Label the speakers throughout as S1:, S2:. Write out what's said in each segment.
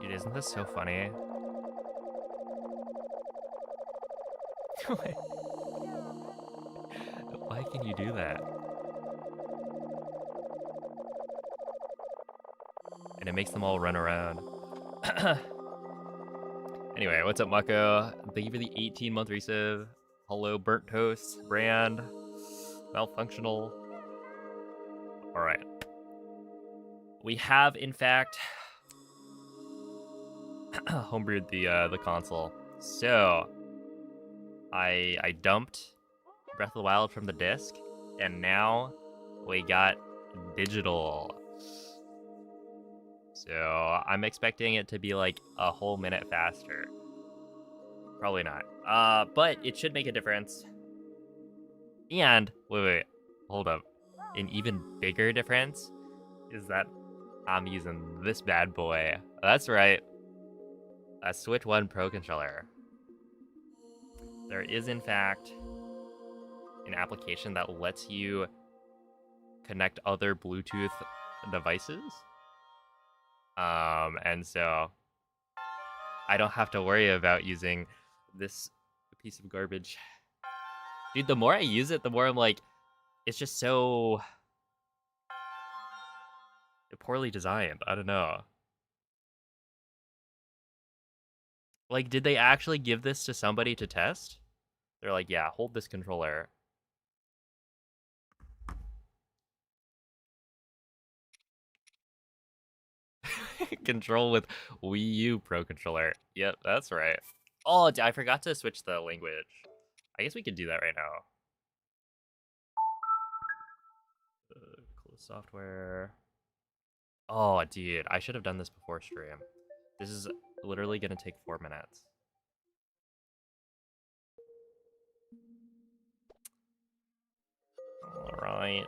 S1: Dude, isn't this so funny? Why can you do that? And it makes them all run around. Anyway, what's up, Mako? Thank you for the 18-month resub. Hello, Burnt Toast, Brand, Malfunctional. All right. We have, in fact, homebrewed the console. So, I dumped Breath of the Wild from the disc, and now we got digital. So I'm expecting it to be like a whole minute faster. Probably not. But it should make a difference. And wait, hold up. An even bigger difference is that I'm using this bad boy. That's right. A Switch 1 Pro controller. There is, in fact, an application that lets you connect other Bluetooth devices. And so I don't have to worry about using this piece of garbage. Dude, the more I use it, the more I'm like, it's just so poorly designed. I don't know. Like, did they actually give this to somebody to test? They're like, yeah, hold this controller. Control with Wii U Pro controller. Yep, that's right. Oh, I forgot to switch the language. I guess we could do that right now. Close software. Oh, dude, I should have done this before stream. This is literally gonna take 4 minutes. All right.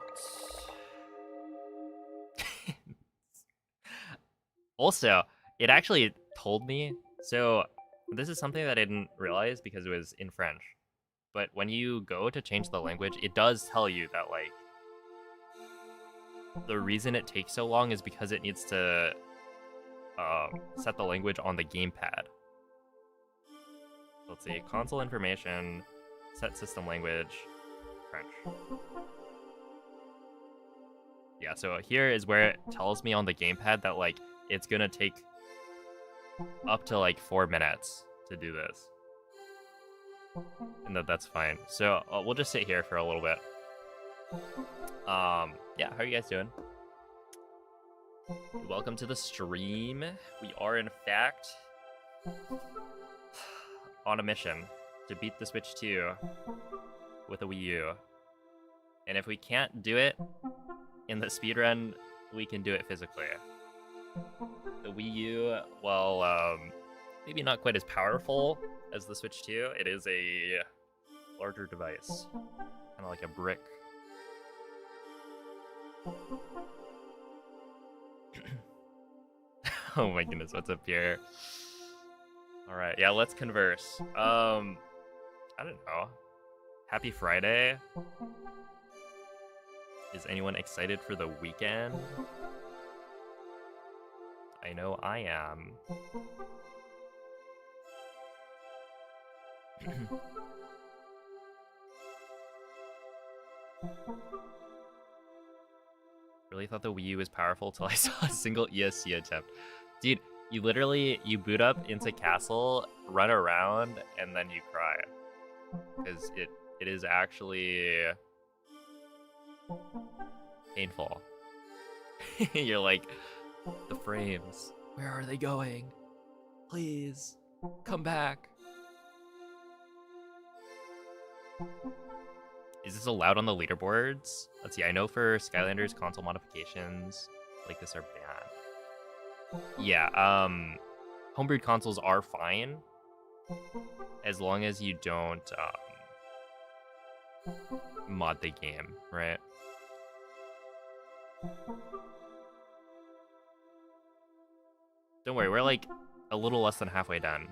S1: Also, it actually told me, so this is something that I didn't realize because it was in French. But when you go to change the language, it does tell you that, like, the reason it takes so long is because it needs to set the language on the gamepad. Let's see, console information, set system language, French. Yeah, so here is where it tells me on the gamepad that, like, it's gonna take up to like 4 minutes to do this. And that's fine. So we'll just sit here for a little bit. Yeah, how are you guys doing? Welcome to the stream. We are, in fact, on a mission to beat the Switch 2 with a Wii U. And if we can't do it in the speedrun, we can do it physically. The Wii U, well, maybe not quite as powerful as the Switch 2. It is a larger device, kind of like a brick. Oh my goodness, what's up here? All right, yeah, let's converse. I don't know. Happy Friday. Is anyone excited for the weekend? I know I am. Really thought the Wii U was powerful till I saw a single ESC attempt. Dude, you literally, you boot up into Castle, run around, and then you cry. Because it is actually painful. You're like, the frames, where are they going? Please, come back. Is this allowed on the leaderboards? Let's see, I know for Skylanders console modifications like this are banned. Yeah, homebrewed consoles are fine as long as you don't mod the game, right? Don't worry, we're like a little less than halfway done.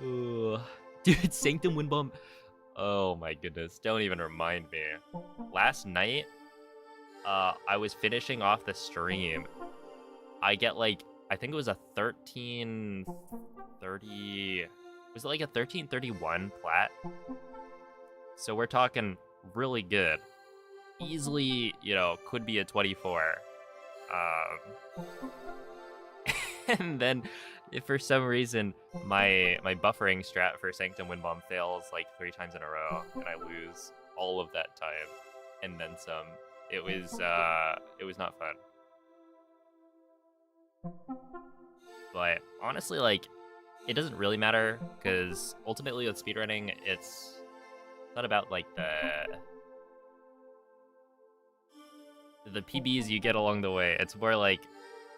S1: Ooh. Dude, Sanctum wind bomb. Oh my goodness, don't even remind me. Last night, I was finishing off the stream. I get like, I think it was a 1330. Was it like a 1331 plat? So we're talking really good. Easily, you know, could be a 24. And then, if for some reason my buffering strat for Sanctum Wind Bomb fails like 3 times in a row, and I lose all of that time, and then some, it was not fun. But honestly, like, it doesn't really matter, because ultimately with speedrunning, it's not about like the PBs you get along the way. It's more like,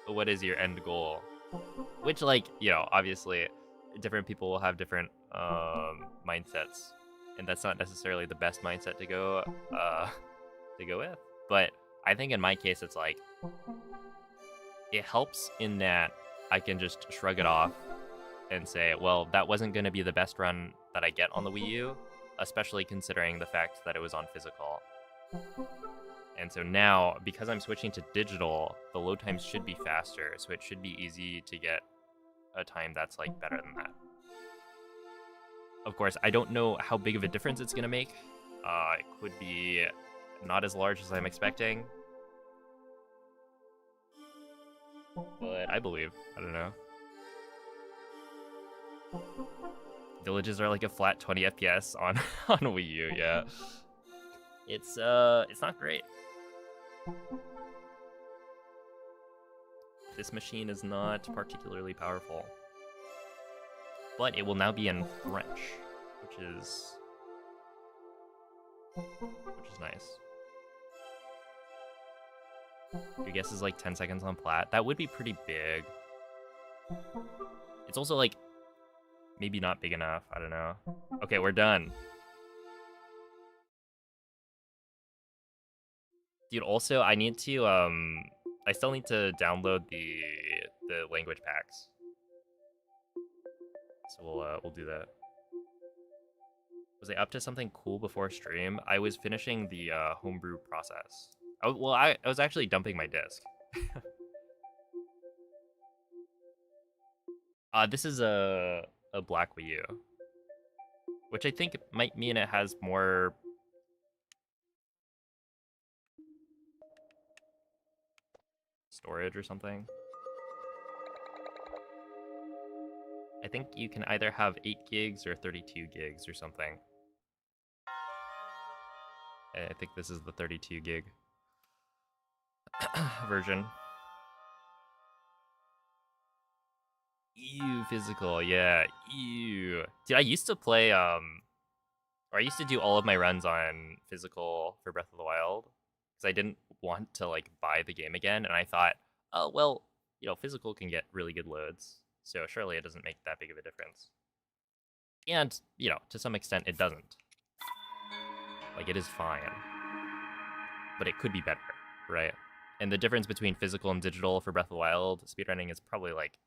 S1: what is your end goal? Which, like, you know, obviously different people will have different mindsets, and that's not necessarily the best mindset to go with. But I think in my case, it's like, it helps in that I can just shrug it off and say, well, that wasn't going to be the best run that I get on the Wii U, especially considering the fact that it was on physical. And so now, because I'm switching to digital, the load times should be faster, so it should be easy to get a time that's like better than that. Of course, I don't know how big of a difference it's gonna make. It could be not as large as I'm expecting, but I believe. I don't know. Villages are like a flat 20 FPS on Wii U. Yeah, it's not great. This machine is not particularly powerful, but it will now be in French, which is nice. Your guess is like 10 seconds on plat. That would be pretty big. It's also like maybe not big enough. I don't know. Okay, we're done. Dude, also I need to I still need to download the language packs. So we'll do that. Was I up to something cool before stream? I was finishing the homebrew process. Well, I was actually dumping my disc. This is a black Wii U, which I think might mean it has more storage or something. I think you can either have 8 gigs or 32 gigs or something. I think this is the 32 gig version. Ew, physical, yeah, ew. Dude, I used to play, or I used to do all of my runs on physical for Breath of the Wild, because I didn't want to, like, buy the game again, and I thought, oh, well, you know, physical can get really good loads, so surely it doesn't make that big of a difference. And, you know, to some extent, it doesn't. Like, it is fine. But it could be better, right? And the difference between physical and digital for Breath of the Wild speedrunning is probably, like,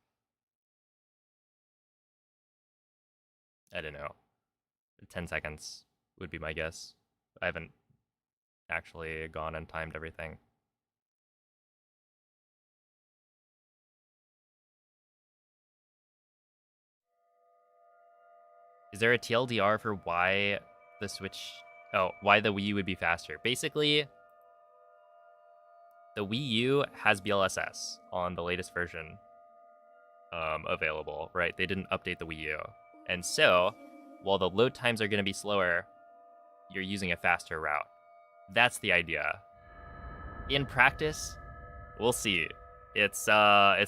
S1: I don't know, 10 seconds would be my guess. I haven't actually gone and timed everything. Is there a TLDR for why the Switch... Oh, why the Wii U would be faster? Basically, the Wii U has BLSS on the latest version available, right? They didn't update the Wii U. And so, while the load times are going to be slower, you're using a faster route. That's the idea. In practice, we'll see. It's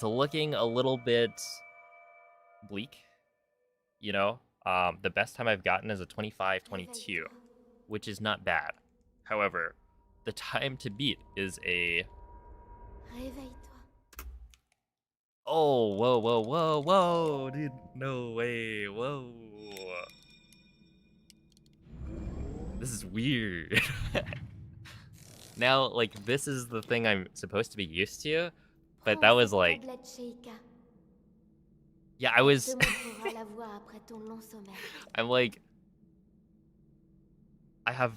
S1: looking a little bit bleak, you know? The best time I've gotten is a 25-22, which is not bad. However, the time to beat is a... Oh, whoa, whoa, whoa, whoa, dude, no way, whoa. This is weird. Now, like, this is the thing I'm supposed to be used to, but that was like... Yeah, I was... I'm like... I have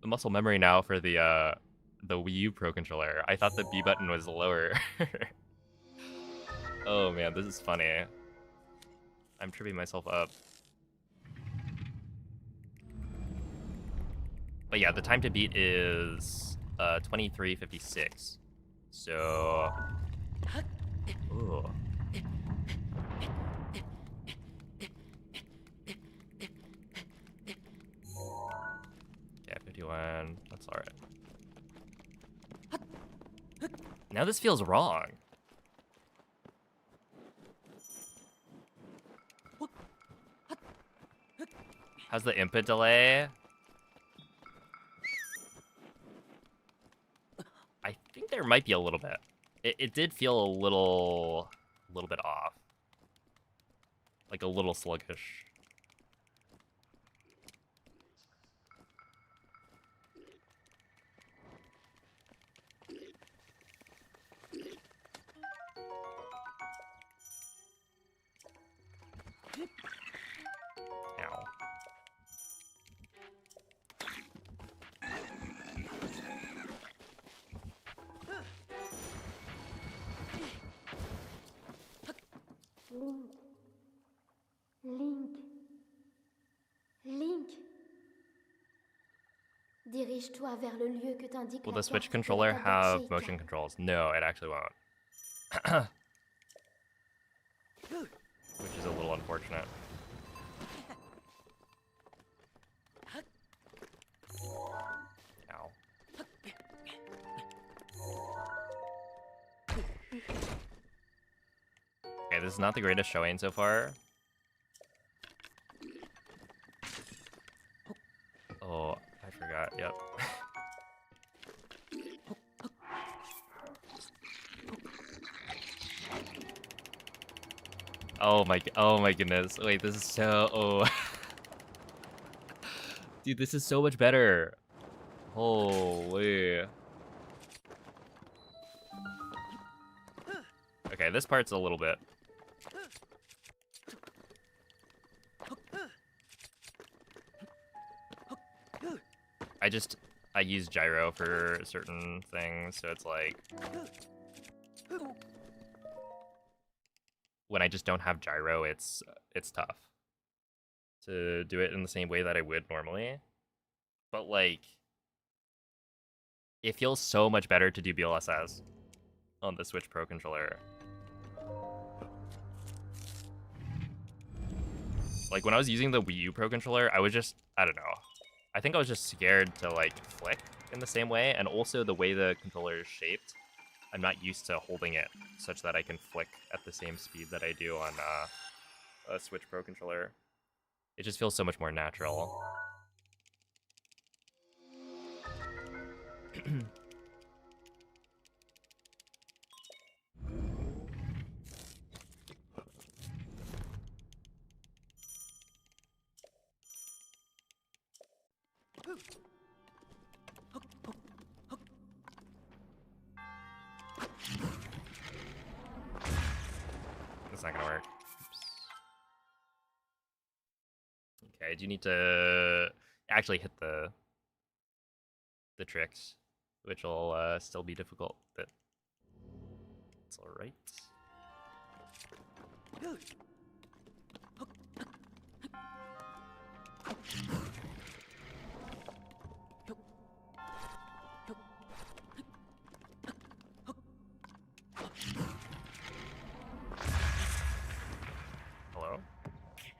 S1: muscle memory now for the the Wii U Pro Controller. I thought the B button was lower. Oh man, this is funny. I'm tripping myself up. But yeah, the time to beat is 23:56. So, ooh. Yeah, 51. That's all right. Now this feels wrong. How's the input delay? I think there might be a little bit. It did feel a little bit off. Like a little sluggish. Ow.
S2: Link. Dirige-toi vers le lieu que t'indique
S1: Will
S2: la
S1: the Switch
S2: carte de
S1: controller
S2: la
S1: have
S2: tablette
S1: motion
S2: Sheikah.
S1: controls? No, it actually won't. Which is a little unfortunate. Ow. Okay, this is not the greatest showing so far. Oh, I forgot. Yep. Oh my goodness. Wait, this is so Dude, this is so much better. Holy. Okay, this part's a little bit. I use gyro for certain things, so it's like when I just don't have gyro, it's tough to do it in the same way that I would normally. But like it feels so much better to do BLSS on the Switch Pro controller. Like when I was using the Wii U Pro controller, I was just, I don't know. I think I was just scared to like flick in the same way, and also the way the controller is shaped. I'm not used to holding it such that I can flick at the same speed that I do on a Switch Pro controller. It just feels so much more natural. That's not gonna work. Oops. Okay, I do need to actually hit the tricks, which will still be difficult, but it's all right. Hello?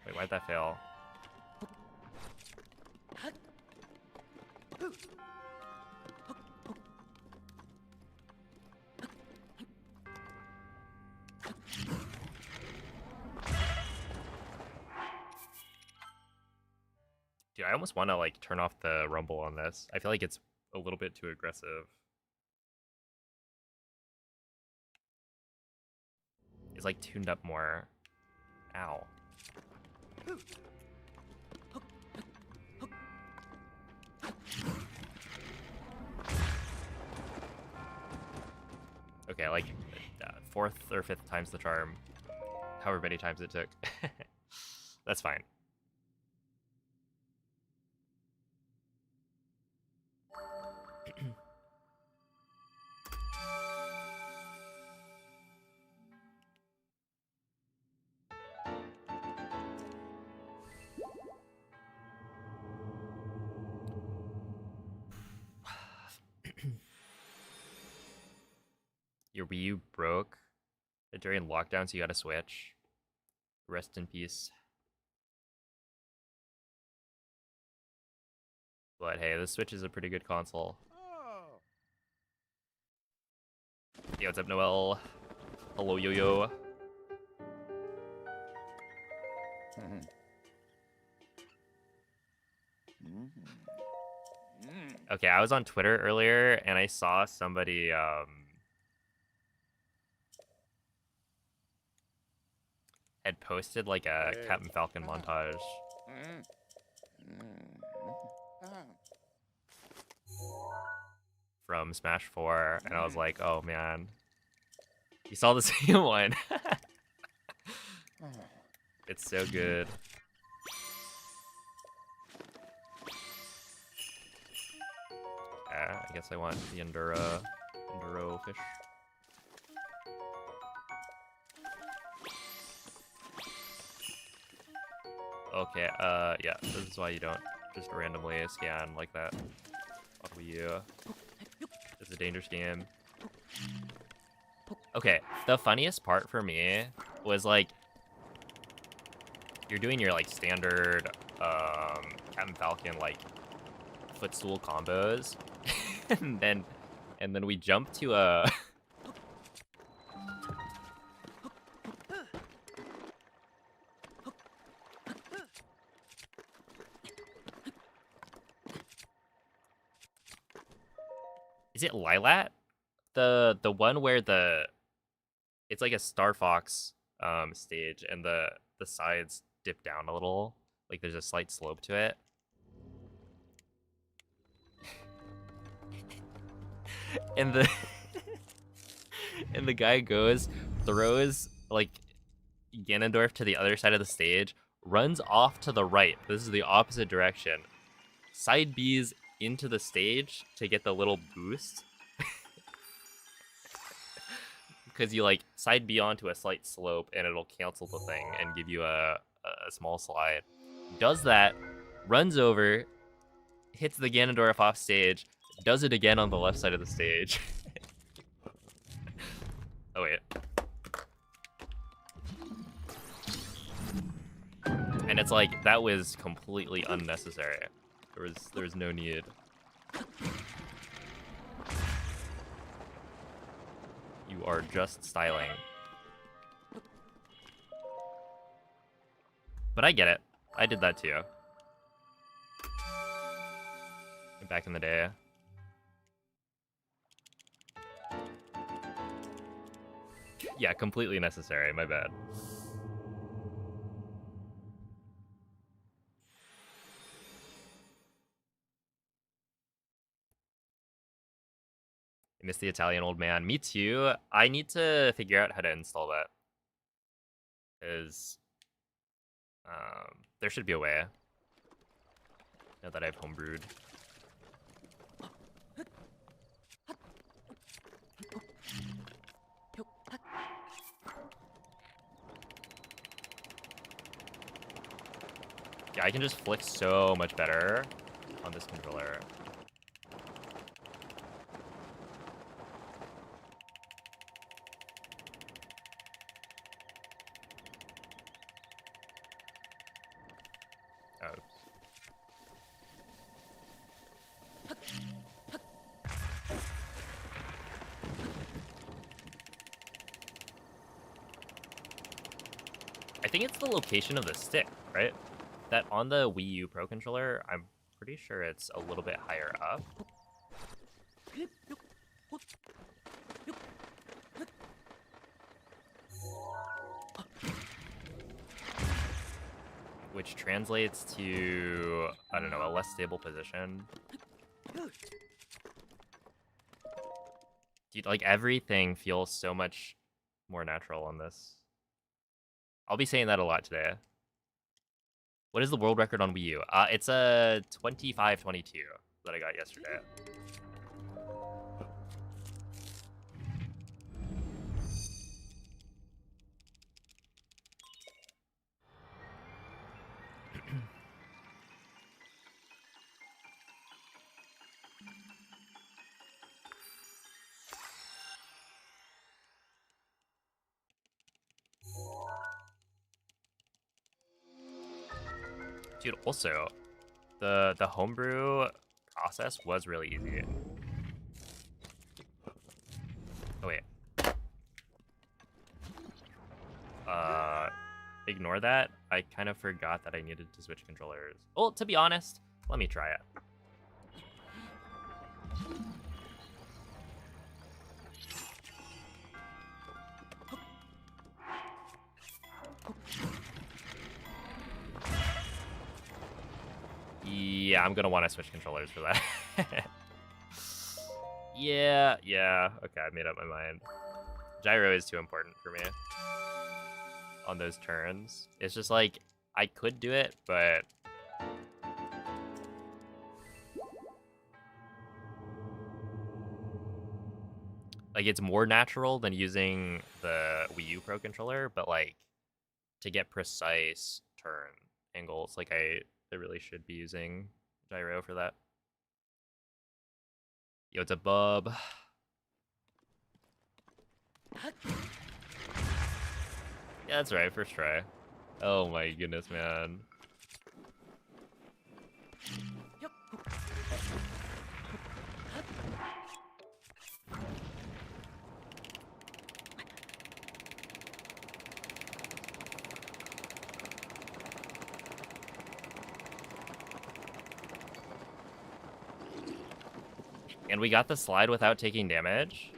S1: Wait, why'd that fail? Dude, I almost want to like turn off the rumble on this. I feel like it's a little bit too aggressive. It's like tuned up more. Ow. Okay, like fourth or fifth time's the charm. However many times it took. That's fine. your Wii U broke during lockdown, so you got to switch. Rest in peace. But hey, the Switch is a pretty good console. Hey, what's up, Noel? Hello, Yo-Yo. Okay, I was on Twitter earlier, and I saw somebody, had posted, like, a Captain Falcon montage. From Smash 4, and I was like, oh, man. You saw the same one. It's so good. Yeah, I guess I want the Enduro fish. Okay, yeah, this is why you don't just randomly scan like that on Wii U. It's a dangerous game. Okay, the funniest part for me was, like, you're doing your, like, standard, Captain Falcon, like, footstool combos, and then we jump to a... Is it Lilat? The one where it's like a Star Fox stage, and the sides dip down a little, like there's a slight slope to it. And the and the guy throws like Ganondorf to the other side of the stage, runs off to the right. This is the opposite direction. Side B's into the stage to get the little boost. Because you, like, side B onto a slight slope, and it'll cancel the thing and give you a small slide. Does that, runs over, hits the Ganondorf off stage, does it again on the left side of the stage. Oh, wait. And it's like, that was completely unnecessary. There was no need. You are just styling. But I get it. I did that too. Back in the day. Yeah, completely necessary. My bad. I miss the Italian old man. Me too. I need to figure out how to install that. Because there should be a way. Now that I've homebrewed. Yeah, I can just flick so much better on this controller. Oh. I think it's the location of the stick, right? That on the Wii U Pro controller, I'm pretty sure it's a little bit higher up. Which translates to, I don't know, a less stable position. Dude, like, everything feels so much more natural on this. I'll be saying that a lot today. What is the world record on Wii U? It's a 25-22 that I got yesterday. Dude, also, the homebrew process was really easy. Oh wait. Ignore that. I kind of forgot that I needed to switch controllers. Well, to be honest, let me try it. Yeah, I'm gonna want to switch controllers for that. Yeah. Okay, I made up my mind. Gyro is too important for me on those turns. It's just like, I could do it, but like it's more natural than using the Wii U Pro controller, but like to get precise turn angles, like I really should be using gyro for that. Yo, it's a bub. Yeah, that's right, first try. Oh my goodness, man. And we got the slide without taking damage,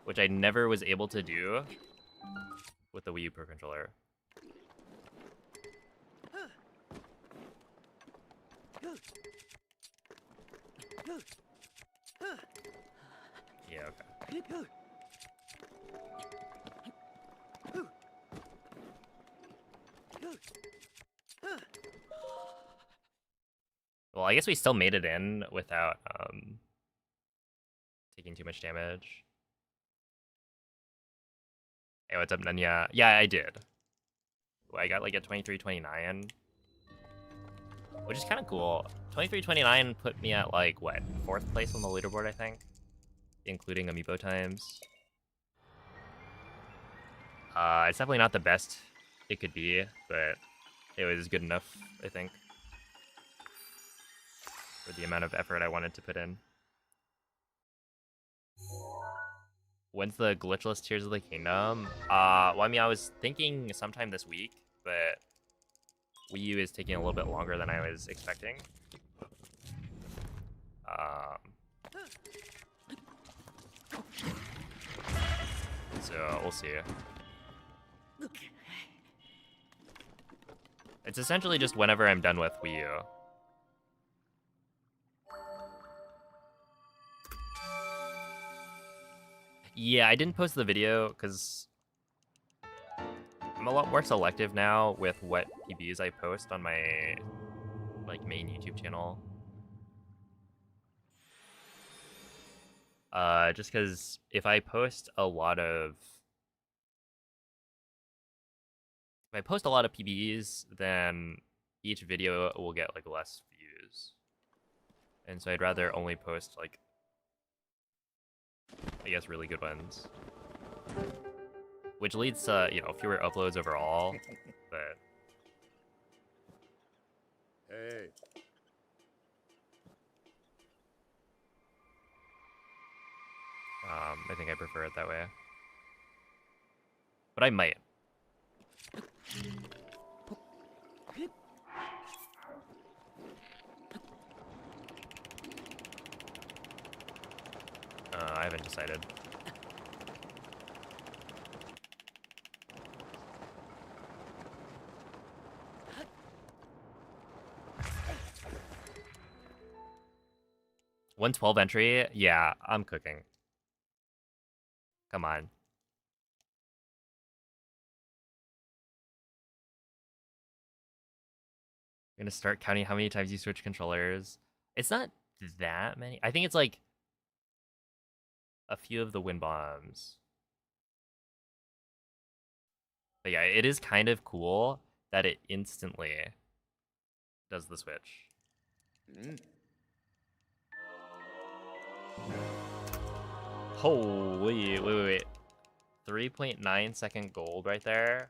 S1: which I never was able to do with the Wii U Pro controller. Yeah, okay. Well, I guess we still made it in without taking too much damage. Hey, what's up, Nanya? Yeah, I did. I got like a 23-29, which is kind of cool. 23-29 put me at like, what, 4th place on the leaderboard, I think, including amiibo times. It's definitely not the best it could be, but it was good enough, I think, for the amount of effort I wanted to put in. When's the glitchless Tears of the Kingdom? Well, I mean, I was thinking sometime this week, but Wii U is taking a little bit longer than I was expecting. So we'll see. It's essentially just whenever I'm done with Wii U. Yeah, I didn't post the video because I'm a lot more selective now with what PBs I post on my like main YouTube channel. Just because if I post a lot of PBs, then each video will get like less views, and so I'd rather only post like, I guess, really good ones, which leads to, you know, fewer uploads overall. But
S3: Hey.
S1: I think I prefer it that way. But I might. I haven't decided. $112 entry? Yeah, I'm cooking. Come on. I'm gonna start counting how many times you switch controllers. It's not that many. I think it's like a few of the wind bombs. But yeah, it is kind of cool that it instantly does the switch. Holy, wait. 3.9 second gold right there.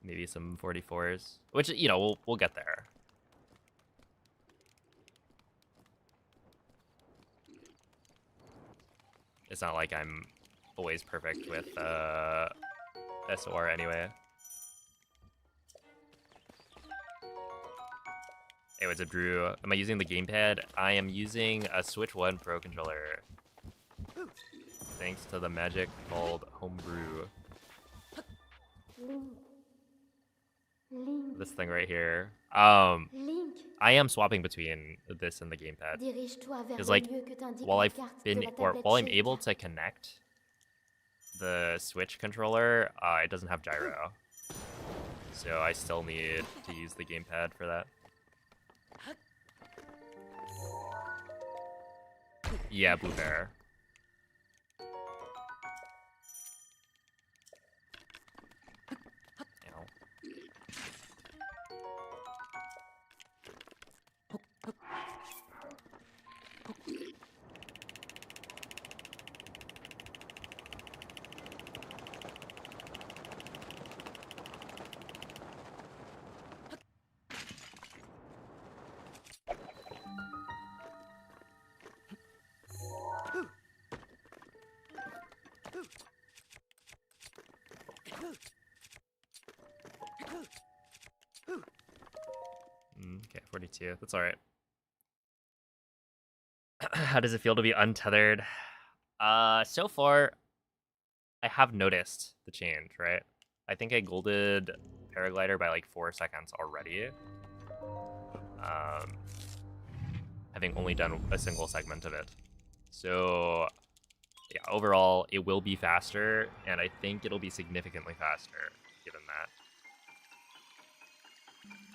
S1: maybe some 44s, which, you know, we'll get there. It's not like I'm always perfect with SOR anyway. Hey, what's up, Drew? Am I using the gamepad? I am using a Switch 1 Pro controller. Thanks to the magic called Homebrew.
S2: Link.
S1: This thing right here.
S2: Link.
S1: I am swapping between this and the gamepad.
S2: Dirige-toi vers
S1: Because,
S2: le
S1: like,
S2: lieu que t'indique
S1: while
S2: la
S1: I've
S2: carte
S1: been,
S2: de la
S1: or
S2: tablette
S1: while I'm
S2: Sheikah.
S1: able to connect the Switch controller, it doesn't have gyro. So I still need to use the gamepad for that. Yeah, Blue Bear. Ow. Okay, 42. That's all right. How does it feel to be untethered? So far, I have noticed the change, right? I think I golded Paraglider by like 4 seconds already. Having only done a single segment of it. So, yeah, overall, it will be faster, and I think it'll be significantly faster, given that.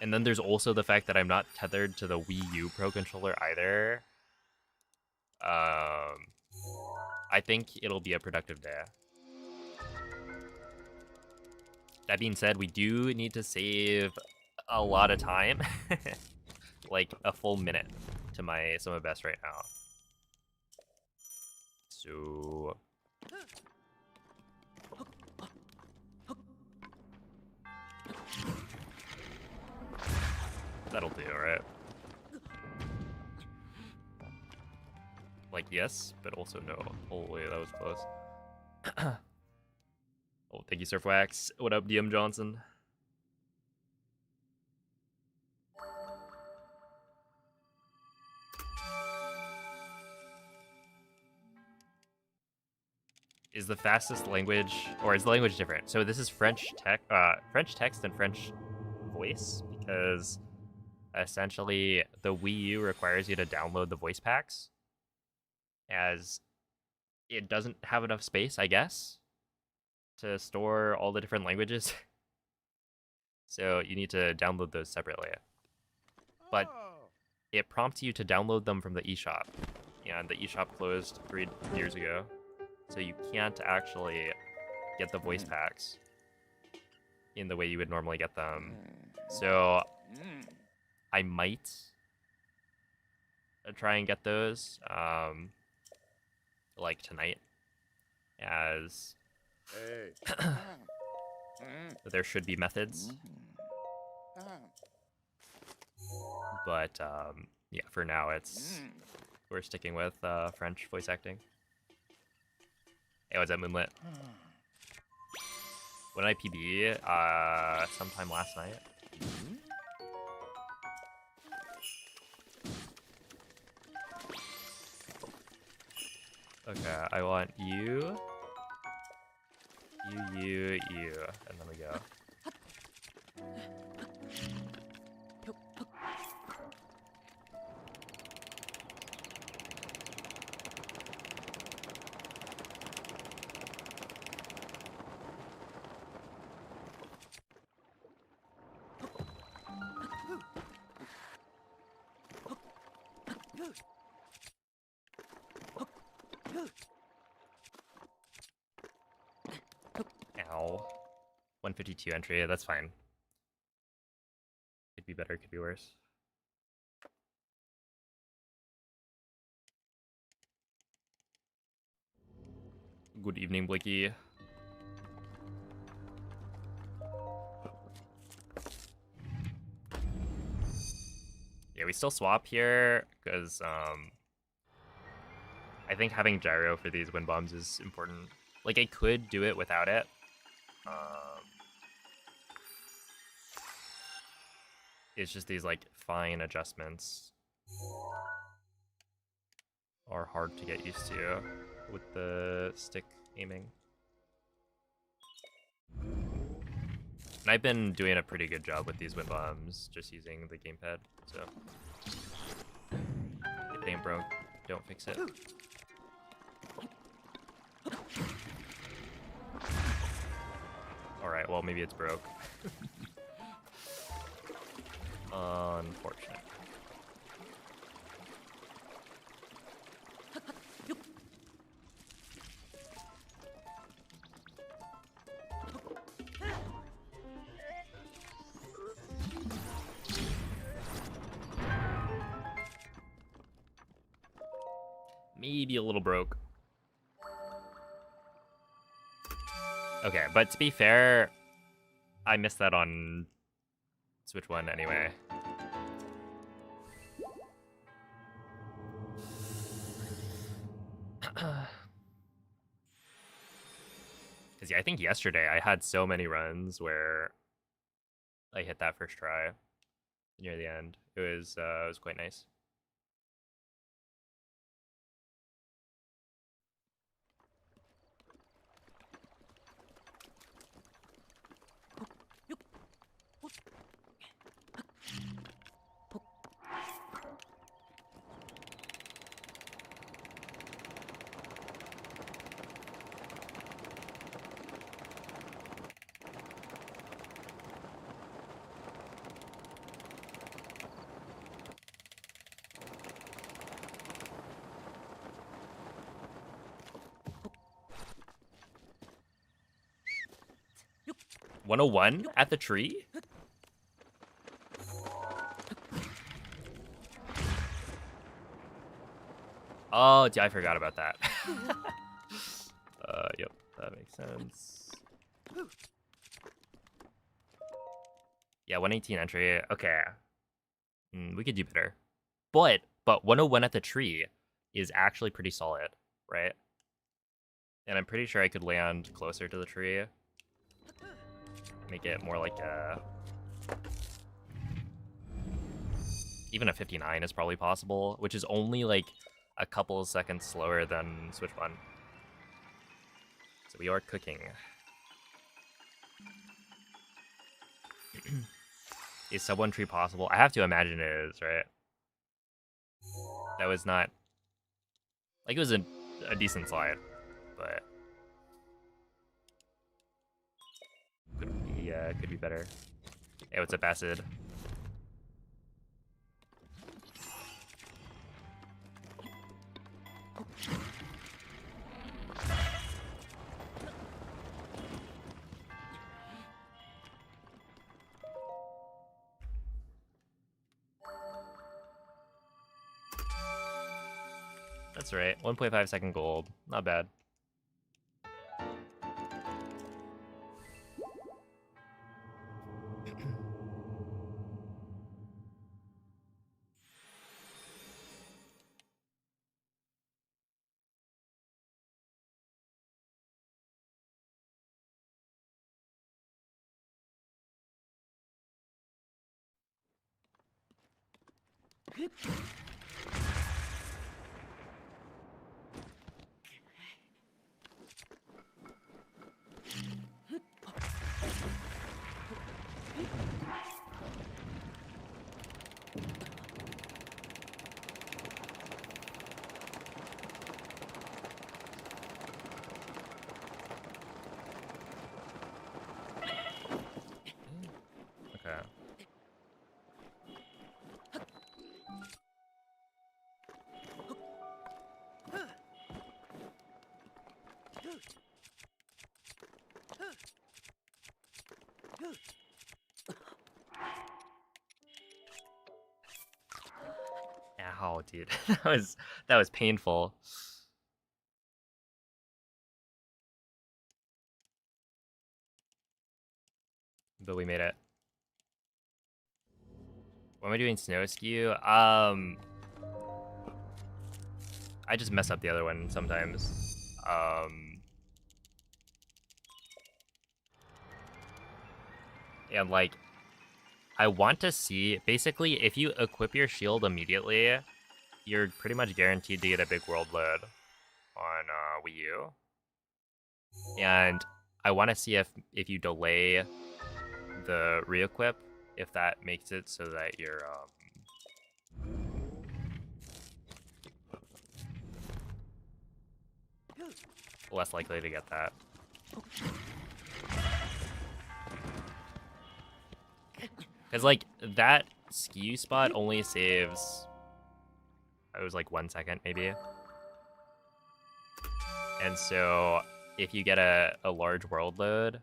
S1: And then there's also the fact that I'm not tethered to the Wii U Pro Controller either. I think it'll be a productive day. That being said, we do need to save a lot of time. Like a full minute to my summer best right now. So... that'll do, right? Like, yes, but also no. Holy, that was close. Oh, thank you, Surfwax. What up, DM Johnson? Is the fastest language, or is the language different? So this is French text and French voice, because essentially the Wii U requires you to download the voice packs, as it doesn't have enough space, I guess, to store all the different languages. So you need to download those separately. But it prompts you to download them from the eShop, and the eShop closed 3 years ago. So you can't actually get the voice packs in the way you would normally get them. So I might try and get those like tonight, as there should be methods. But yeah, for now we're sticking with French voice acting. Hey, what's that, Moonlit? When did I PB? Sometime last night. Okay, I want you, you, and then we go. Ow. 152 entry, that's fine. Could be better, could be worse. Good evening, Blicky. we still swap here because I think having gyro for these wind bombs is important. Like, I could do it without it. It's just these, like, fine adjustments are hard to get used to with the stick aiming. And I've been doing a pretty good job with these wind bombs, just using the gamepad, so if it ain't broke, don't fix it. Alright, well, maybe it's broke. Unfortunate. Maybe a little broke. Okay, but to be fair, I missed that on Switch 1 anyway. Because yeah, I think yesterday I had so many runs where I hit that first try near the end. It was quite nice. $101 at the tree? Oh, I forgot about that. Yep, that makes sense. Yeah, 118 entry. Okay. We could do better. But 101 at the tree is actually pretty solid, right? And I'm pretty sure I could land closer to the tree. Make it more like a... Even a 59 is probably possible, which is only like a couple of seconds slower than Switch 1. So we are cooking. Is sub 1 tree possible? I have to imagine it is, right? That was not... Like, it was a decent slide, but... Could be better. Hey, what's up, Acid? That's right. 1.5 second gold. Not bad. Okay. Ow, dude. that was painful. But we made it. What am I doing snow skew? I just mess up the other one sometimes. And like, I want to see, basically, if you equip your shield immediately, you're pretty much guaranteed to get a big world load on Wii U. And I want to see if you delay the re-equip, if that makes it so that you're less likely to get that. Because, like, that skew spot only saves, it was like 1 second, maybe. And so, if you get a large world load,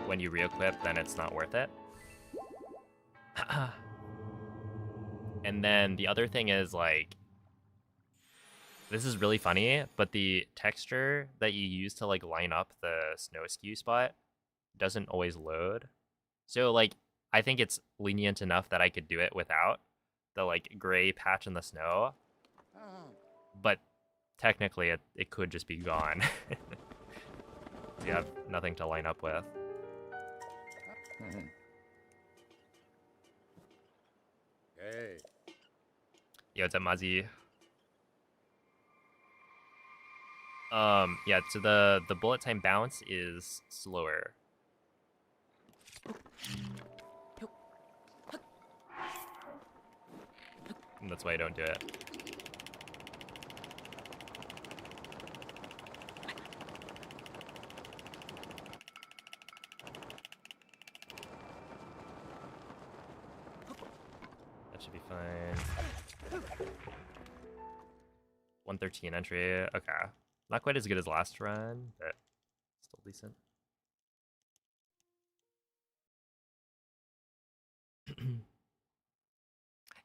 S1: when you re-equip, then it's not worth it. And then the other thing is, like, this is really funny, but the texture that you use to, like, line up the snow skew spot doesn't always load. So, like, I think it's lenient enough that I could do it without the, like, gray patch in the snow. But technically, it could just be gone. You have nothing to line up with.
S3: Hey.
S1: Yo, what's up, Mazi? Yeah, so the bullet time bounce is slower. And that's why I don't do it. That should be fine. 113 entry, okay. Not quite as good as last run, but still decent.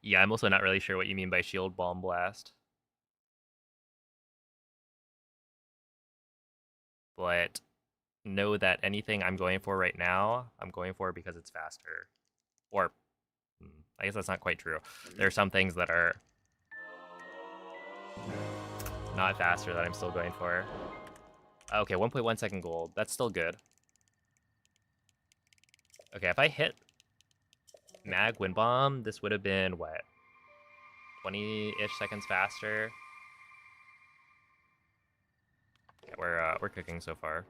S1: Yeah, I'm also not really sure what you mean by shield bomb blast. But know that anything I'm going for right now, I'm going for because it's faster. Or, I guess that's not quite true. There are some things that are not faster that I'm still going for. Okay, 1.1 second gold. That's still good. Okay, if I hit Mag Wind Bomb, this would have been, what? 20-ish seconds faster. Yeah, we're cooking so far.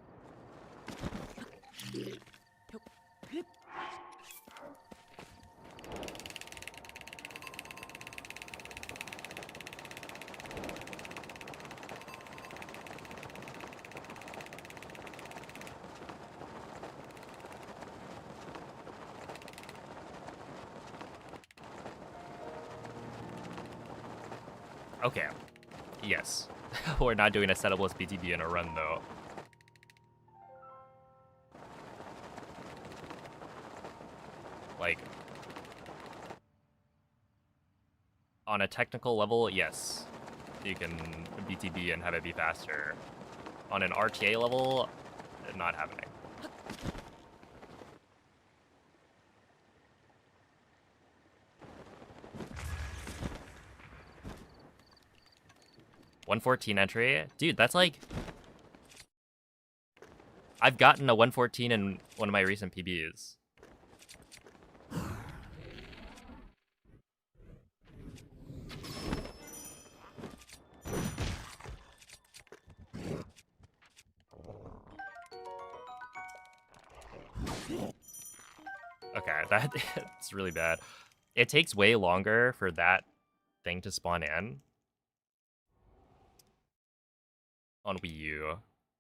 S1: Okay. Yes. We're not doing a setupless BTB in a run, though. Like, on a technical level, yes. You can BTB and have it be faster. On an RTA level, not happening. .114 entry? Dude, that's like... I've gotten a 114 in one of my recent PBs. Okay, that's really bad. It takes way longer for that thing to spawn in on Wii U.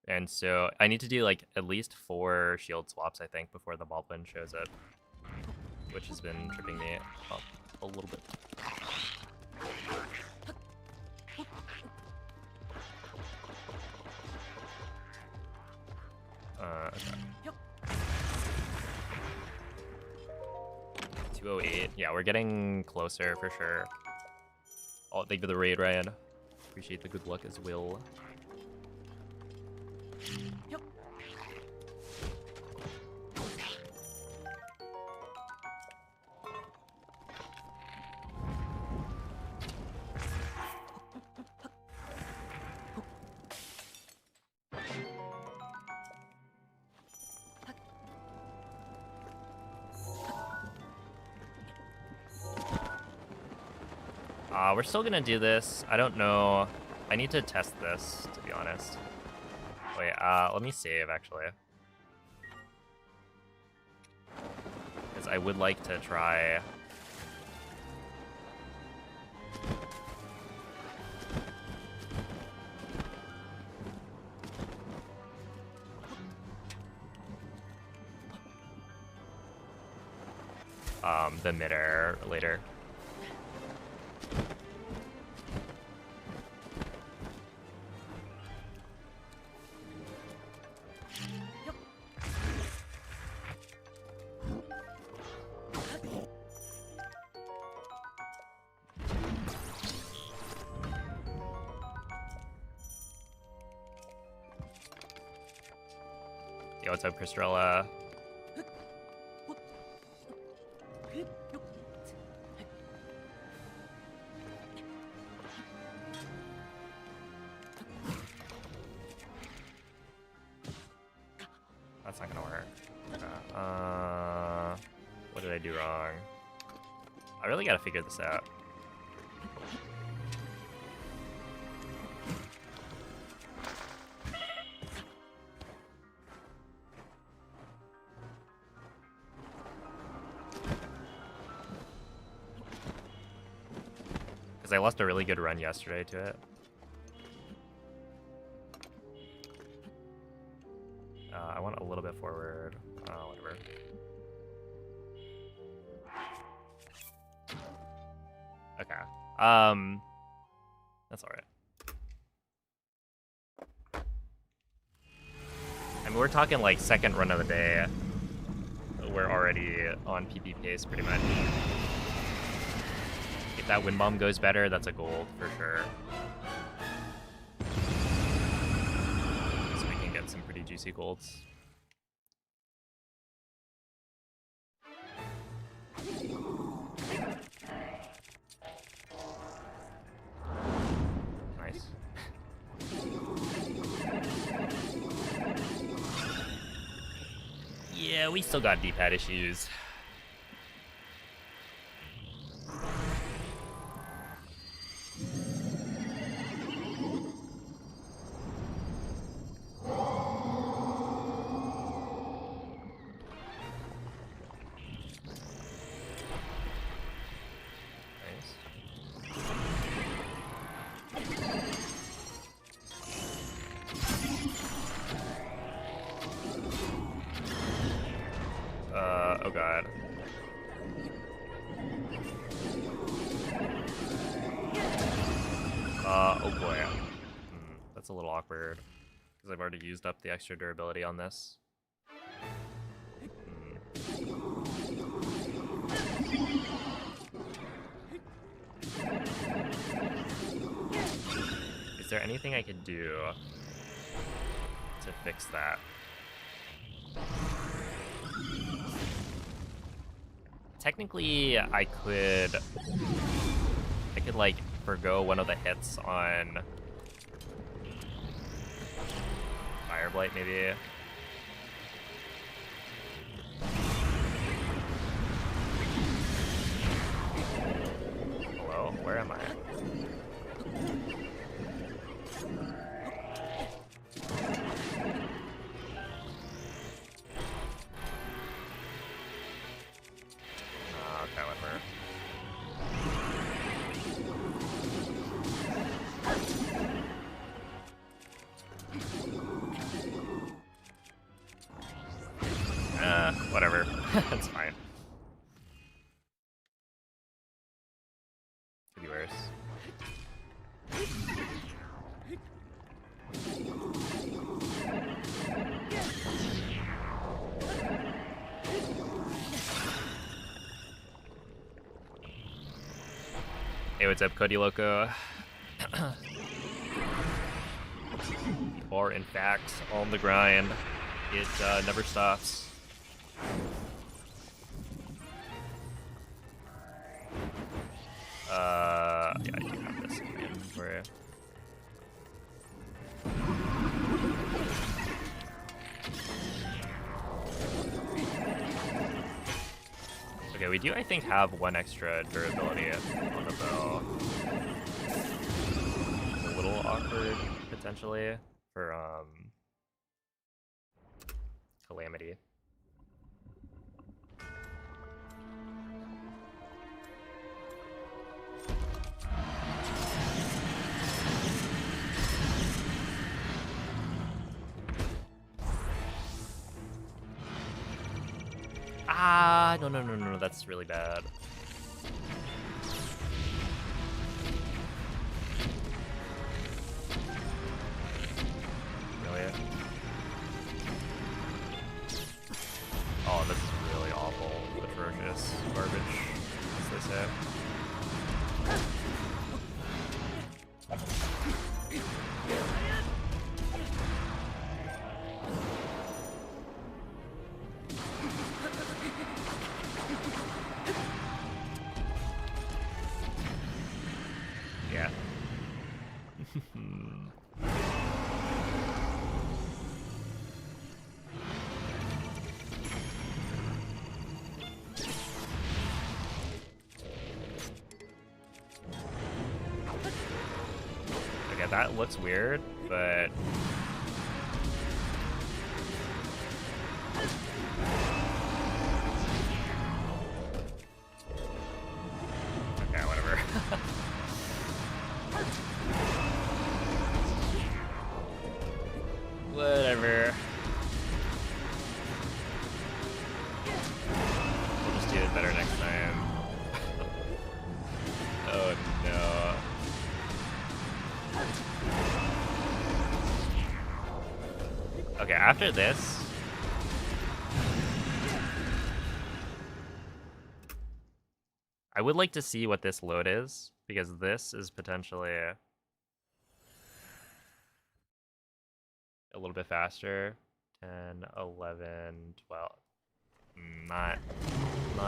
S1: And so I need to do like at least 4 shield swaps, I think, before the Baldwin shows up. Which has been tripping me up a little bit. Okay. 208. Yeah, we're getting closer for sure. Oh, thank you for the raid, Ryan. Appreciate the good luck as well. We're still gonna do this. I don't know. I need to test this, to be honest. Wait, let me save, actually. Because I would like to try... the mid-air later. Yo, what's up, Cristrella? That's not gonna work. What did I do wrong? I really gotta figure this out. Because I lost a really good run yesterday to it. I want a little bit forward. Whatever. Okay. That's all right. I mean, we're talking like second run of the day. We're already on PP pace pretty much. If that wind bomb goes better, that's a gold for sure. So we can get some pretty juicy golds. Nice. Yeah, we still got D-pad issues. Oh god. Oh boy. That's a little awkward. Because I've already used up the extra durability on this. Is there anything I could do to fix that? Technically, I could like forgo one of the hits on Fireblight, maybe. Hello, where am I? Whatever. That's fine. Could be worse. Hey, what's up, Cody Loco? Or in fact, on the grind. It never stops. Yeah, I do have this again for you. Okay, we do, I think, have one extra durability on the bow. It's a little awkward, potentially, for, Calamity. Ah, no, that's really bad. Really? Oh, this is really awful, atrocious, garbage, as they say. Yeah. Okay, that looks weird, but okay, whatever. Whatever. We'll just do it better next time. Oh no. Okay, after this, I would like to see what this load is, because this is potentially a little bit faster. 10, 11, 12. Not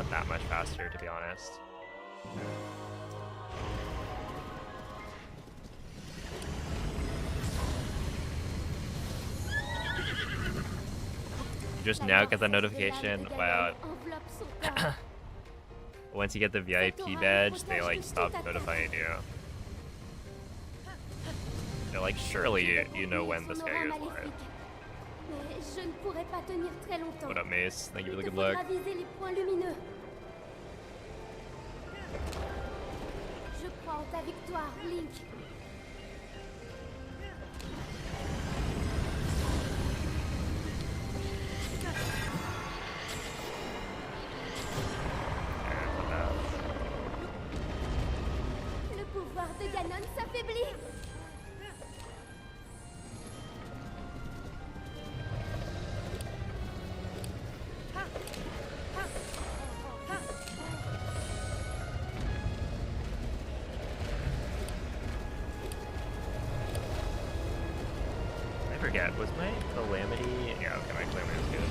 S1: that much faster, to be honest. You just now get the notification. Wow. Once you get the VIP badge, they like stop notifying you. They're like, surely you know when this guy goes live. What up, Mace? Thank you for the good luck.
S2: Je crois en ta victoire, Link. Le pouvoir de Ganon s'affaiblit.
S1: I forget, was my Calamity? Yeah, okay, my Calamity was good.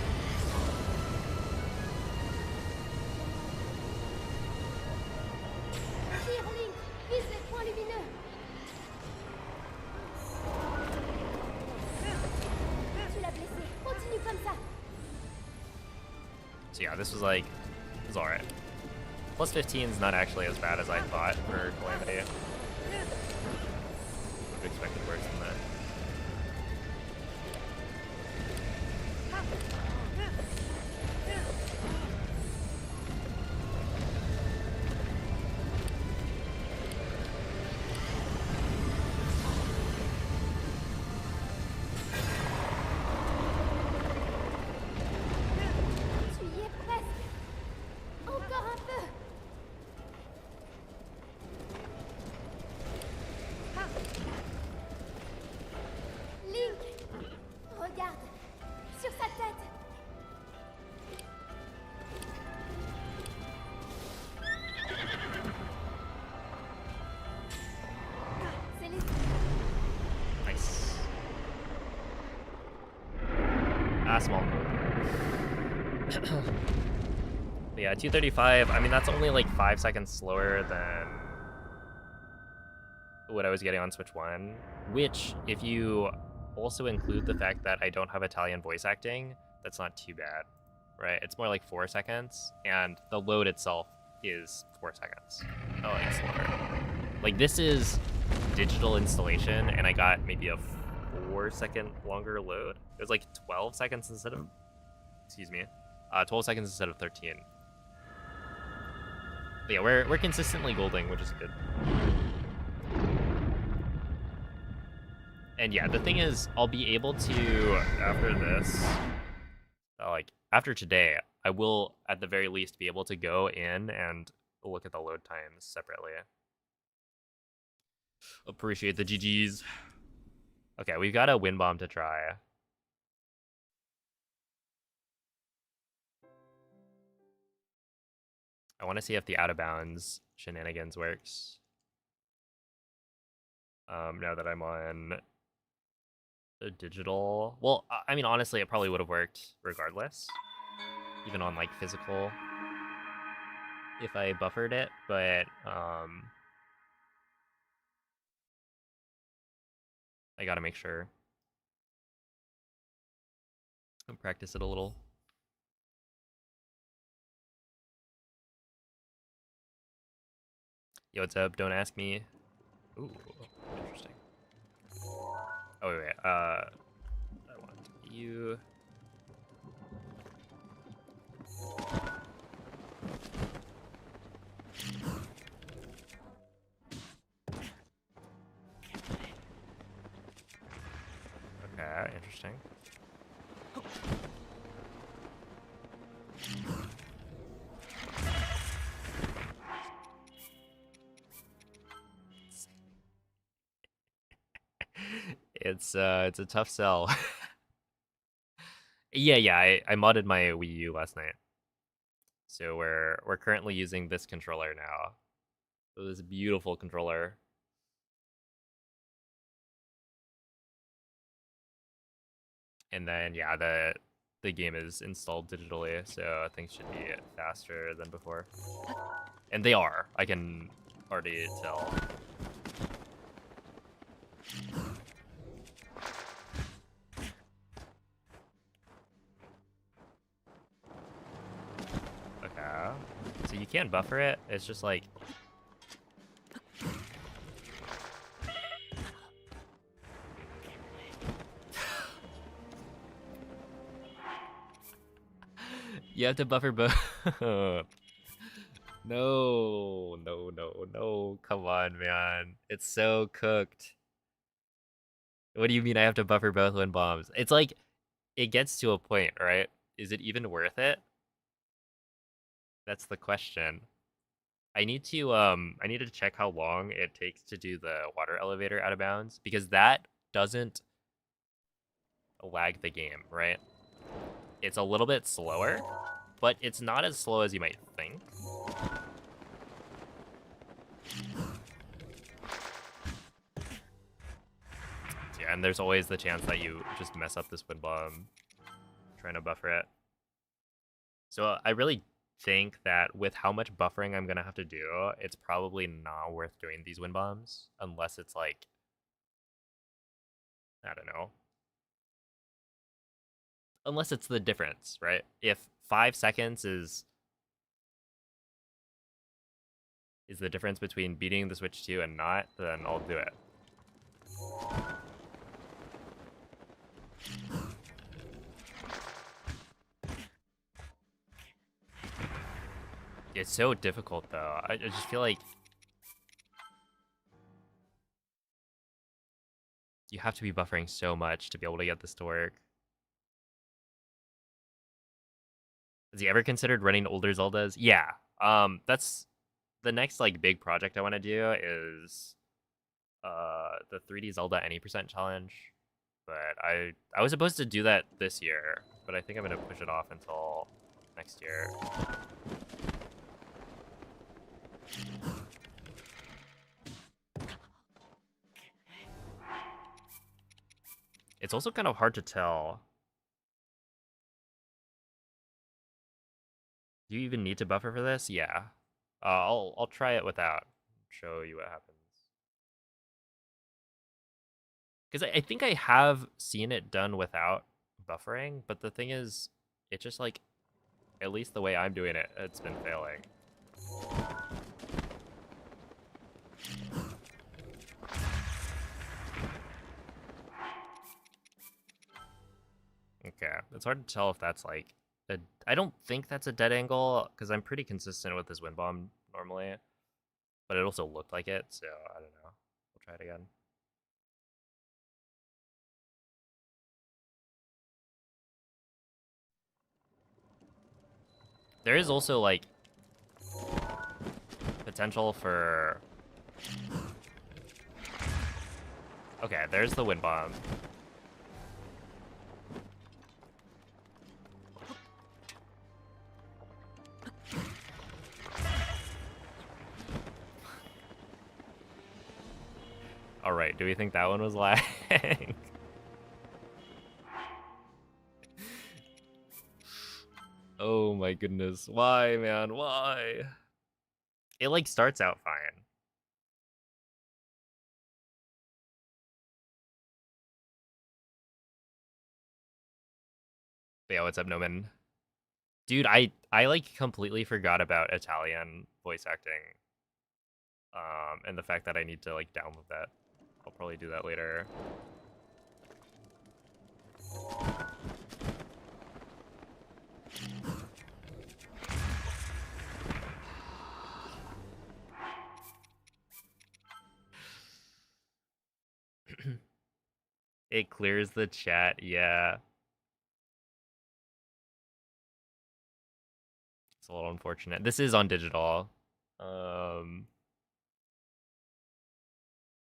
S2: Tire, Link. Vise les points lumineux. Tu l'as blessé. Continue comme ça.
S1: So yeah, this was like, it was alright. Plus 15 is not actually as bad as I thought for Calamity. Would have expected worse than that.
S2: Tu y es presque. Encore un peu. Link, regarde, sur sa tête. C'est les...
S1: Nice. Ah, small. But yeah, 235, I mean, that's only like 5 seconds slower than what I was getting on Switch 1, which, if you also include the fact that I don't have Italian voice acting, that's not too bad. right? It's more like 4 seconds, and the load itself is 4 seconds. Oh, like slower. Like this is digital installation, and I got maybe a 4-second longer load. It was like 12 seconds instead of, excuse me, 12 seconds instead of 13. But yeah, we're consistently golding, which is good. And yeah, the thing is, I'll be able to, after this, like, after today, I will, at the very least, be able to go in and look at the load times separately. Appreciate the GGs. Okay, we've got a wind bomb to try. I want to see if the out of bounds shenanigans works. Now that I'm on the digital, well, I mean, honestly, it probably would have worked regardless, even on like physical, if I buffered it. But I gotta make sure and practice it a little. Yo, what's up? Don't ask me. Ooh, interesting. Oh wait, I want you. Okay, interesting. It's a tough sell. Yeah, I modded my Wii U last night. So we're currently using this controller now. So this beautiful controller. And then yeah, the game is installed digitally, so things should be faster than before. And they are. I can already tell. Okay. So you can't buffer it. It's just like you have to buffer both. No. Come on, man. It's so cooked. What do you mean I have to buffer both wind bombs? It's like, it gets to a point, right? Is it even worth it? That's the question. I need to check how long it takes to do the water elevator out of bounds, because that doesn't lag the game, right? It's a little bit slower, but it's not as slow as you might think. Yeah, and there's always the chance that you just mess up this wind bomb trying to buffer it. So I really think that with how much buffering I'm gonna have to do, it's probably not worth doing these wind bombs unless it's like, I don't know. Unless it's the difference, right? If 5 seconds is the difference between beating the Switch 2 and not, then I'll do it. It's so difficult though. I just feel like you have to be buffering so much to be able to get this to work. Has he ever considered running older Zeldas? Yeah. That's the next like big project I want to do is the 3D Zelda any percent challenge. But I was supposed to do that this year, but I think I'm gonna push it off until next year. It's also kind of hard to tell. Do you even need to buffer for this? Yeah. I'll try it without. Show you what happens. Because I think I have seen it done without buffering, but the thing is, it just like At least the way I'm doing it, it's been failing. Okay, it's hard to tell if that's like I don't think that's a dead angle because I'm pretty consistent with this wind bomb normally, but it also looked like it, so I don't know. We'll try it again. There is also like potential for. Okay, there's the wind bomb. All right, do we think that one was lagging? Oh my goodness. Why, man? Why? It like starts out fine. But yeah, what's up, Noman? Dude, I like completely forgot about Italian voice acting. And the fact that I need to like download that. I'll probably do that later. It clears the chat, yeah. It's a little unfortunate. This is on digital.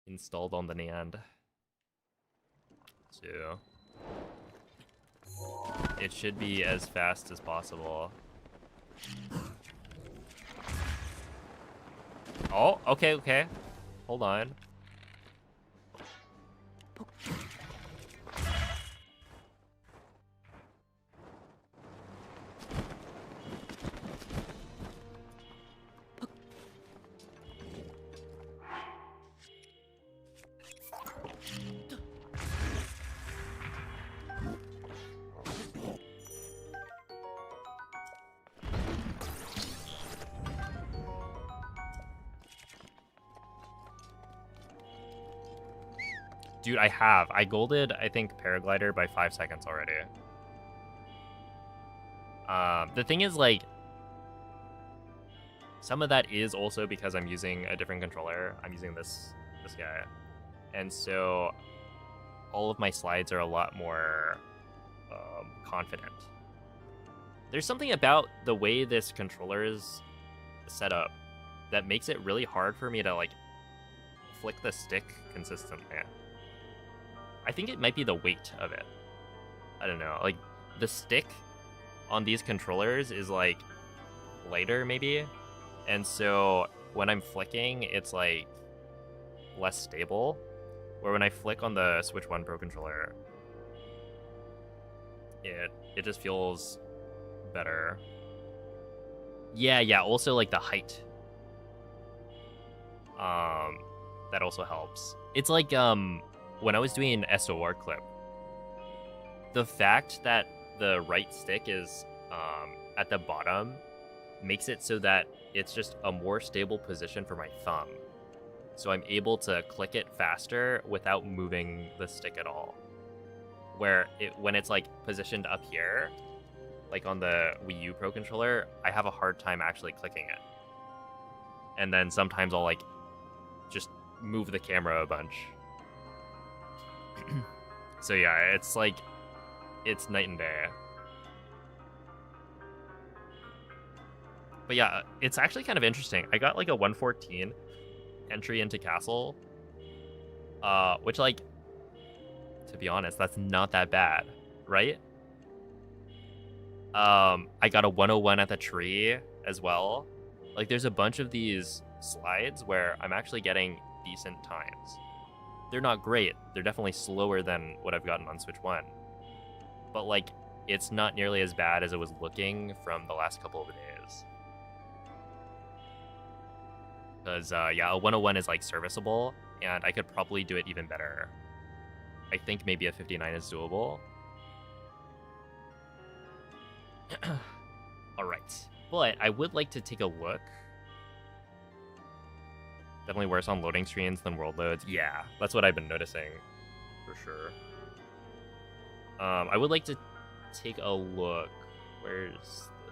S1: Installed on the NAND. So it should be as fast as possible. Oh, okay. Hold on. Dude, I golded, I think, Paraglider by 5 seconds already. The thing is, like, some of that is also because I'm using a different controller. I'm using this guy. And so all of my slides are a lot more confident. There's something about the way this controller is set up that makes it really hard for me to, like, flick the stick consistently. I think it might be the weight of it. I don't know. Like, the stick on these controllers is, like, lighter, maybe. And so when I'm flicking, it's, like, less stable. Where when I flick on the Switch 1 Pro controller, it just feels better. Yeah. Also, like, the height. That also helps. It's like, when I was doing an SOR clip, the fact that the right stick is at the bottom makes it so that it's just a more stable position for my thumb. So I'm able to click it faster without moving the stick at all. Where when it's like positioned up here, like on the Wii U Pro controller, I have a hard time actually clicking it. And then sometimes I'll like just move the camera a bunch. So yeah, it's like, it's night and day. But yeah, it's actually kind of interesting. I got like a 114 entry into Castle, which, like, to be honest, that's not that bad, right? I got a 101 at the tree as well. Like, there's a bunch of these slides where I'm actually getting decent times. They're not great. They're definitely slower than what I've gotten on Switch 1. But, like, it's not nearly as bad as it was looking from the last couple of days. Because, yeah, a 101 is, like, serviceable, and I could probably do it even better. I think maybe a 59 is doable. All right, but I would like to take a look. Definitely worse on loading screens than world loads. Yeah, that's what I've been noticing, for sure. I would like to take a look. Where's the...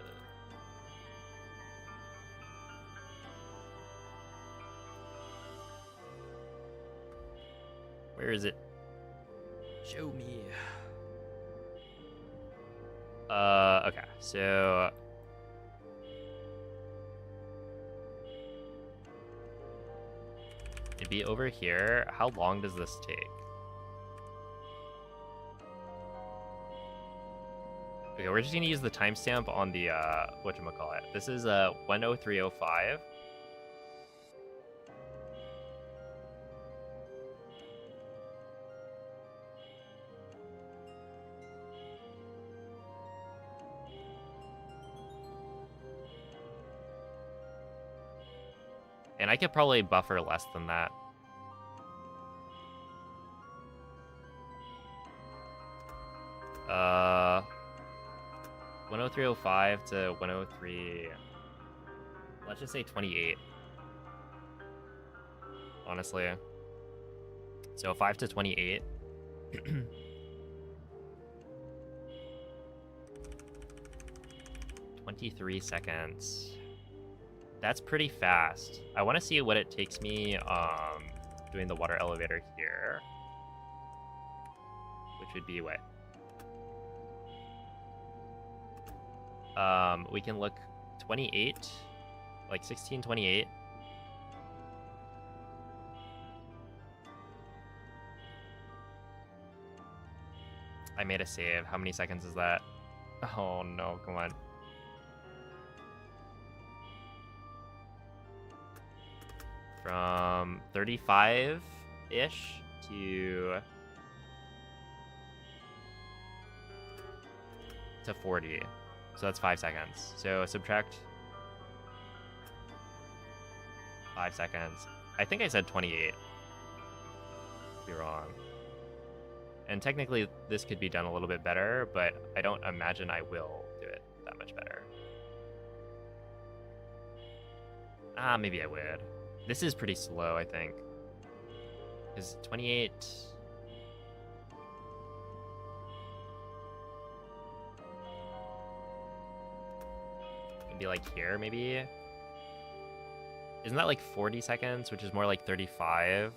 S1: Where is it? Show me. Okay, so... It'd be over here. How long does this take? Okay, we're just gonna use the timestamp on the, whatchamacallit. This is, 10305. And I could probably buffer less than that. Uh, 10305 to 103... Let's just say 28. Honestly. So 5 to 28. 23 seconds. That's pretty fast. I want to see what it takes me doing the water elevator here. Which would be what? We can look 28, like 1628. I made a save. How many seconds is that? Oh no, come on. From 35-ish to 40. So that's 5 seconds. So subtract 5 seconds. I think I said 28. Could be wrong. And technically this could be done a little bit better, but I don't imagine I will do it that much better. Maybe I would. This is pretty slow, I think. Is 28... Be like here, maybe? Isn't that like 40 seconds, which is more like 35?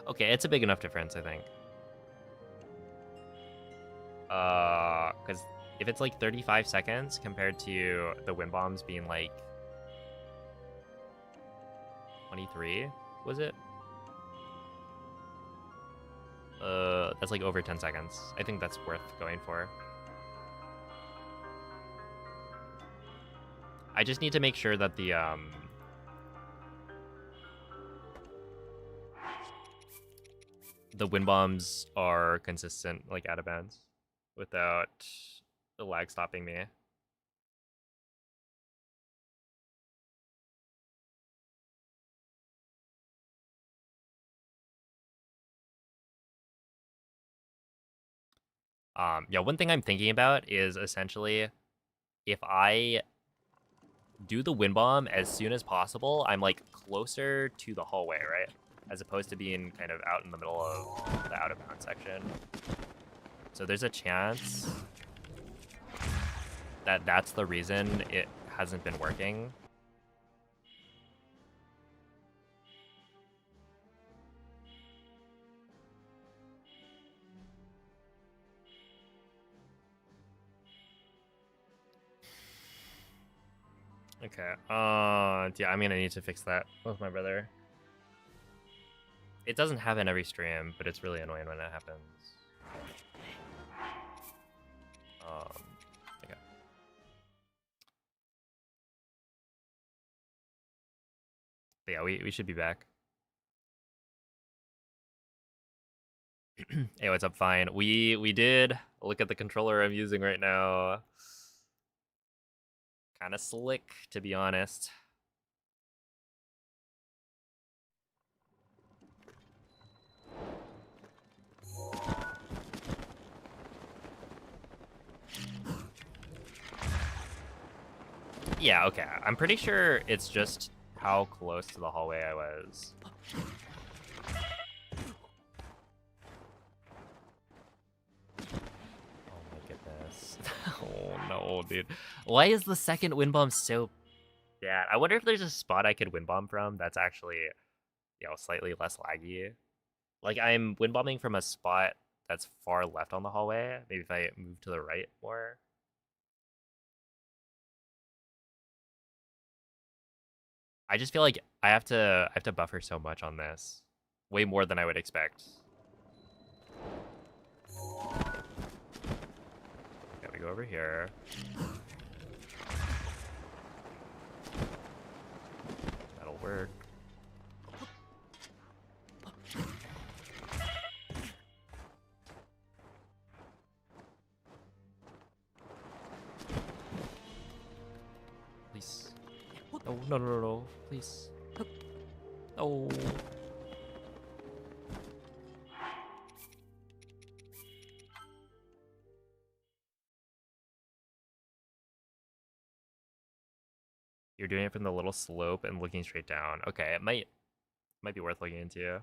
S1: Okay, it's a big enough difference, I think. Because if it's like 35 seconds compared to the wind bombs being like 23, was it? That's like over 10 seconds. I think that's worth going for. I just need to make sure that the wind bombs are consistent, like out of bounds, without the lag stopping me. Yeah, one thing I'm thinking about is essentially if I do the wind bomb as soon as possible, I'm like closer to the hallway, right? As opposed to being kind of out in the middle of the out of bounds section. So there's a chance that that's the reason it hasn't been working. Okay, yeah, I'm gonna need to fix that with my brother. It doesn't happen every stream, but it's really annoying when it happens. Okay. But yeah, we should be back. Hey, what's up, Fine? We did look at the controller I'm using right now. Kind of slick, to be honest. Yeah, okay. I'm pretty sure it's just how close to the hallway I was. Oh my goodness. Oh no, dude. Why is the second wind bomb so bad? I wonder if there's a spot I could wind bomb from that's actually, slightly less laggy. Like, I'm wind bombing from a spot that's far left on the hallway. Maybe if I move to the right more. I just feel like I have to buffer so much on this. Way more than I would expect. Gotta go over here. That'll work. Please. Oh, no, no, no, no. Please. Oh. You're doing it from the little slope and looking straight down. Okay, it might be worth looking into.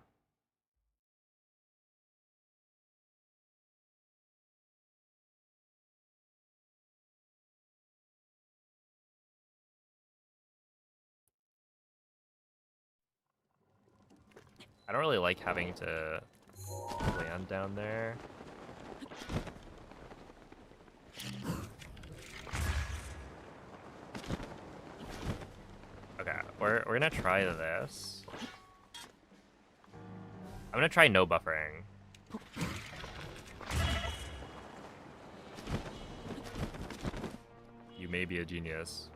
S1: I don't really like having to land down there. Okay, we're gonna try this. I'm gonna try no buffering. You may be a genius.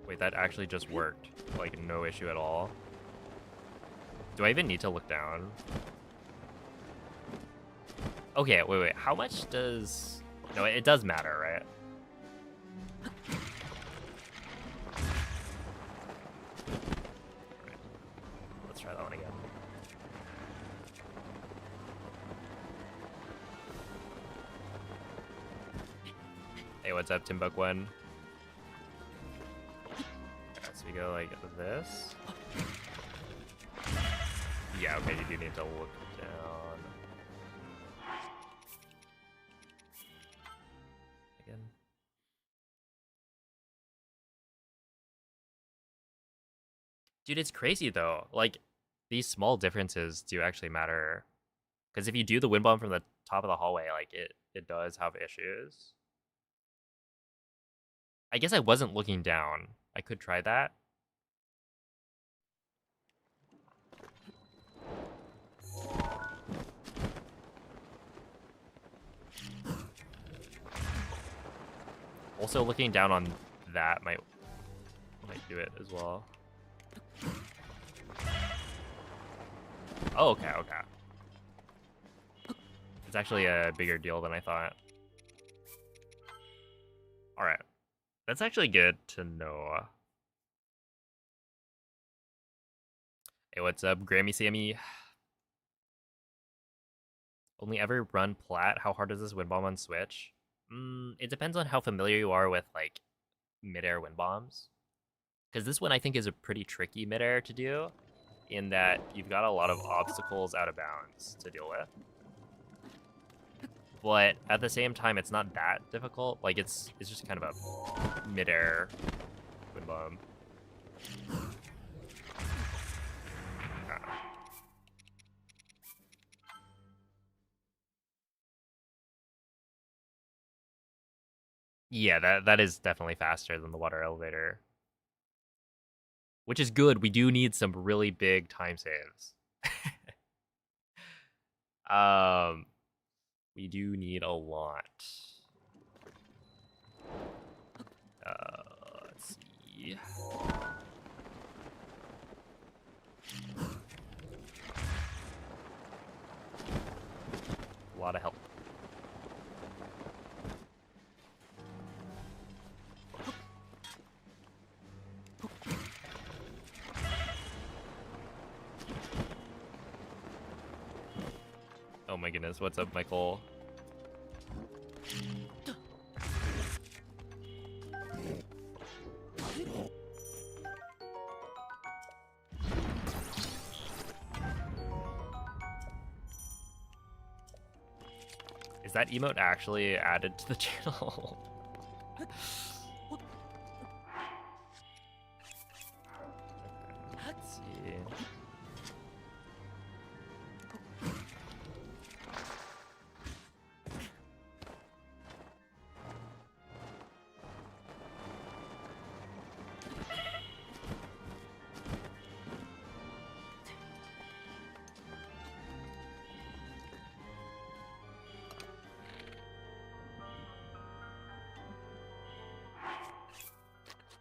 S1: Wait, that actually just worked. Like, no issue at all. Do I even need to look down? Okay, wait. How much does... No, it does matter, right? Let's try that one again. Hey, what's up, Timbuk1? So we go like this. Yeah, okay, you do need to look down. Again. Dude, it's crazy though. Like, these small differences do actually matter. Because if you do the wind bomb from the top of the hallway, like, it does have issues. I guess I wasn't looking down. I could try that. Also, looking down on that might do it as well. Oh, okay. It's actually a bigger deal than I thought. All right. That's actually good to know. Hey, what's up, Grammy Sammy? Only ever run plat? How hard is this wind bomb on Switch? It depends on how familiar you are with, like, mid-air wind bombs. Because this one I think is a pretty tricky mid-air to do, in that you've got a lot of obstacles out of bounds to deal with. But at the same time, it's not that difficult. Like, it's just kind of a mid-air wind bomb. Yeah, that is definitely faster than the water elevator. Which is good. We do need some really big time saves. We do need a lot. Let's see. A lot of help. Oh my goodness, what's up, Michael? Is that emote actually added to the channel? Let's see.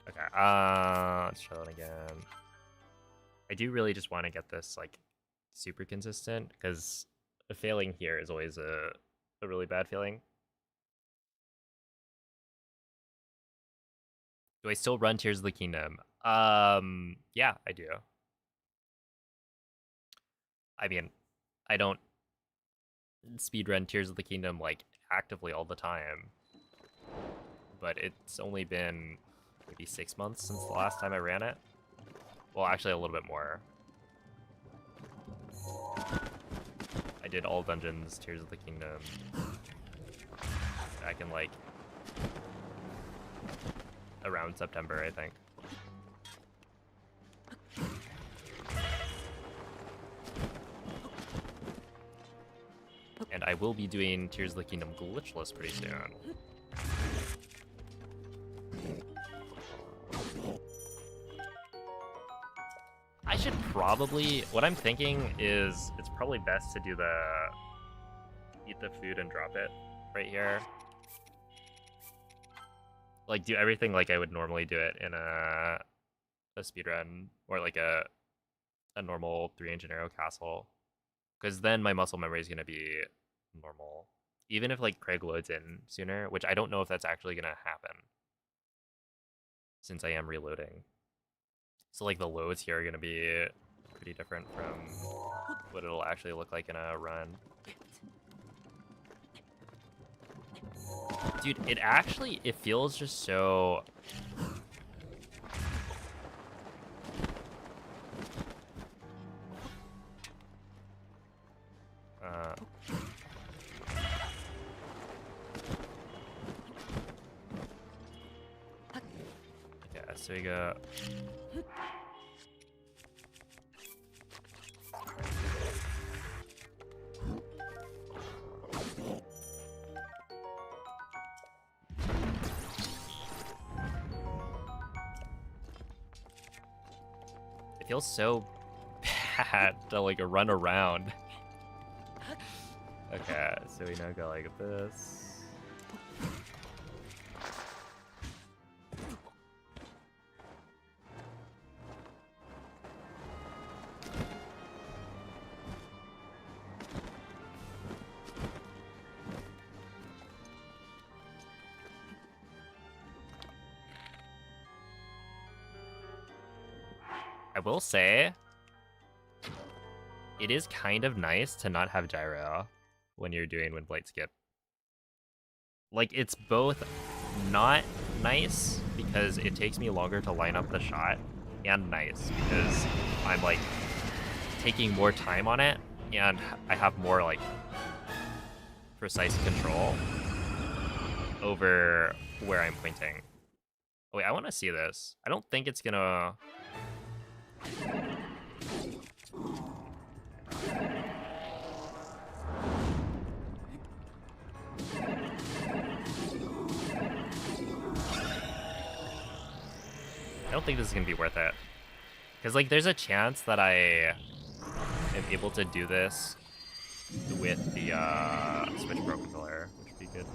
S1: Okay, let's try that again. I do really just want to get this like super consistent because a failing here is always a really bad feeling. Do I still run Tears of the Kingdom? Yeah, I do. I mean, I don't speedrun Tears of the Kingdom like actively all the time, but it's only been maybe 6 months since the last time I ran it. Well, actually a little bit more. I did all dungeons, Tears of the Kingdom, back in like around September, I think. And I will be doing Tears of the Kingdom glitchless pretty soon. I should probably, what I'm thinking is it's probably best to do the eat the food and drop it right here. Like do everything like I would normally do it in a speedrun or like a normal 3 engine arrow castle. Because then my muscle memory is going to be normal. Even if like Craig loads in sooner, which I don't know if that's actually going to happen. Since I am reloading. So like the loads here are going to be pretty different from what it'll actually look like in a run. Dude, it feels just so... Okay, so we go... It feels so bad to like run around. Okay, so we now go like this. I will say, it is kind of nice to not have gyro when you're doing Windblight Skip. Like, it's both not nice because it takes me longer to line up the shot, and nice because I'm, like, taking more time on it, and I have more, like, precise control over where I'm pointing. Oh, wait, I want to see this. I don't think it's gonna... I don't think this is gonna be worth it. Because, like, there's a chance that I am able to do this with the Switch Pro controller, which would be good.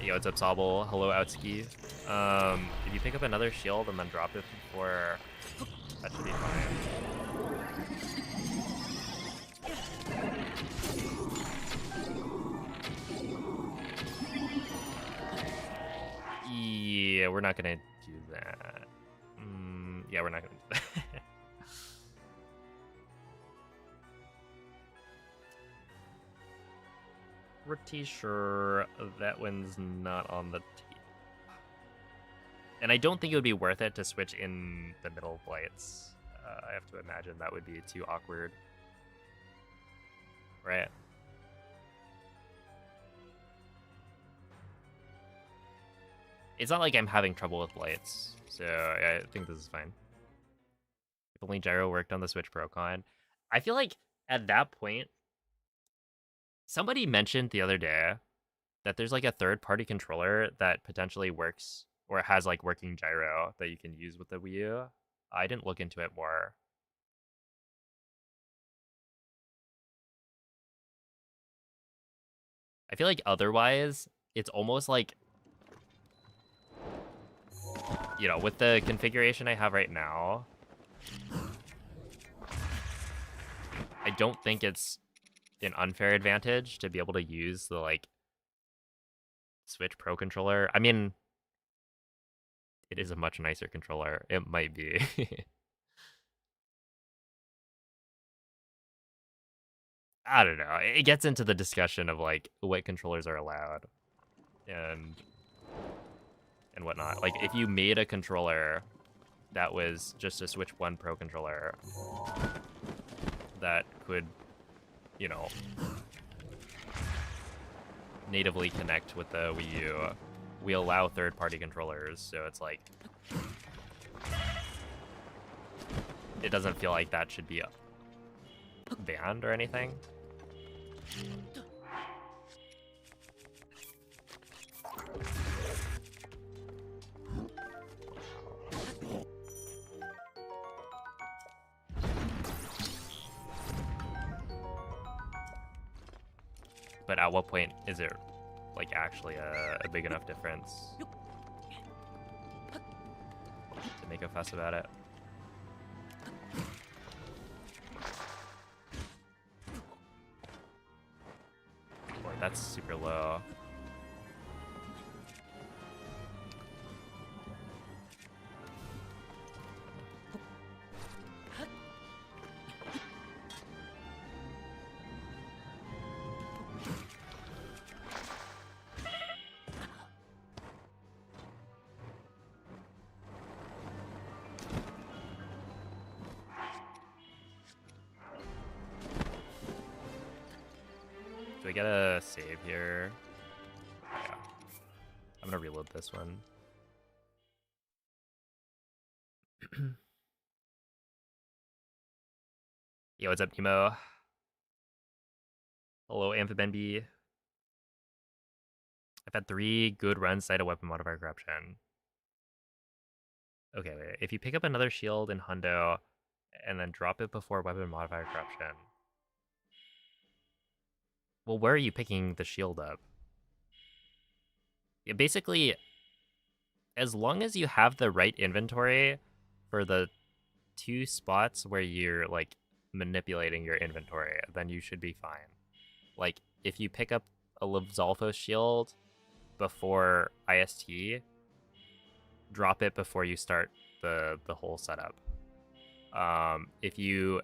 S1: Yo, what's up, Sobble? Hello, Outski. If you pick up another shield and then drop it before, that should be fine. Yeah, we're not gonna do that. Yeah, we're not gonna do that. Pretty sure that one's not on the team. And I don't think it would be worth it to switch in the middle blights. I have to imagine that would be too awkward. Right? It's not like I'm having trouble with lights, so I think this is fine. If only gyro worked on the Switch ProCon. I feel like at that point, somebody mentioned the other day that there's like a third-party controller that potentially works or has like working gyro that you can use with the Wii U. I didn't look into it more. I feel like otherwise, it's almost like, you know, with the configuration I have right now, I don't think it's an unfair advantage to be able to use the like Switch Pro controller. I mean, it is a much nicer controller. It might be. I don't know. It gets into the discussion of like what controllers are allowed and whatnot. Like if you made a controller that was just a Switch 1 Pro controller that could, you know, natively connect with the Wii U, we allow third-party controllers, so it's like it doesn't feel like that should be banned or anything. But at what point is it like actually a big enough difference to make a fuss about it? Boy, that's super low. Do I get a save here? Yeah. I'm gonna reload this one. Yo, what's up, Nemo? Hello, Amphibenby. I've had 3 good runs side of weapon modifier corruption. Okay, wait. If you pick up another shield in Hundo and then drop it before weapon modifier corruption. Well, where are you picking the shield up? Yeah, basically, as long as you have the right inventory for the 2 spots where you're like manipulating your inventory, then you should be fine. Like, if you pick up a Zolfos shield before IST, drop it before you start the whole setup. If you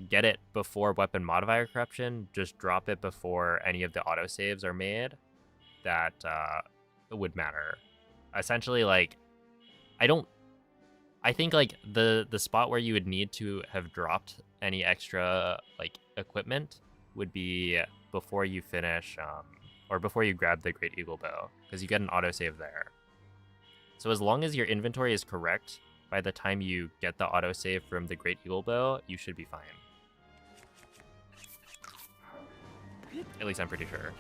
S1: get it before weapon modifier corruption, just drop it before any of the autosaves are made. That would matter. Essentially, like, I think like the spot where you would need to have dropped any extra like equipment would be before you finish or before you grab the Great Eagle Bow, because you get an autosave there. So as long as your inventory is correct by the time you get the autosave from the Great Eagle Bow, you should be fine. At least I'm pretty sure.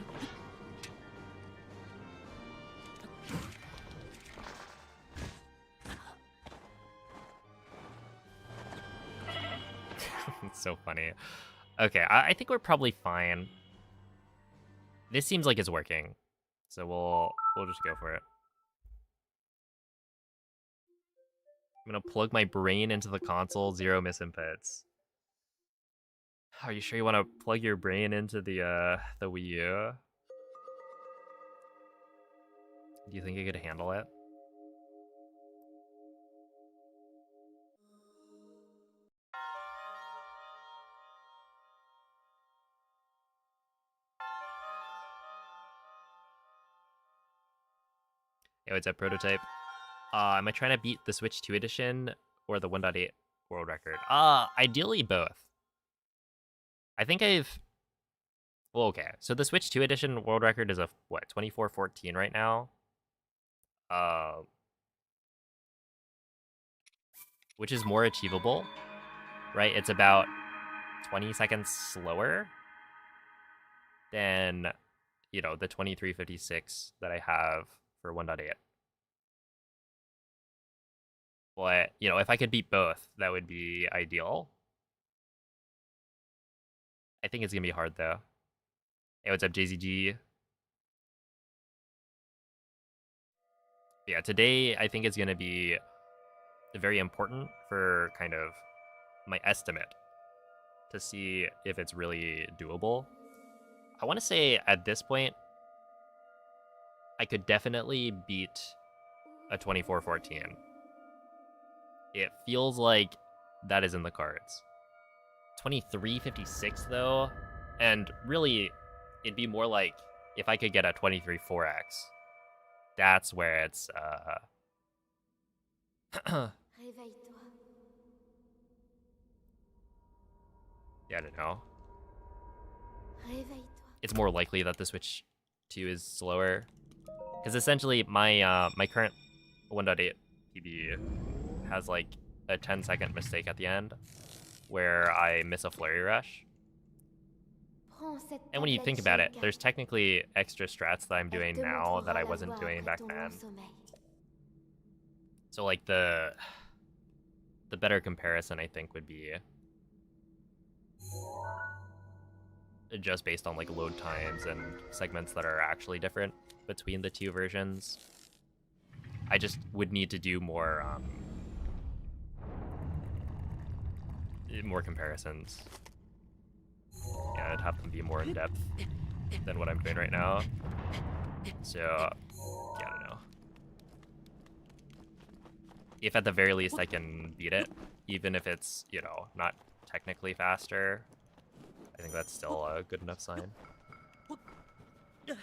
S1: It's so funny. Okay, I think we're probably fine. This seems like it's working, so we'll just go for it. I'm gonna plug my brain into the console, 0 misinputs. Are you sure you want to plug your brain into the Wii U? Do you think you could handle it? Hey, what's up, Prototype? Am I trying to beat the Switch 2 edition or the 1.8? world record? Ideally both. I think well, okay. So the Switch 2 edition world record is a what, 24:14 right now. Which is more achievable, right? It's about 20 seconds slower than, the 23:56 that I have for 1.8. But, if I could beat both, that would be ideal. I think it's going to be hard, though. Hey, what's up, JZG? Yeah, today I think is going to be very important for kind of my estimate to see if it's really doable. I want to say at this point, I could definitely beat a 24:14. It feels like that is in the cards. 23:56 though, and really it'd be more like if I could get a 23:4x. That's where it's
S2: Réveille-toi.
S1: yeah, I don't know.
S2: Réveille-toi.
S1: It's more likely that the Switch 2 is slower. Because essentially my my current 1.8 PB has like a 10-second mistake at the end where I miss a flurry rush. And when you think about it, there's technically extra strats that I'm doing now that I wasn't doing back then. So like the better comparison I think would be just based on like load times and segments that are actually different between the two versions. I just would need to do more comparisons. Yeah, I'd have them be more in depth than what I'm doing right now. So, yeah, I don't know. If at the very least I can beat it, even if it's, not technically faster, I think that's still a good enough sign. You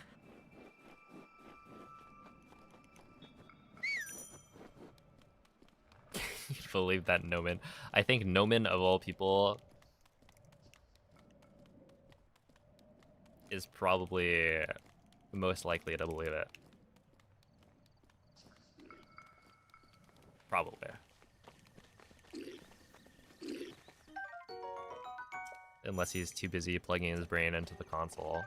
S1: believe that, Noman? I think Noman, of all people, is probably most likely to believe it. Probably. Unless he's too busy plugging his brain into the console.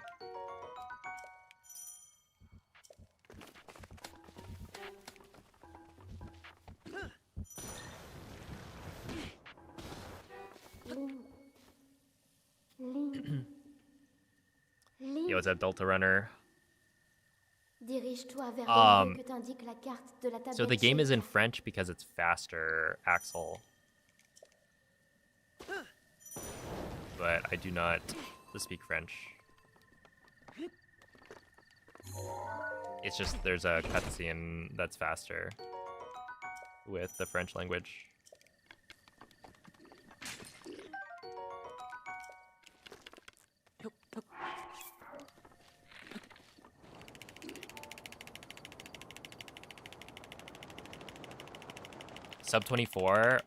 S1: Yo, what's up, Delta Runner? So the game is in French because it's faster, Axel. But I do not speak French. It's just there's a cutscene that's faster with the French language. Sub 24.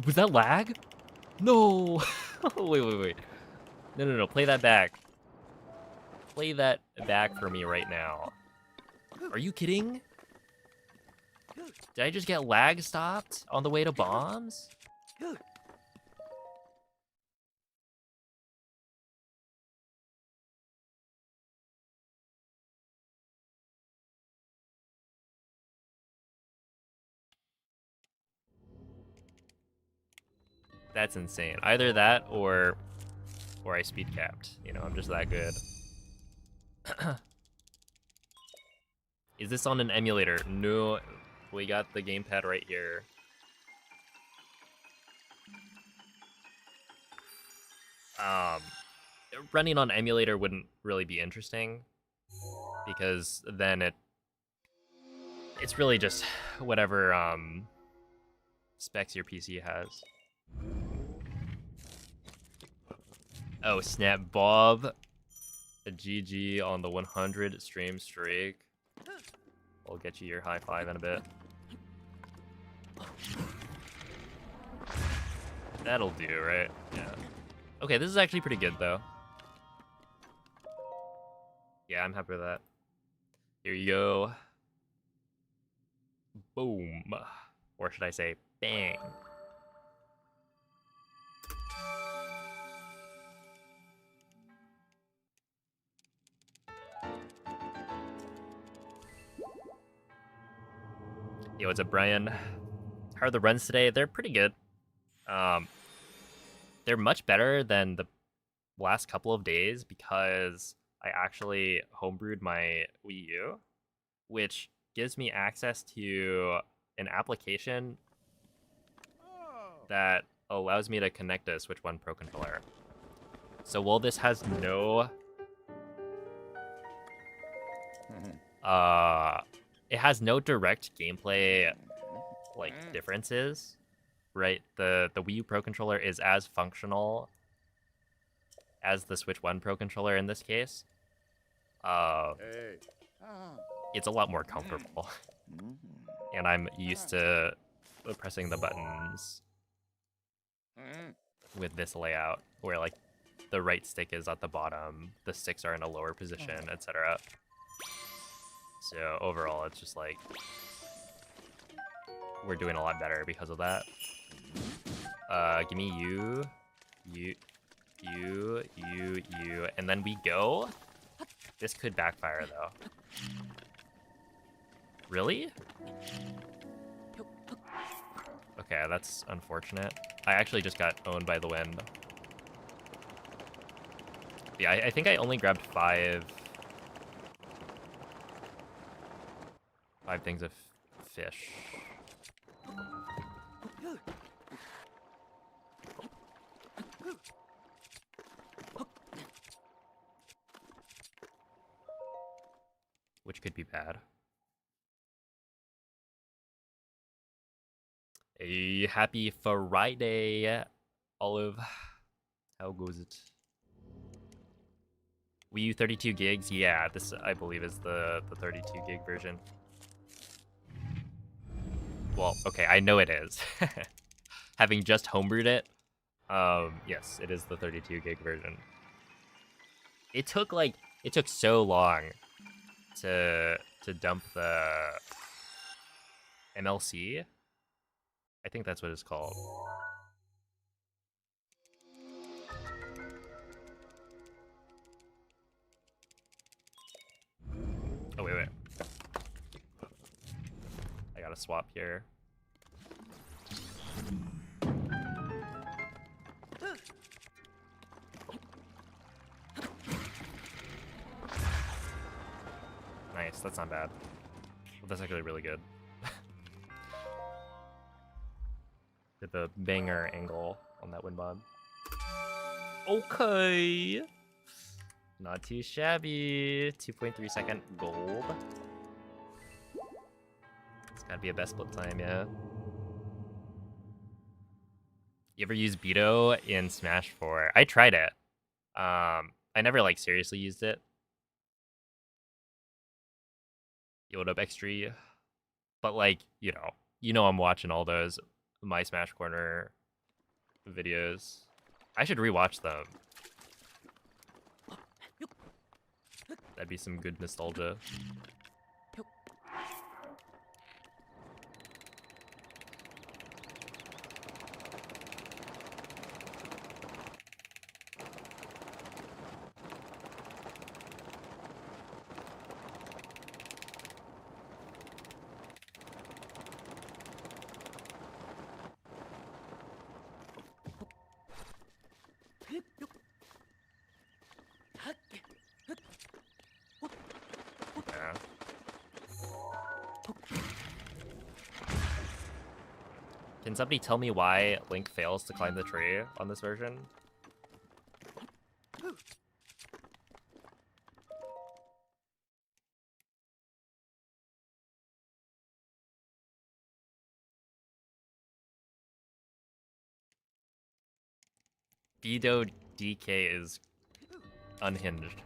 S1: Was that lag? No. wait. No. Play that back. Play that back for me right now. Are you kidding? Did I just get lag stopped on the way to bombs? That's insane. Either that or I speed capped. I'm just that good. Is this on an emulator? No, we got the gamepad right here. Running on emulator wouldn't really be interesting because then it's really just whatever specs your PC has. Oh snap, Bob. A GG on the 100 stream streak. I'll get you your high five in a bit. That'll do, right? Yeah. Okay, this is actually pretty good, though. Yeah, I'm happy with that. Here you go. Boom. Or should I say, bang. Yo, what's up, Brian? How are the runs today? They're pretty good. They're much better than the last couple of days because I actually homebrewed my Wii U, which gives me access to an application that allows me to connect a Switch 1 Pro controller. So while this has no it has no direct gameplay like differences, right? The Wii U Pro controller is as functional as the Switch 1 Pro controller in this case. It's a lot more comfortable. And I'm used to pressing the buttons with this layout, where like the right stick is at the bottom, the sticks are in a lower position, etc. So overall, it's just like we're doing a lot better because of that. Give me you, and then we go. This could backfire though. Really? Okay, that's unfortunate. I actually just got owned by the wind. Yeah, I think I only grabbed five things of fish. Which could be bad. A happy Friday, Olive. How goes it? Wii U 32 gigs? Yeah, this I believe is the 32 gig version. Well, okay, I know it is. Having just homebrewed it, yes, it is the 32 gig version. It took so long to dump the MLC. I think that's what it's called. Oh, wait. I gotta swap here. Nice, that's not bad. Well, that's actually really good. Did the banger angle on that wind bob. Okay. Not too shabby. 2.3 second gold. It's gotta be a best split time, yeah. You ever use BotW in Smash 4? I tried it. I never like seriously used it. Yo, what up, X3? But like, you know I'm watching all those My Smash Corner videos. I should rewatch them. That'd be some good nostalgia. Can somebody tell me why Link fails to climb the tree on this version? BotW DK is unhinged.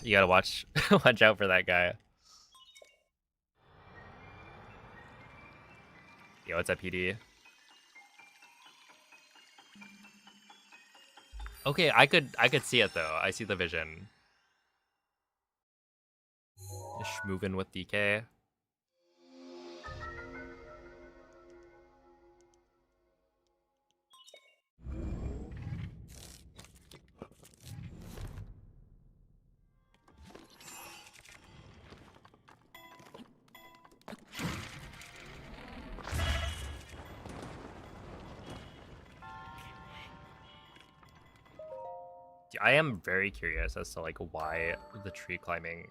S1: You gotta watch out for that guy. Yo, what's up, PD? Okay, I could see it though. I see the vision. Just moving with DK. I am very curious as to like why the tree climbing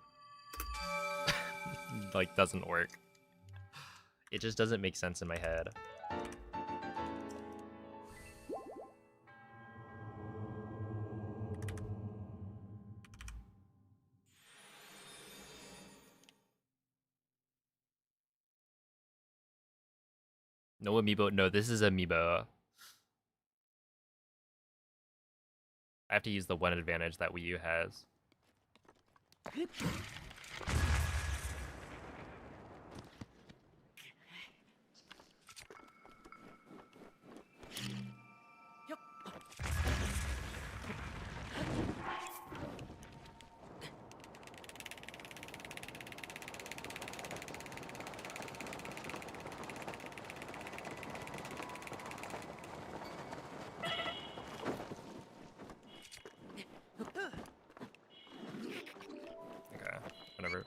S1: like doesn't work. It just doesn't make sense in my head. No amiibo. No, this is amiibo. I have to use the one advantage that Wii U has. Okay, whatever.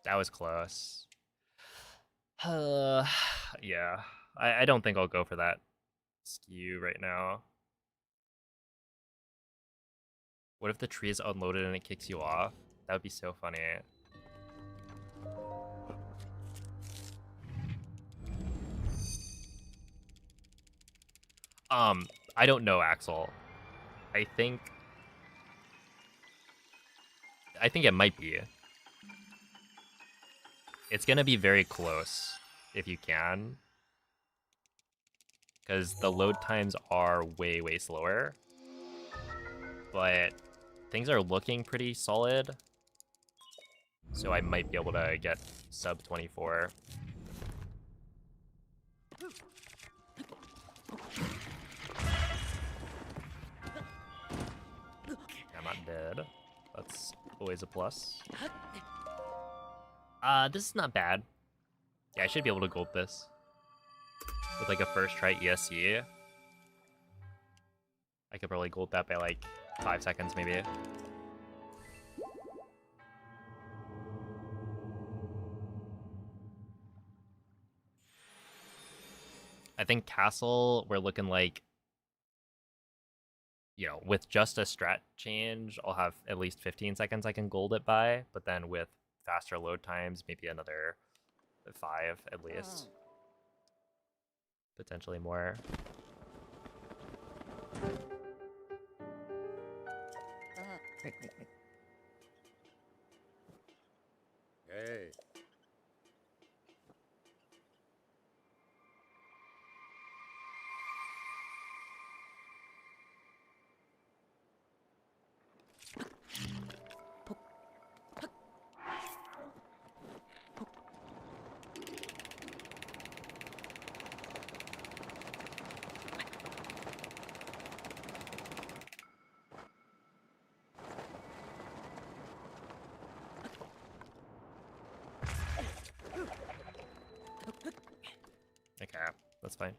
S1: That was close. Yeah. I don't think I'll go for that skew right now. What if the tree is unloaded and it kicks you off? That would be so funny. I don't know, Axel. I think it might be. It's gonna be very close if you can, because the load times are way, way slower. But things are looking pretty solid, so I might be able to get sub 24. I'm not dead. That's always a plus. This is not bad. Yeah, I should be able to gold this with like a first try ESC. I could probably gold that by like 5 seconds maybe. I think castle, we're looking like, you know, with just a strat change, I'll have at least 15 seconds I can gold it by, but then with faster load times, maybe another 5 at least. Potentially more.
S3: Hey.
S1: Okay, that's fine.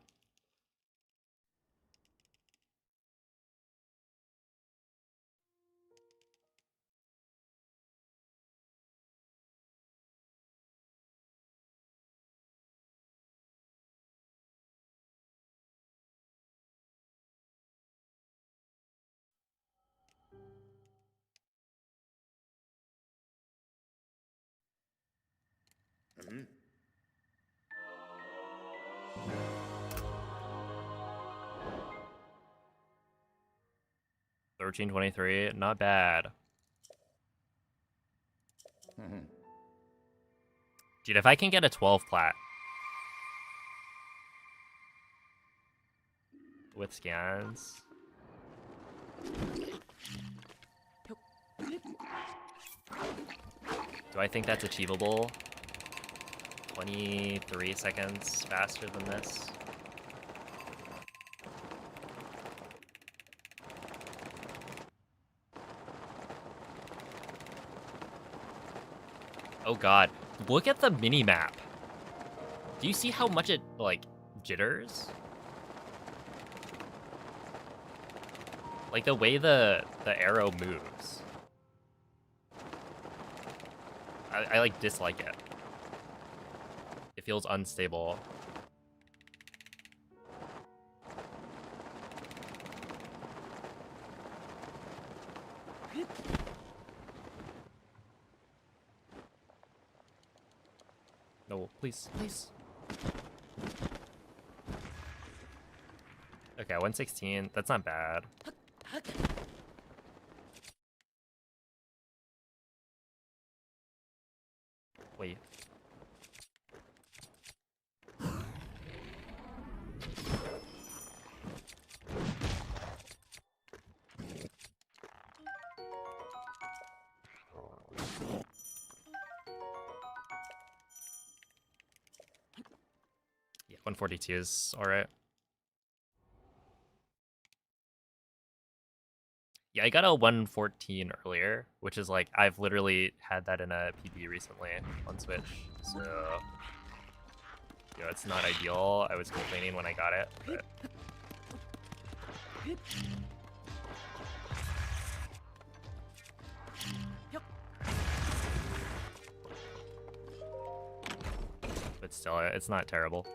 S3: Mhm.
S1: 1323, not bad.
S3: Mhm.
S1: Dude, if I can get a 12 plat, with scans. Do I think that's achievable? 23 seconds faster than this? Oh god, look at the mini-map. Do you see how much it, like, jitters? Like, the way the arrow moves. I like, dislike it. It feels unstable. No, please, please. Okay, 116. That's not bad. Wait. Yeah, 142 is alright. Yeah, I got a 114 earlier, which is like, I've literally had that in a PB recently on Switch, so... You know, it's not ideal. I was complaining when I got it, but... But still, it's not terrible.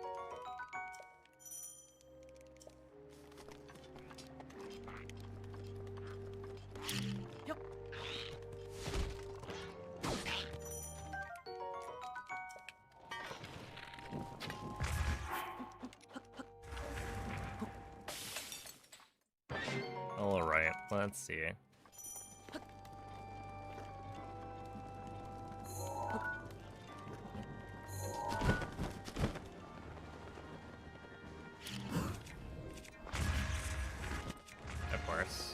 S1: Alright, let's see. Of course.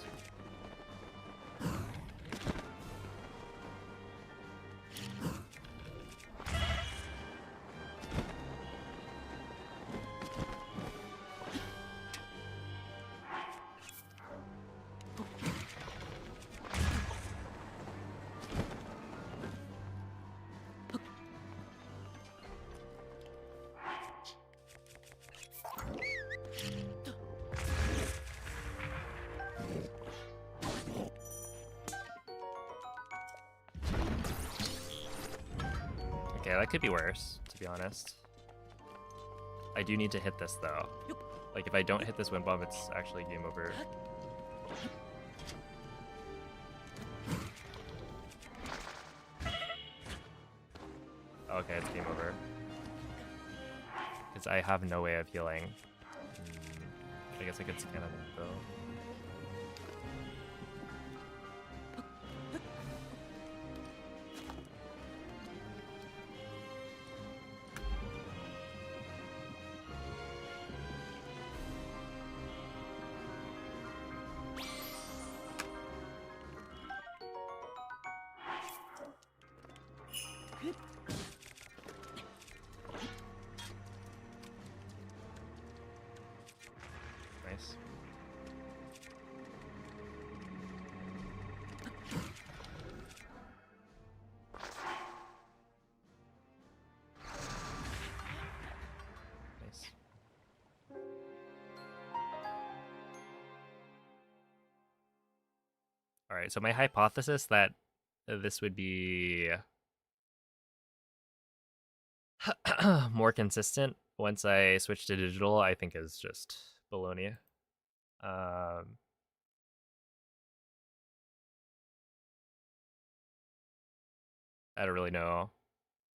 S1: Okay, that could be worse, to be honest. I do need to hit this, though. Like, if I don't hit this wind bomb, it's actually game over. Okay, it's game over. Because I have no way of healing. I guess I could scan it, though. Nice. Nice. All right, so my hypothesis that this would be more consistent once I switch to digital, I think is just baloney. I don't really know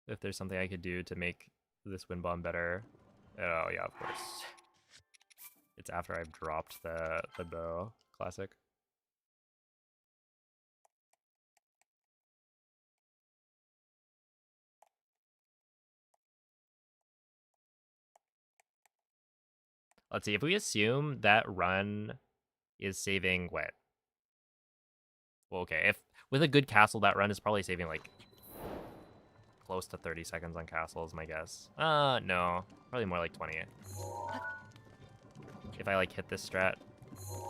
S1: if there's something I could do to make this wind bomb better. Oh yeah, of course. It's after I've dropped the bow. Classic. Let's see, if we assume that run is saving what? Well, okay, if with a good castle, that run is probably saving like close to 30 seconds on castle is my guess. No, probably more like 20. If I like hit this strat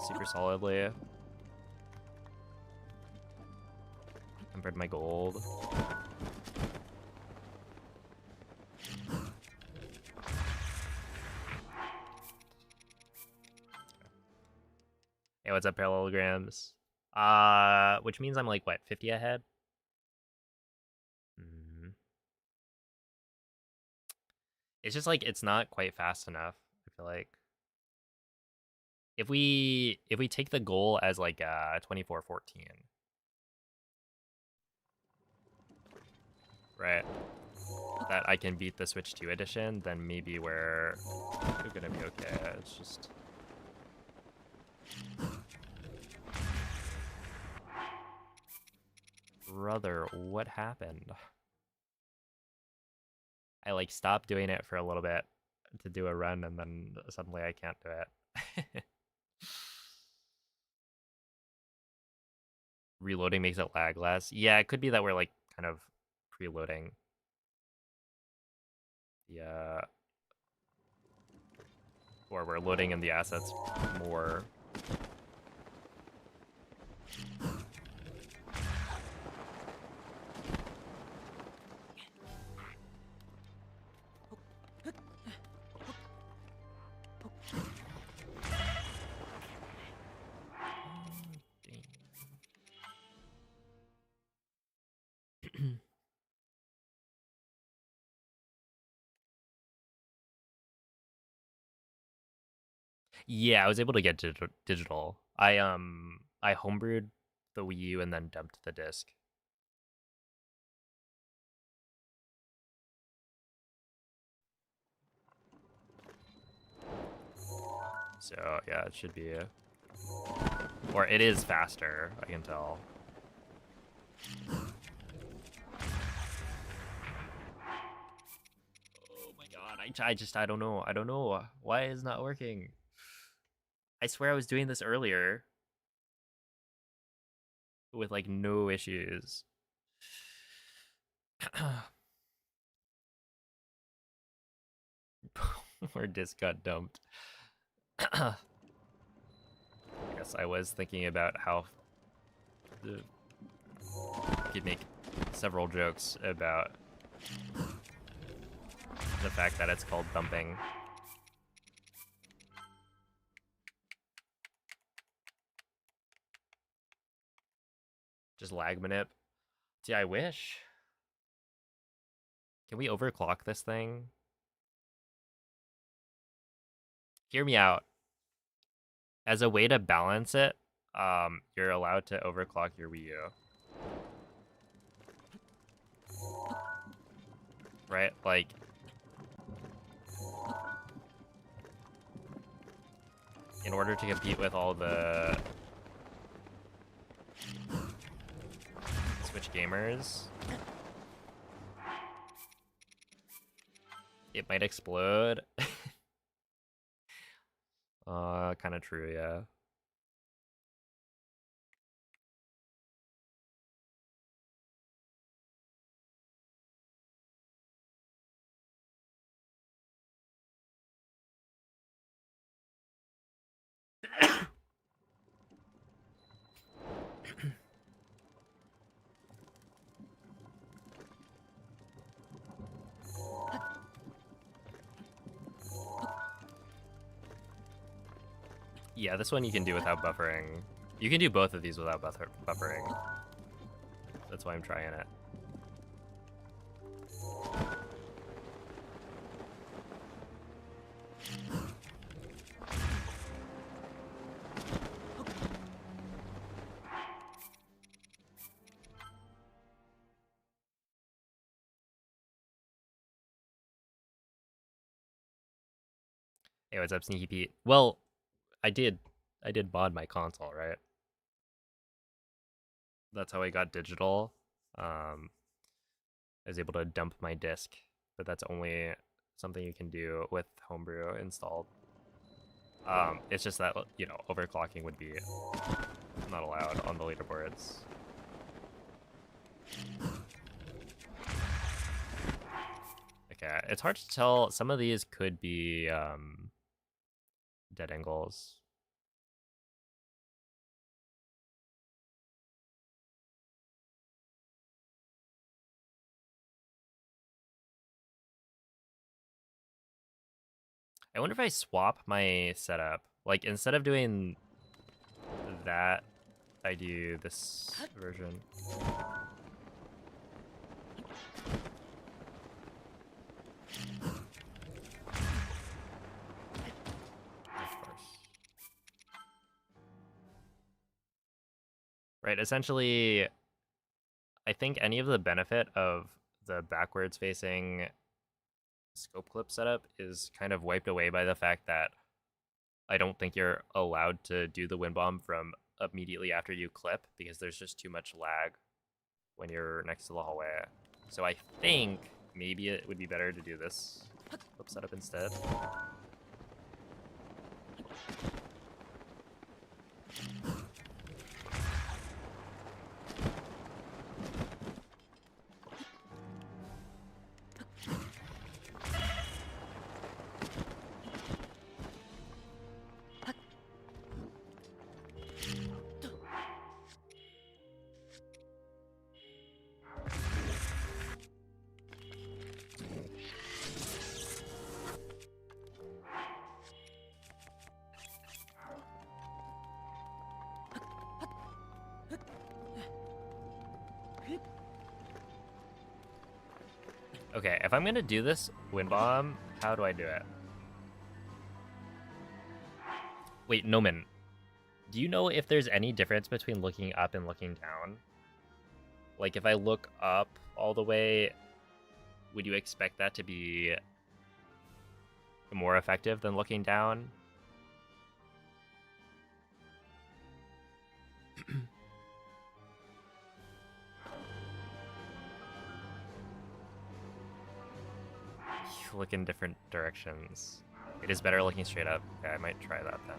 S1: super solidly. Compared to my gold. Hey, what's up, parallelograms? Which means I'm like, what, 50 ahead? It's just like, it's not quite fast enough, I feel like. If we take the goal as like 24-14. Right? That I can beat the Switch 2 edition, then maybe we're gonna be okay. It's just... Brother, what happened? I like stopped doing it for a little bit to do a run, and then suddenly I can't do it. Reloading makes it lag less. Yeah, it could be that we're like kind of preloading. Yeah. Or we're loading in the assets more. Yeah, I was able to get digital. I homebrewed the Wii U and then dumped the disc. So yeah, it should be, or it is faster. I can tell. Oh my god! I don't know. I don't know why it's not working. I swear I was doing this earlier with like no issues. Or disc got dumped. I guess I was thinking about how you could make several jokes about the fact that it's called dumping. Just lag manip. See, I wish. Can we overclock this thing? Hear me out. As a way to balance it, you're allowed to overclock your Wii U. Right? Like, in order to compete with all the Switch gamers, it might explode. Kind of true, yeah. Yeah, this one you can do without buffering. You can do both of these without buffering. That's why I'm trying it. Hey, what's up, Sneaky Pete? Well, I did mod my console, right? That's how I got digital. I was able to dump my disc, but that's only something you can do with Homebrew installed. It's just that, you know, overclocking would be not allowed on the leaderboards. Okay, it's hard to tell. Some of these could be dead angles. I wonder if I swap my setup. Like, instead of doing that, I do this version. Of course. Right, essentially, I think any of the benefit of the backwards facing scope clip setup is kind of wiped away by the fact that I don't think you're allowed to do the wind bomb from immediately after you clip because there's just too much lag when you're next to the hallway. So I think maybe it would be better to do this clip setup instead. Okay, if I'm gonna do this wind bomb, how do I do it? Wait, Noman, do you know if there's any difference between looking up and looking down? Like, if I look up all the way, would you expect that to be more effective than looking down? Look in different directions. It is better looking straight up. Okay, I might try that then.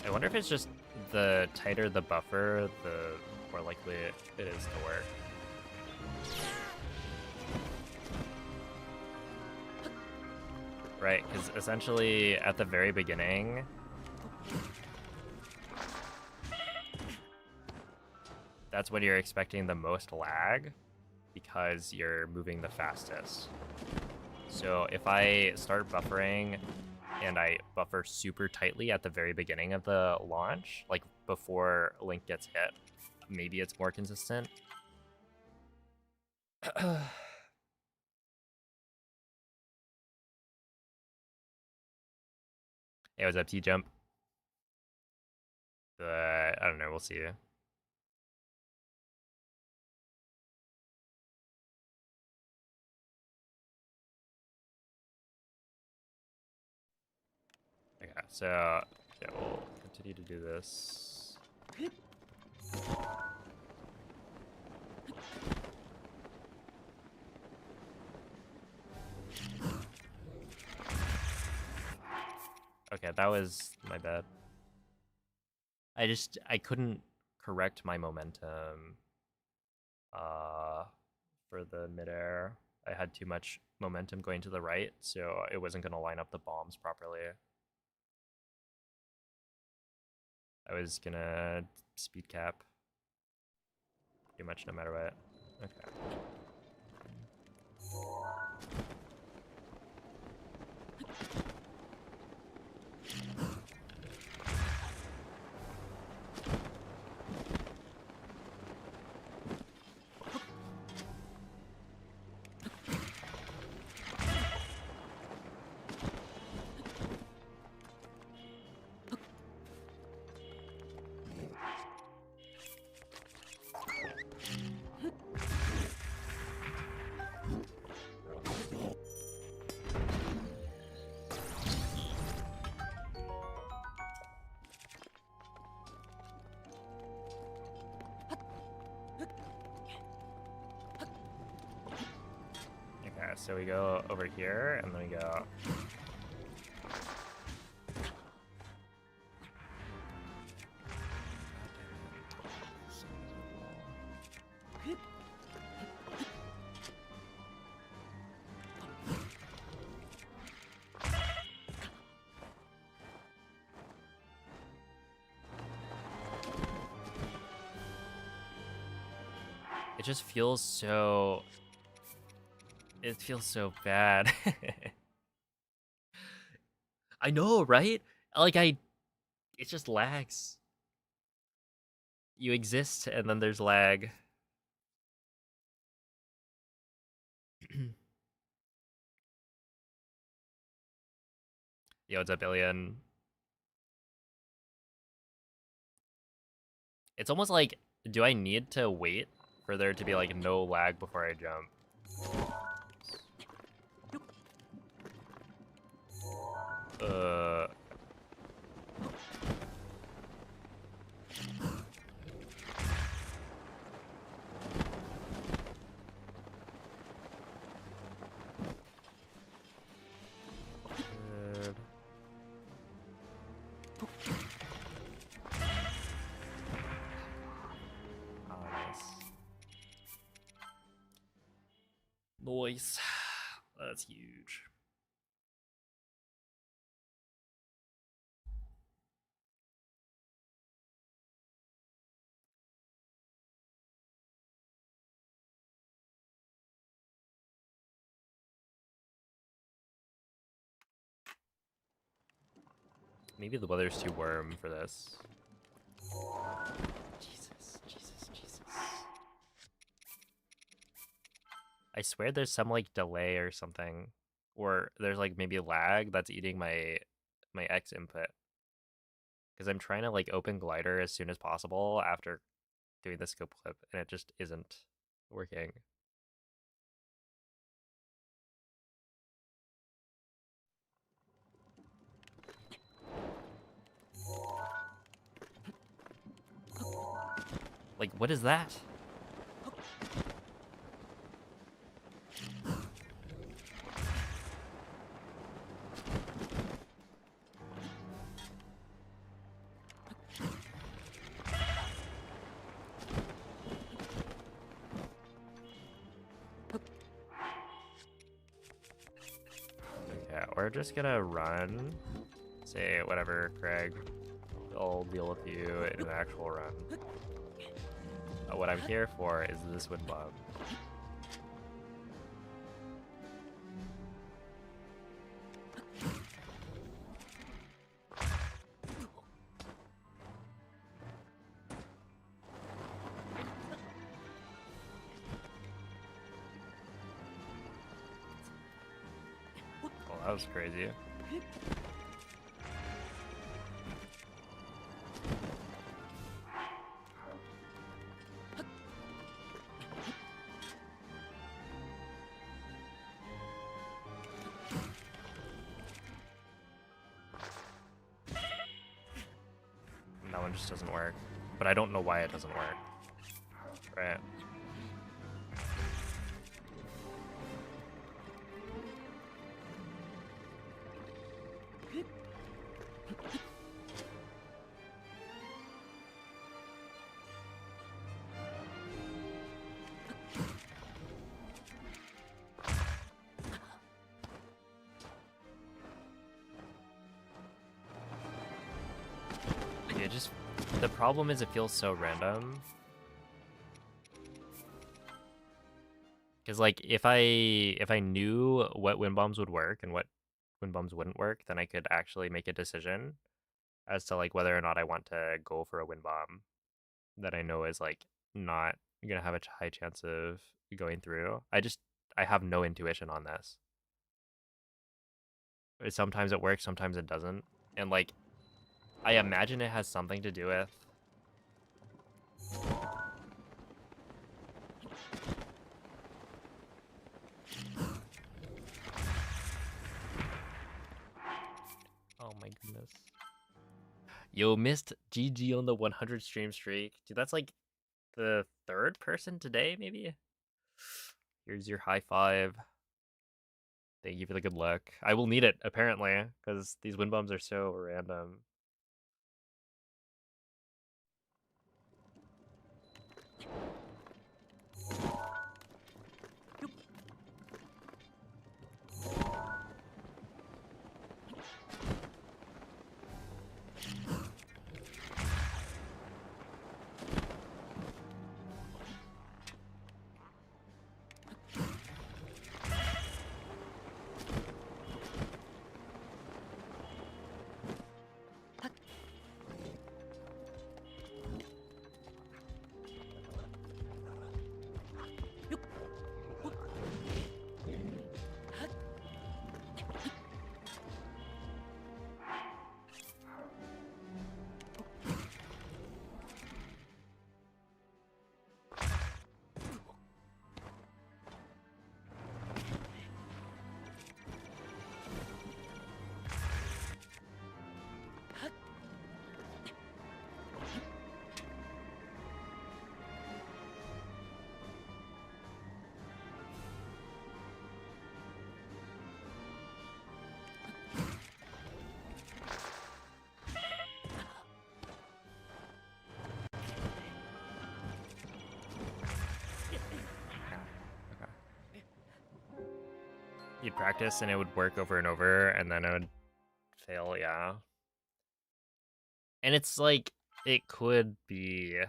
S1: I wonder if it's just the tighter the buffer, the more likely it is to work. Right, because essentially at the very beginning, that's when you're expecting the most lag because you're moving the fastest. So if I start buffering and I buffer super tightly at the very beginning of the launch, like before Link gets hit, maybe it's more consistent. Hey, what's up, T-Jump? I don't know, we'll see. Okay, so yeah, we'll continue to do this. Okay, that was my bad. I couldn't correct my momentum for the midair. I had too much momentum going to the right, so it wasn't gonna line up the bombs properly. I was gonna speed cap pretty much no matter what. Okay. so we go over here, and then we go... It just feels so... It feels so bad. I know, right? Like, it just lags. You exist, and then there's lag. Yo, what's up, Billion? It's almost like, do I need to wait for there to be, like, no lag before I jump? Uh... Good. Oh, nice. Nice. That's huge. Maybe the weather's too warm for this. Jesus, Jesus, Jesus. I swear there's some, like, delay or something. Or there's, like, maybe lag that's eating my X input. Because I'm trying to, like, open glider as soon as possible after doing the scope clip, and it just isn't working. Like, what is that? Okay, we're just gonna run. Say whatever, Craig. I'll deal with you in an actual run. What I'm here for is this wind bomb. Oh, that was crazy. That one just doesn't work. But I don't know why it doesn't work. Right. Yeah, just the problem is it feels so random. Because like if I knew what wind bombs would work and what wind bombs wouldn't work, then I could actually make a decision as to like whether or not I want to go for a wind bomb that I know is like not gonna have a high chance of going through. I have no intuition on this. Sometimes it works, sometimes it doesn't. And like I imagine it has something to do with oh my goodness. Yo, missed GG on the 100 stream streak. Dude, that's like the third person today, maybe? Here's your high five. Thank you for the good luck. I will need it, apparently, because these wind bombs are so random. You'd practice and it would work over and over, and then it would fail, yeah. And it's like, it could be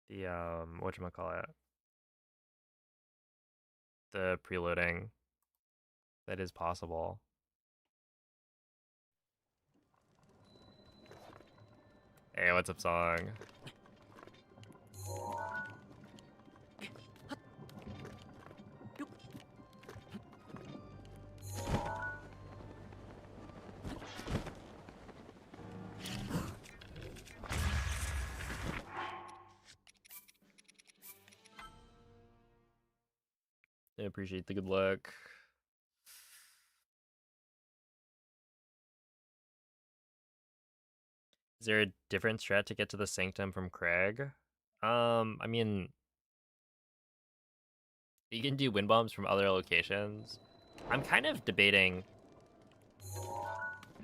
S1: the, whatchamacallit? The preloading. That is possible. Hey, what's up, song? I appreciate the good luck. Is there a different strat to get to the Sanctum from Craig? I mean, you can do wind bombs from other locations. I'm kind of debating,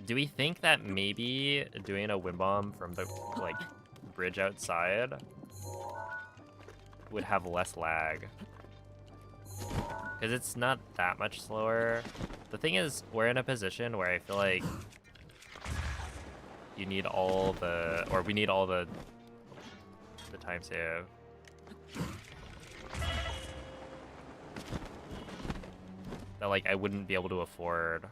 S1: do we think that maybe doing a wind bomb from the, like, bridge outside would have less lag? Because it's not that much slower. The thing is, we're in a position where I feel like you need all the, or we need all the time save. That, like, I wouldn't be able to afford.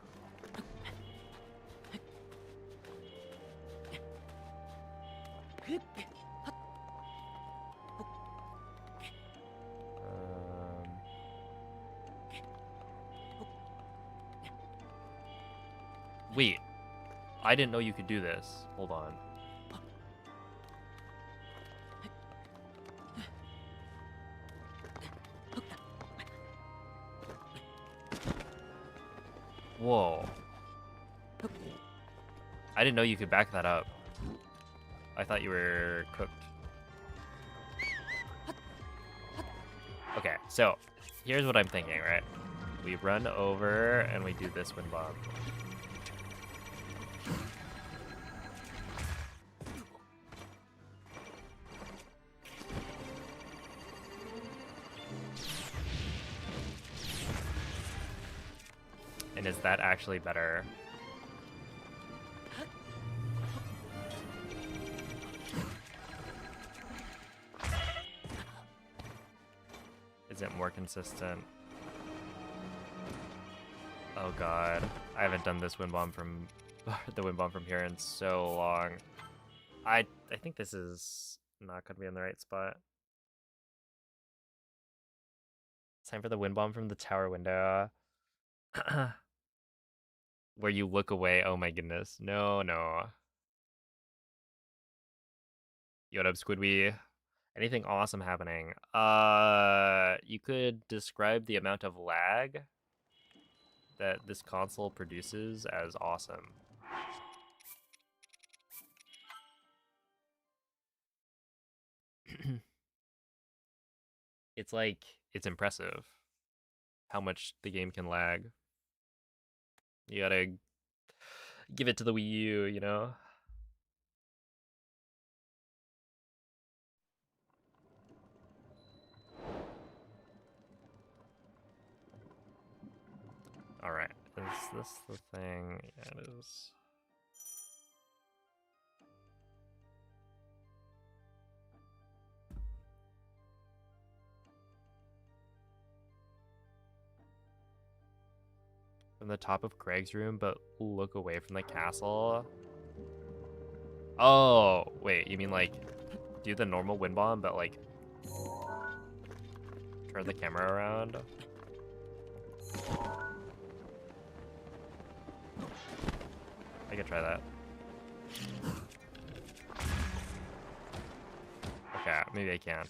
S1: Wait, I didn't know you could do this. Hold on. Whoa. I didn't know you could back that up. I thought you were cooked. Okay, so here's what I'm thinking, right? We run over and we do this wind bomb. And is that actually better? Is it more consistent? Oh god, I haven't done this wind bomb from the wind bomb from here in so long. I think this is not gonna be in the right spot. It's time for the wind bomb from the tower window. Where you look away. Oh my goodness. No, no. Yo, what up, Squidwee? Anything awesome happening? You could describe the amount of lag that this console produces as awesome. it's like, it's impressive how much the game can lag. You gotta give it to the Wii U, you know? Alright, is this the thing? Yeah, it is. From the top of Craig's room, but look away from the castle. Oh, wait, you mean like do the normal wind bomb, but like turn the camera around? I could try that. Okay, maybe I can't.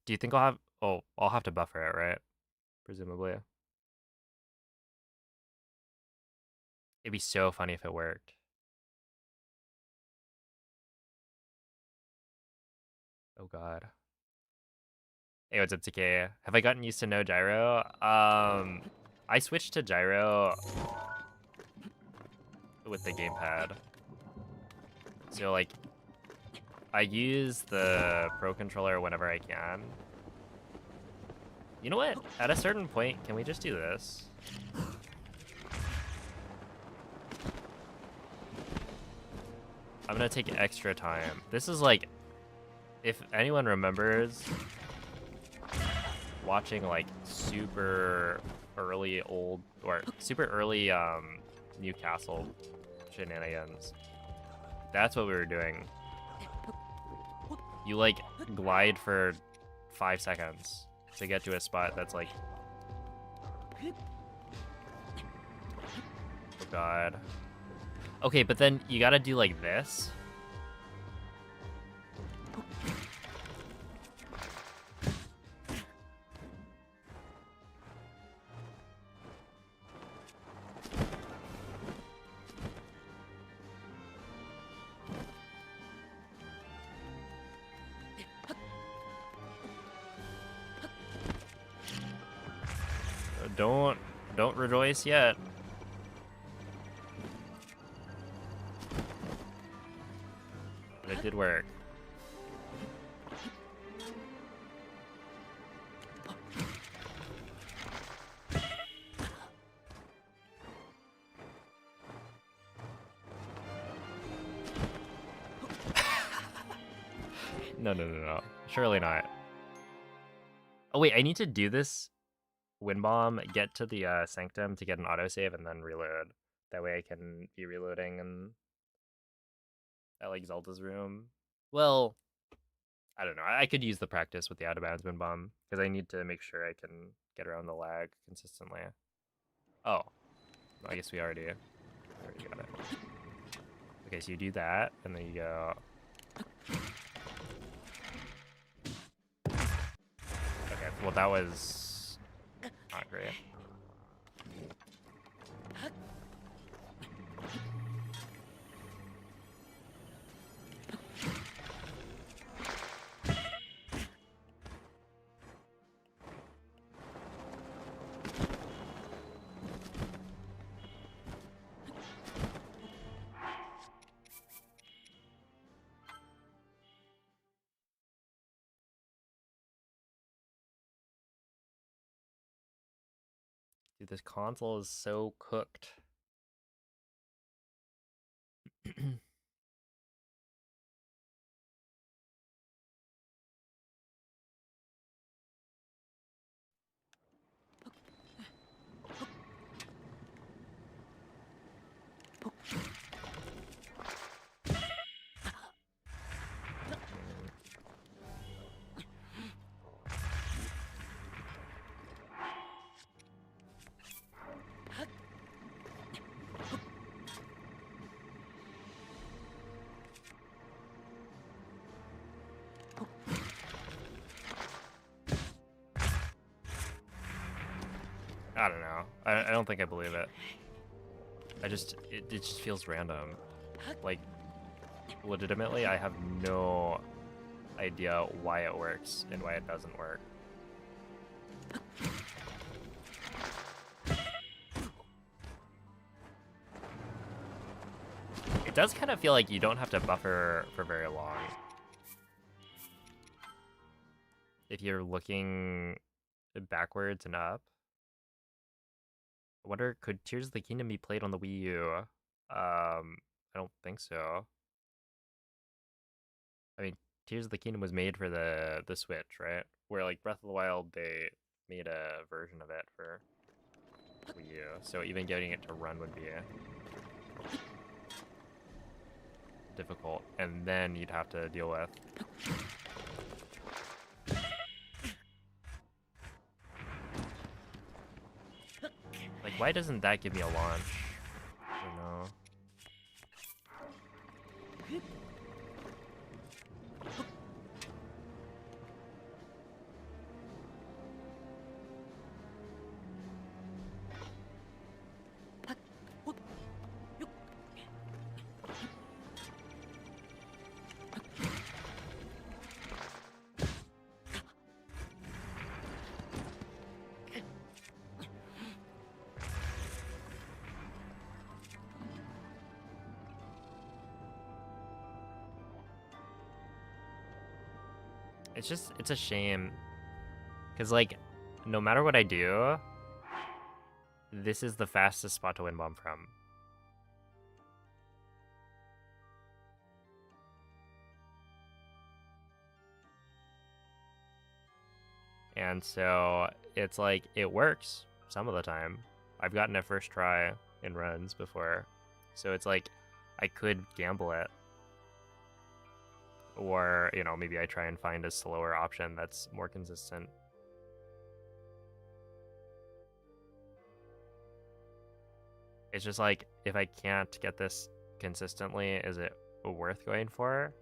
S1: Do you think I'll have... Oh, I'll have to buffer it, right? Presumably. It'd be so funny if it worked. Oh god. Hey, what's up, TK? Have I gotten used to no gyro? I switched to gyro with the gamepad. So, like, I use the Pro Controller whenever I can. You know what? At a certain point, can we just do this? I'm gonna take extra time. This is like, if anyone remembers watching like super early Newcastle shenanigans, that's what we were doing. You like glide for 5 seconds to get to a spot that's like, oh god. Okay, but then you gotta do like this. Don't rejoice yet. But it did work. No. Surely not. Oh wait, I need to do this wind bomb, get to the Sanctum to get an autosave, and then reload. That way I can be reloading and at like Zelda's room. Well, I don't know. I could use the practice with the out of bounds wind bomb because I need to make sure I can get around the lag consistently. Oh, I guess we already got it. Okay, so you do that, and then you go. Okay, well that was not great. Dude, this console is so cooked. I don't know. I don't think I believe it. It just feels random. Like, legitimately, I have no idea why it works and why it doesn't work. It does kind of feel like you don't have to buffer for very long. If you're looking backwards and up. I wonder, could Tears of the Kingdom be played on the Wii U? I don't think so. I mean, Tears of the Kingdom was made for the Switch, right? Where like Breath of the Wild, they made a version of it for Wii U, so even getting it to run would be difficult, and then you'd have to deal with like, why doesn't that give me a launch? I don't know. It's a shame. Because, like, no matter what I do, this is the fastest spot to win bomb from. And so, it's like, it works some of the time. I've gotten a first try in runs before. So it's like, I could gamble it. Or, you know, maybe I try and find a slower option that's more consistent. It's just like, if I can't get this consistently, is it worth going for?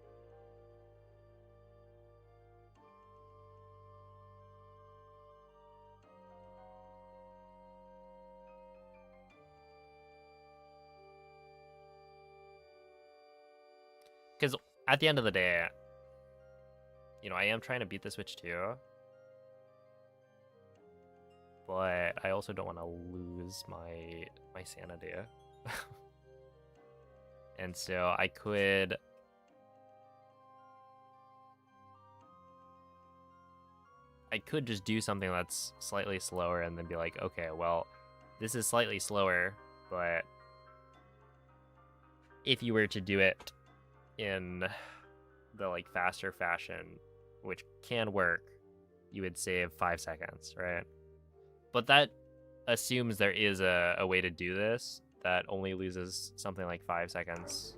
S1: Because at the end of the day, you know, I am trying to beat the Switch too. But I also don't want to lose my sanity. And so I could just do something that's slightly slower and then be like, okay, well, this is slightly slower, but if you were to do it in the like faster fashion, which can work, you would save 5 seconds, right? But that assumes there is a way to do this that only loses something like 5 seconds.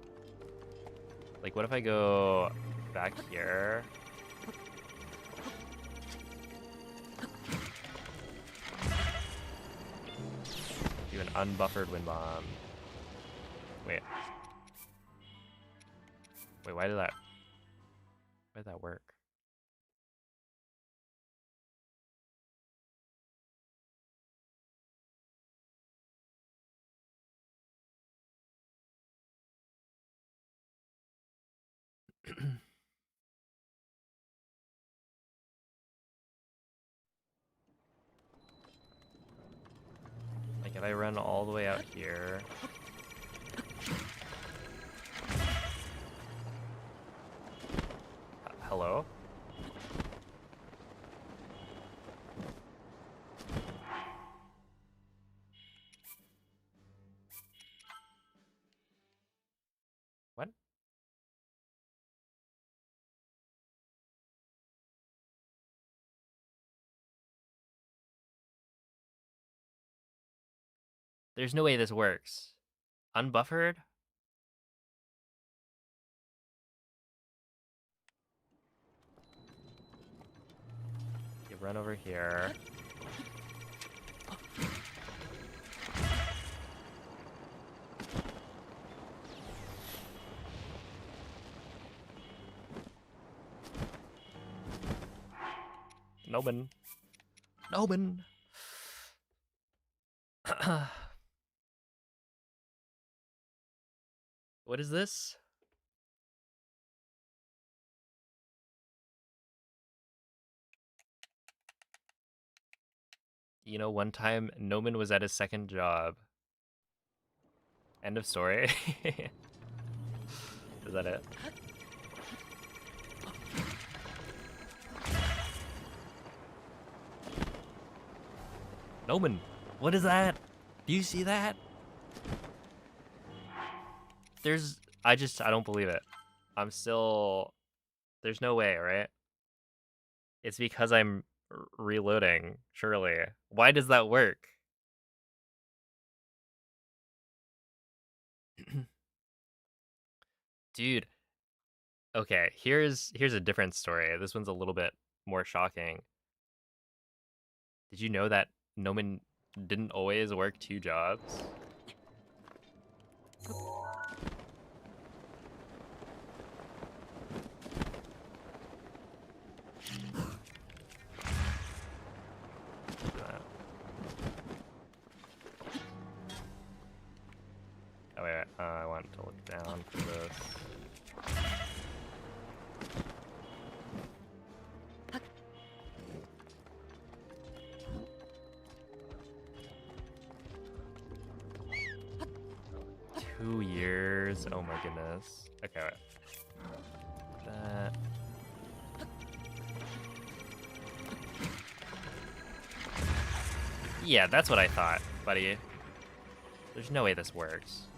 S1: Like, what if I go back here? Do an unbuffered wind bomb. Wait, why did that work? Like, if I run all the way out here. Hello? What? There's no way this works. Unbuffered? You run over here. Nobin. Nobin. What is this? You know, one time Noman was at his second job. End of story. Is that it? Noman, what is that? Do you see that? I don't believe it. I'm still, there's no way, right? It's because I'm reloading, surely. Why does that work? Dude, okay, here's a different story. This one's a little bit more shocking. Did you know that Noman didn't always work 2 jobs? Oh wait, I want to look down for this. Two years. Oh my goodness. Okay, wait. That. Yeah, that's what I thought, buddy. There's no way this works.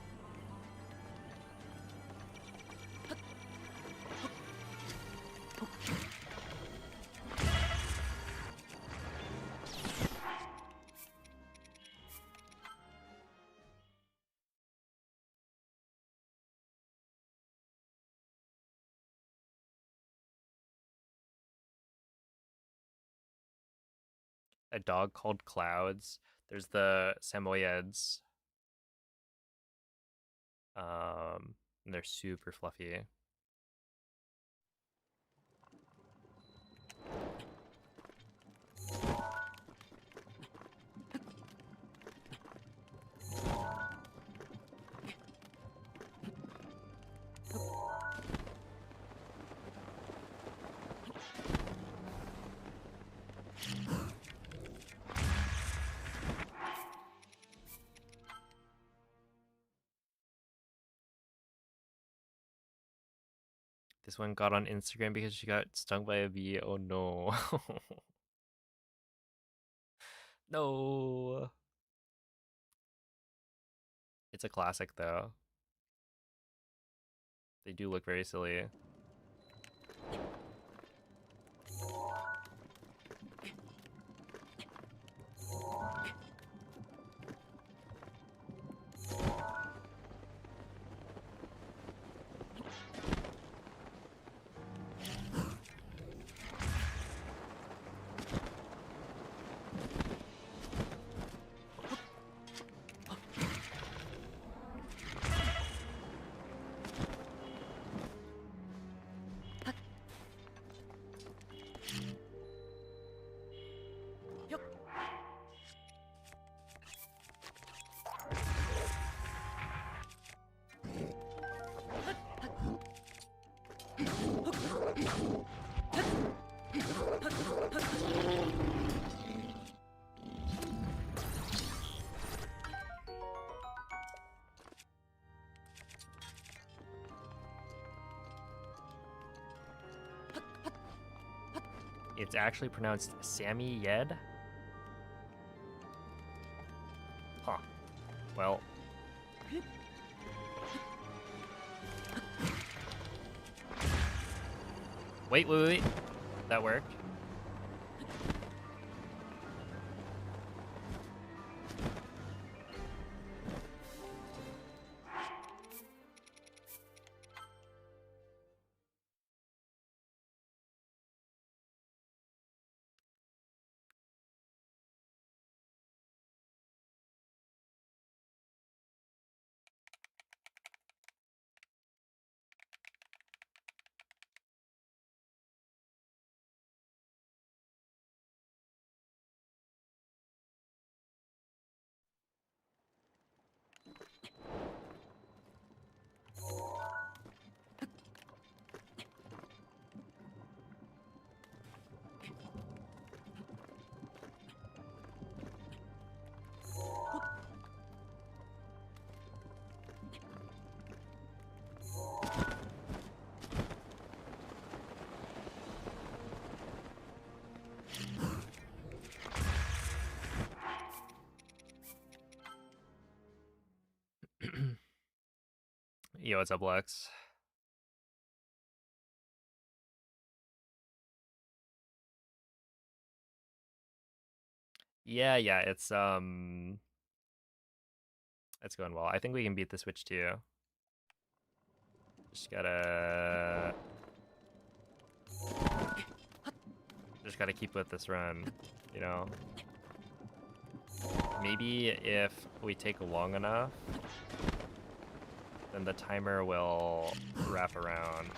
S1: A dog called Clouds. There's the Samoyeds. And they're super fluffy. This one got on Instagram because she got stung by a bee. Oh no. No. It's a classic though. They do look very silly. It's actually pronounced Sammy Yed. Huh. Well. Wait. That worked. Yo, what's up, Lex? Yeah, it's going well. I think we can beat the Switch too. Just gotta keep with this run, you know. Maybe if we take long enough, then the timer will wrap around.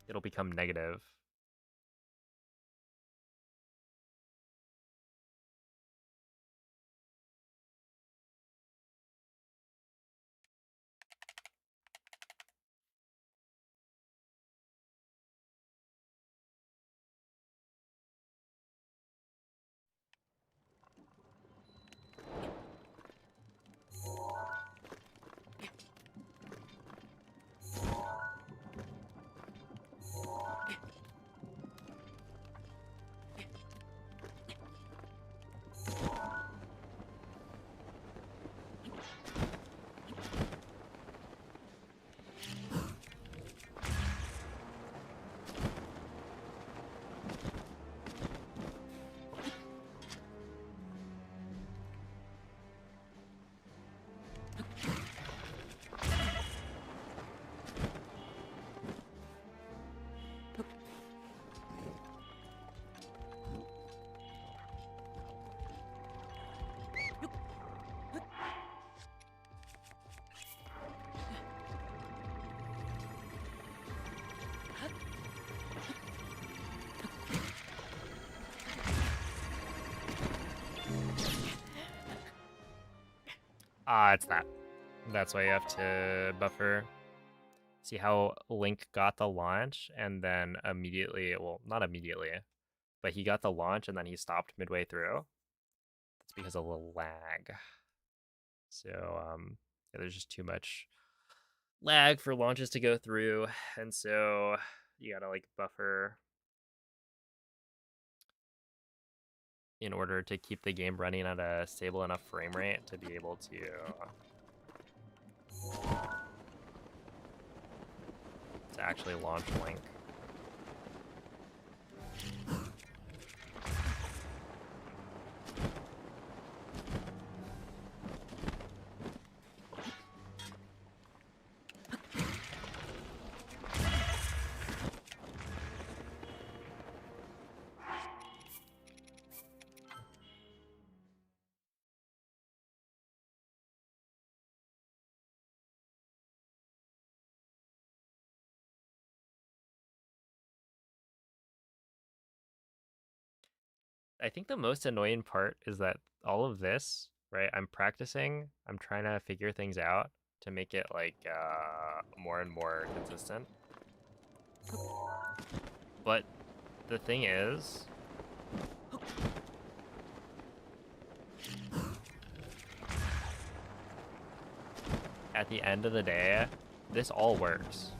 S1: It'll become negative. Ah, it's that. That's why you have to buffer. See how Link got the launch and then immediately, well, not immediately, but he got the launch and then he stopped midway through. That's because of the lag. So, yeah, there's just too much lag for launches to go through, and so you gotta like buffer in order to keep the game running at a stable enough frame rate to be able to actually launch Link. I think the most annoying part is that all of this, right? I'm practicing, I'm trying to figure things out to make it like more and more consistent. But the thing is, at the end of the day, this all works.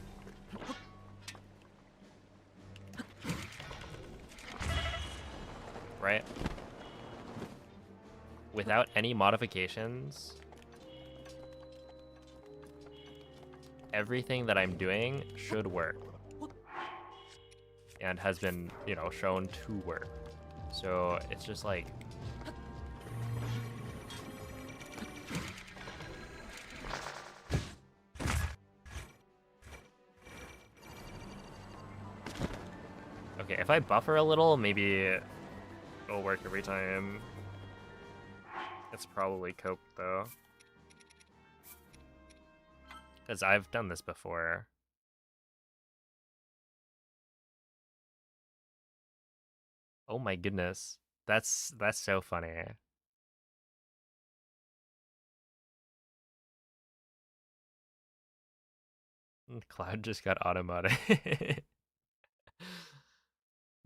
S1: Right? Without any modifications, everything that I'm doing should work. And has been, you know, shown to work. So it's just like, okay, if I buffer a little, maybe it'll work every time. It's probably coped though, because I've done this before. Oh my goodness, that's so funny. Cloud just got automated.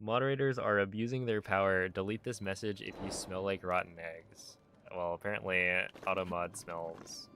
S1: Moderators are abusing their power. Delete this message if you smell like rotten eggs. Well, apparently Automod smells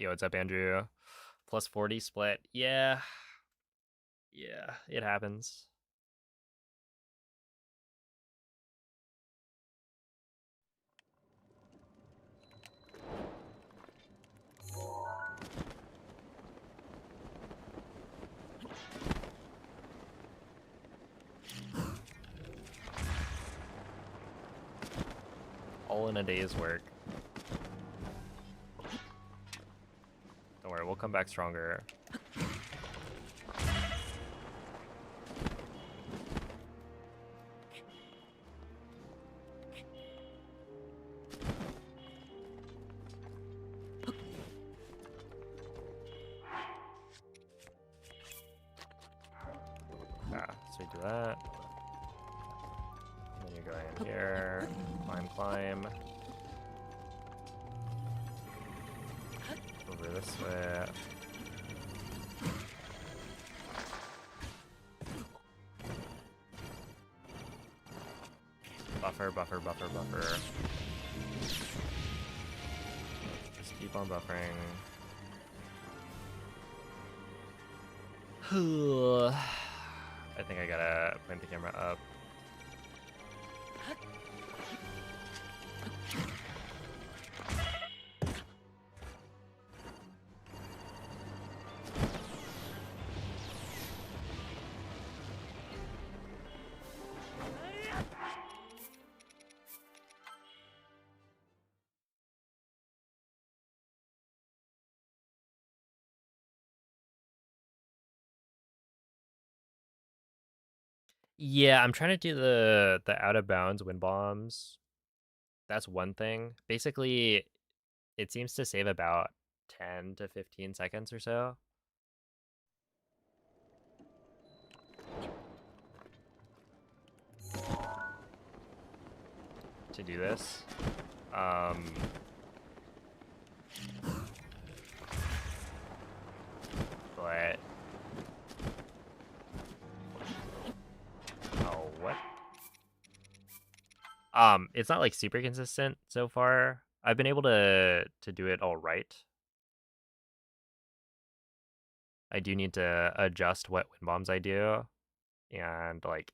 S1: Yo, what's up, Andrew? Plus 40 split. Yeah. Yeah, it happens. All in a day's work. Don't worry, we'll come back stronger. So we do that. And then you're going in here. Climb, climb. Over this way. Buffer, buffer, buffer, buffer. Just keep on buffering. I think I gotta point the camera up. Yeah, I'm trying to do the out of bounds wind bombs. That's one thing. Basically, it seems to save about 10 to 15 seconds or so. To do this. But oh, what? It's not like super consistent so far. I've been able to do it all right. I do need to adjust what wind bombs I do and like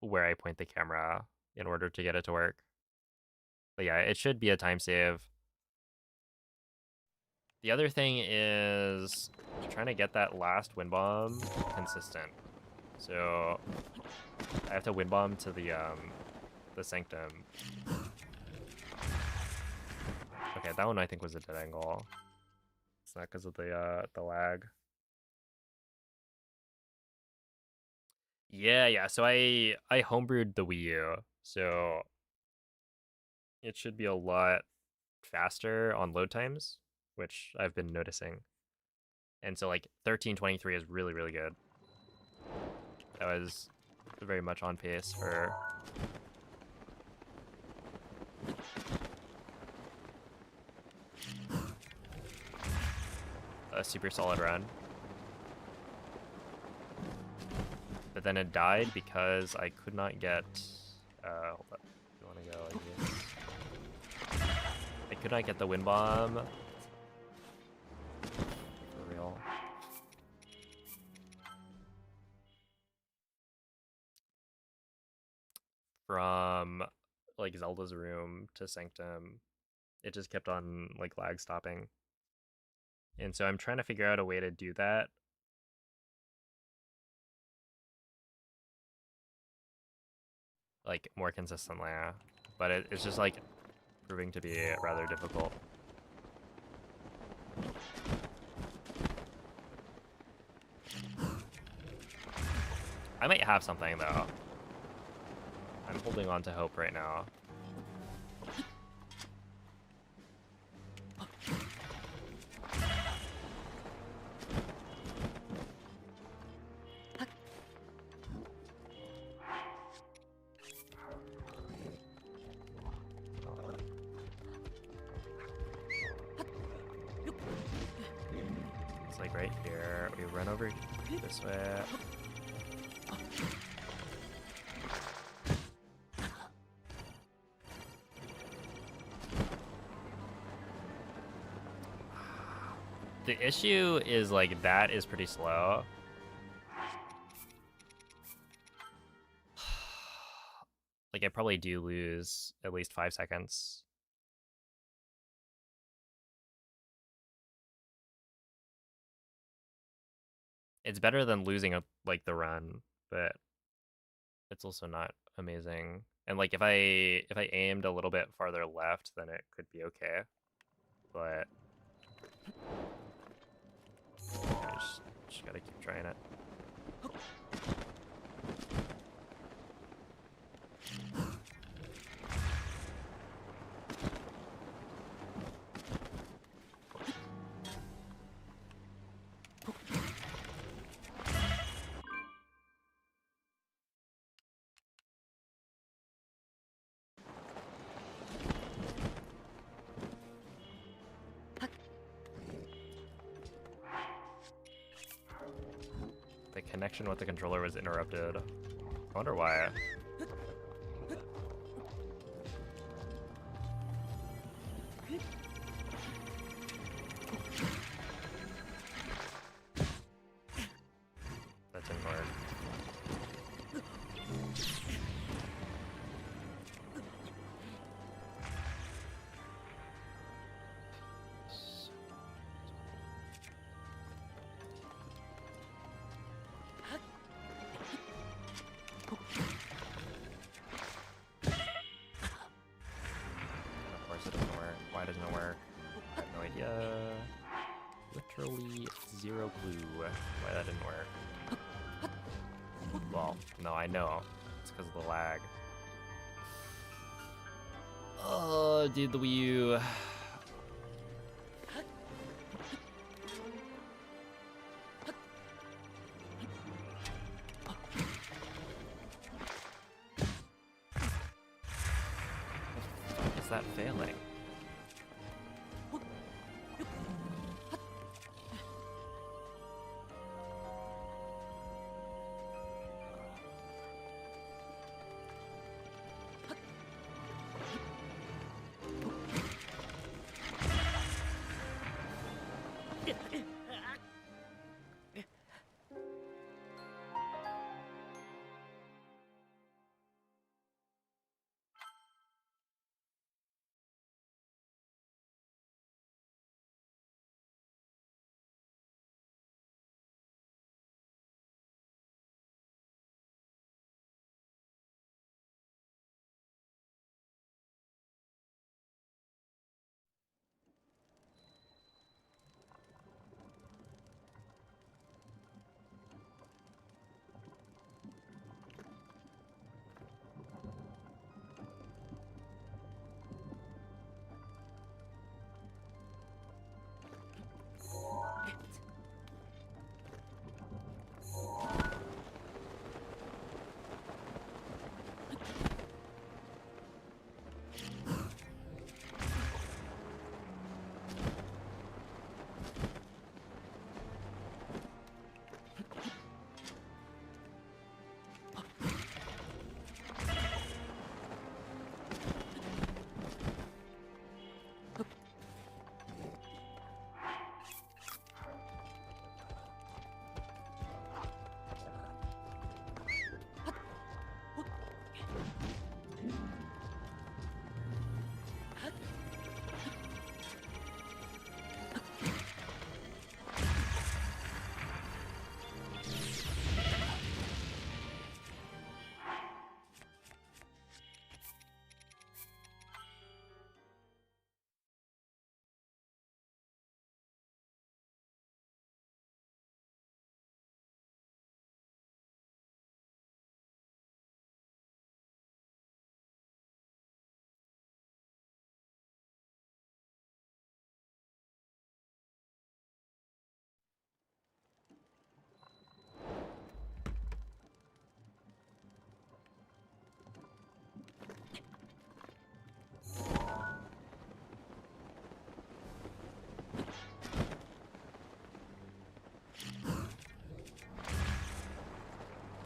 S1: where I point the camera in order to get it to work. But yeah, it should be a time save. The other thing is trying to get that last wind bomb consistent. So I have to wind bomb to the Sanctum. Okay, that one I think was a dead angle. It's not because of the lag. Yeah. So I homebrewed the Wii U, so it should be a lot faster on load times, which I've been noticing. And so like 1323 is really, really good. That was very much on pace for a super solid run. But then it died because I could not get hold up. You wanna go like this? I could not get the wind bomb. For real. From like Zelda's room to Sanctum. It just kept on like lag stopping. And so I'm trying to figure out a way to do that. Like more consistently, but it's just like proving to be rather difficult. I might have something though. I'm holding on to hope right now. It's like right here. We run over this way. The issue is like that is pretty slow. Like I probably do lose at least 5 seconds. It's better than losing like the run, but it's also not amazing. And like if I aimed a little bit farther left, then it could be okay. But I just gotta keep trying it. The connection with the controller was interrupted. I wonder why. That didn't work. Of course it doesn't work. Why doesn't it work? I have no idea. Literally zero clue why that didn't work. Well, no, I know. It's because of the lag. Oh, dude, the Wii U. Is that failing?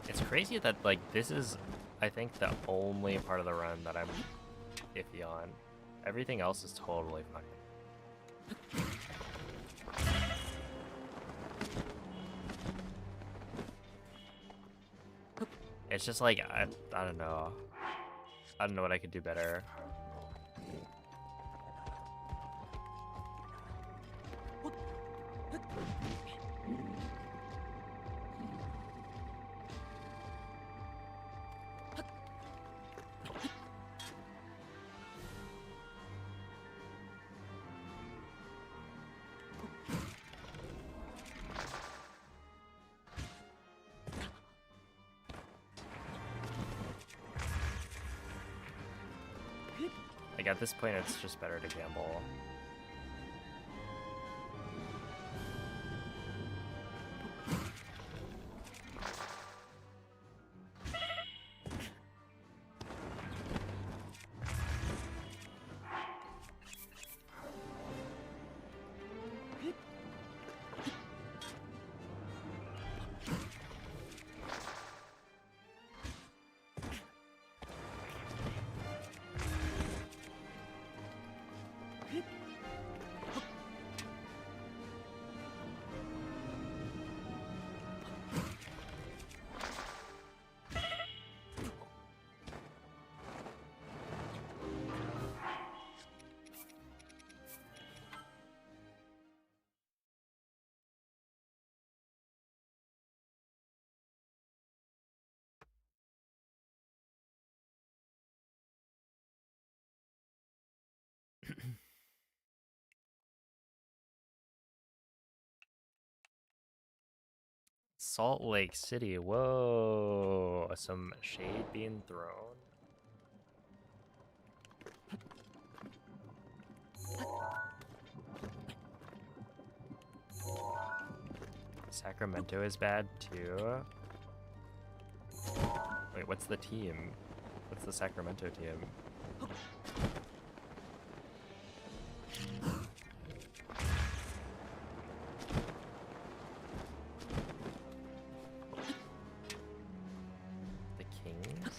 S1: It's crazy that, like, this is, I think, the only part of the run that I'm iffy on. Everything else is totally fine. It's just like, I don't know. I don't know what I could do better. Like at this point, it's just better to gamble. Salt Lake City, whoa, some shade being thrown. Sacramento is bad too. Wait, what's the team? What's the Sacramento team? The Kings?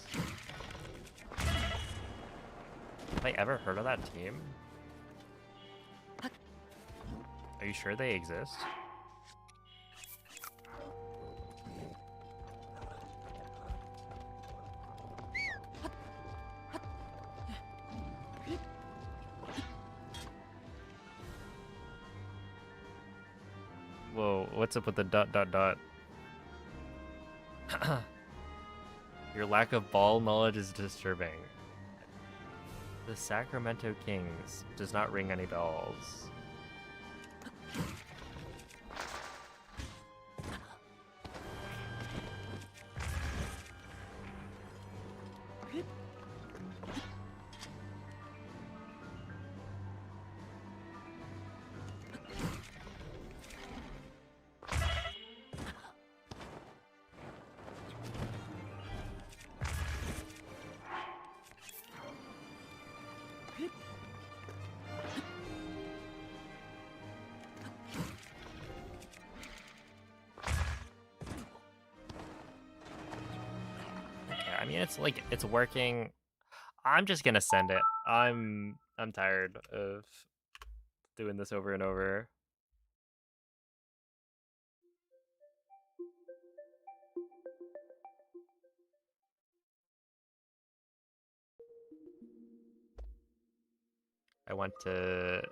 S1: Have I ever heard of that team? Are you sure they exist? Whoa, what's up with the ... Your lack of ball knowledge is disturbing. The Sacramento Kings does not ring any bells. I mean, it's like, it's working. I'm just gonna send it. I'm tired of doing this over and over. I want to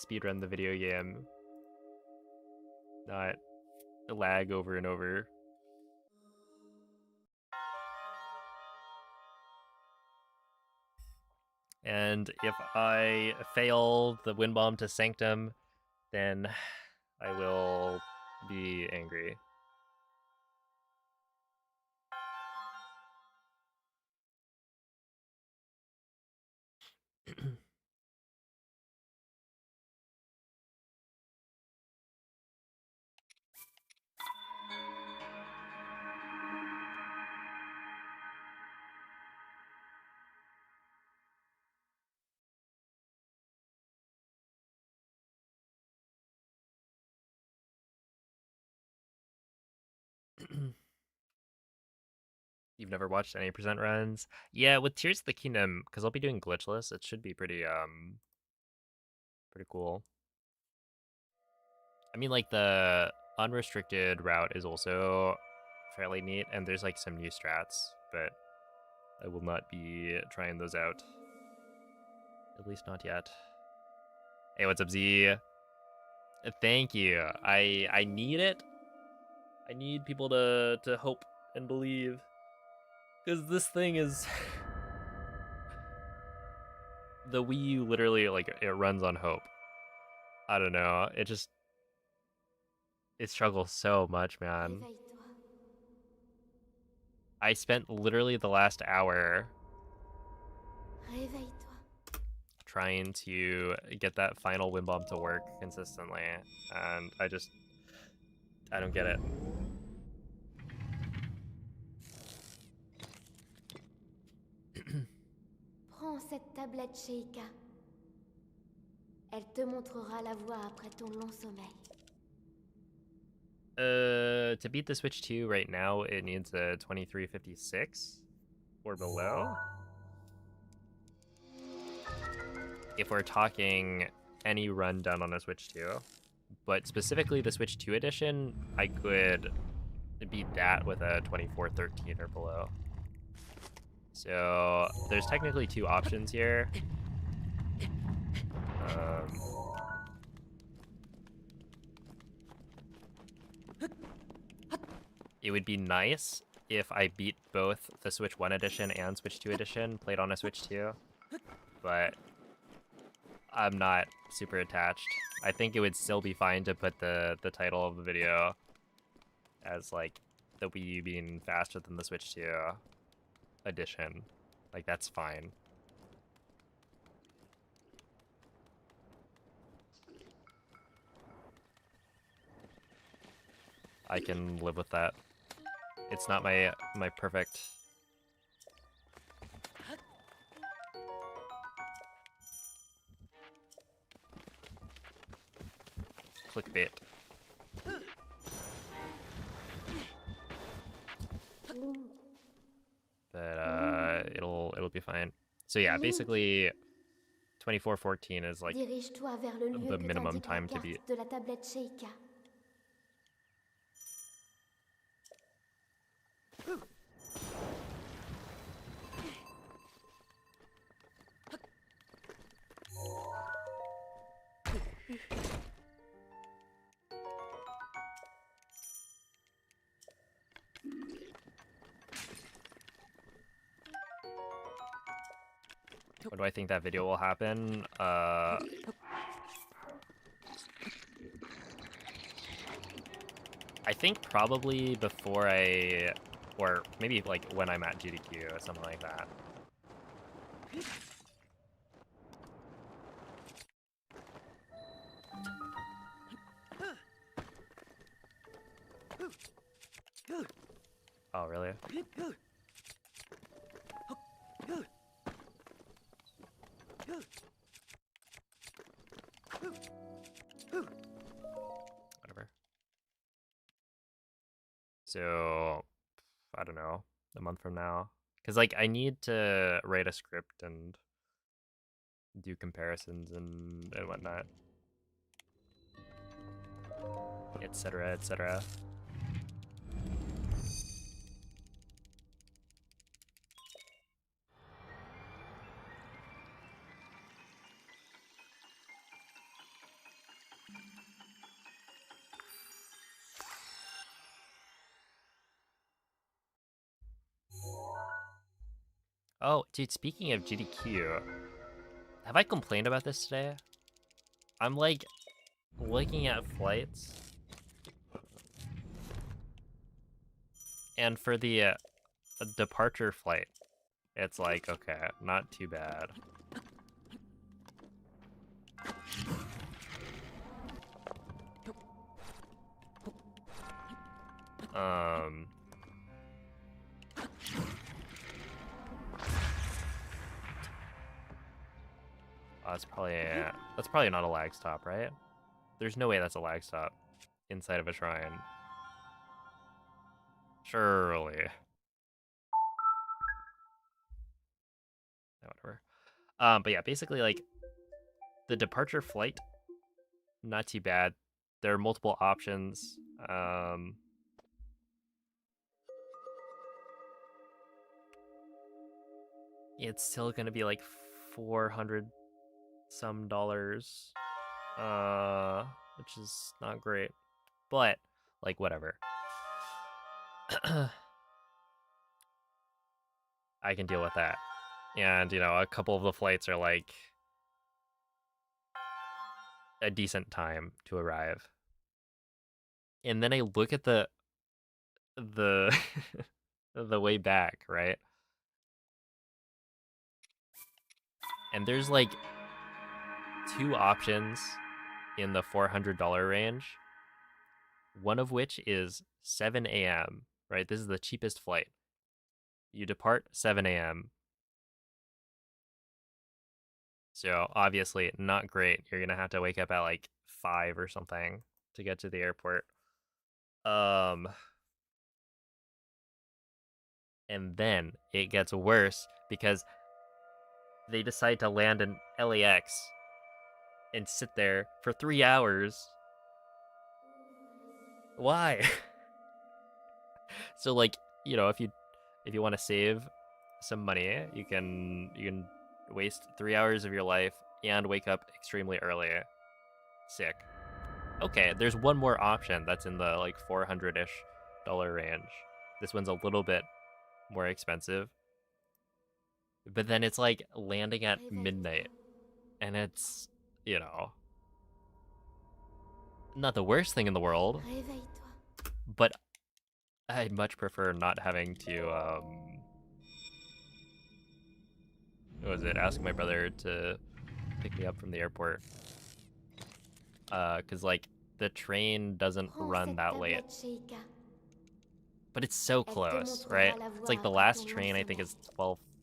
S1: speedrun the video game, not lag over and over. And if I fail the wind bomb to Sanctum, then I will be angry. You've never watched any percent runs? Yeah, with Tears of the Kingdom, because I'll be doing glitchless, it should be pretty cool. I mean, like, the unrestricted route is also fairly neat, and there's like some new strats. but I will not be trying those out. At least not yet. Hey, what's up, Z? Thank you. I need it. I need people to hope and believe. Because this thing is... the Wii U literally, like, it runs on hope. I don't know. It just... it struggles so much, man.
S2: Réveille-toi.
S1: I spent literally the last hour
S2: Réveille-toi.
S1: trying to get that final wind bomb to work consistently, and I don't get it.
S2: Prends cette tablette Sheikah. Elle te montrera la voie après ton long sommeil.
S1: To beat the Switch 2 right now, it needs a 2356 or below. If we're talking any run done on a Switch 2, but specifically the Switch 2 edition, I could beat that with a 2413 or below. So there's technically two options here. It would be nice if I beat both the Switch 1 edition and Switch 2 edition played on a Switch 2, but I'm not super attached. I think it would still be fine to put the title of the video as like the Wii U being faster than the Switch 2 edition. Like, that's fine. I can live with that. It's not my perfect... clickbait. But it'll be fine. So yeah, basically 2414 is like
S2: Dirige-toi vers le lieu
S1: the
S2: que
S1: minimum
S2: t'indique la
S1: time to
S2: carte
S1: beat.
S2: de la tablette Sheikah.
S1: When do I think that video will happen? I think probably before or maybe like when I'm at GDQ or something like that. Oh, really? Whatever. So, I don't know, a month from now. Because, like, I need to write a script and do comparisons and whatnot. Etc., etc. Oh, dude, speaking of GDQ, have I complained about this today? I'm, like, looking at flights. And for the departure flight, it's like, okay, not too bad. That's probably not a lag stop, right? There's no way that's a lag stop inside of a shrine. Surely. Whatever. But yeah, basically, like, the departure flight, not too bad. There are multiple options. it's still gonna be like $400 some, which is not great, but like whatever. I can deal with that. And, you know, a couple of the flights are like a decent time to arrive. And then I look at the the way back, right? And there's like two options in the $400 range. One of which is 7 a.m., right? This is the cheapest flight. You depart 7 a.m. So obviously not great. You're gonna have to wake up at like 5 or something to get to the airport. And then it gets worse because they decide to land in LAX and sit there for 3 hours. Why? So like, you know, if you want to save some money, you can waste 3 hours of your life and wake up extremely early. Sick. Okay, there's one more option that's in the like 400-ish dollar range. This one's a little bit more expensive. But then it's like landing at midnight. And it's, you know, not the worst thing in the world,
S2: Réveille-toi.
S1: but I'd much prefer not having to what was it, ask my brother to pick me up from the airport. Cause like the train doesn't
S2: Prends
S1: run
S2: cette
S1: that late.
S2: tablette, Sheikah.
S1: But it's so
S2: Elle te
S1: close,
S2: montrera
S1: right?
S2: la
S1: It's
S2: voie
S1: like the
S2: après
S1: last
S2: ton
S1: train I think
S2: lancement.
S1: is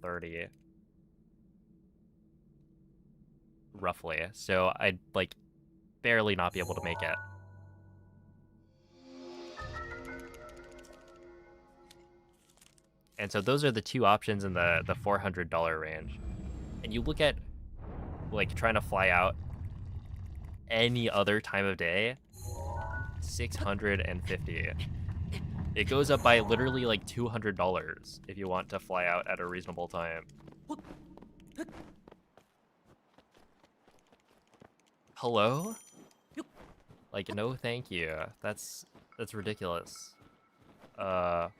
S1: 12:30 roughly. So I'd like barely not be able to make it. And so those are the two options in the $400 range. And you look at like trying to fly out any other time of day, 650. It goes up by literally like $200 if you want to fly out at a reasonable time. Hello? Like, no thank you. That's ridiculous. Nice.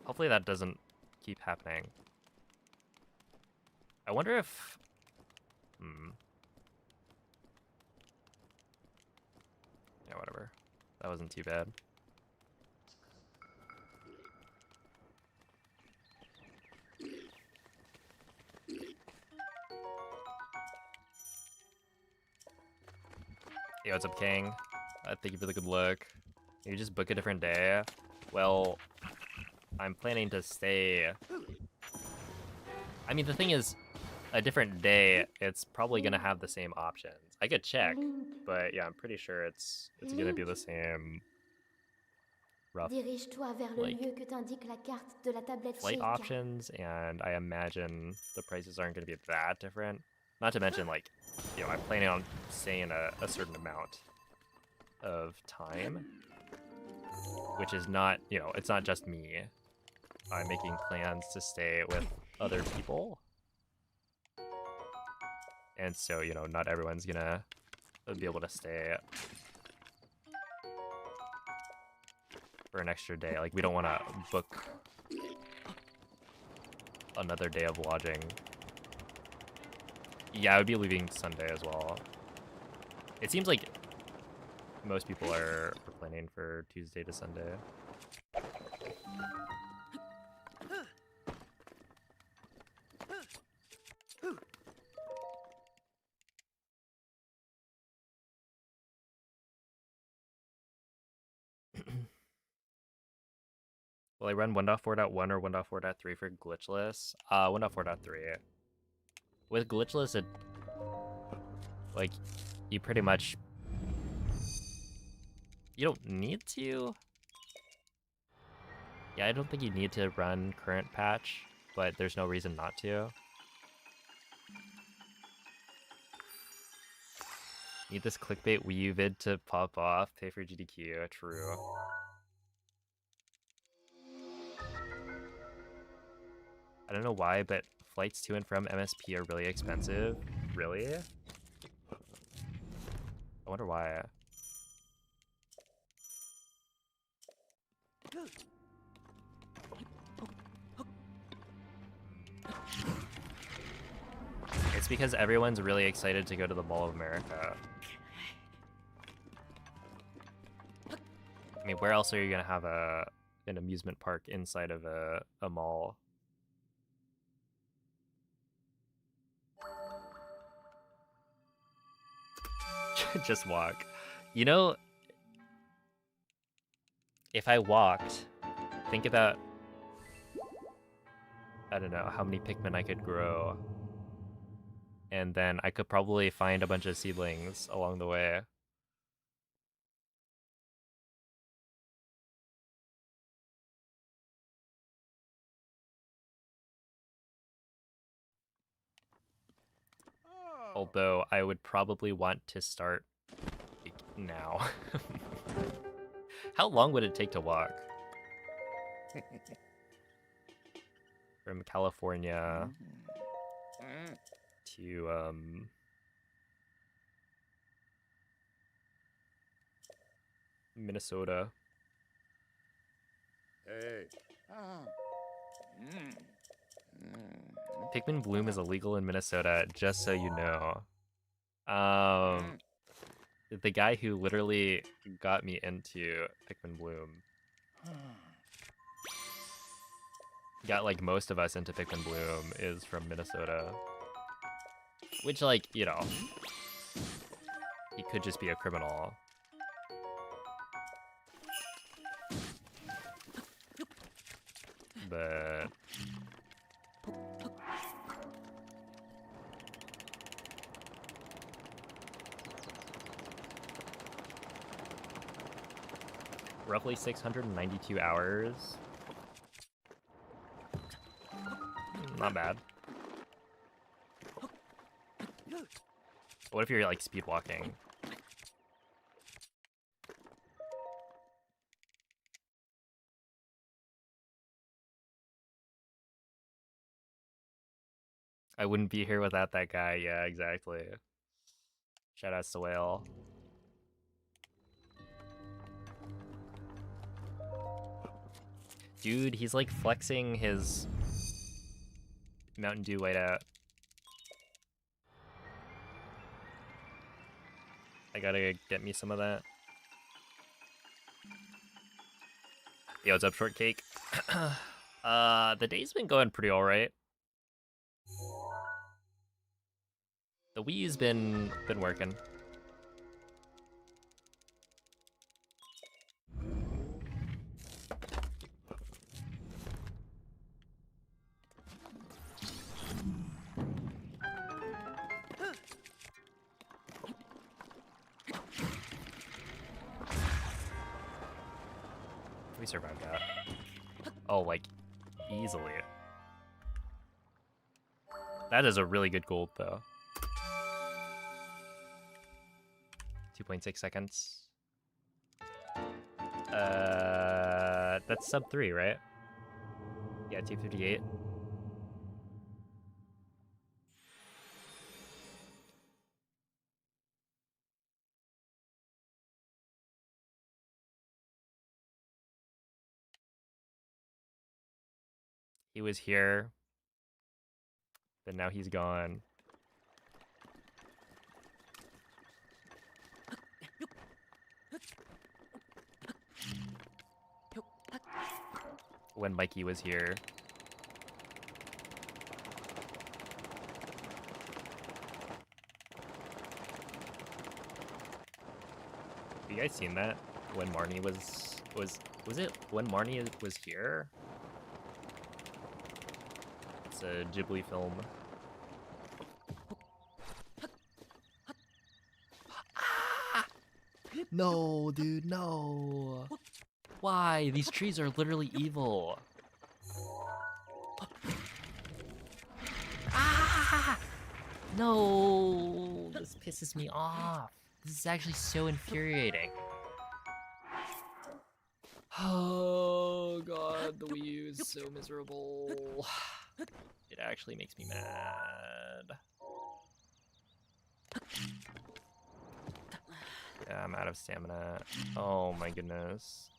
S1: Hopefully that doesn't keep happening. I wonder if... Yeah, whatever. That wasn't too bad. Yo, what's up, King? Thank you for the good luck. You just book a different day? Well, I'm planning to stay... I mean, the thing is, a different day, it's probably gonna have the same options. I could check, but yeah, I'm pretty sure it's gonna be the same rough
S2: Dirige-toi vers le
S1: like
S2: lieu que t'indique la carte de la tablette
S1: flight
S2: Sheikah.
S1: options, and I imagine the prices aren't gonna be that different. Not to mention, like, you know, I'm planning on staying a certain amount of time, which is not, you know, it's not just me. I'm making plans to stay with other people. And so, you know, not everyone's gonna be able to stay for an extra day. Like, we don't want to book another day of lodging. Yeah, I would be leaving Sunday as well. It seems like most people are planning for Tuesday to Sunday. Will I run 1.4.1 or 1.4.3 for glitchless? 1.4.3. With glitchless, it, like, you pretty much, you don't need to. Yeah, I don't think you need to run current patch, but there's no reason not to. Need this clickbait Wii U vid to pop off. Pay for GDQ. True. I don't know why, but flights to and from MSP are really expensive. Really? I wonder why. It's because everyone's really excited to go to the Mall of America. I mean, where else are you gonna have an amusement park inside of a mall? Just walk. You know, if I walked, think about, I don't know, how many Pikmin I could grow. And then I could probably find a bunch of seedlings along the way. Although I would probably want to start like, now. How long would it take to walk? From California to Minnesota.
S3: Hey.
S1: Pikmin Bloom is illegal in Minnesota, just so you know. The guy who literally got me into Pikmin Bloom got like most of us into Pikmin Bloom is from Minnesota. Which, like, you know, he could just be a criminal. But roughly 692 hours. Not bad. What if you're like speed walking? I wouldn't be here without that guy. Yeah, exactly. Shoutouts to Whale. Dude, he's like flexing his Mountain Dew whiteout. I gotta get me some of that. Yo, what's up, Shortcake? The day's been going pretty alright. The Wii U's been working. We survived that. Oh, like, easily. That is a really good gold, though. 2.6 seconds. That's sub 3, right? Yeah, 258. He was here, but now he's gone. When Mikey was here. Have you guys seen that? When Marnie was it when Marnie was here? It's a Ghibli film. No, dude, no. Why? These trees are literally evil. Ah! No, this pisses me off. This is actually so infuriating. Oh god, the Wii U is so miserable. It actually makes me mad. Yeah, I'm out of stamina. Oh my goodness.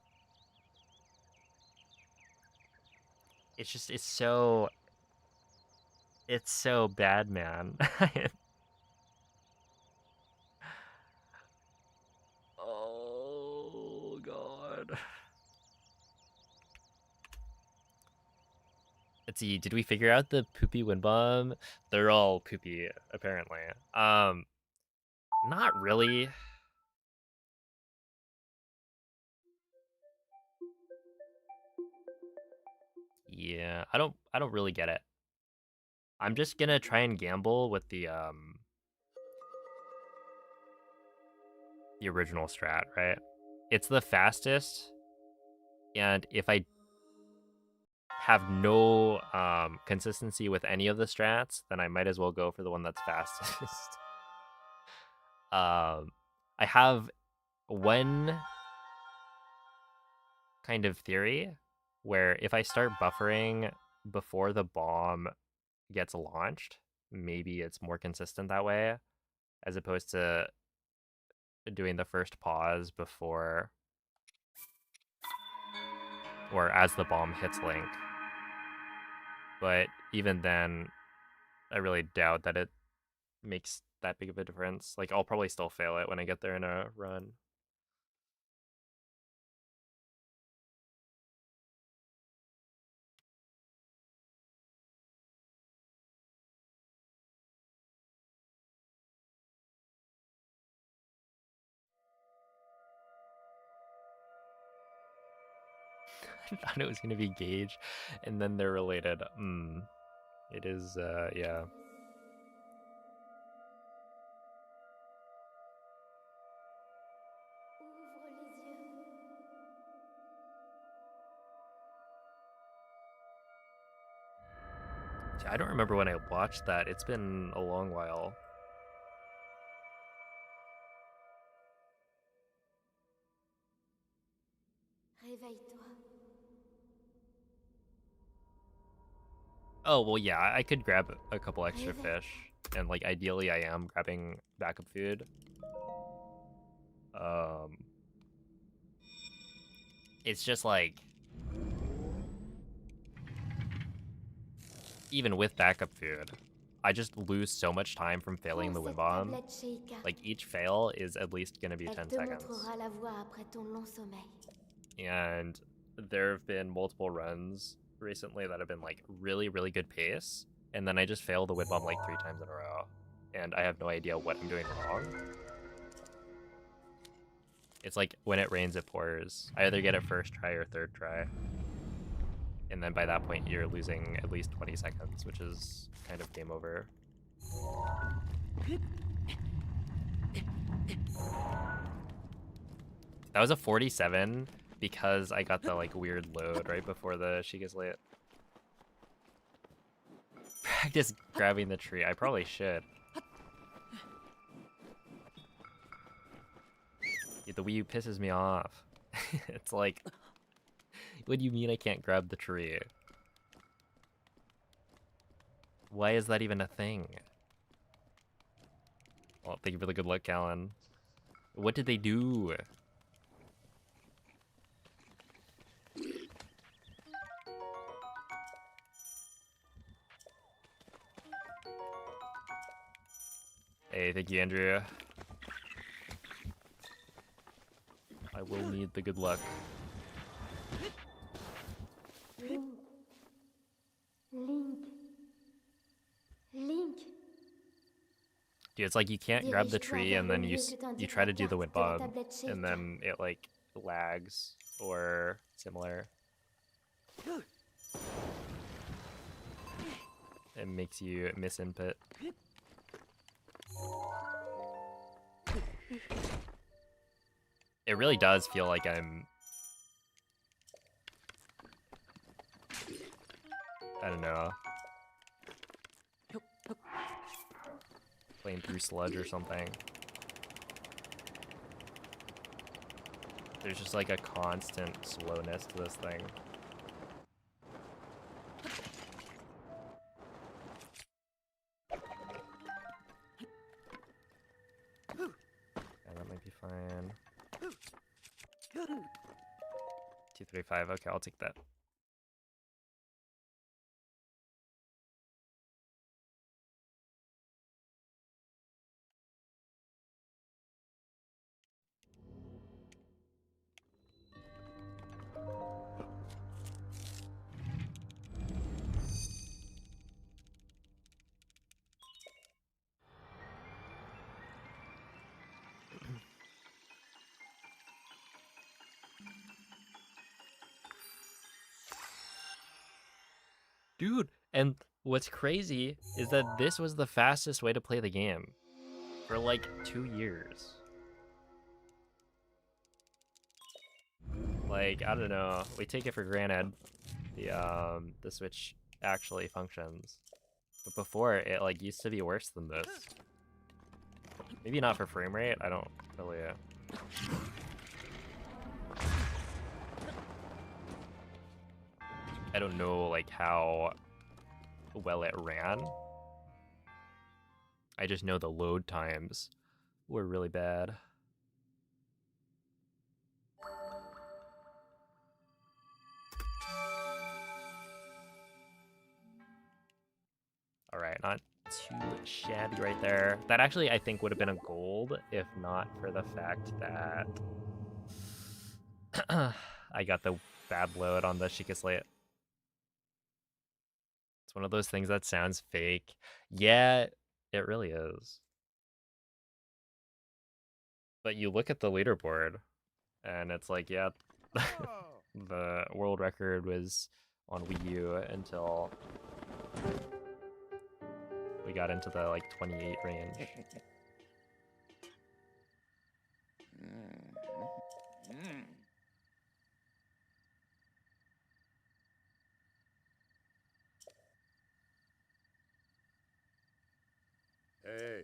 S1: It's just, it's so bad, man. Oh god. Let's see, did we figure out the poopy wind bomb? They're all poopy, apparently. Not really. Yeah, I don't really get it. I'm just gonna try and gamble with the original strat, right? It's the fastest, and if I have no consistency with any of the strats, then I might as well go for the one that's fastest. I have one kind of theory where if I start buffering before the bomb gets launched, maybe it's more consistent that way, as opposed to doing the first pause before or as the bomb hits Link. But even then, I really doubt that it makes that big of a difference. Like, I'll probably still fail it when I get there in a run. I thought it was going to be Gauge, and then they're related. It is, yeah.
S2: Ouvre les yeux.
S1: I don't remember when I watched that. It's been a long while.
S2: Réveille-toi.
S1: Oh, well, yeah, I could grab a couple extra fish, and, like, ideally I am grabbing backup food. It's just, like, even with backup food, I just lose so much time from failing the wind bomb. Like, each fail is at least gonna be 10 seconds.
S2: La voie après ton long sommeil.
S1: And there have been multiple runs recently that have been, like, really, really good pace, and then I just fail the wind bomb, like, 3 times in a row, and I have no idea what I'm doing wrong. It's like, when it rains, it pours. I either get it first try or third try. And then by that point, you're losing at least 20 seconds, which is kind of game over. That was a 47 because I got the, like, weird load right before she gets lit. Practice grabbing the tree. I probably should. Yeah, the Wii U pisses me off. It's like, what do you mean I can't grab the tree? Why is that even a thing? Well, thank you for the good luck, Callan. What did they do? Hey, thank you, Andrea. I will need the good luck.
S2: Link. Link. Link.
S1: Dude, it's like you can't grab the tree and then you try to do the wind bomb and then it, like, lags or similar. It makes you miss input. It really does feel like I'm... I don't know. Playing through sludge or something. There's just, like, a constant slowness to this thing. 235. Okay, I'll take that. Dude, and what's crazy is that this was the fastest way to play the game for like 2 years. Like, I don't know, we take it for granted the Switch actually functions. But before, it like used to be worse than this. Maybe not for frame rate, I don't really I don't know like how well it ran. I just know the load times were really bad. All right, not too shabby right there. That actually, I think, would have been a gold if not for the fact that I got the bad load on the Sheikah Slate. It's one of those things that sounds fake. Yeah, it really is. But you look at the leaderboard, and it's like, yeah, the world record was on Wii U until we got into the like 28 range.
S3: Hey.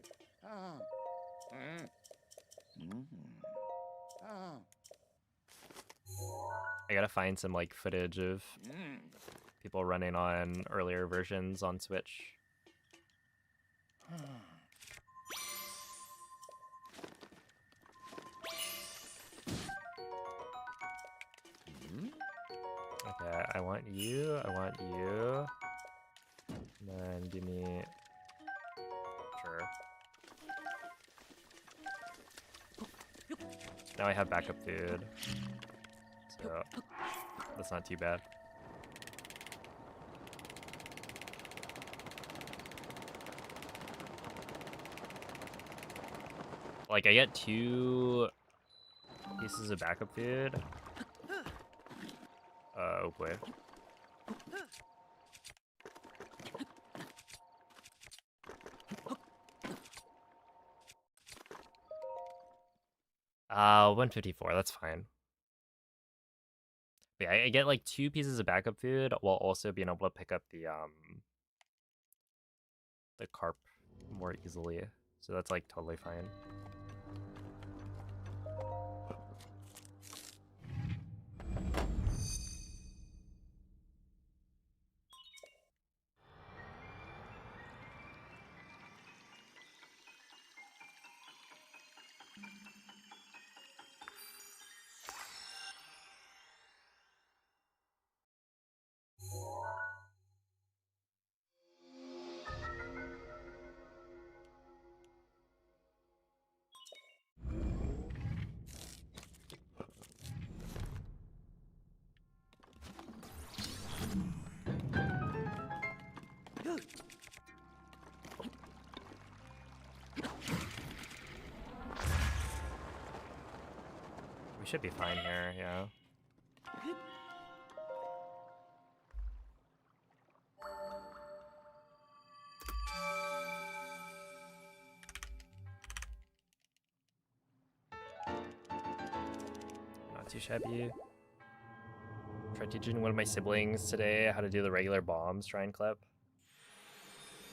S1: I gotta find some like footage of people running on earlier versions on Switch. Okay, I want you, and then give me, sure. Now I have backup food, so that's not too bad. Like, I get 2 pieces of backup food. Oh boy. Uh, 154, that's fine. But yeah, I get like 2 pieces of backup food while also being able to pick up the carp more easily. So that's like totally fine. We should be fine here, yeah. Not too shabby. Tried teaching one of my siblings today how to do the regular bombs shrine clip.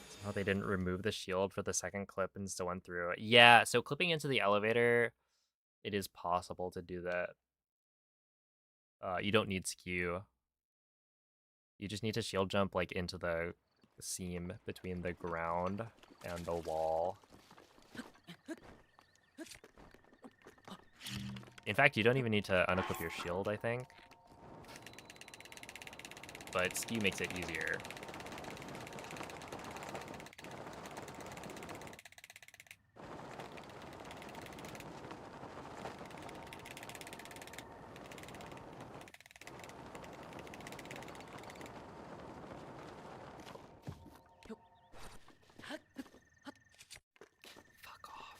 S1: Somehow they didn't remove the shield for the second clip and still went through. Yeah, so clipping into the elevator, it is possible to do that. You don't need skew. You just need to shield jump like into the seam between the ground and the wall. In fact, you don't even need to unequip your shield, I think. But skew makes it easier. Fuck off.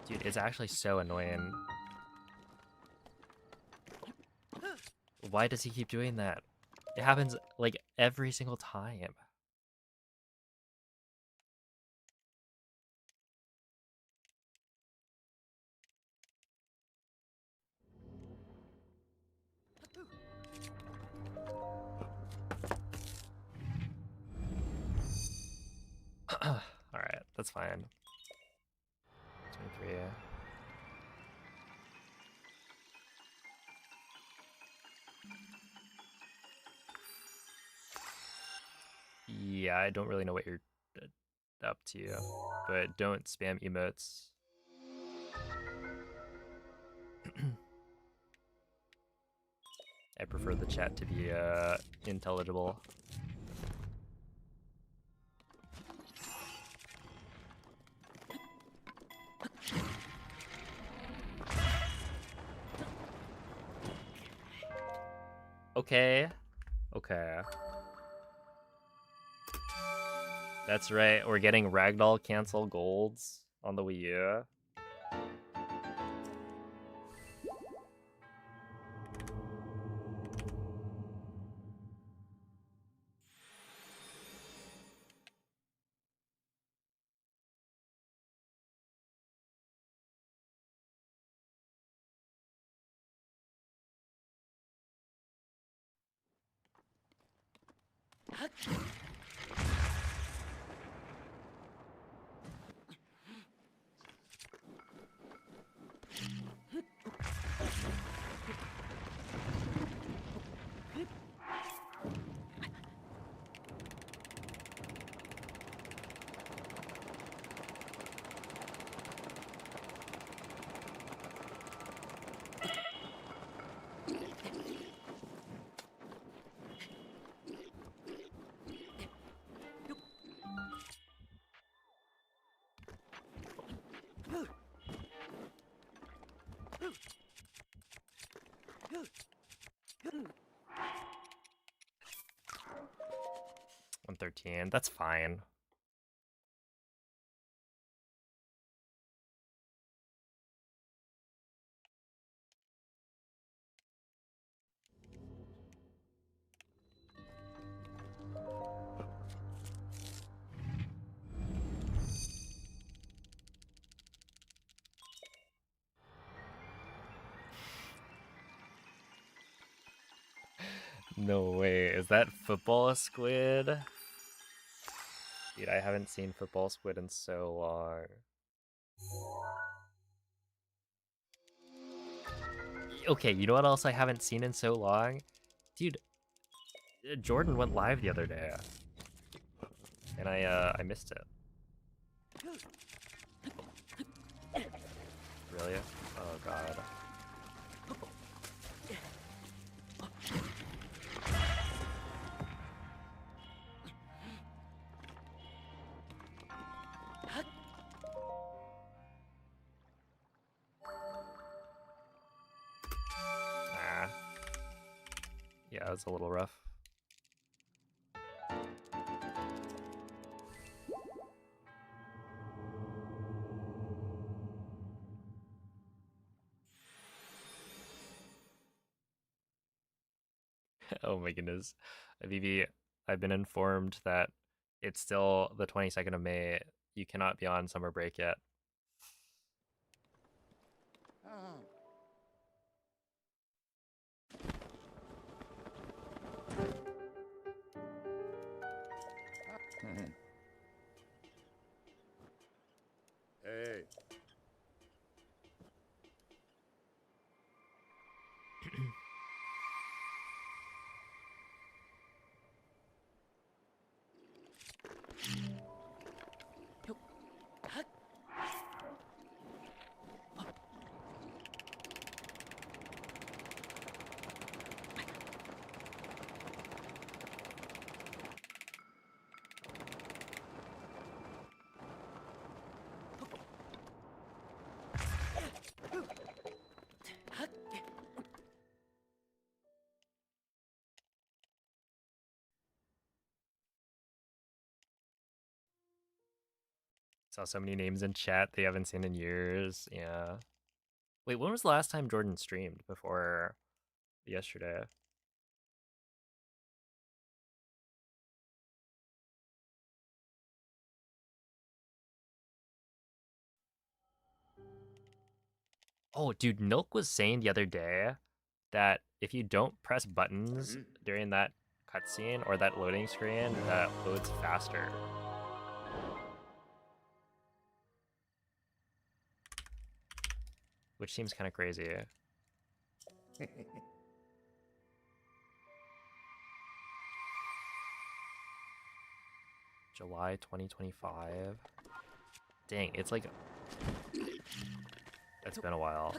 S1: Dude, it's actually so annoying. Why does he keep doing that? It happens like every single time. Alright, that's fine. 23. Yeah, I don't really know what you're up to, but don't spam emotes. I prefer the chat to be intelligible. Okay. Okay. That's right, we're getting Ragdoll cancel golds on the Wii U. $113, that's fine. No way, is that football squid? Dude, I haven't seen football squid in so long. Okay, you know what else I haven't seen in so long? Dude, Jordan went live the other day. And I missed it. Really? Oh god. Ah. Yeah, it's a little rough. Oh my goodness. Vivi, I've been informed that it's still the 22nd of May. You cannot be on summer break yet.
S3: Ah. Hey.
S1: Saw so many names in chat they haven't seen in years. Yeah. Wait, when was the last time Jordan streamed? Before yesterday? Oh, dude, Milk was saying the other day that if you don't press buttons during that cutscene or that loading screen, that loads faster. Which seems kind of crazy. July 2025. Dang, it's like... It's been a while.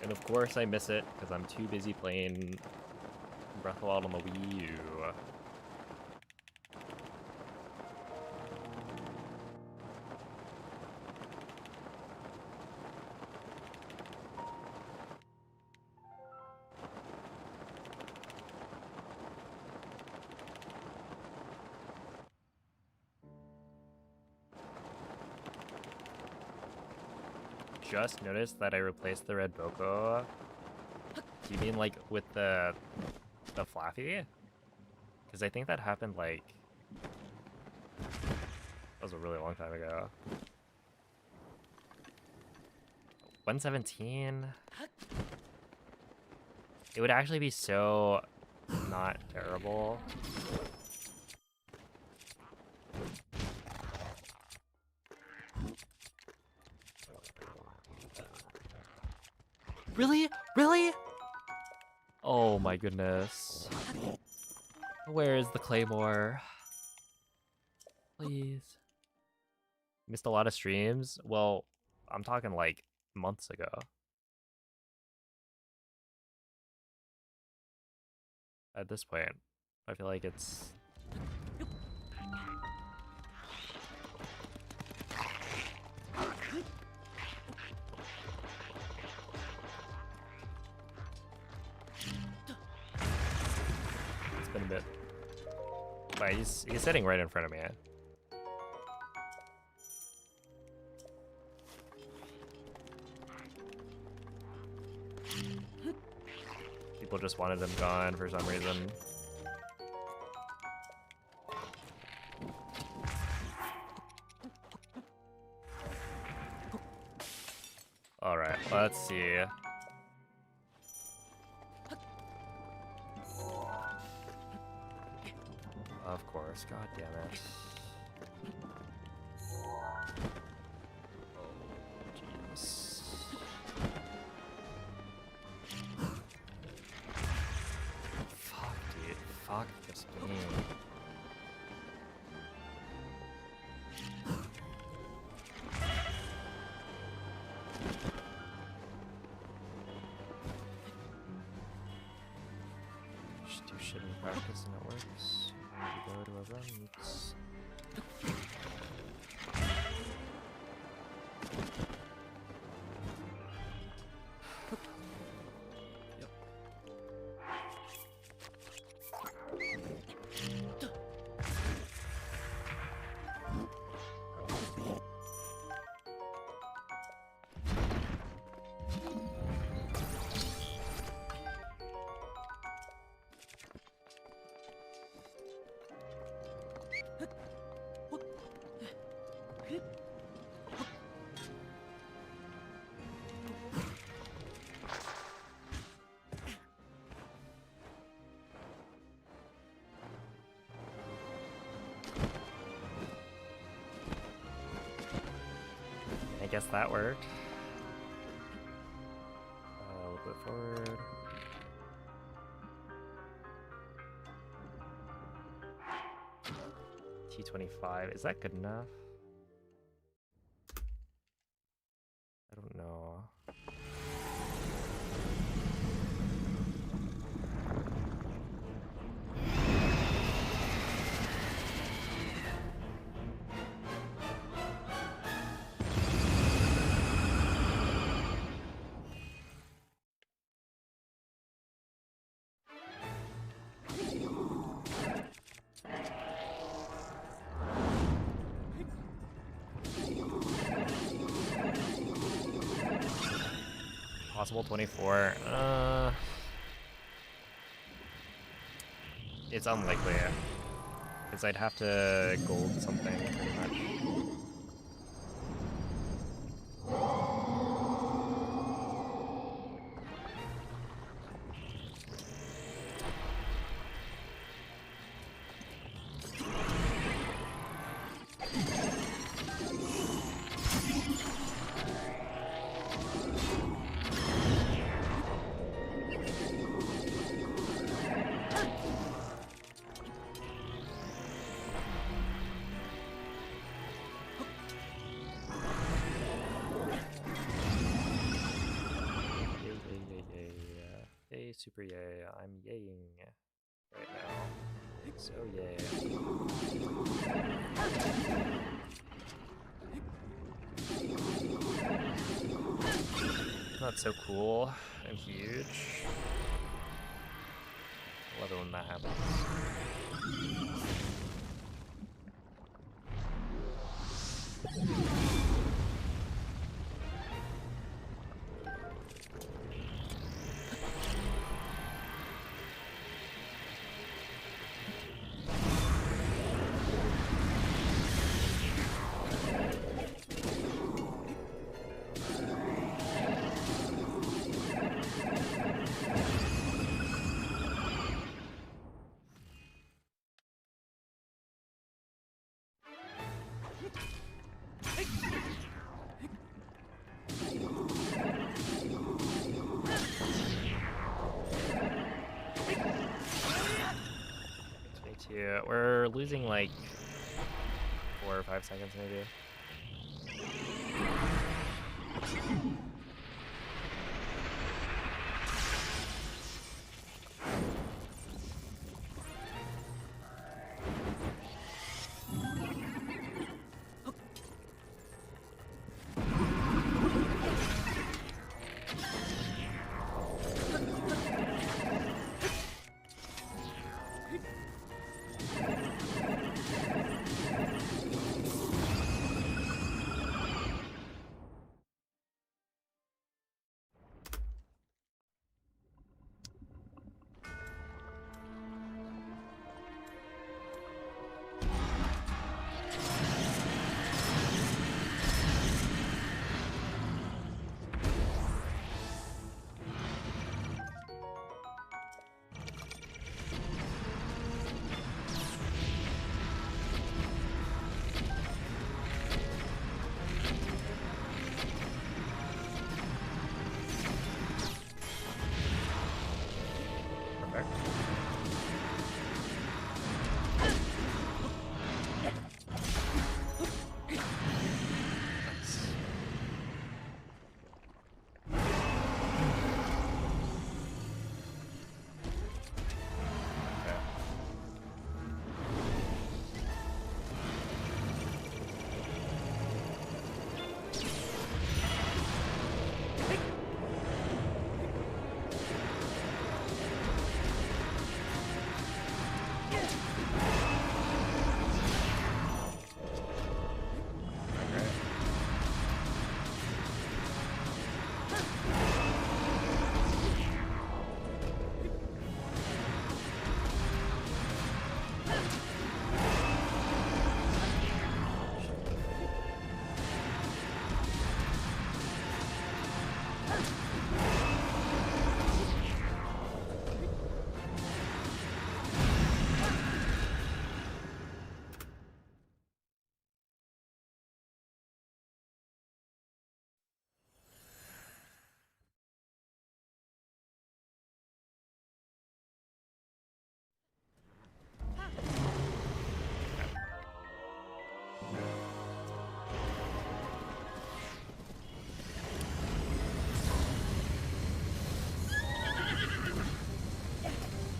S1: And of course I miss it, because I'm too busy playing Breath of the Wild on the Wii U. Just noticed that I replaced the red Boko. Do you mean like with the Flaffy? Because I think that happened like... That was a really long time ago. 117? It would actually be so not terrible. Really? Really? Oh my goodness. Where is the Claymore? Please. Missed a lot of streams? Well, I'm talking like months ago. At this point, I feel like it's... It's been a bit. But he's sitting right in front of me. People just wanted him gone for some reason. Alright, let's see. Of course, god damn it. Jeez. Fuck, dude. Fuck this game. Just do shit in practice and it works. We go to our runs. Yep. I guess that worked. A little bit forward. T25, is that good enough? I don't know. Possible 24. It's unlikely. Because I'd have to gold something pretty much. Super yay, I'm yaying right now. So yay. Not so cool and huge. I love it when that happens. We're losing like 4 or 5 seconds maybe.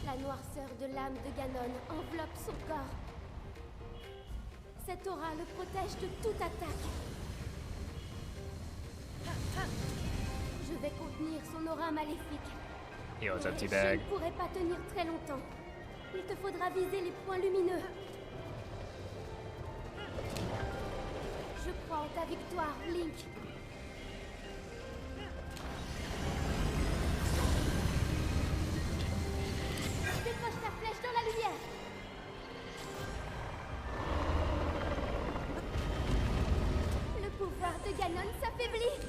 S2: La noirceur de l'âme de Ganon enveloppe son corps. Cette aura le protège de toute attaque. Je vais contenir son aura maléfique.
S1: Yo, it's empty
S2: Je
S1: bag.
S2: ne pourrai pas tenir très longtemps. Il te faudra viser les points lumineux. Je crois en ta victoire, Link. Ganon s'affaiblit.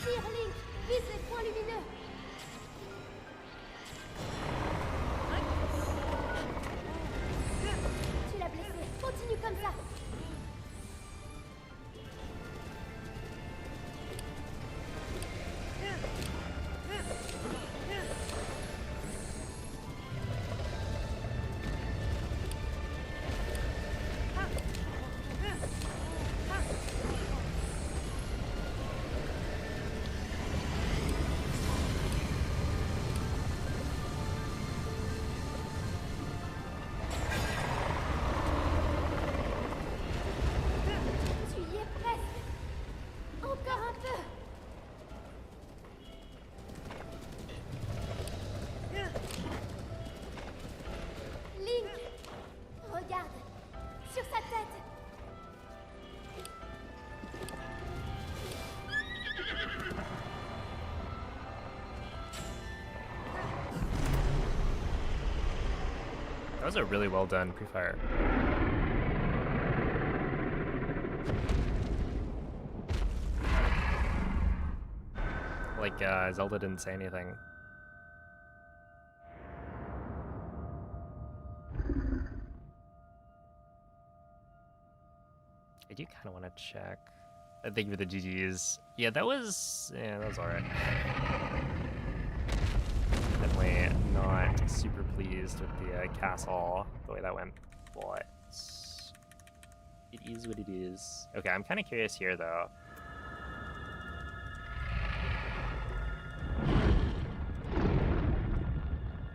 S2: Tire, Link, vise les points lumineux. Tu l'as blessé, continue comme ça. Tu y es presque. Encore un peu. Link, regarde, sur sa tête.
S1: That was a really well done pre-fire. Like, Zelda didn't say anything. I do kind of want to check. Thank you for the GGs. Yeah, that was alright. Definitely not super pleased with the castle, the way that went, but it is what it is. Okay, I'm kind of curious here though.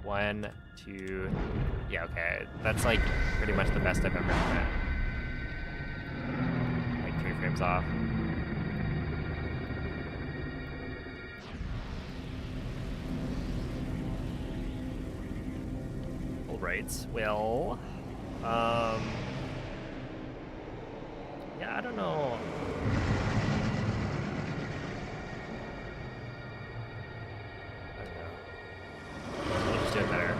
S1: One, two, yeah, okay. That's like pretty much the best I've ever done it. Like 3 frames off. All right, well, yeah, I don't know. Do it better.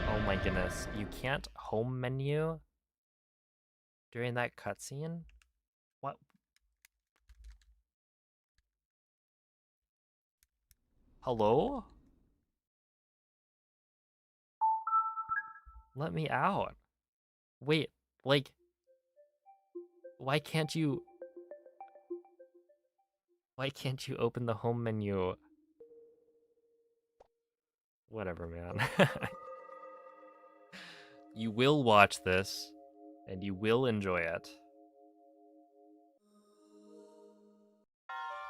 S1: Oh my goodness, you can't home menu during that cutscene? What? Hello? Let me out. Wait, like, why can't you open the home menu? Whatever, man. You will watch this, and you will enjoy it.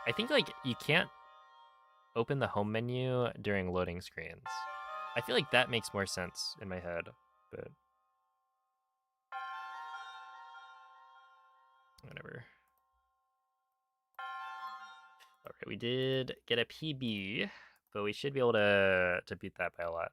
S1: I think, like, you can't open the home menu during loading screens. I feel like that makes more sense in my head, but whatever. All right, we did get a PB, but we should be able to beat that by a lot.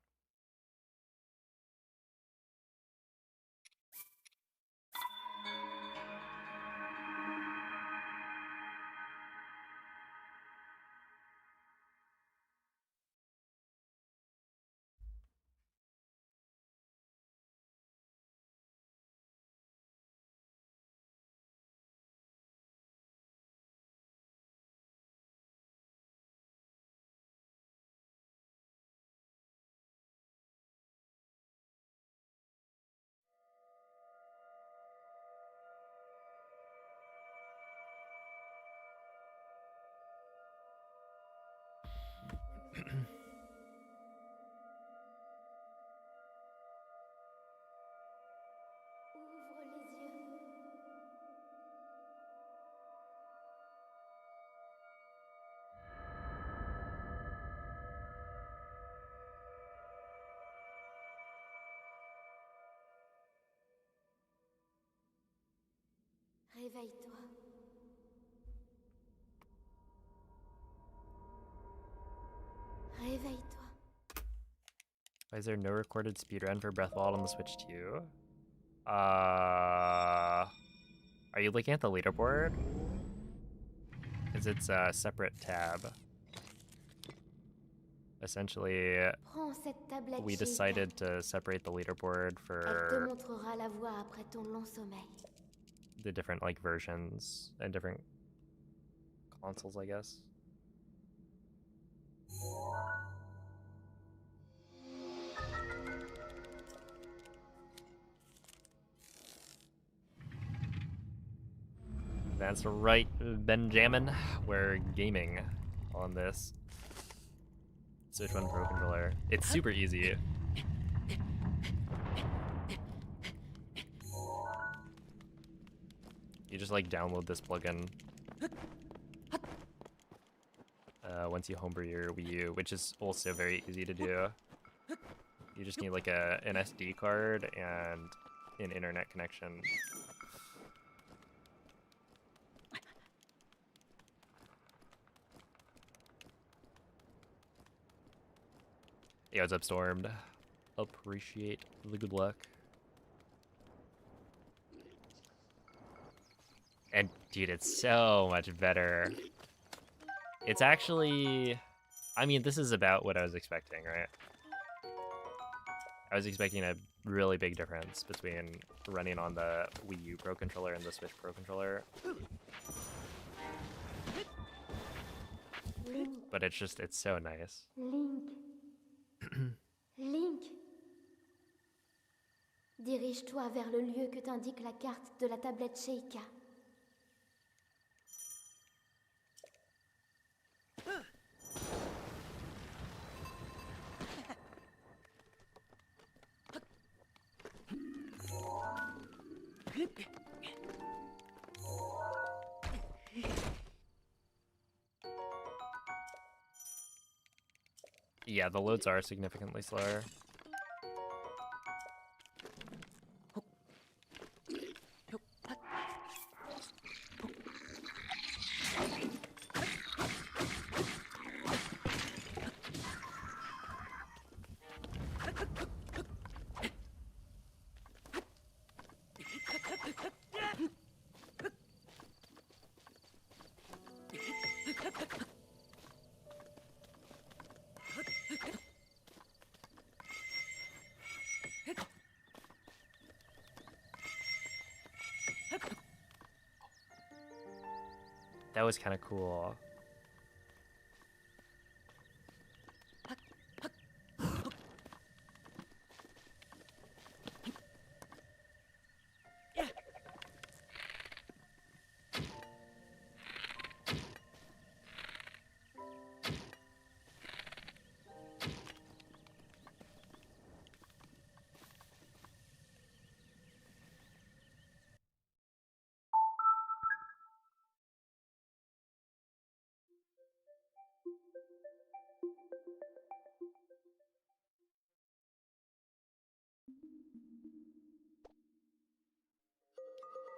S2: Réveille-toi. Réveille-toi.
S1: Why is there no recorded speedrun for Breath of the Wild on the Switch too? Are you looking at the leaderboard? Because it's a separate tab. Essentially,
S2: Prends cette tablette
S1: we
S2: Sheikah.
S1: decided to separate the leaderboard
S2: Elle te
S1: for
S2: montrera la voie après ton long sommeil.
S1: the different like versions and different consoles, I guess. That's right, Benjamin. We're gaming on this Switch 1 Pro controller. It's super easy. You just like download this plugin once you homebrew your Wii U, which is also very easy to do. You just need like an SD card and an internet connection. Yeah, what's up, Stormed? Appreciate the good luck. And dude, it's so much better. It's actually, I mean, this is about what I was expecting, right? I was expecting a really big difference between running on the Wii U Pro controller and the Switch Pro controller.
S2: Link.
S1: But it's just, it's so nice.
S2: Link. Link. Dirige-toi vers le lieu que t'indique la carte de la tablette Sheikah.
S1: Yeah, the loads are significantly slower. That was kind of cool.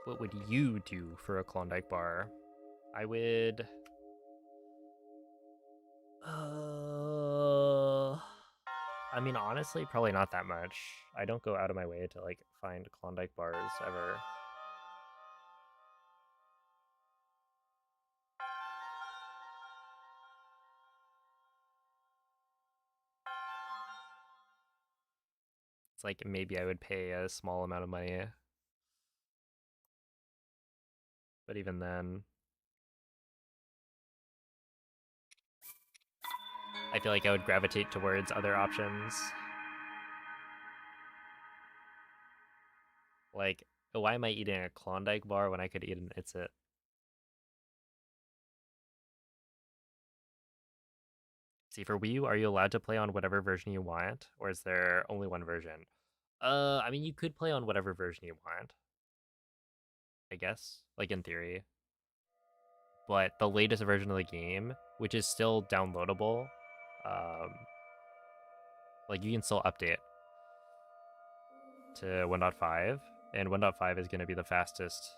S1: What would you do for a Klondike bar? I would... I mean, honestly, probably not that much. I don't go out of my way to, like, find Klondike bars ever. It's like, maybe I would pay a small amount of money. But even then... I feel like I would gravitate towards other options. Like, why am I eating a Klondike bar when I could eat an It's It? See, for Wii U, are you allowed to play on whatever version you want? Or is there only one version? I mean, you could play on whatever version you want. I guess, like in theory. But the latest version of the game, which is still downloadable, like you can still update to 1.5, and 1.5 is going to be the fastest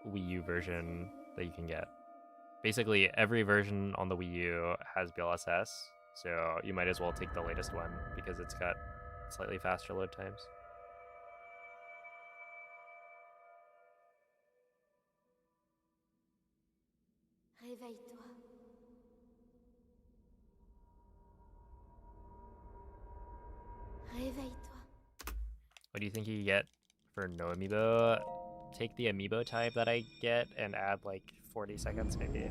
S1: Wii U version that you can get. Basically, every version on the Wii U has BLSS, so you might as well take the latest one because it's got slightly faster load times.
S2: Réveille-toi. Réveille-toi.
S1: What do you think you get for no amiibo? Take the amiibo type that I get and add like 40 seconds maybe.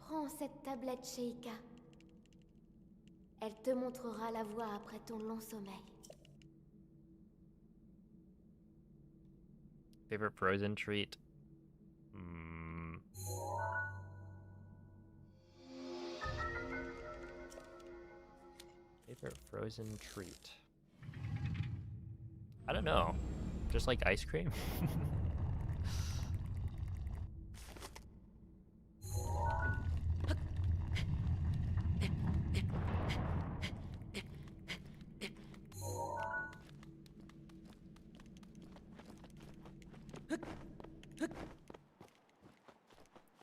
S2: Prends cette tablette Sheikah. Elle te montrera la voie après ton long sommeil.
S1: Favorite frozen treat? Hmm. Favorite frozen treat? I don't know. Just like ice cream?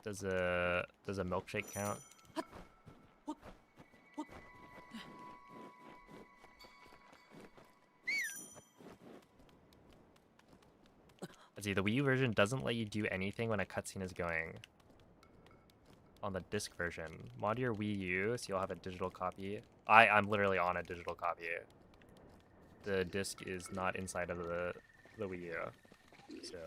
S1: Does a milkshake count? Let's see, the Wii U version doesn't let you do anything when a cutscene is going. On the disc version. Mod your Wii U so you'll have a digital copy. I'm literally on a digital copy. The disc is not inside of the Wii U. So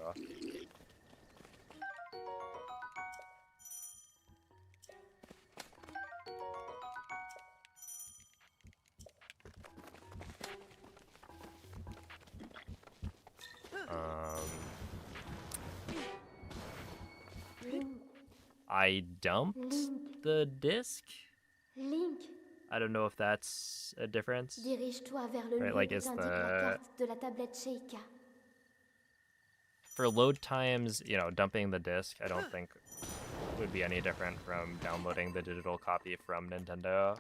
S1: I dumped the disc.
S2: Link,
S1: I don't know if that's a difference.
S2: dirige-toi vers le
S1: Right,
S2: lieu
S1: like
S2: que
S1: it's
S2: t'indique la carte de la tablette Sheikah.
S1: For load times, you know, dumping the disc, I don't think would be any different from downloading the digital copy from Nintendo.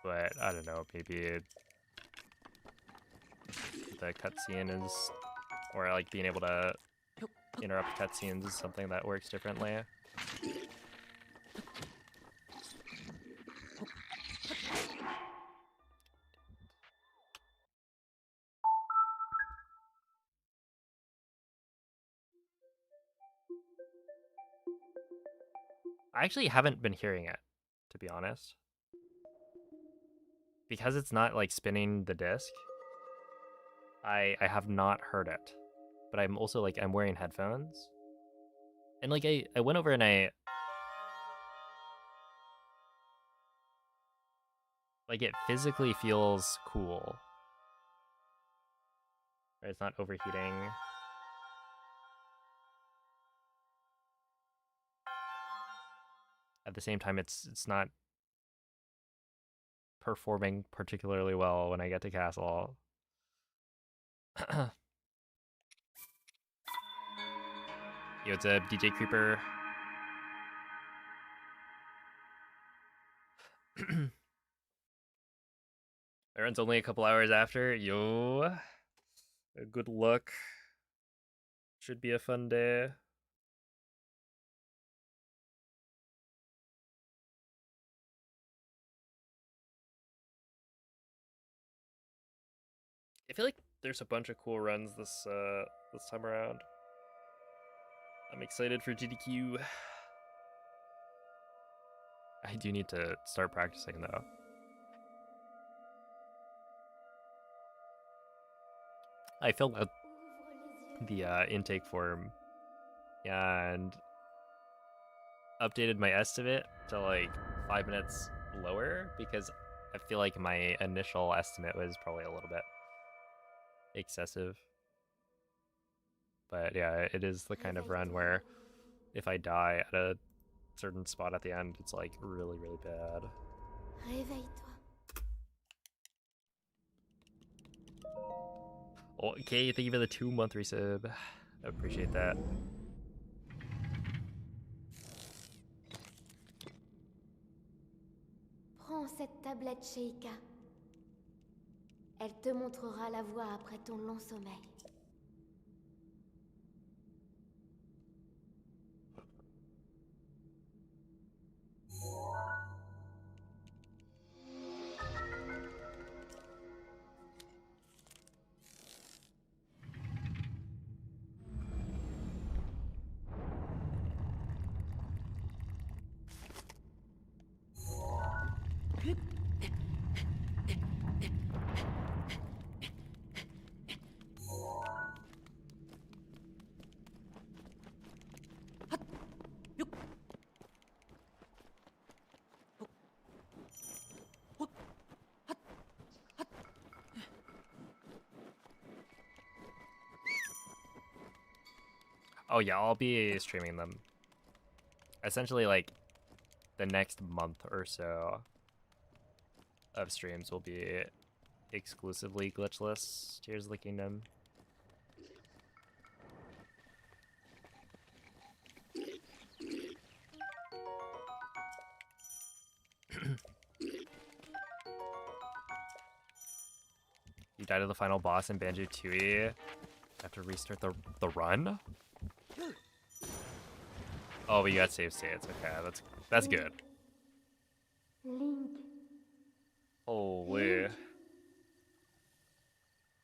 S1: But I don't know, maybe the cutscene is, or like being able to interrupt cutscenes is something that works differently. I actually haven't been hearing it, to be honest. Because it's not like spinning the disc, I have not heard it. But I'm also like, I'm wearing headphones. And like I went over and like it physically feels cool. Right? It's not overheating. At the same time, it's not performing particularly well when I get to castle. Yo, it's a DJ Creeper. Aaron's only a couple hours after. Yo, good luck. Should be a fun day. I feel like there's a bunch of cool runs this time around. I'm excited for GDQ. I do need to start practicing though. I filled out the intake form and updated my estimate to like 5 minutes lower because I feel like my initial estimate was probably a little bit excessive. But yeah, it is the kind of run where if I die at a certain spot at the end, it's like really, really bad.
S2: Réveille-toi.
S1: Okay, thank you for the 2-month resub. I appreciate that.
S2: tablette chez Ika. Elle te montrera la voie après ton long sommeil.
S1: Oh yeah, I'll be streaming them. Essentially, like, the next month or so of streams will be exclusively glitchless Tears of the Kingdom. You died to the final boss in Banjo-Tooie. Have to restart the run? Oh, but you got save states. Okay, that's good.
S2: Link,
S1: Holy.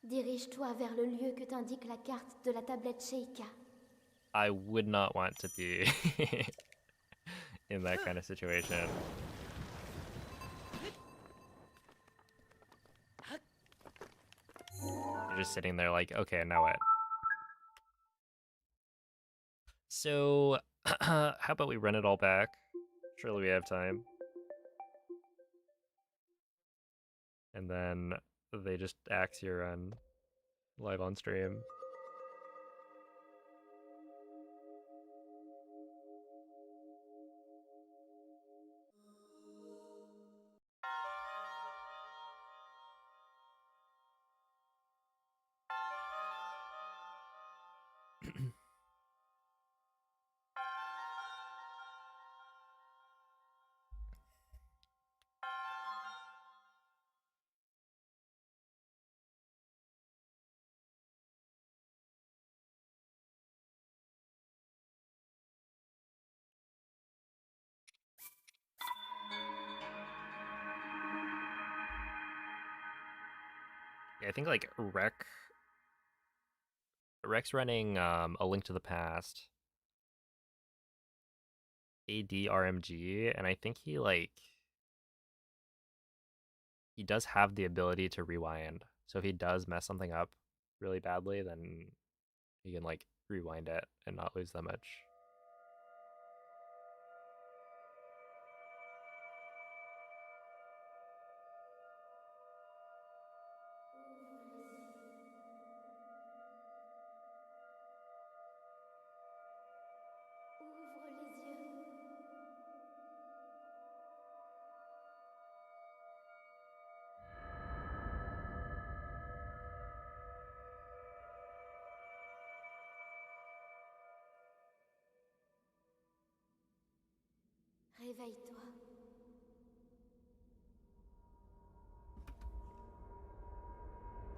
S2: dirige-toi vers le lieu que t'indique la carte de la tablette chez Ika.
S1: I would not want to be in that kind of situation. You're just sitting there like, okay, now what? So, how about we run it all back? Surely we have time. And then they just axe your run live on stream. Yeah, I think like Rec's running A Link to the Past, ADRMG, and I think he does have the ability to rewind. So if he does mess something up really badly, then he can like rewind it and not lose that much.
S2: Ouvre les yeux.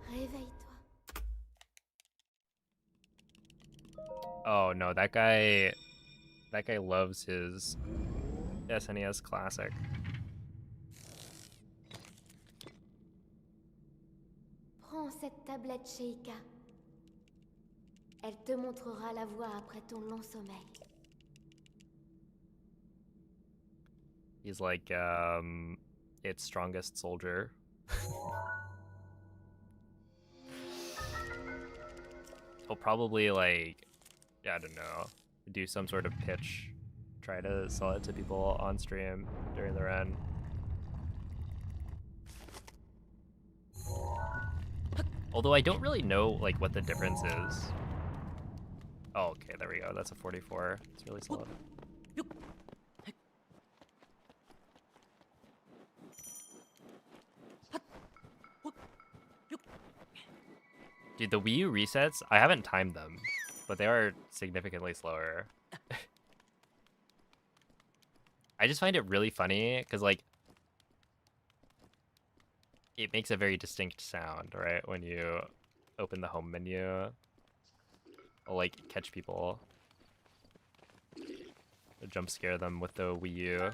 S2: Réveille-toi. Réveille-toi.
S1: Oh no, that guy loves his SNES classic.
S2: Prends cette tablette chez Ika. Elle te montrera la voie après ton long sommeil.
S1: He's like its strongest soldier. He'll probably like, yeah, I don't know, do some sort of pitch, try to sell it to people on stream during the run. Although I don't really know like what the difference is. Oh, okay, there we go. That's a 44. It's really solid. Dude, the Wii U resets, I haven't timed them, but they are significantly slower. I just find it really funny, because, like, it makes a very distinct sound, right? When you open the home menu, I'll like catch people, or jump scare them with the Wii U.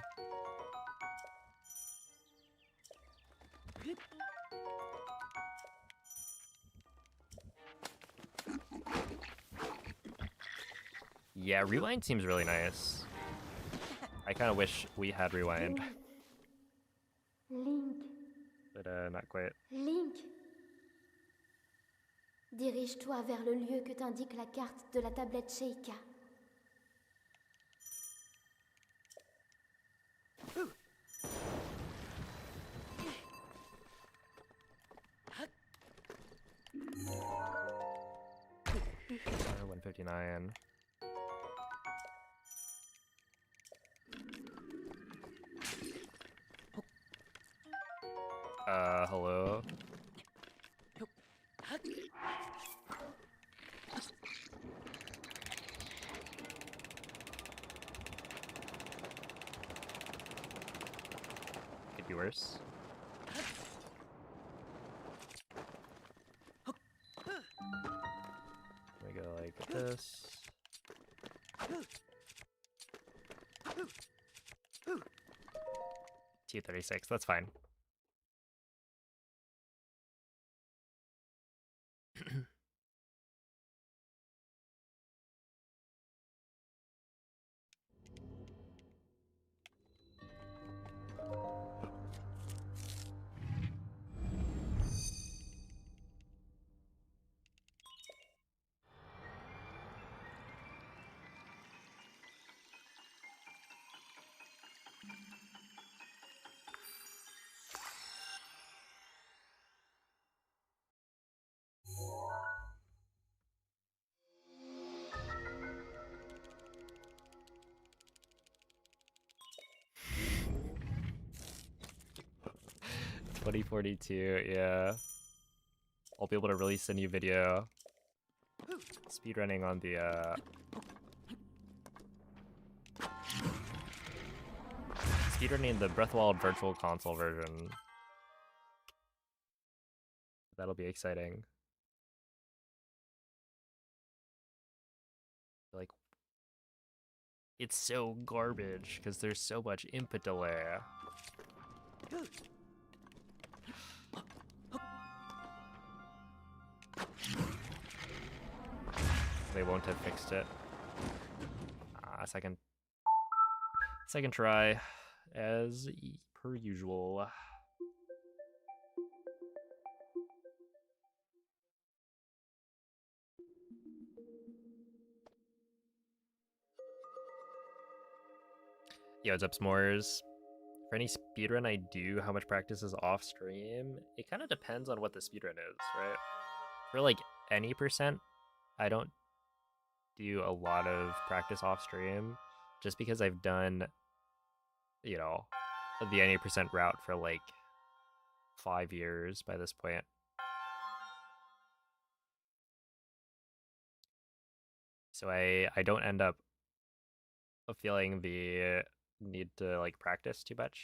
S1: Yeah, rewind seems really nice. I kind of wish we had rewind,
S2: Link.
S1: but not quite.
S2: Link. Dirige-toi vers le lieu que t'indique la carte de la tablette Sheikah.
S1: Uh, 159. Hello? Could be worse. We go like this. 236, that's fine. $20.42, yeah. I'll be able to release a new video. Speedrunning on the, Speedrunning the Breath of the Wild Virtual Console version. That'll be exciting. Like, it's so garbage, because there's so much input delay. They won't have fixed it. Second try, as per usual. Yo, what's up, S'mores? For any speedrun I do, how much practice is off stream? It kind of depends on what the speedrun is, right? For like any percent, I don't do a lot of practice off stream, just because I've done, you know, the any percent route for like 5 years by this point. So I don't end up feeling the need to like practice too much.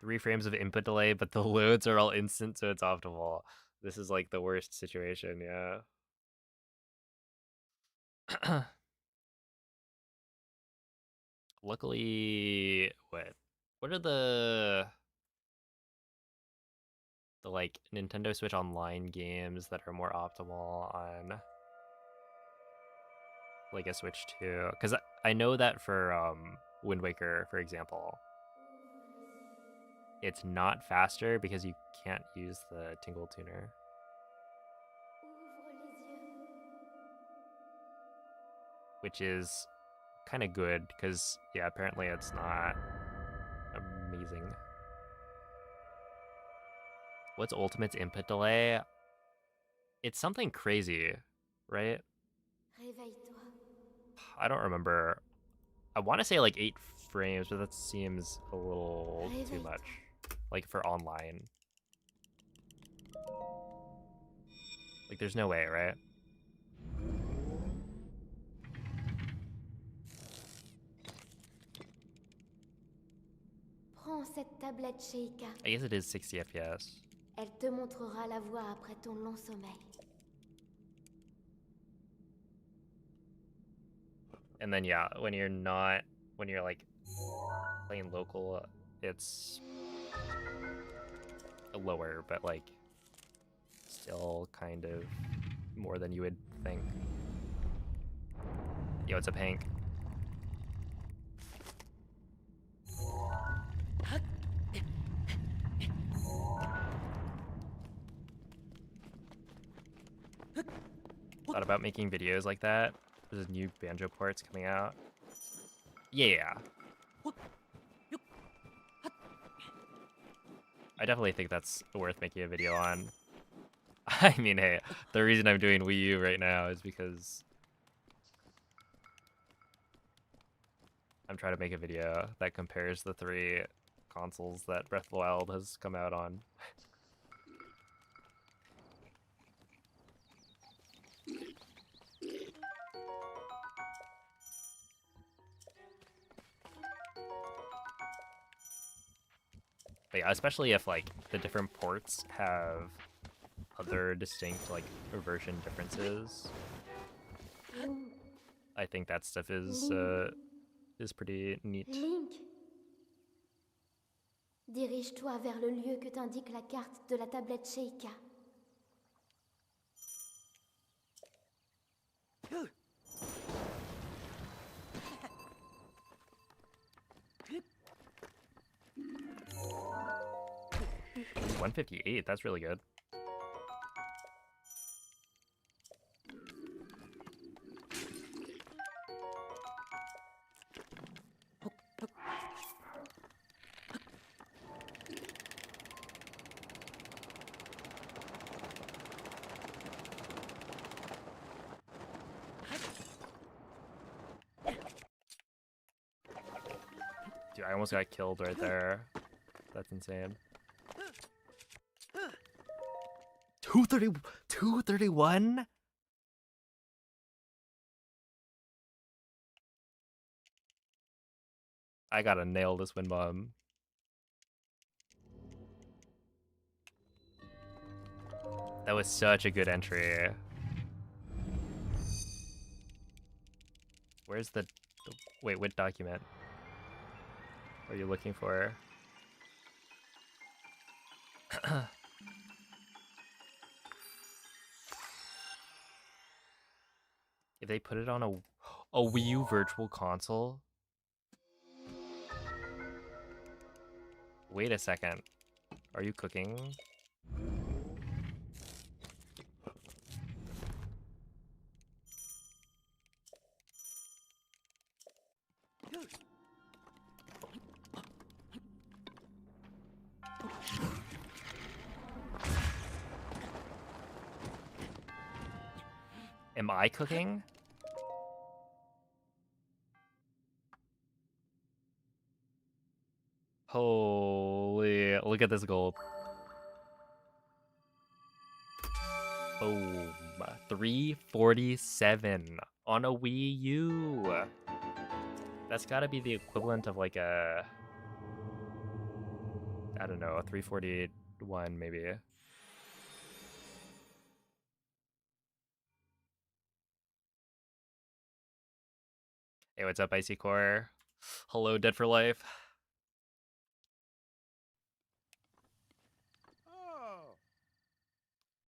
S1: 3 frames of input delay, but the loads are all instant, so it's optimal. This is like the worst situation, yeah. Luckily, what are the like Nintendo Switch Online games that are more optimal on like a Switch 2? Because I know that for Wind Waker, for example, it's not faster because you can't use the Tingle Tuner.
S2: Ouvre les yeux.
S1: Which is kind of good because, yeah, apparently it's not amazing. What's Ultimate's input delay? It's something crazy, right?
S2: Réveille-toi.
S1: I don't remember. I want to say like 8 frames, but that seems a little too much. Like for online. Like there's no way, right?
S2: Prends cette tablette, Sheikah.
S1: I guess it is 60 FPS.
S2: Elle te montrera la voie après ton long sommeil.
S1: And then yeah, when you're like playing local, it's lower, but like still kind of more than you would think. Yo, it's a Hank. Thought about making videos like that. There's new banjo parts coming out. Yeah. I definitely think that's worth making a video on. I mean, hey, the reason I'm doing Wii U right now is because I'm trying to make a video that compares the 3 consoles that Breath of the Wild has come out on. But yeah, especially if like the different ports have other distinct like version differences. I think that stuff is pretty neat.
S2: Link, dirige-toi vers le lieu que t'indique la carte de la tablette Sheikah.
S1: $158, that's really good. Dude, I almost got killed right there. That's insane. 231? I gotta nail this wind bomb. That was such a good entry. Where's the wait, what document are you looking for? If they put it on a Wii U virtual console? Wait a second. Are you cooking? Am I cooking? Holy, look at this gold. Boom. 347 on a Wii U. That's gotta be the equivalent of like a, I don't know, a 341 maybe. Hey, what's up, Icy Core? Hello, Dead for Life.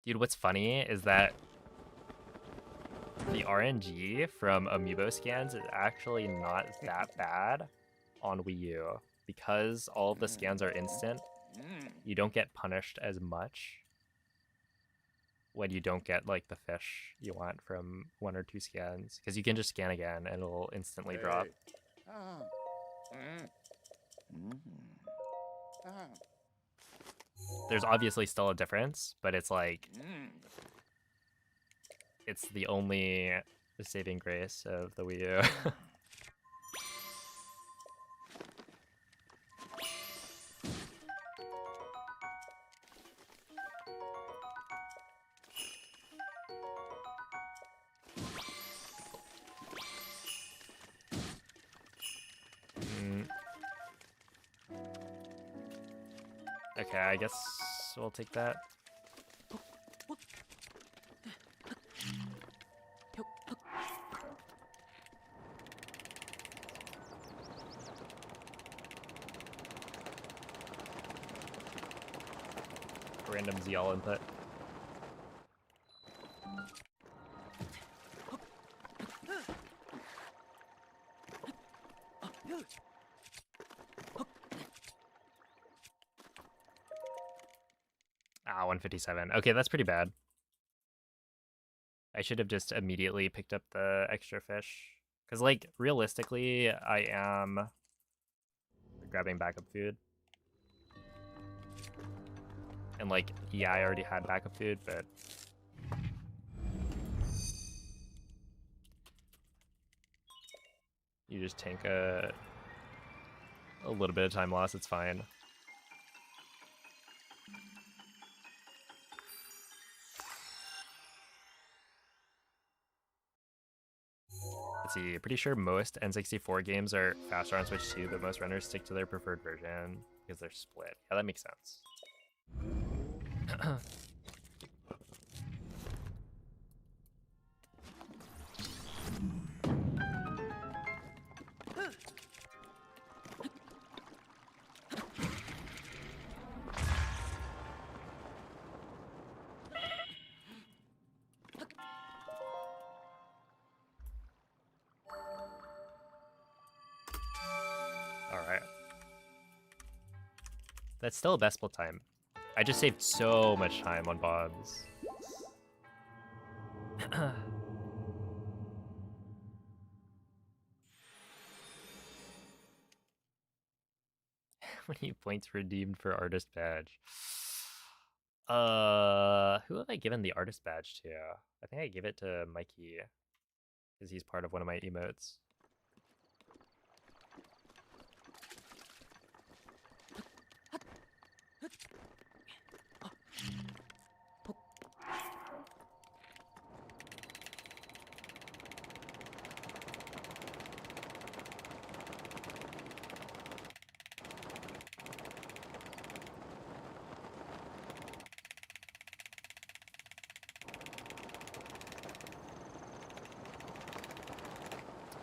S1: Dude, what's funny is that the RNG from amiibo scans is actually not that bad on Wii U. Because all of the scans are instant, you don't get punished as much when you don't get like the fish you want from 1 or 2 scans. Because you can just scan again and it'll instantly drop. There's obviously still a difference, but it's like, it's the only saving grace of the Wii U. Okay, I guess we'll take that. Random ZL input. Ah, 157. Okay, that's pretty bad. I should have just immediately picked up the extra fish. Because, like, realistically, I am grabbing backup food. And, like, yeah, I already had backup food, but... You just tank a little bit of time loss, it's fine. Let's see, pretty sure most N64 games are faster on Switch 2, but most runners stick to their preferred version because they're split. Yeah, that makes sense. Alright. That's still a best split time. I just saved so much time on Bob's. How many points redeemed for artist badge? Who have I given the artist badge to? I think I gave it to Mikey because he's part of one of my emotes.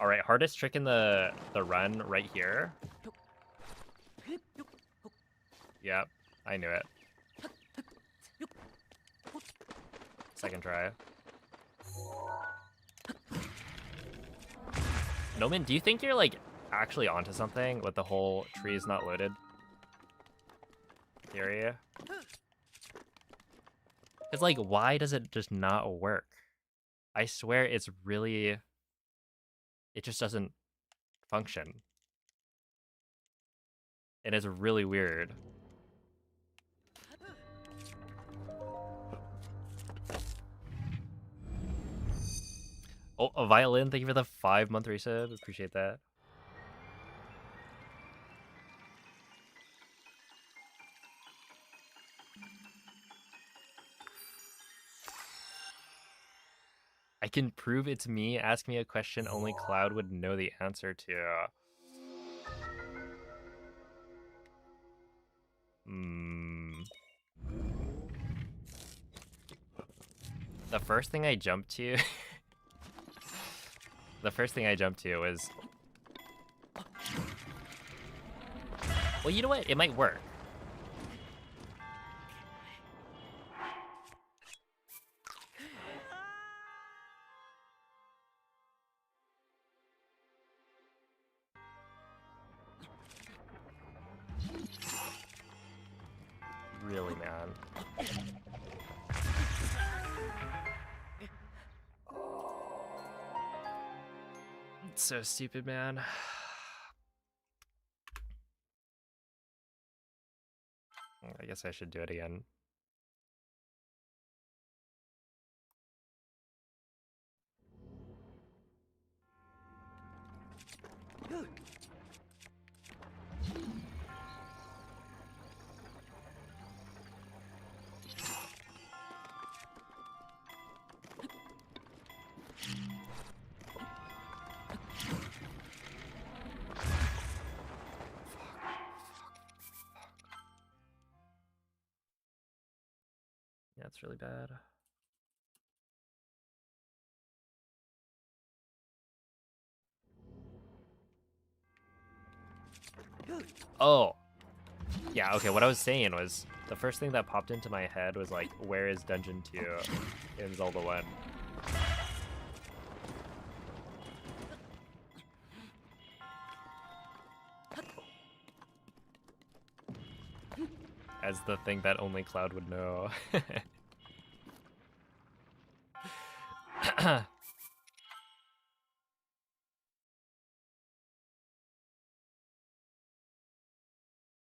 S1: All right, hardest trick in the run right here. Yep, I knew it. Second try. Noman, do you think you're like actually onto something with the whole tree is not loaded theory? It's like, why does it just not work? I swear it's really... It just doesn't function. And it's really weird. Oh, a violin, thank you for the 5-month resub. Appreciate that. I can prove it's me. Ask me a question only Cloud would know the answer to. The first thing I jumped to... the first thing I jumped to was... Well, you know what? It might work. Really, man. It's so stupid, man. I guess I should do it again. That's really bad. Oh. Yeah, okay, what I was saying was, the first thing that popped into my head was like, where is Dungeon 2 in Zelda 1? As the thing that only Cloud would know.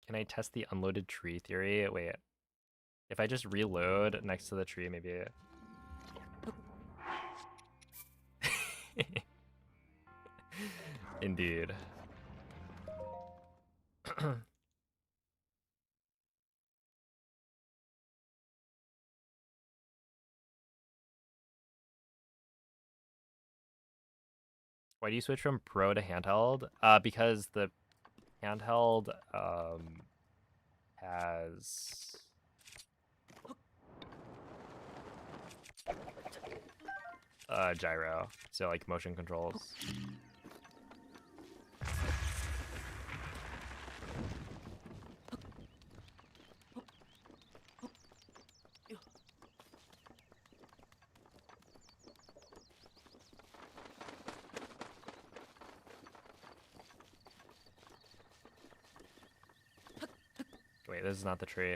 S1: Can I test the unloaded tree theory? Wait. If I just reload next to the tree, maybe... Indeed. Why do you switch from Pro to handheld? Because the handheld has gyro, so like motion controls. Wait, this is not the tree.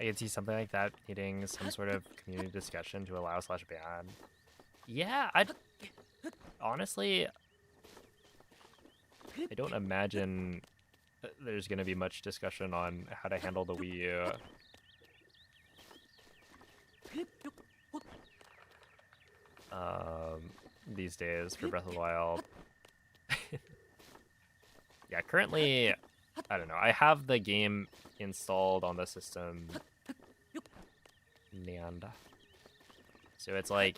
S1: I could see something like that needing some sort of community discussion to allow / ban. Yeah, honestly, I don't imagine there's going to be much discussion on how to handle the Wii U. These days for Breath of the Wild. Yeah, currently, I don't know. I have the game installed on the system. And so it's like,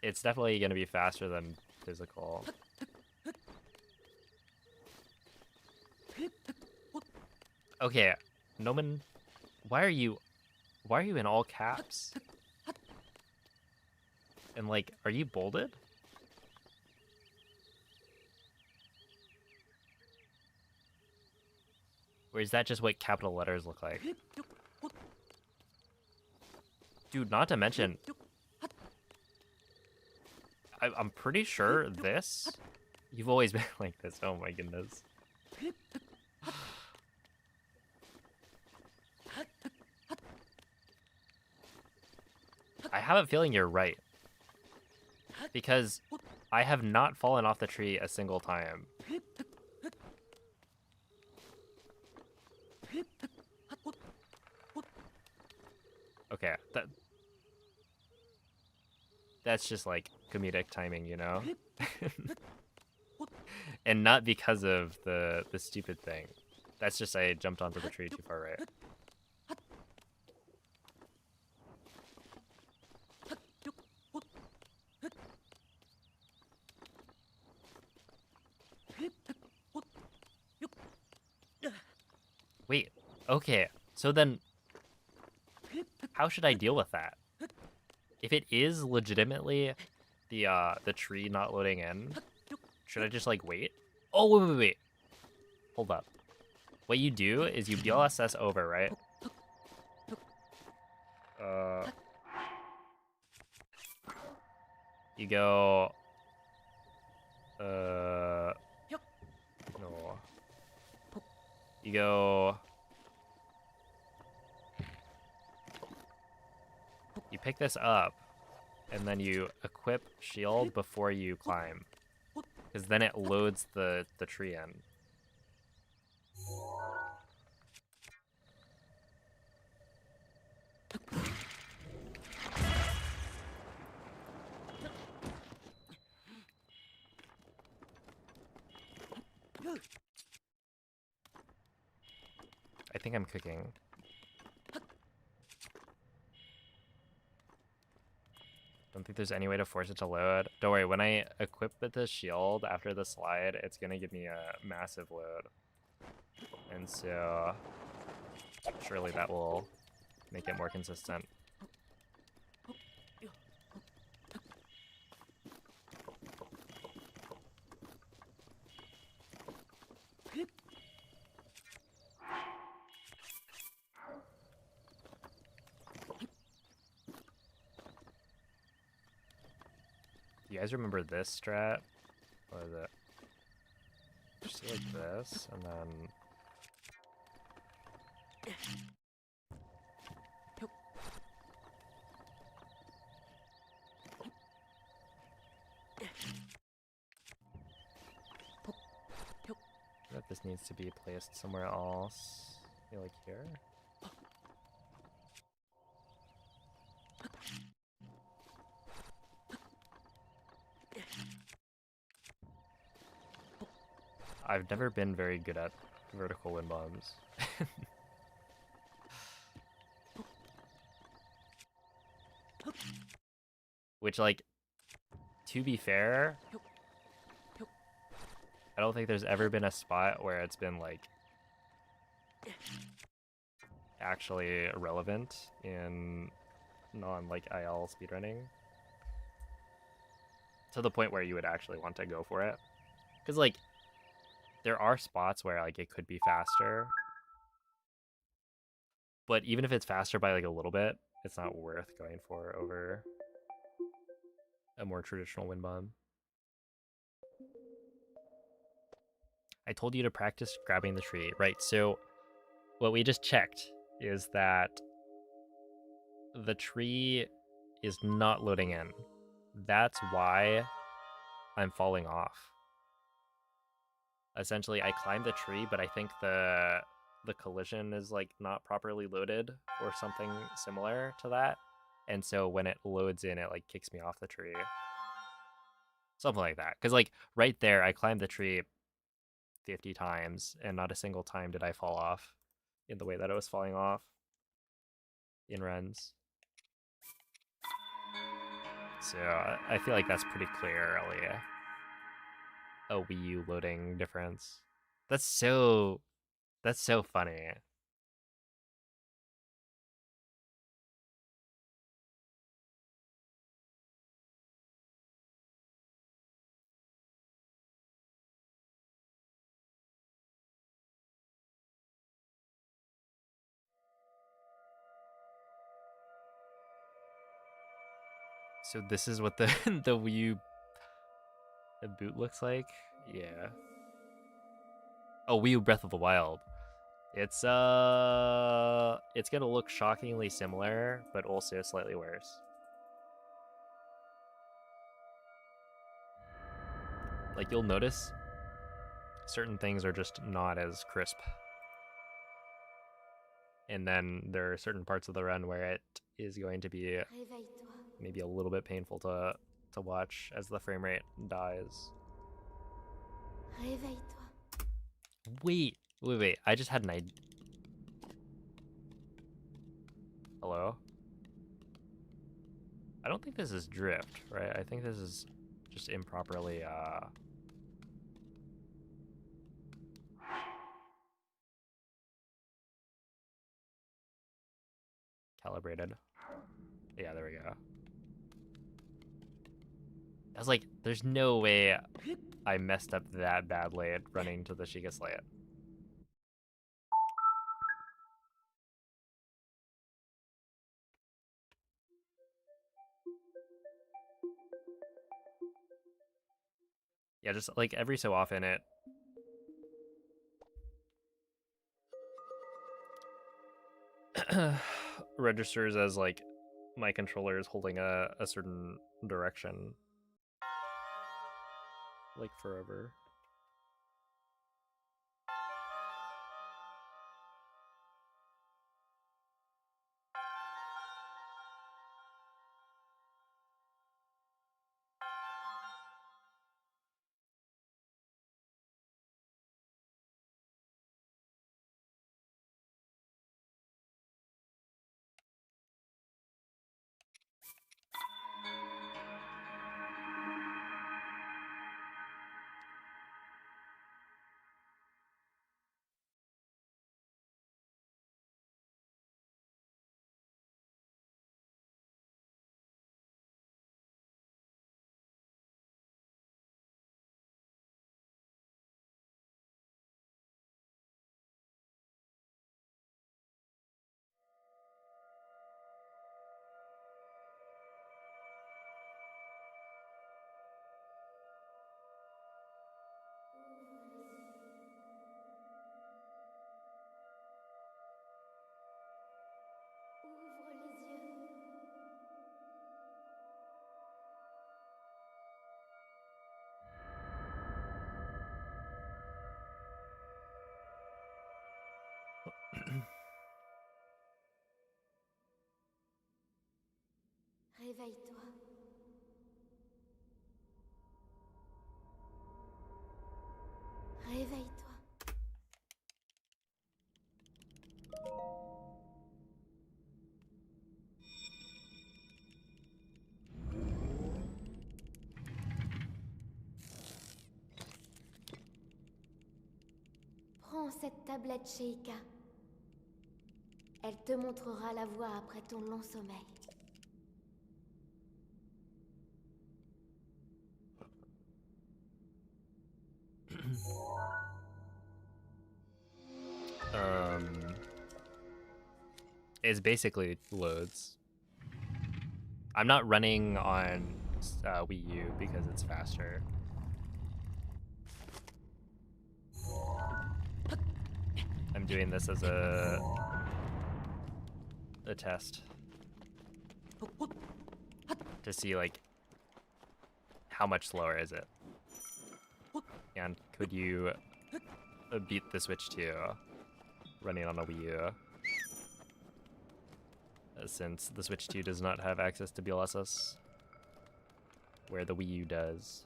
S1: it's definitely going to be faster than physical. Okay, Noman, why are you in all caps? And like, are you bolded? Or is that just what capital letters look like? Dude, not to mention, I'm pretty sure this, you've always been like this, oh my goodness. I have a feeling you're right. Because I have not fallen off the tree a single time. Okay, that's just like comedic timing, you know? And not because of the stupid thing. That's just I jumped onto the tree too far right. Wait, okay, so then how should I deal with that? If it is legitimately the tree not loading in, should I just like wait? Oh, wait. Hold up. What you do is you DLSS over, right? You go no. You go, you pick this up, and then you equip shield before you climb, because then it loads the tree in. think I'm cooking. Don't think there's any way to force it to load. Don't worry, when I equip the shield after the slide, it's gonna give me a massive load. And so surely that will make it more consistent. You guys remember this strat? What is it? Just like this, and then... that this needs to be placed somewhere else. Maybe like here? I've never been very good at vertical wind bombs. Which, like, to be fair, I don't think there's ever been a spot where it's been, like, actually relevant in non-like IL speedrunning. To the point where you would actually want to go for it. Because, like, there are spots where, like, it could be faster. But even if it's faster by, like, a little bit, it's not worth going for over a more traditional wind bomb. I told you to practice grabbing the tree. Right, so what we just checked is that the tree is not loading in. That's why I'm falling off. Essentially, I climbed the tree, but I think the collision is like not properly loaded or something similar to that. And so when it loads in, it like kicks me off the tree. Something like that. Because like right there, I climbed the tree 50 times and not a single time did I fall off in the way that it was falling off in runs. So I feel like that's pretty clearly a Wii U loading difference. That's so funny. So this is what the the Wii U boot looks like. Yeah. Oh, Wii U Breath of the Wild. It's gonna look shockingly similar, but also slightly worse. Like you'll notice certain things are just not as crisp. And then there are certain parts of the run where it is going to be maybe a little bit painful to watch as the frame rate dies. Wait. I just had an idea. Hello? I don't think this is drift, right? I think this is just improperly, calibrated. Yeah, there we go. I was like, there's no way I messed up that badly at running to the Sheikah Slate. Yeah, just like every so often it registers as like my controller is holding a certain direction. Like forever.
S2: Réveille-toi. Réveille-toi. Prends cette tablette Sheikah. Elle te montrera la voie après ton long sommeil.
S1: It's basically loads. I'm not running on Wii U because it's faster. I'm doing this as a test to see like how much slower is it, and could you beat the Switch 2 running on a Wii U, since the Switch 2 does not have access to DLSS, where the Wii U does.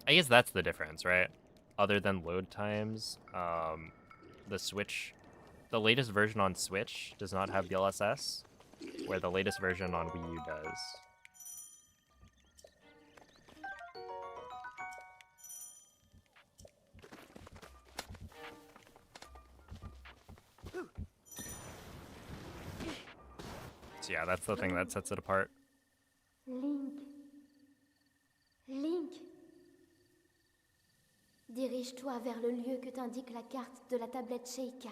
S1: I guess that's the difference, right? Other than load times, the latest version on Switch does not have DLSS, where the latest version on Wii U does. So yeah, that's the thing that sets it apart.
S2: Link. Link. Dirige-toi vers le lieu que t'indique la carte de la tablette Sheikah.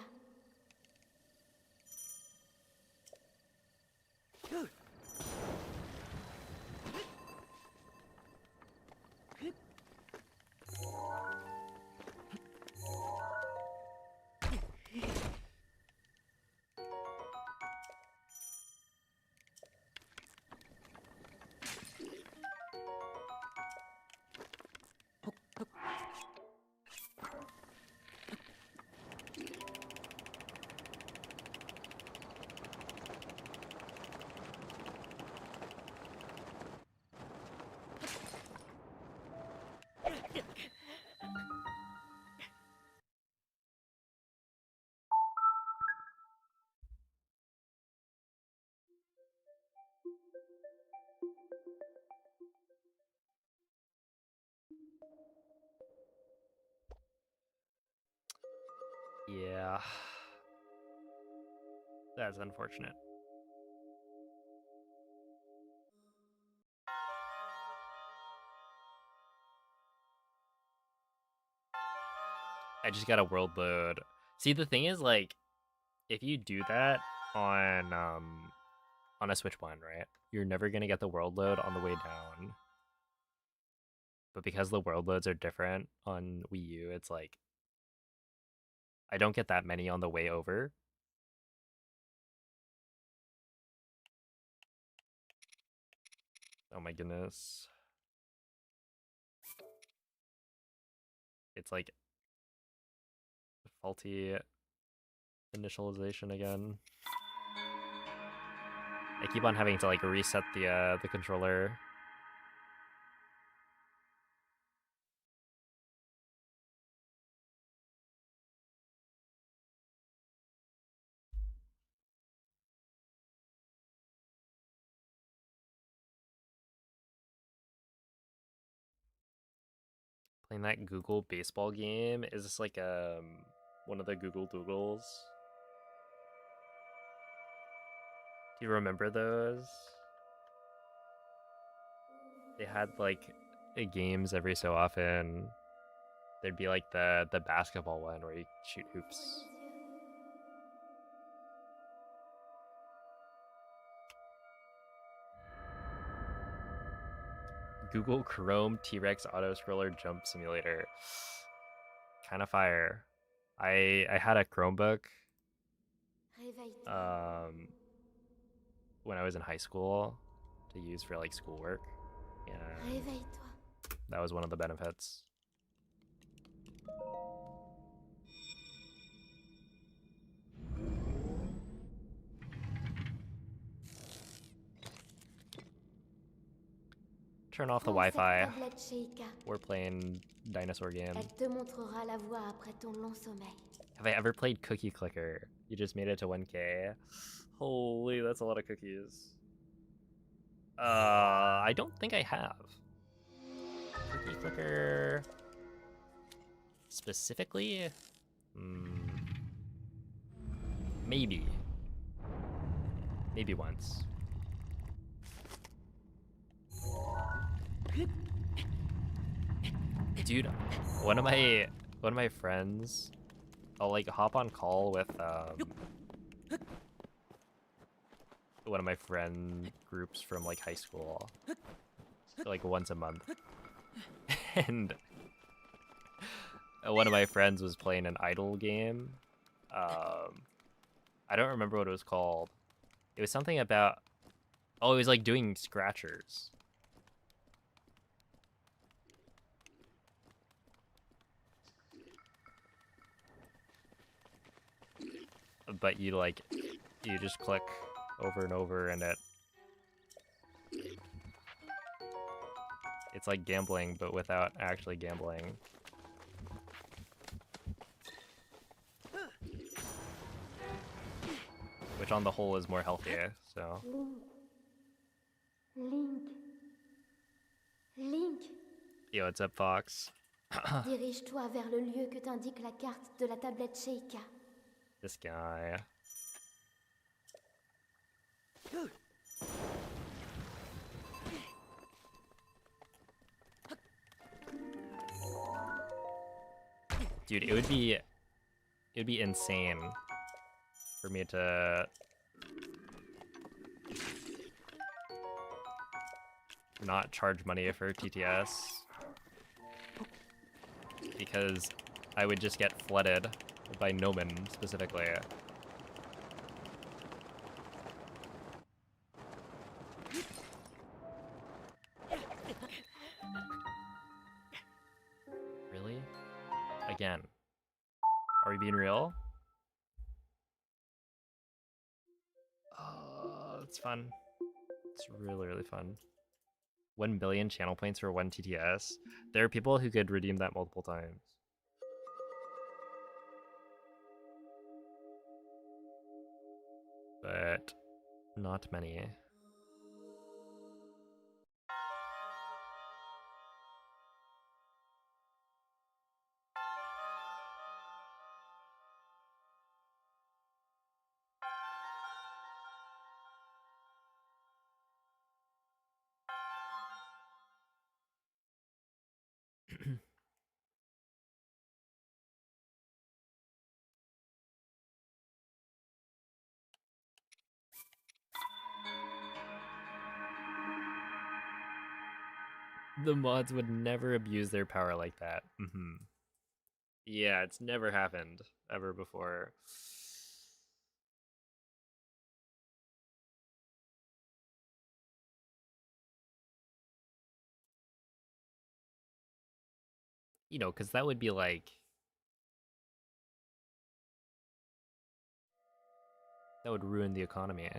S1: Yeah. That's unfortunate. I just got a world load. See, the thing is, like, if you do that on a Switch 1, right? You're never gonna get the world load on the way down. But because the world loads are different on Wii U, it's like I don't get that many on the way over. Oh my goodness. It's like faulty initialization again. I keep on having to like reset the controller. Playing that Google baseball game, is this like one of the Google Doodles? Do you remember those? They had like games every so often. There'd be like the basketball one where you shoot hoops. Google Chrome T-Rex Auto Scroller Jump Simulator. Kind of fire. I had a Chromebook when I was in high school to use for like schoolwork, and
S2: Réveille-toi.
S1: that was one of the benefits. turn off the
S2: Prends cette
S1: Wi-Fi.
S2: tablette Sheikah.
S1: We're playing dinosaur games.
S2: Elle te montrera la voie après ton long sommeil.
S1: Have I ever played Cookie Clicker? You just made it to 1K. Holy, that's a lot of cookies. I don't think I have. Cookie Clicker... Specifically? Maybe. Maybe once. Dude, one of my friends, I'll like hop on call with one of my friend groups from like high school, like once a month, and one of my friends was playing an idle game. I don't remember what it was called. It was something about, oh, it was like doing scratchers. But you just click over and over and it's like gambling but without actually gambling. Which on the whole is more healthy, so.
S2: Link.
S1: Yo, what's up, Fox?
S2: Dirige-toi vers le lieu que t'indique la carte de la tablette Sheikah.
S1: This guy. Dude, it would be insane for me to not charge money for TTS because I would just get flooded by Nomen specifically. Really? Again. Are we being real? Oh, it's fun. It's really, really fun. 1 billion channel points for 1 TTS. There are people who could redeem that multiple times. But not many. The mods would never abuse their power like that. Yeah, it's never happened ever before. You know, because that would be like... That would ruin the economy.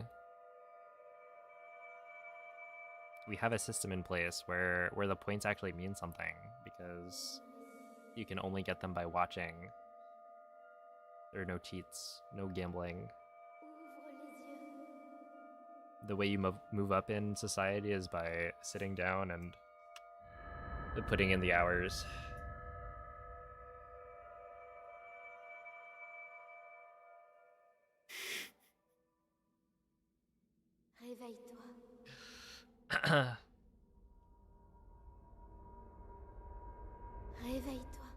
S1: We have a system in place where the points actually mean something, because you can only get them by watching. There are no cheats, no gambling. The way you move up in society is by sitting down and putting in the hours.
S2: Réveille-toi. Réveille-toi.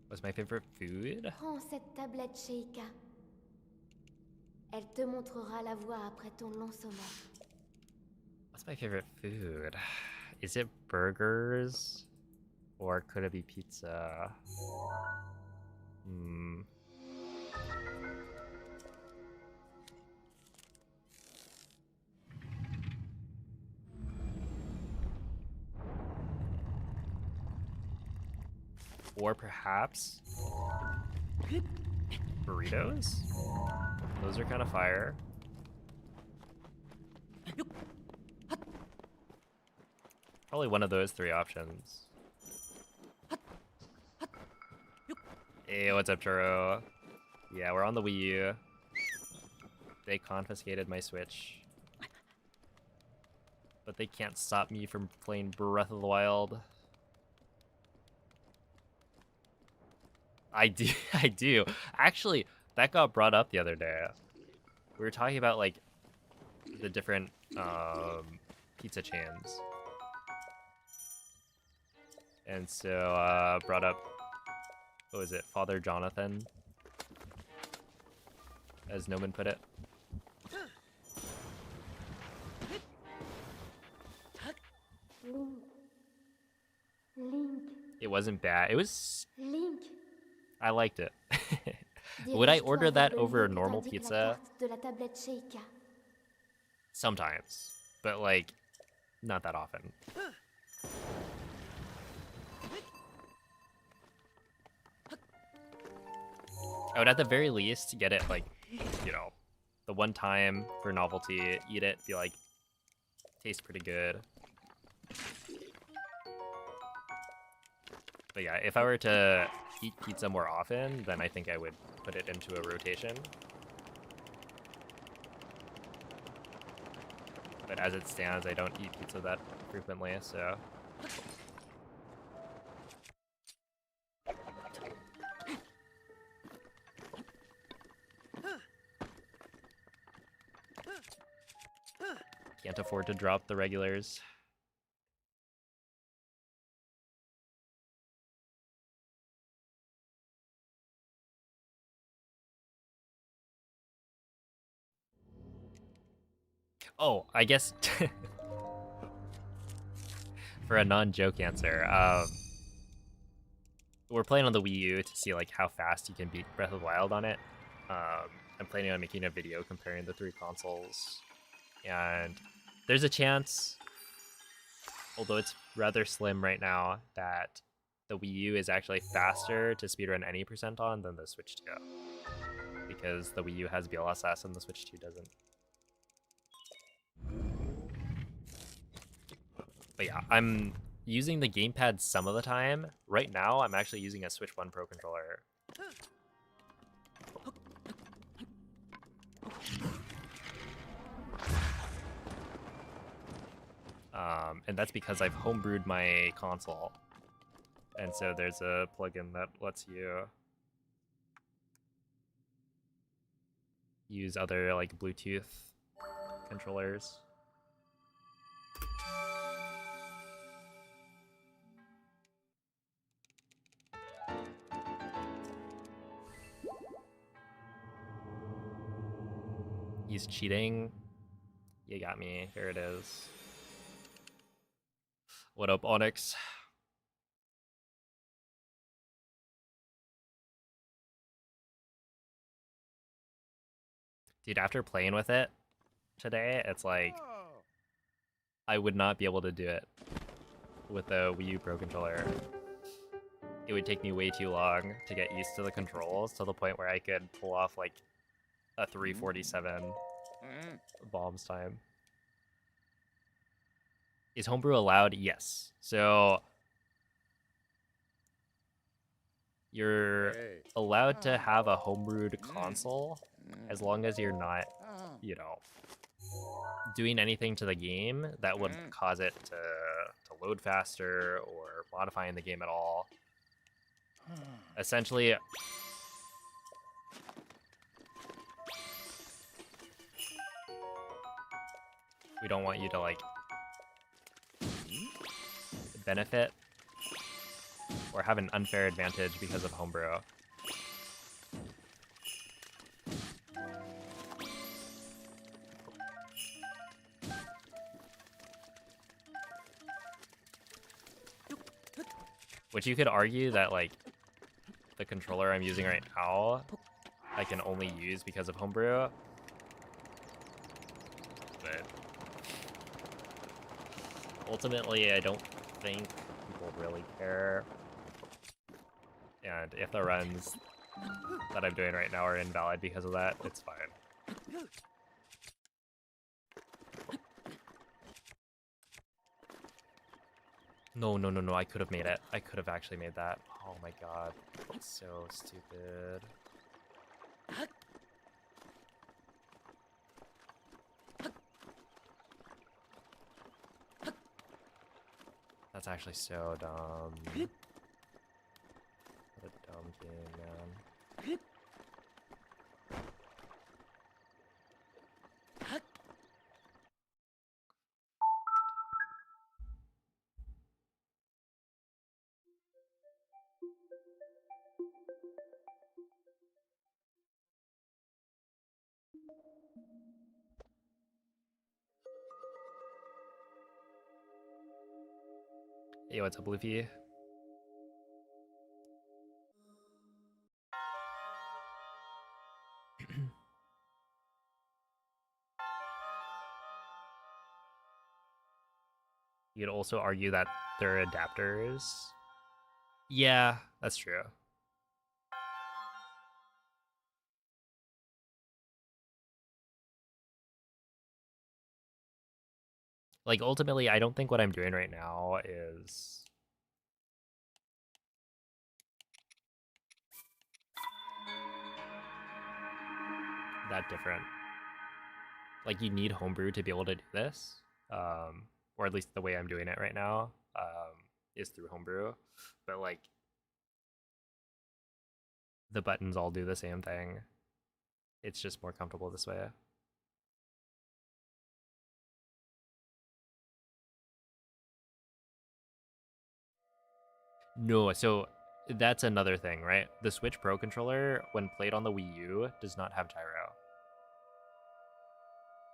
S1: What's my favorite food?
S2: Prends cette tablette Sheikah. Elle te montrera la voie après ton long sommeil.
S1: What's my favorite food? Is it burgers? Or could it be pizza? Or perhaps burritos? Those are kind of fire. Probably one of those three options. Hey, what's up, Churro? Yeah, we're on the Wii U. They confiscated my Switch. But they can't stop me from playing Breath of the Wild. I do, I do. Actually, that got brought up the other day. We were talking about, like, the different pizza chains. And so, brought up, what was it, Father Jonathan, as Noman put it.
S2: Link.
S1: It wasn't bad. It was...
S2: Link.
S1: I liked it. Would I order that over a normal pizza?
S2: De la tablette Sheikah.
S1: Sometimes. But, like, not that often. I would at the very least get it, like, you know, the one time for novelty, eat it, be like, tastes pretty good. But yeah, if I were to eat pizza more often, then I think I would put it into a rotation. But as it stands, I don't eat pizza that frequently, so... Can't afford to drop the regulars. Oh, I guess for a non-joke answer, we're playing on the Wii U to see like how fast you can beat Breath of the Wild on it. I'm planning on making a video comparing the three consoles, and there's a chance, although it's rather slim right now, that the Wii U is actually faster to speedrun any percent on than the Switch 2, because the Wii U has BLSS and the Switch 2 doesn't. But yeah, I'm using the gamepad some of the time. Right now, I'm actually using a Switch 1 Pro controller. And that's because I've homebrewed my console. And so there's a plugin that lets you use other like Bluetooth controllers. He's cheating. You got me. Here it is. What up, Onyx? Dude, after playing with it today, it's like I would not be able to do it with the Wii U Pro controller. It would take me way too long to get used to the controls to the point where I could pull off like a 347 bombs time. Is homebrew allowed? Yes. So you're allowed to have a homebrewed console as long as you're not, you know, doing anything to the game that would cause it to load faster or modifying the game at all. Essentially, we don't want you to like benefit or have an unfair advantage because of homebrew. Which you could argue that like the controller I'm using right now I can only use because of homebrew. But ultimately I don't think people really care. And if the runs that I'm doing right now are invalid because of that, it's fine. No, no, no, no, I could have made it. I could have actually made that. Oh my god. That's so stupid. That's actually so dumb. What a dumb game, man. Hey, what's up, Luffy? You could also argue that they're adapters. Yeah, that's true. Like, ultimately, I don't think what I'm doing right now is that different. Like, you need homebrew to be able to do this, or at least the way I'm doing it right now is through homebrew. But like, the buttons all do the same thing. It's just more comfortable this way. No, so that's another thing, right? The Switch Pro controller, when played on the Wii U, does not have gyro.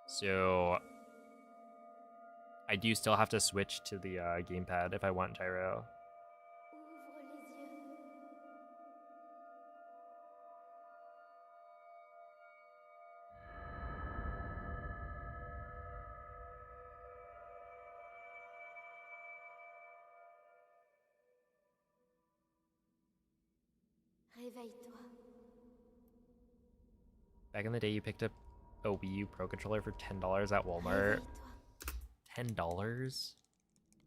S1: So I do still have to switch to the gamepad if I want gyro.
S2: Réveille-toi.
S1: Back in the day, you picked up a Wii U Pro controller for $10 at Walmart. $10?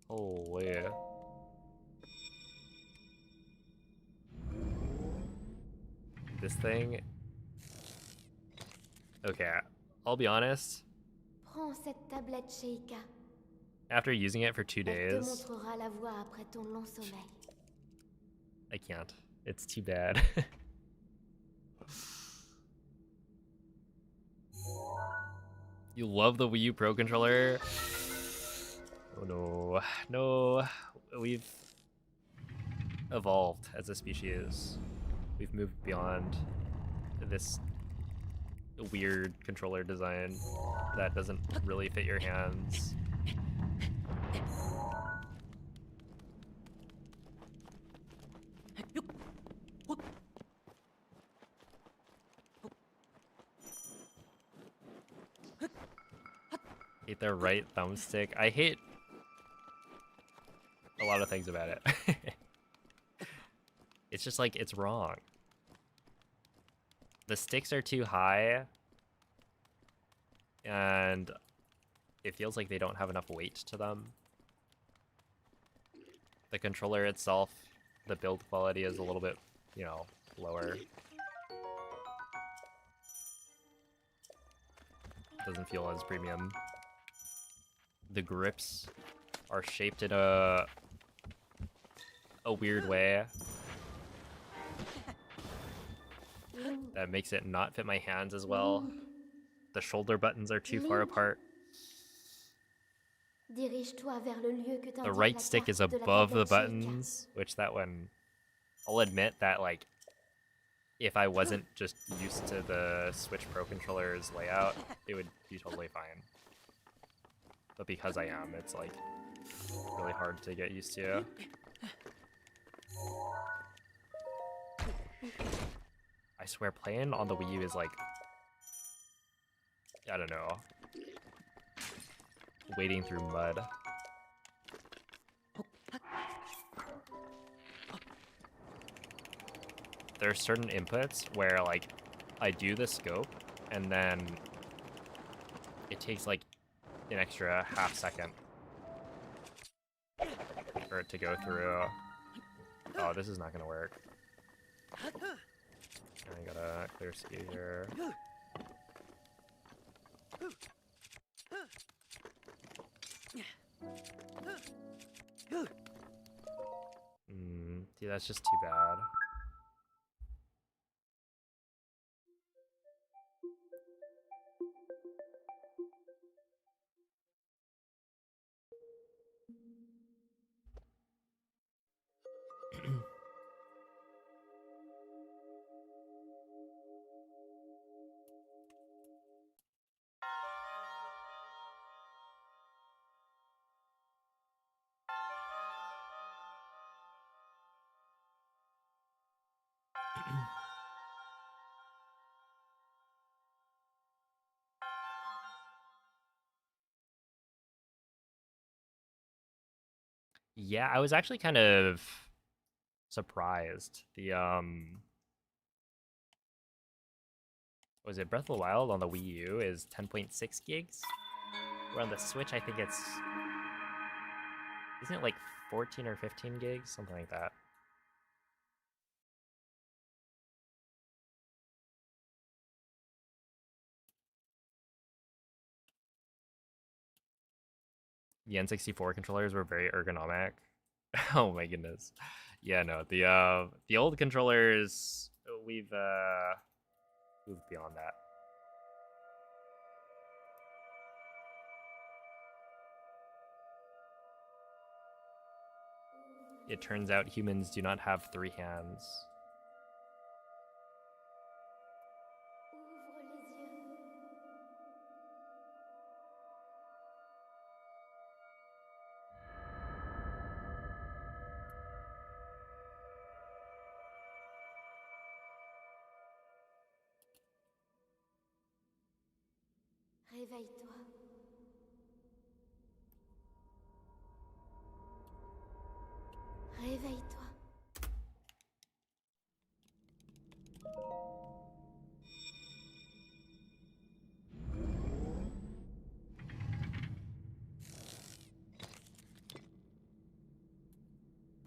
S1: Holy. This thing. Okay, I'll be honest.
S2: Prends cette tablette, Sheikah.
S1: After using it for 2
S2: Elle te
S1: days,
S2: montrera la voie après ton long sommeil.
S1: I can't. It's too bad. You love the Wii U Pro controller? Oh no. No. We've evolved as a species. We've moved beyond this weird controller design that doesn't really fit your hands. Hate their right thumbstick. I hate a lot of things about it. It's just like, it's wrong. The sticks are too high, and it feels like they don't have enough weight to them. The controller itself, the build quality is a little bit, you know, lower. Doesn't feel as premium. The grips are shaped in a weird way that makes it not fit my hands as well. The shoulder buttons are too far apart.
S2: Dirige-toi vers le lieu que
S1: The
S2: t'indique
S1: right
S2: la
S1: stick is
S2: carte de la
S1: above the
S2: tablette Sheikah.
S1: buttons, which that one, I'll admit that, like, if I wasn't just used to the Switch Pro controller's layout, it would be totally fine. But because I am, it's like really hard to get used to. I swear, playing on the Wii U is like, I don't know, wading through mud. there's certain inputs where like I do the scope and then it takes like an extra half second for it to go through. Oh, this is not gonna work. I gotta clear ski here. See, that's just too bad. Yeah, I was actually kind of surprised. The was it Breath of the Wild on the Wii U is 10.6 gigs? Where on the Switch I think it's, isn't it like 14 or 15 gigs? Something like that. The N64 controllers were very ergonomic. Oh my goodness. Yeah, no, the old controllers, we've moved beyond that. It turns out humans do not have 3 hands.
S2: Ouvre les yeux. Réveille-toi. Réveille-toi.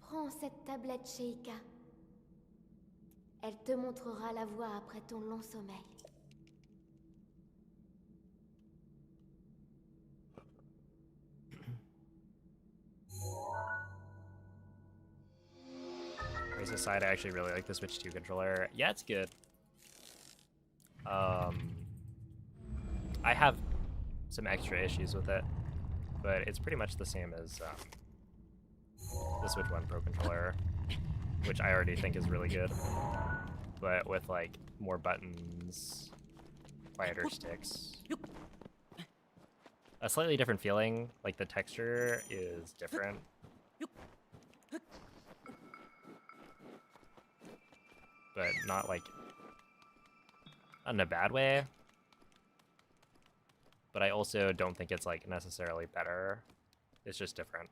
S2: Prends cette tablette Sheikah. Elle te montrera la voie après ton long sommeil.
S1: Race aside, I actually really like the Switch 2 controller. Yeah, it's good. I have some extra issues with it, but it's pretty much the same as the Switch 1 Pro controller, which I already think is really good, but with like more buttons, quieter sticks. A slightly different feeling, like the texture is different. But not like, not in a bad way. But I also don't think it's like necessarily better. It's just different.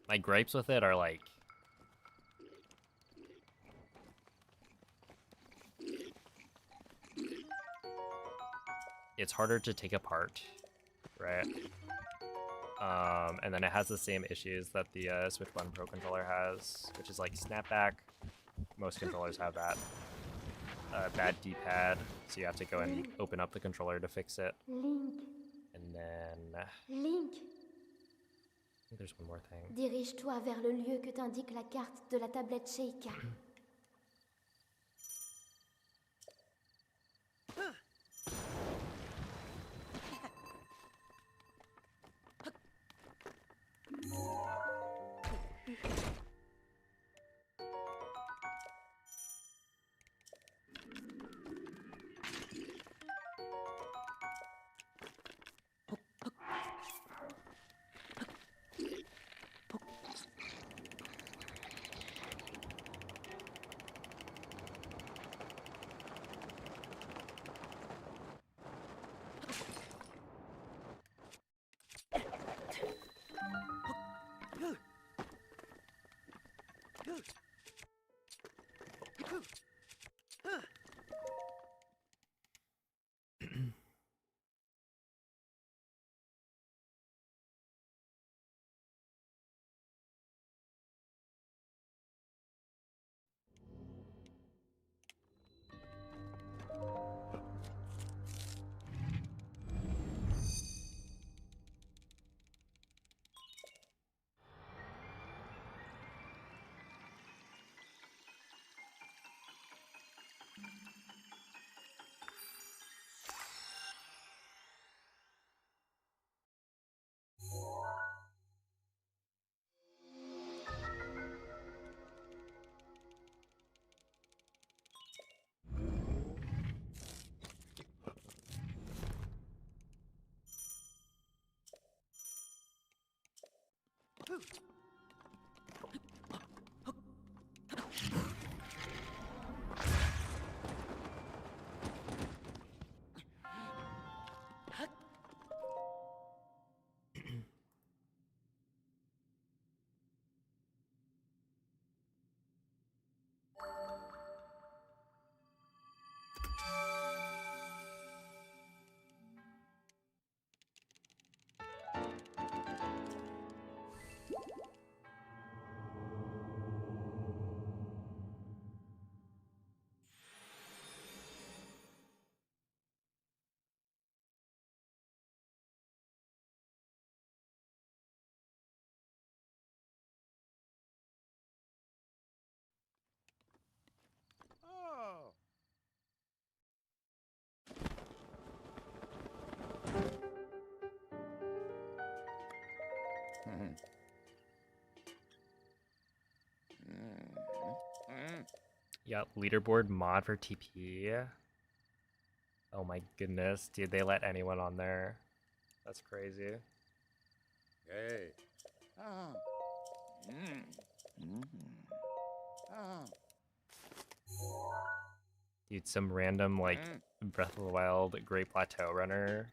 S1: My gripes with it are like, it's harder to take apart, right? And then it has the same issues that the Switch 1 Pro controller has, which is like snapback. Most controllers have that. Bad D-pad, so you have to go and open up the controller to fix it.
S2: Link.
S1: And then,
S2: Link.
S1: I think there's one more thing.
S2: Dirige-toi vers le lieu que t'indique la carte de la tablette Sheikah.
S3: Oh.
S1: Yep, leaderboard mod for TP. Oh my goodness, dude, they let anyone on there. That's crazy.
S3: Hey. Ah. Ah.
S1: Dude, some random, like, Breath of the Wild Great Plateau runner.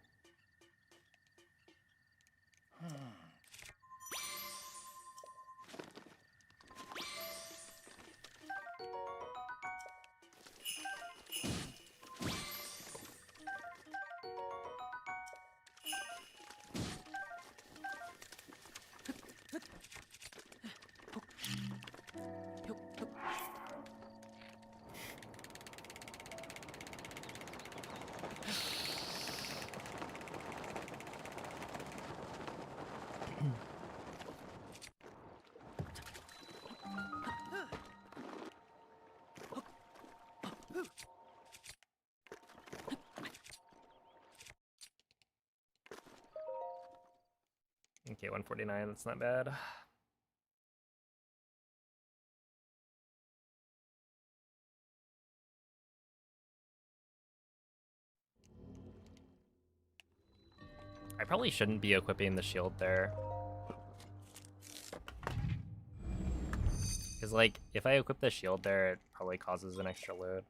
S1: Okay, 149, that's not bad. I probably shouldn't be equipping the shield there. Because, like, if I equip the shield there, it probably causes an extra load.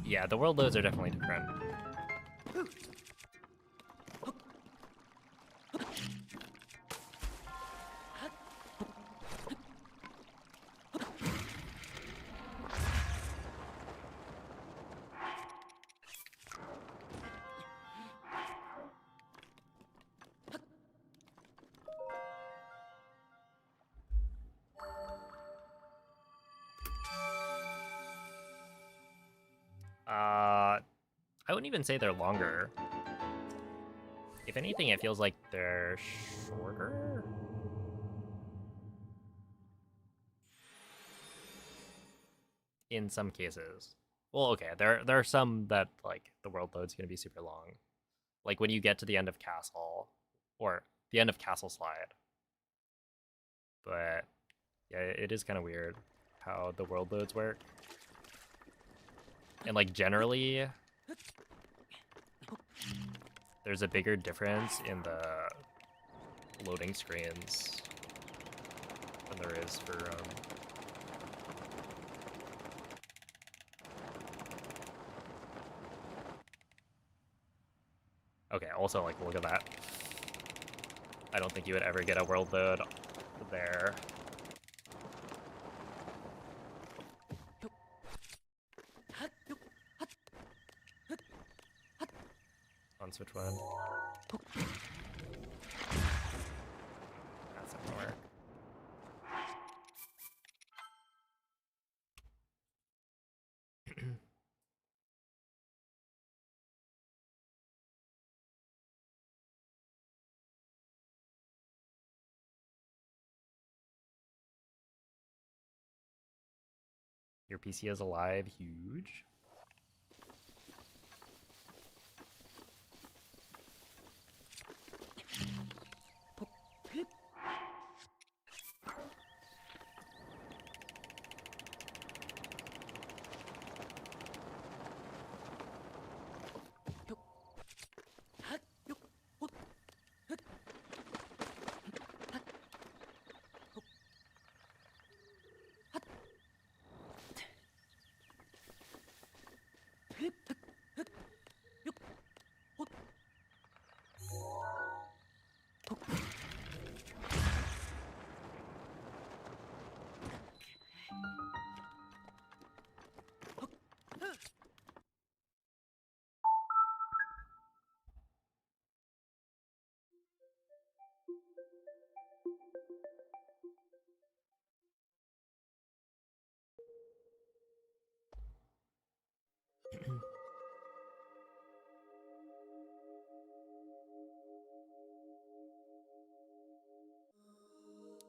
S1: Yeah, the world loads are definitely different. I wouldn't even say they're longer. If anything, it feels like they're shorter. In some cases. Well, okay, there are some that, like, the world load's gonna be super long. Like when you get to the end of Castle, or the end of Castle Slide. But yeah, it is kind of weird how the world loads work. And like generally, there's a bigger difference in the loading screens than there is for Okay, also, like, look at that. I don't think you would ever get a world load there. On Switch 1. That's not gonna work. Your PC is alive, huge.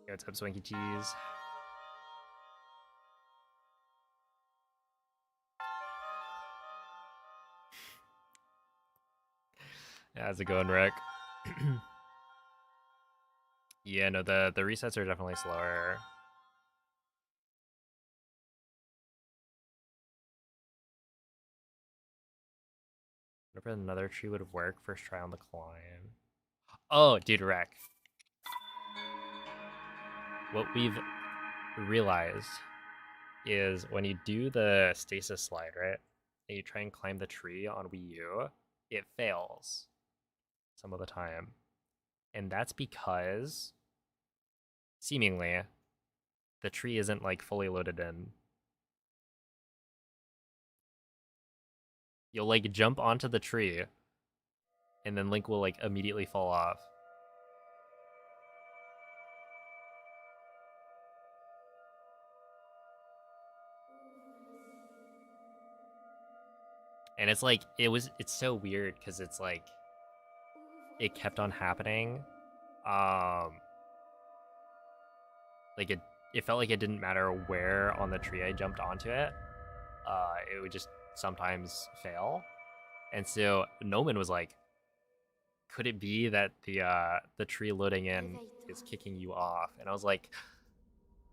S1: Yo, what's up, Swanky Cheese? How's it going, Rick? Yeah, no, the resets are definitely slower. Wonder if another tree would work first try on the climb. Oh, dude, Rick. What we've realized is when you do the stasis slide, right, and you try and climb the tree on Wii U, it fails some of the time. And that's because, seemingly, the tree isn't, like, fully loaded in. You'll, like, jump onto the tree, and then Link will, like, immediately fall off. And it's like, it's so weird, because it's like, it kept on happening. Like, it felt like it didn't matter where on the tree I jumped onto it. It would just sometimes fail. And so Noman was like, could it be that the tree loading in is kicking you off? And I was like,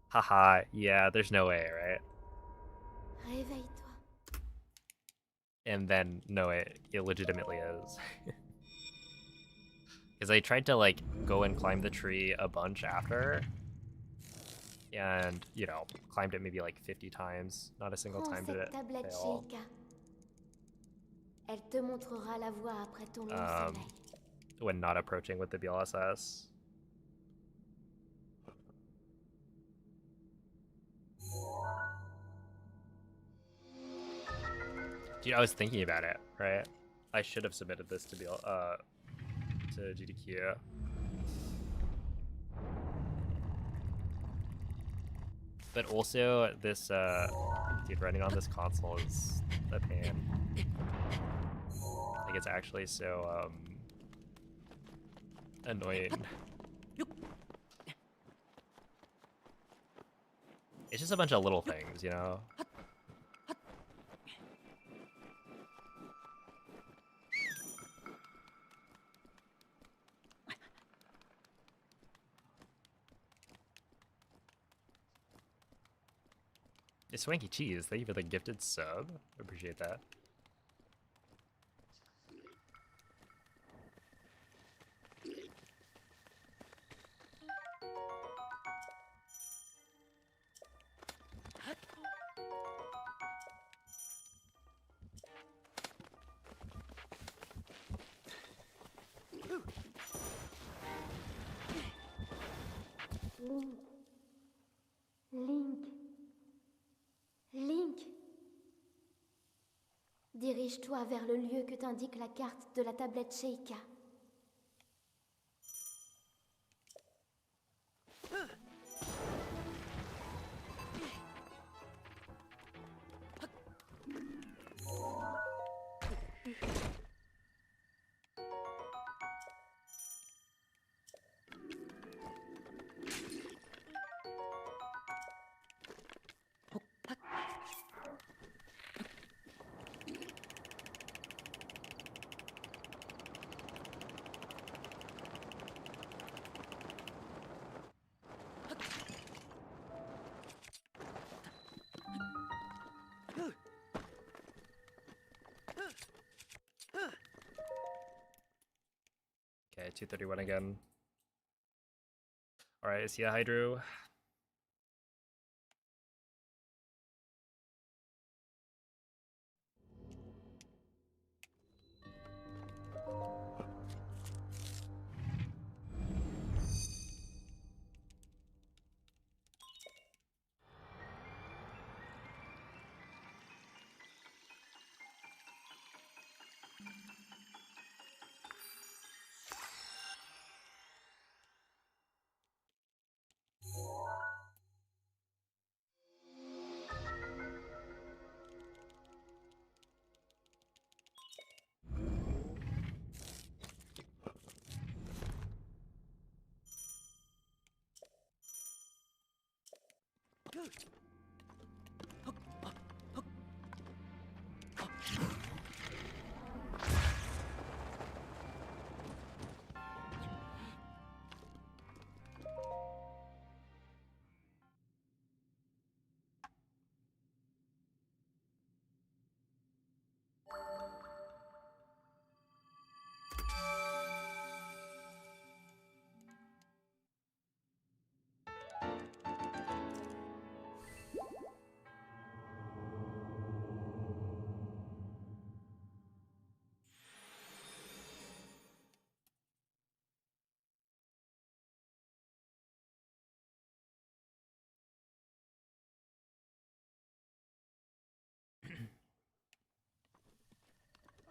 S1: haha, yeah, there's no way, right?
S2: Réveille-toi.
S1: And then, no, it legitimately is. Because I tried to, like, go and climb the tree a bunch after. And, you know, climbed it maybe like 50 times. Not a single
S2: Prends
S1: time did it
S2: cette tablette
S1: fail.
S2: Sheikah. Elle te montrera la voie après ton long sommeil.
S1: When not approaching with the BLSS. Dude, I was thinking about it, right? I should have submitted this to GDQ. But also, this dude, running on this console is a pain. Like, it's actually so annoying. It's just a bunch of little things, you know? It's Swanky Cheese, thank you for the gifted sub. Appreciate that.
S2: Link. Link. Dirige-toi vers le lieu que t'indique la carte de la tablette Sheikah.
S1: Okay, 231 again. Alright, is he a Hydro?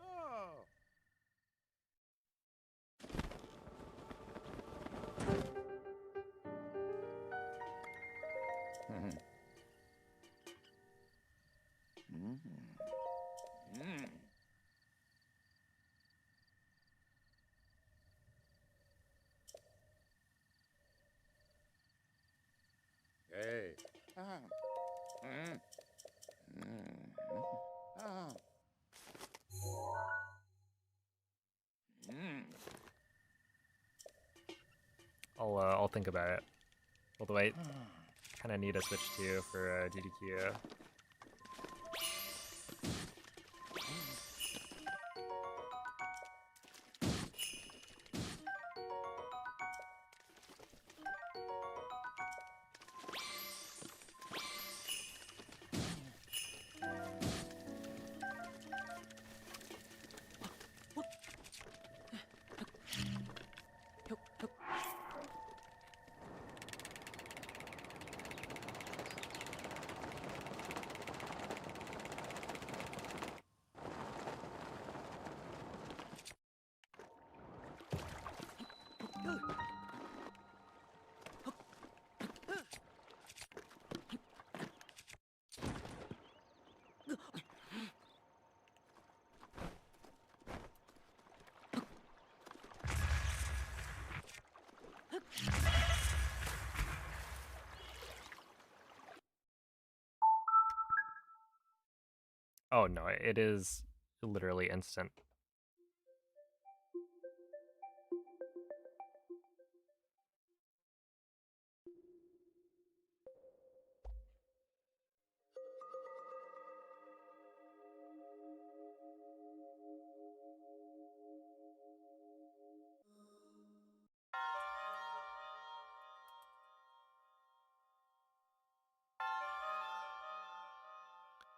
S3: Oh. Hey. Ah.
S1: I'll think about it. Although I kind of need a switch too for GDQ. Oh no, it is literally instant.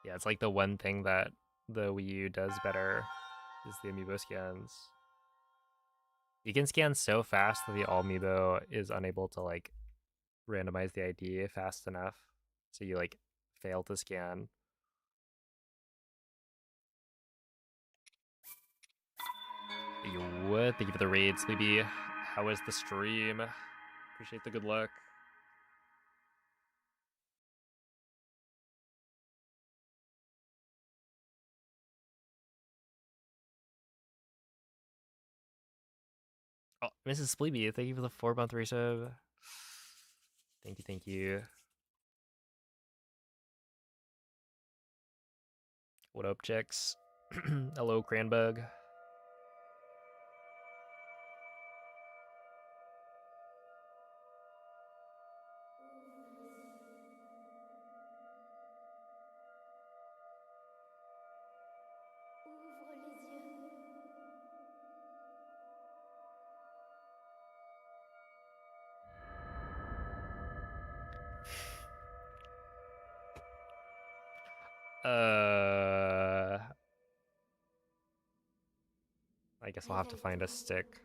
S1: Yeah, it's like the one thing that the Wii U does better is the amiibo scans. You can scan so fast that the all amiibo is unable to like randomize the ID fast enough, so you like fail to scan. You would. Thank you for the raid, Sleepy. How was the stream? Appreciate the good luck. Oh, Mrs. Sleepy, thank you for the 4-month resub. Thank you, thank you. What up, chicks? Hello, Cranbug.
S2: Ouvre les yeux.
S1: I guess I'll have to find a stick.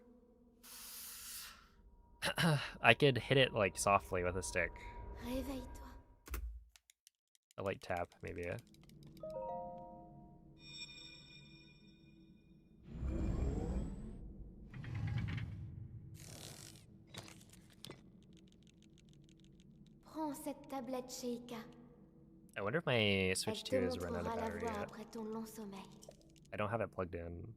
S1: I could hit it like softly with a stick.
S2: Réveille-toi.
S1: A light tap, maybe.
S2: Prends cette tablette Sheikah.
S1: I wonder if my Switch
S2: Elle
S1: 2
S2: te
S1: is run out of
S2: montrera la
S1: battery
S2: voie
S1: yet.
S2: après ton long sommeil.
S1: I don't have it plugged in.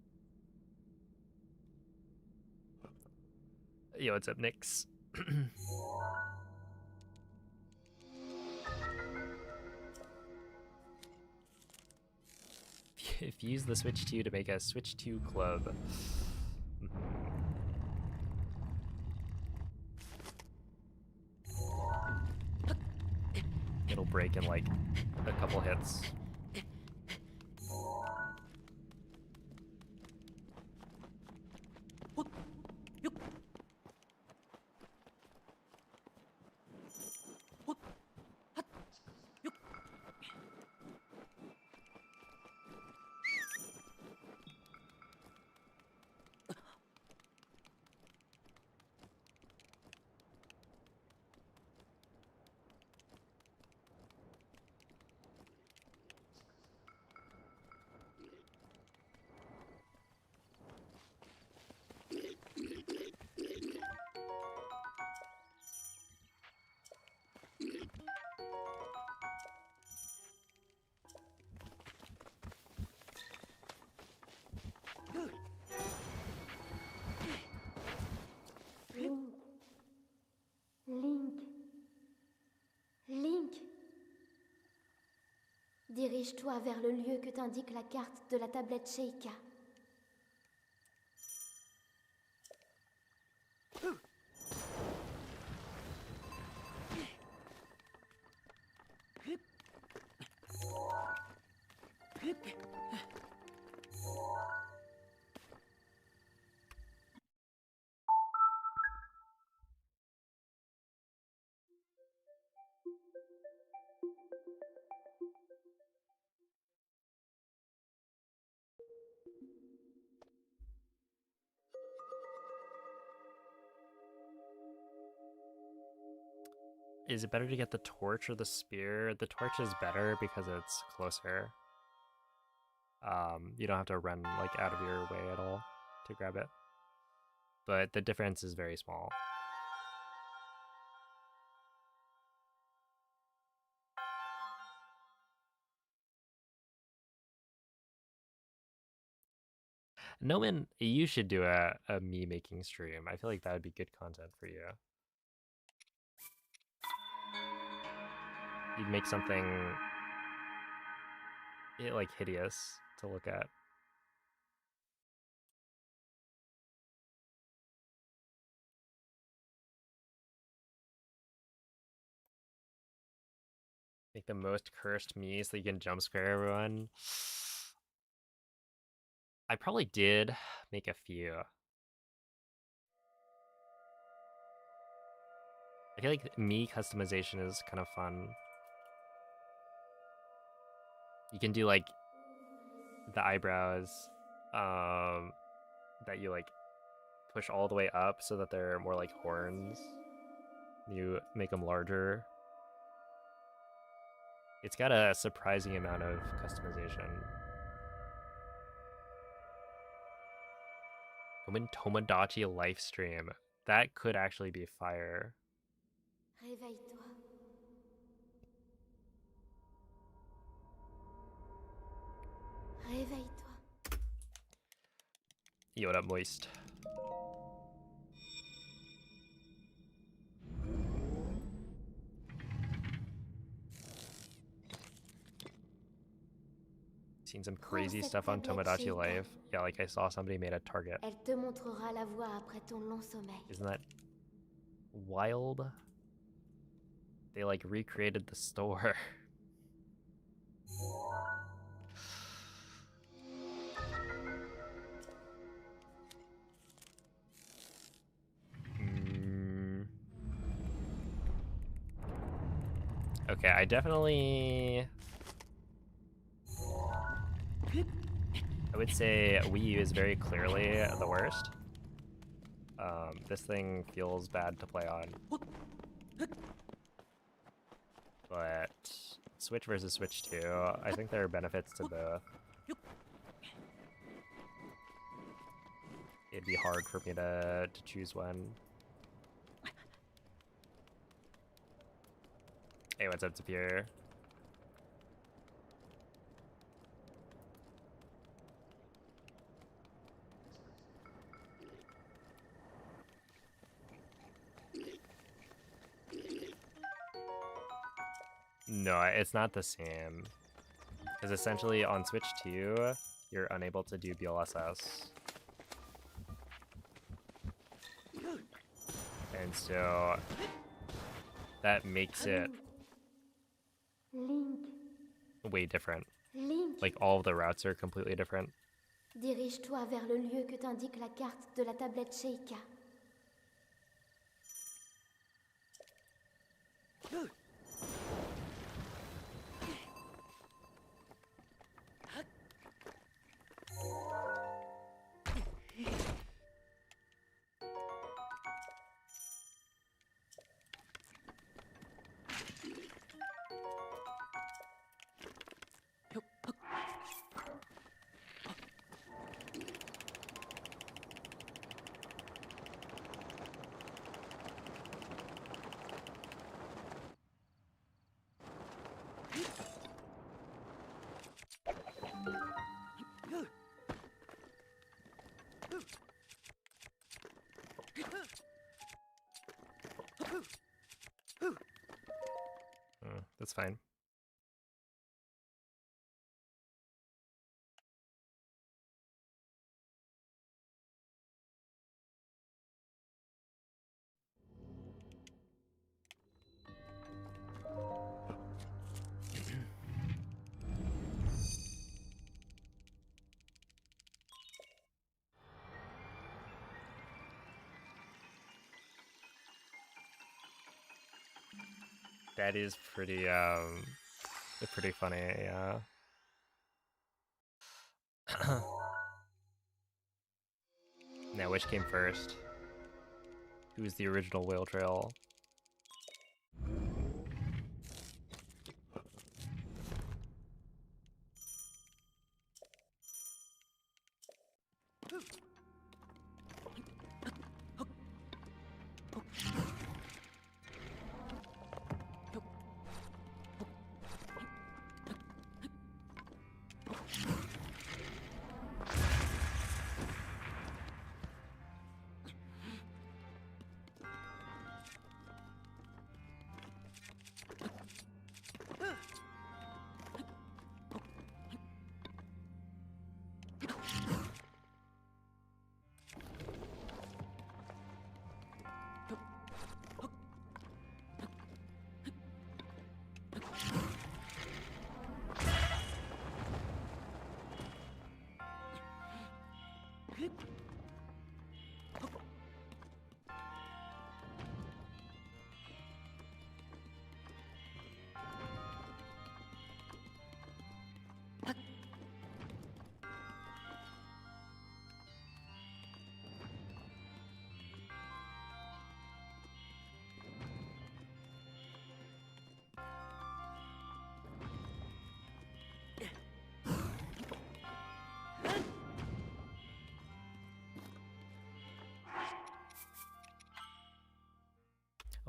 S1: Yo, what's up, Nix? If you use the Switch 2 to make a Switch 2 club. It'll break in like a couple hits.
S2: Link. Dirige-toi vers le lieu que t'indique la carte de la tablette Sheikah.
S1: Is it better to get the torch or the spear? The torch is better because it's closer. You don't have to run like out of your way at all to grab it. But the difference is very small. Noman, you should do a me making stream. I feel like that would be good content for you. You'd make something like hideous to look at. Make the most cursed me so you can jump scare everyone. I probably did make a few. I feel like me customization is kind of fun. You can do like the eyebrows that you like push all the way up so that they're more like horns. You make them larger. It's got a surprising amount of customization. Tomodachi live stream. That could actually be fire.
S2: Réveille-toi. Réveille-toi.
S1: Yo, what up, Moist? Seen some crazy stuff on Tomodachi Live. Yeah, like I saw somebody made a target.
S2: Elle te montrera la voie après ton long sommeil.
S1: Isn't that wild? They like recreated the store. Okay, I definitely would say Wii U is very clearly the worst. This thing feels bad to play on. But Switch versus Switch 2, I think there are benefits to both. It'd be hard for me to choose one. Hey, what's up, Superior? No, it's not the same. Because essentially on Switch 2, you're unable to do BLSS. And so that makes it
S2: Link,
S1: way different.
S2: Link,
S1: Like all of the routes are completely different.
S2: dirige-toi vers le lieu que t'indique la carte de la tablette Sheikah.
S1: That's fine. That is pretty funny, yeah. Now, which came first? Who was the original whale trail?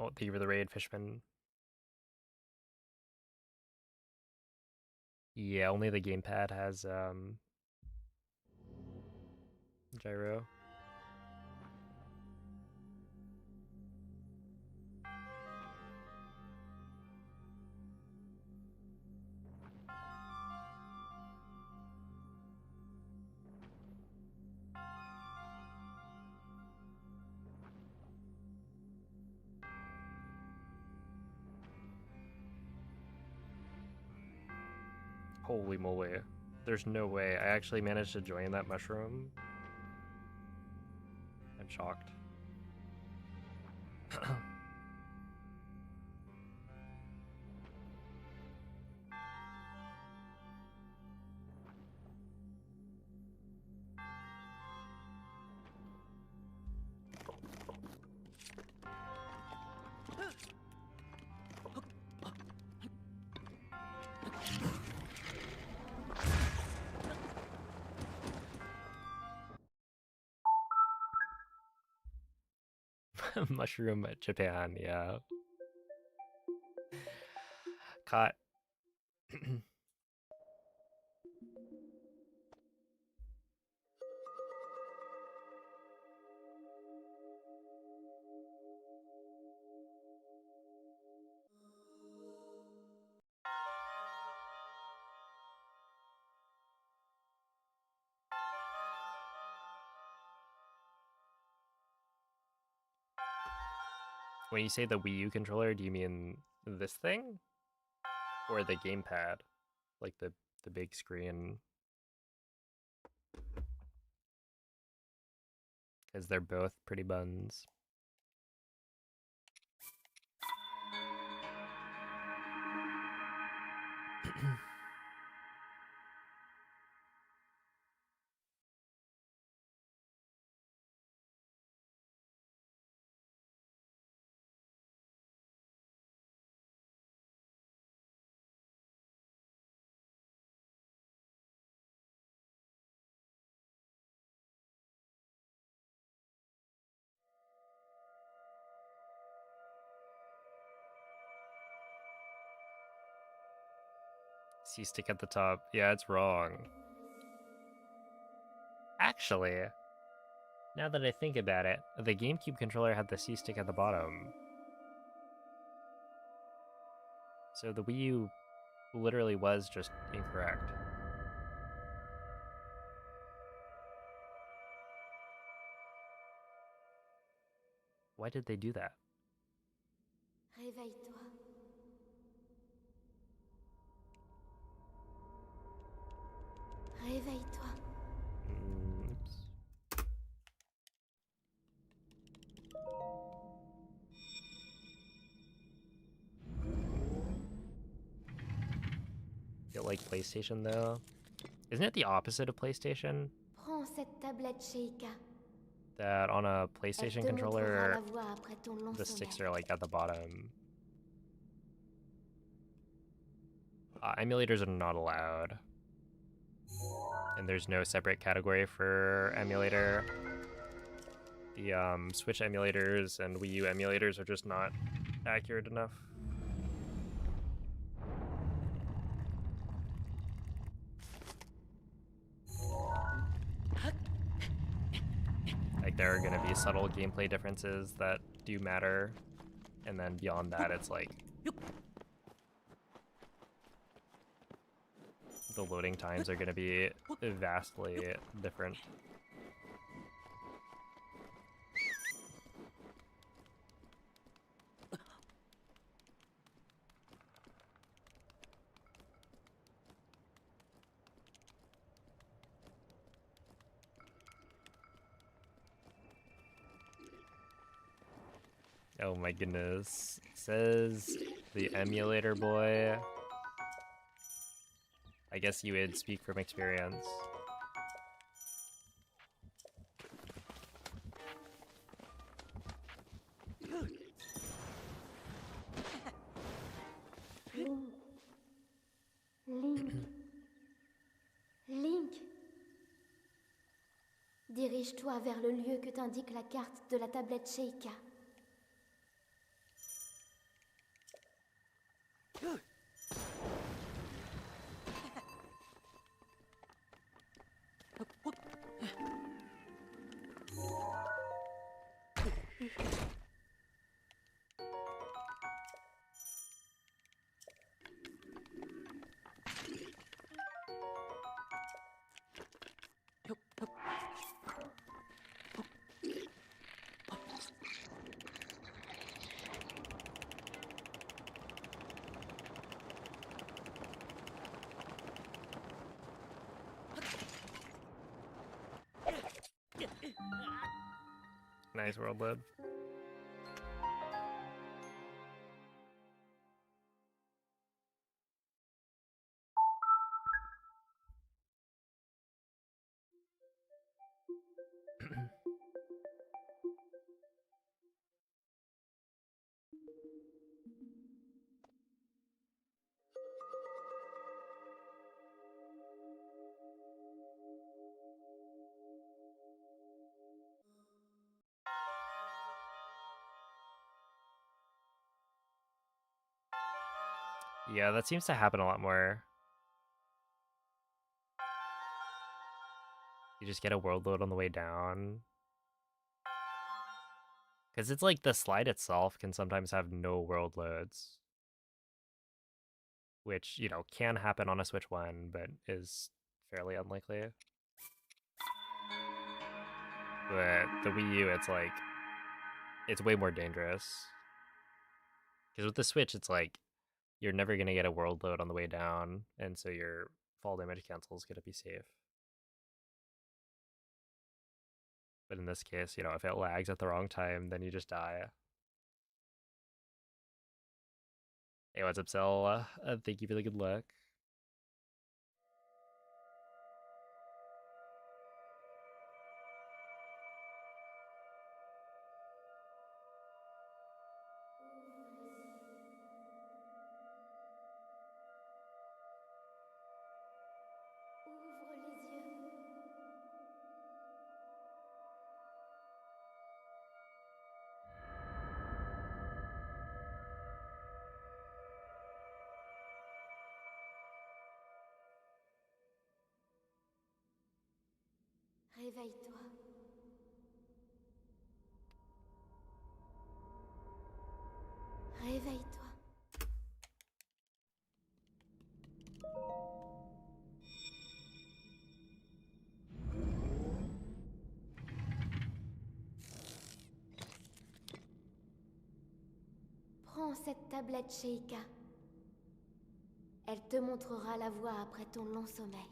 S1: Oh, thank you for the raid, Fishman. Yeah, only the gamepad has gyro. Holy moly. There's no way. I actually managed to join that mushroom. I'm shocked. Mushroom Japan, yeah. Caught. When you say the Wii U controller, do you mean this thing? Or the gamepad? Like the big screen? Because they're both pretty buns. C-stick at the top. Yeah, it's wrong. Actually, now that I think about it, the GameCube controller had the C-stick at the bottom. So the Wii U literally was just incorrect. Why did they do that?
S2: Réveille-toi. Réveille-toi.
S1: Oops. Feel like PlayStation though? Isn't it the opposite of PlayStation?
S2: Prends cette tablette Sheikah.
S1: That on a
S2: Elle
S1: PlayStation
S2: te montrera la
S1: controller,
S2: voie après ton long
S1: the
S2: sommeil.
S1: sticks are like at the bottom. Emulators are not allowed. And there's no separate category for emulator. The Switch emulators and Wii U emulators are just not accurate enough. Like there are gonna be subtle gameplay differences that do matter, and then beyond that it's like the loading times are gonna be vastly different. Oh my goodness. Says the emulator boy. I guess you would speak from experience.
S2: Link. Link. Dirige-toi vers le lieu que t'indique la carte de la tablette Sheikah. Nice world lid.
S1: Yeah, that seems to happen a lot more. You just get a world load on the way down. Because it's like the slide itself can sometimes have no world loads. Which, you know, can happen on a Switch 1, but is fairly unlikely. But the Wii U, it's like, it's way more dangerous. Because with the Switch, it's like, you're never going to get a world load on the way down, and so your fall damage cancel is going to be safe. But in this case, you know, if it lags at the wrong time, then you just die. Hey, what's up, Cell? Thank you for the good luck.
S2: Ouvre les yeux. Réveille-toi. Réveille-toi. Prends cette tablette Sheikah. Elle te montrera la voie après ton long sommeil.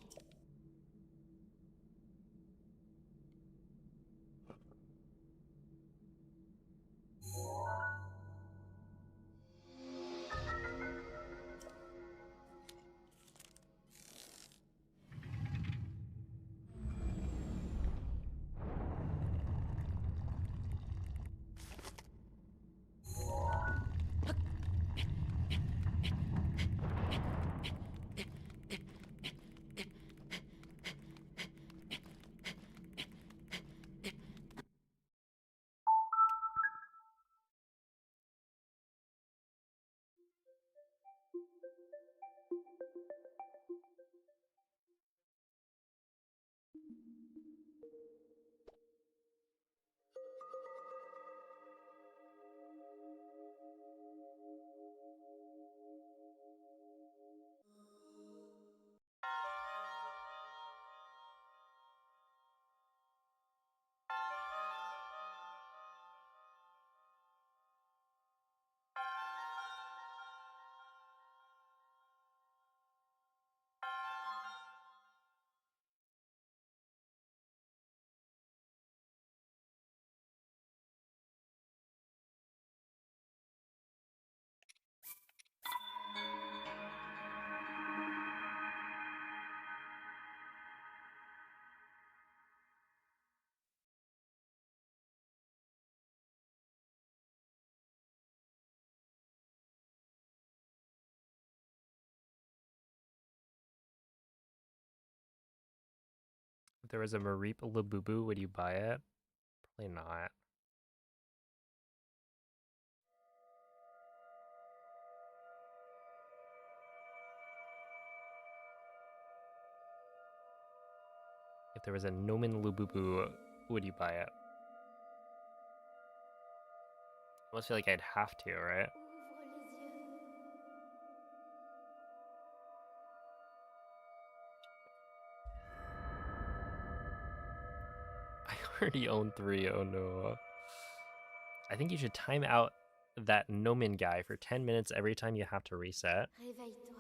S1: If there was a Mareep Labubu, would you buy it? Probably not. If there was a Nomen Lububu, would you buy it? I almost feel like I'd have to, right?
S2: Ouvre les yeux.
S1: I already own 3, oh no. I think you should time out that Nomen guy for 10 minutes every time you have to reset.
S2: Réveille-toi.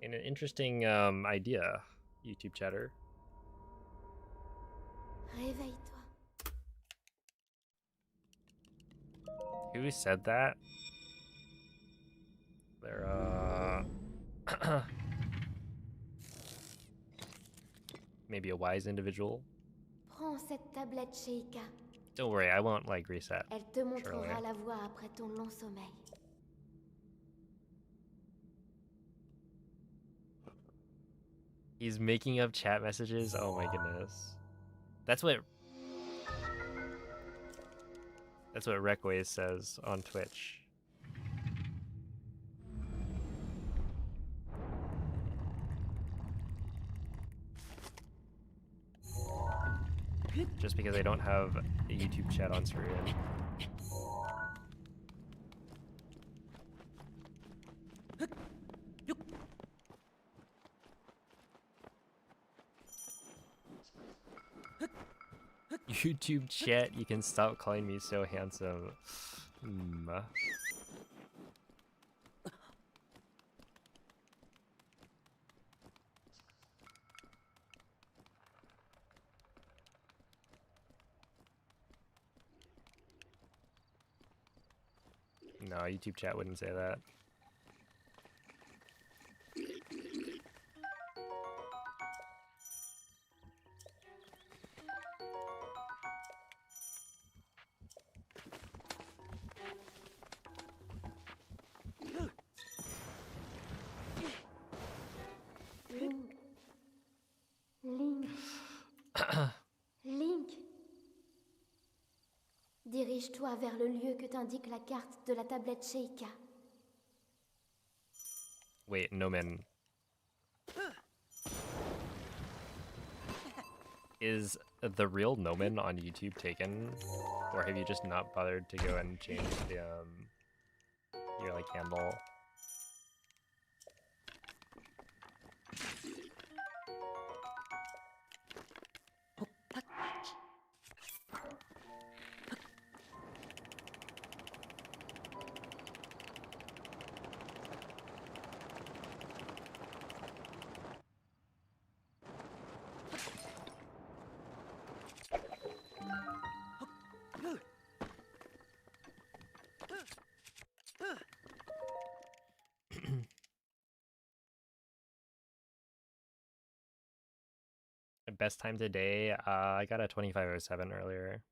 S1: And an interesting idea, YouTube chatter.
S2: Réveille-toi.
S1: Who said that? They're, maybe a wise individual.
S2: Prends cette tablette Sheikah.
S1: Don't worry, I won't, like, reset.
S2: Elle te montrera
S1: Surely.
S2: la voie après ton long sommeil.
S1: He's making up chat messages? Oh my goodness. That's what Reckways says on Twitch. just because I don't have a YouTube chat on screen. YouTube chat, you can stop calling me so handsome. No, YouTube chat wouldn't say that.
S2: Link. Link. Link. Dirige-toi vers le lieu que t'indique la carte de la tablette Sheikah.
S1: Wait, Nomen. Is the real Nomen on YouTube taken? Or have you just not bothered to go and change the, your, like, handle? Best time today, I got a 25:07 earlier.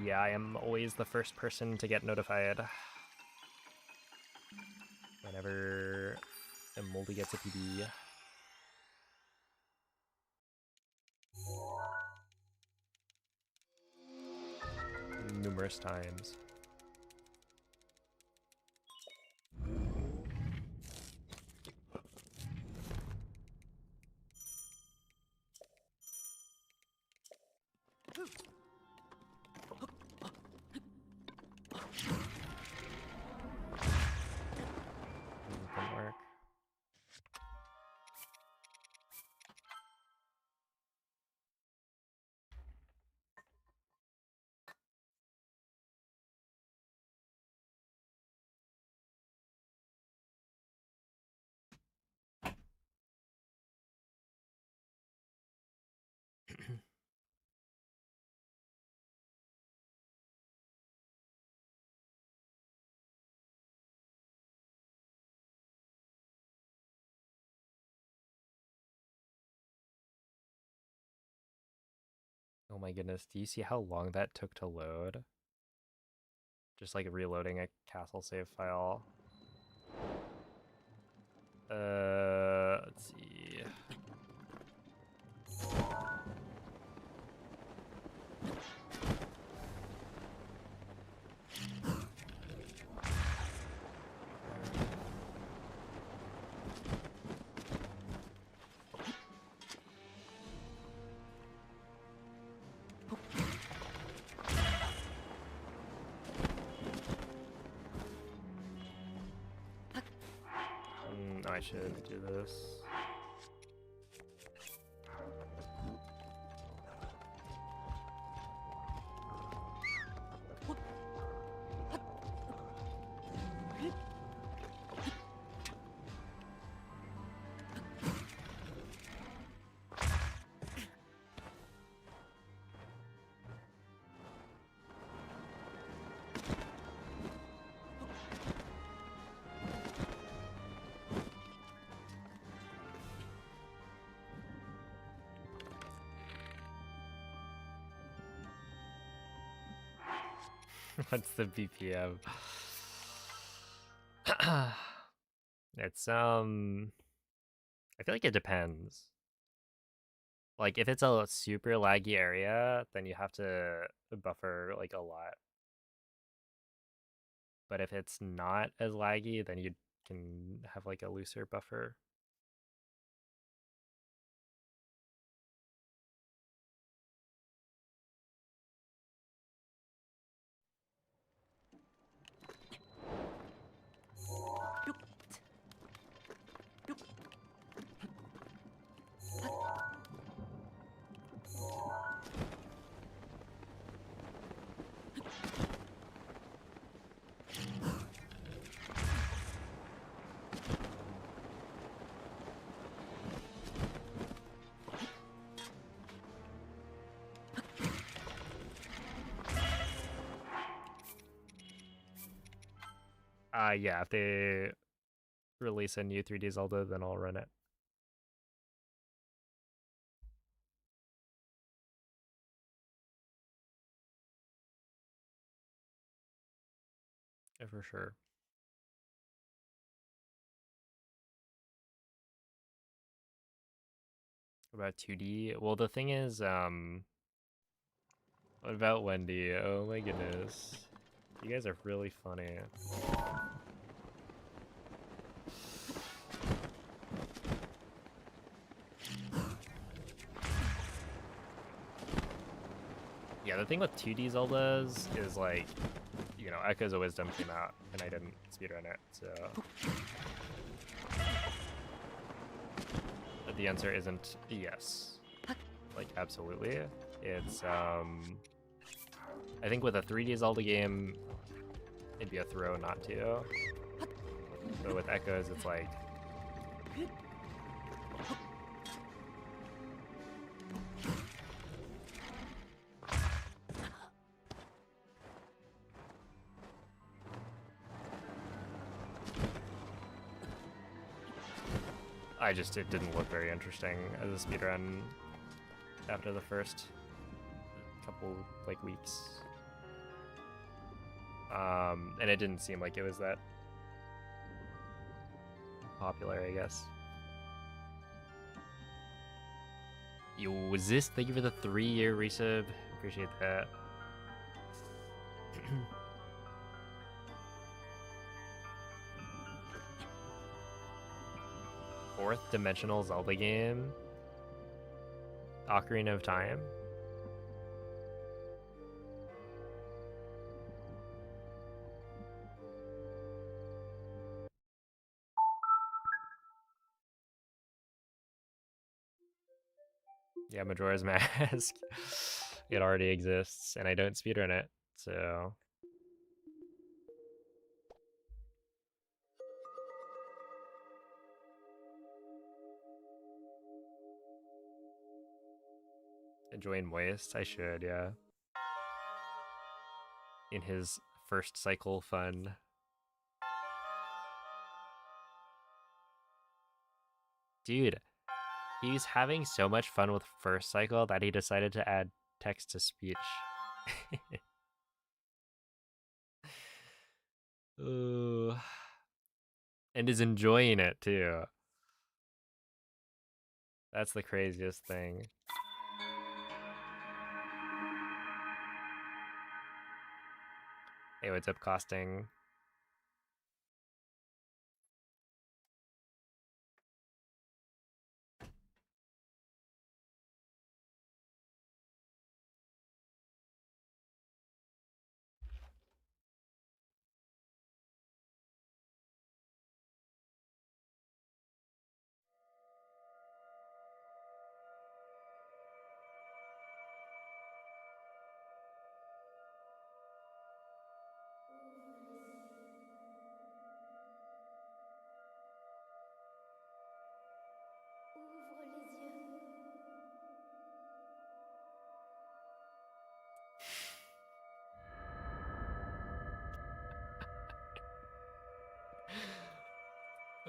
S1: Yeah, I am always the first person to get notified whenever a moldy gets a PB. Numerous times. Didn't work. Oh my goodness, do you see how long that took to load? Just like reloading a castle save file. Let's see. I should do this. What's the BPM? It's I feel like it depends. Like if it's a super laggy area, then you have to buffer like a lot. But if it's not as laggy, then you can have like a looser buffer. Yeah, if they release a new 3D Zelda, then I'll run it. Yeah, for sure. What about 2D? Well, the thing is, what about Wendy? Oh my goodness. You guys are really funny. Yeah, the thing with 2D Zeldas is like, you know, Echoes of Wisdom came out and I didn't speedrun it, so. But the answer isn't yes. Like, absolutely. It's, I think with a 3D Zelda game, it'd be a throw not to. But with Echoes, it's like, it didn't look very interesting as a speedrun after the first couple, like, weeks. And it didn't seem like it was that popular, I guess. Yo, was this? Thank you for the 3-year resub. Appreciate that. Fourth dimensional Zelda game? Ocarina of Time? Yeah, Majora's Mask. It already exists, and I don't speedrun it, so... Enjoying Moist? I should, yeah. In his first cycle fun. Dude, he's having so much fun with first cycle that he decided to add text to speech. Ooh. And is enjoying it too. That's the craziest thing. Hey, what's up, Costing?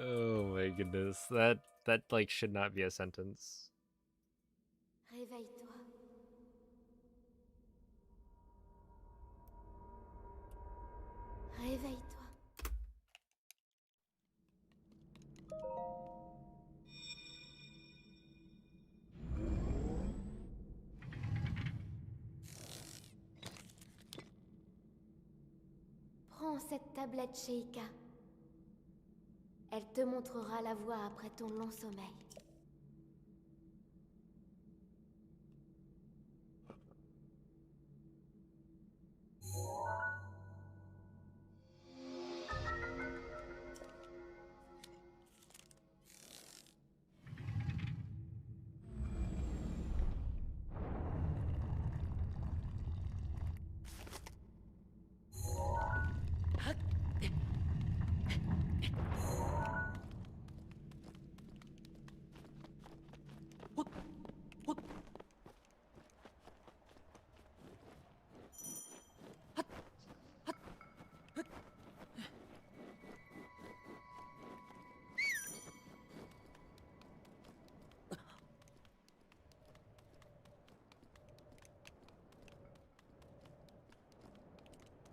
S2: Ouvre les yeux.
S1: Oh my goodness, that like should not be a sentence.
S2: Réveille-toi. Réveille-toi. Prends cette tablette, Sheikah. Elle te montrera la voie après ton long sommeil.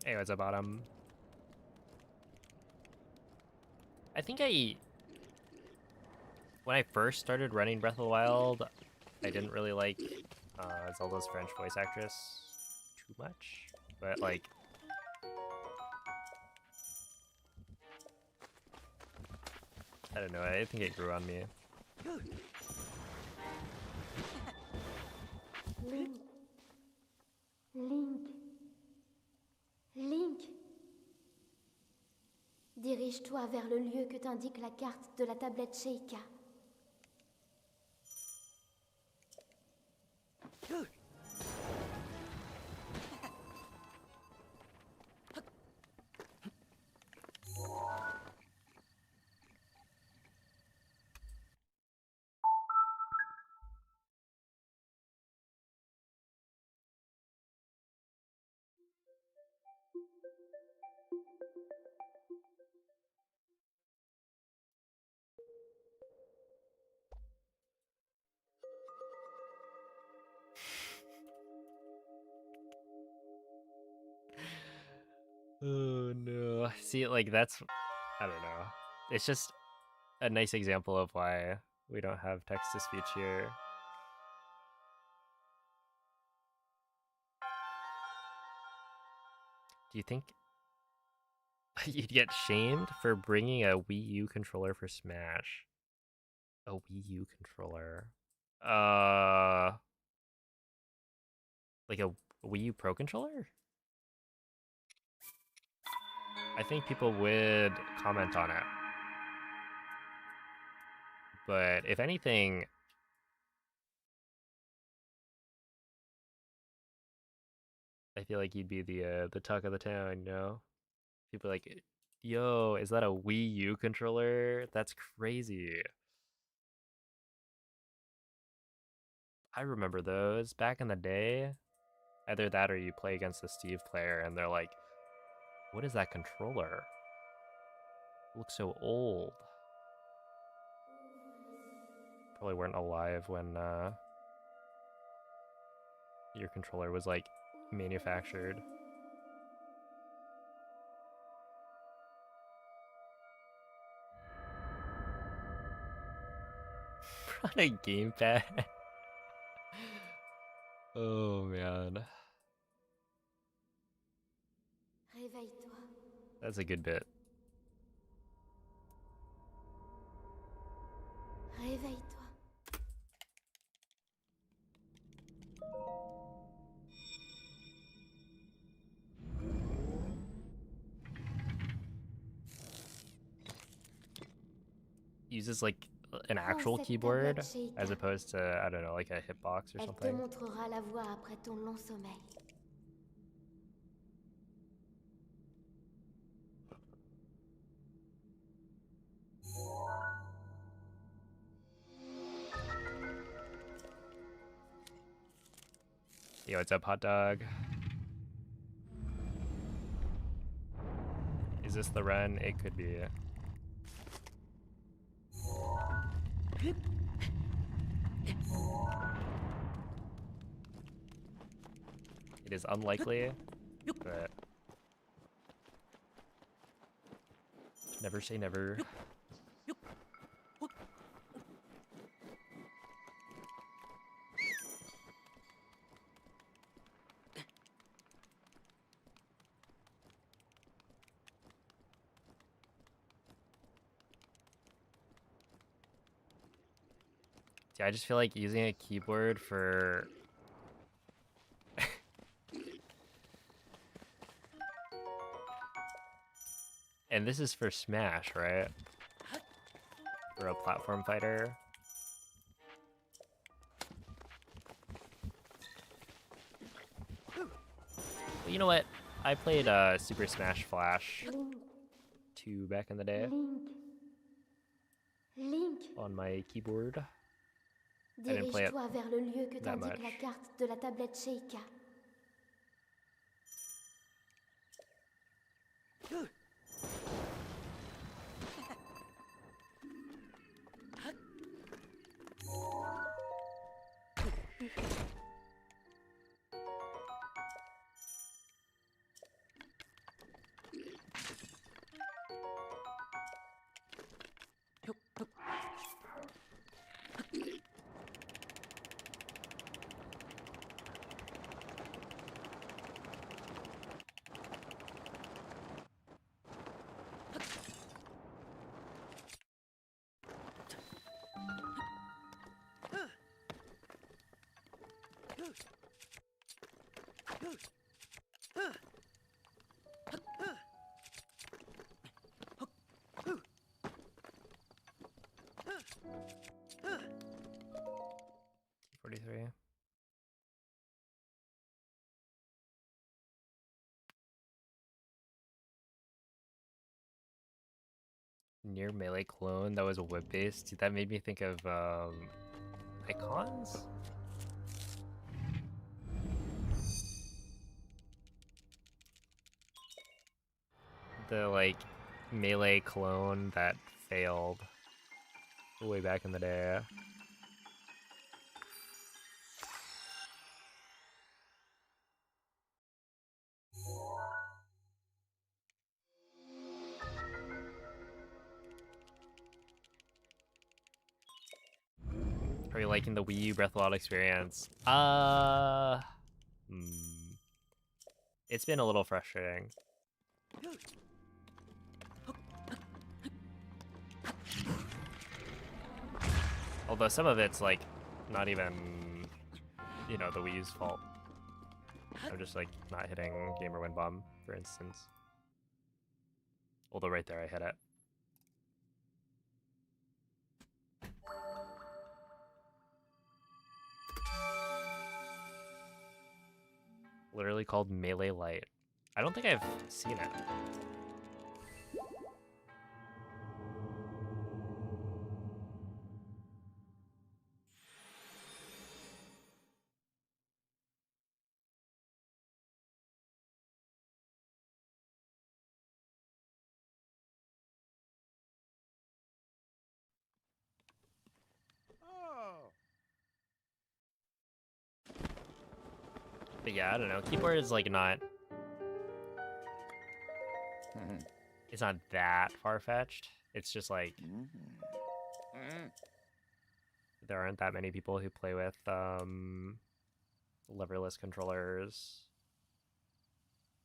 S1: Hey, what's up, Autumn? I think when I first started running Breath of the Wild, I didn't really like Zelda's French voice actress too much, but like, I don't know, I think it grew on me.
S2: Link. Link. Link. Dirige-toi vers le lieu que t'indique la carte de la tablette Sheikah.
S1: Oh no. See, like that's, I don't know. It's just a nice example of why we don't have text to speech here. Do you think you'd get shamed for bringing a Wii U controller for Smash? A Wii U controller. Like a Wii U Pro controller? I think people would comment on it. But if anything, I feel like you'd be the talk of the town, you know? People are like, yo, is that a Wii U controller? That's crazy. I remember those back in the day. Either that or you play against a Steve player and they're like, what is that controller? It looks so old. Probably weren't alive when your controller was like manufactured. On a gamepad. Oh man.
S2: Réveille-toi.
S1: That's a good bit.
S2: Réveille-toi.
S1: Uses like an
S2: Prends
S1: actual
S2: cette
S1: keyboard
S2: tablette, Sheikah.
S1: as opposed to, I don't know, like a hitbox or
S2: Elle te
S1: something.
S2: montrera la voie après ton long sommeil.
S1: Yo, what's up, hot dog? Is this the run? It could be. It is unlikely, but never say never. See, I just feel like using a keyboard for... And this is for Smash, right? For a platform fighter. Well, you know what? I played Super Smash Flash
S2: Link,
S1: 2 back in the day
S2: Link,
S1: on my keyboard. I didn't play it
S2: dirige-toi vers le lieu que
S1: that
S2: t'indique la
S1: much.
S2: carte de la tablette Sheikah. T43. Near melee clone that was web-based. That made me think of icons. The like melee clone that failed way back in the day. Are you liking the Wii U Breath of the Wild experience? It's been a little frustrating. Although some of it's like not even, you know, the Wii U's fault. I'm just like not hitting Gamer Win Bomb, for instance. Although right there I hit it. Literally called Melee Light. I don't think I've seen it.
S3: Oh.
S1: But yeah, I don't know. Keyboard is like not... It's not that far-fetched. It's just like... There aren't that many people who play with leverless controllers.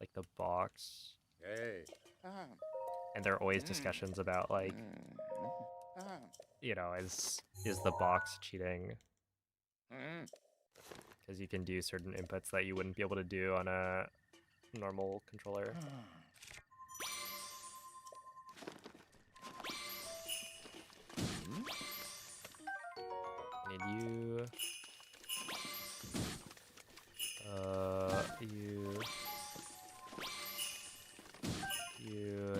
S1: Like the box.
S3: Hey.
S1: And there are always discussions about like, you know, is the box cheating? Because you can do certain inputs that you wouldn't be able to do on a normal controller. I need you. You.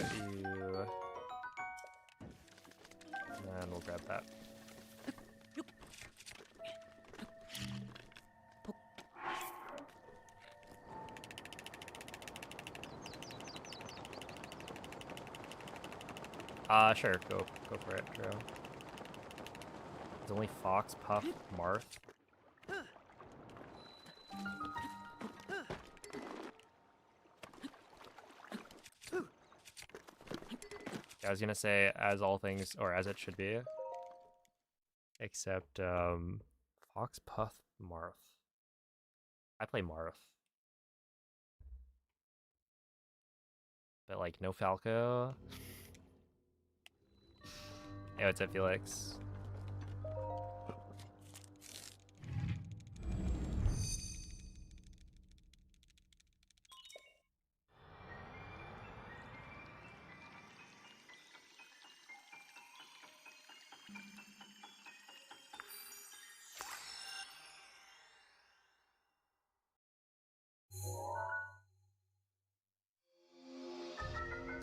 S1: And we'll grab that. Sure, go for it, Drew. There's only Fox, Puff, Marth. I was gonna say, as all things, or as it should be. Except, Fox, Puff, Marth. I play Marth. But, like, no Falco. Hey, what's up, Felix?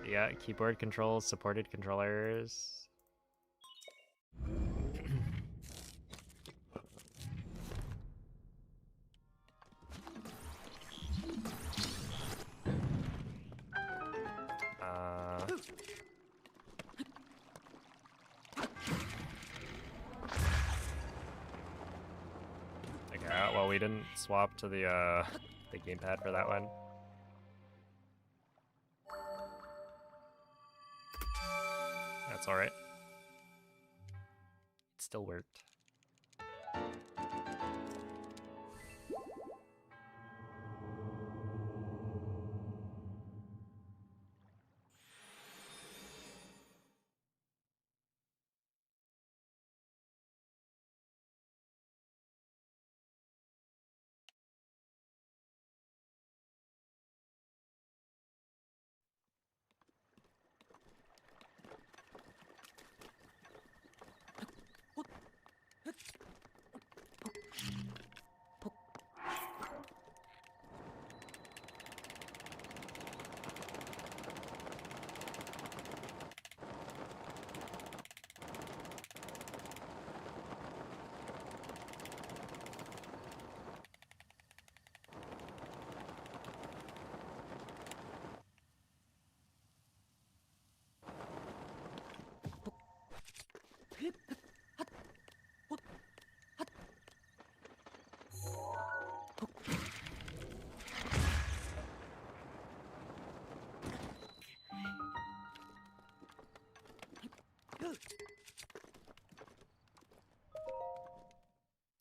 S2: Yeah, keyboard controls, supported controllers. Okay, well, we didn't swap to the gamepad for that one. That's alright. It still worked.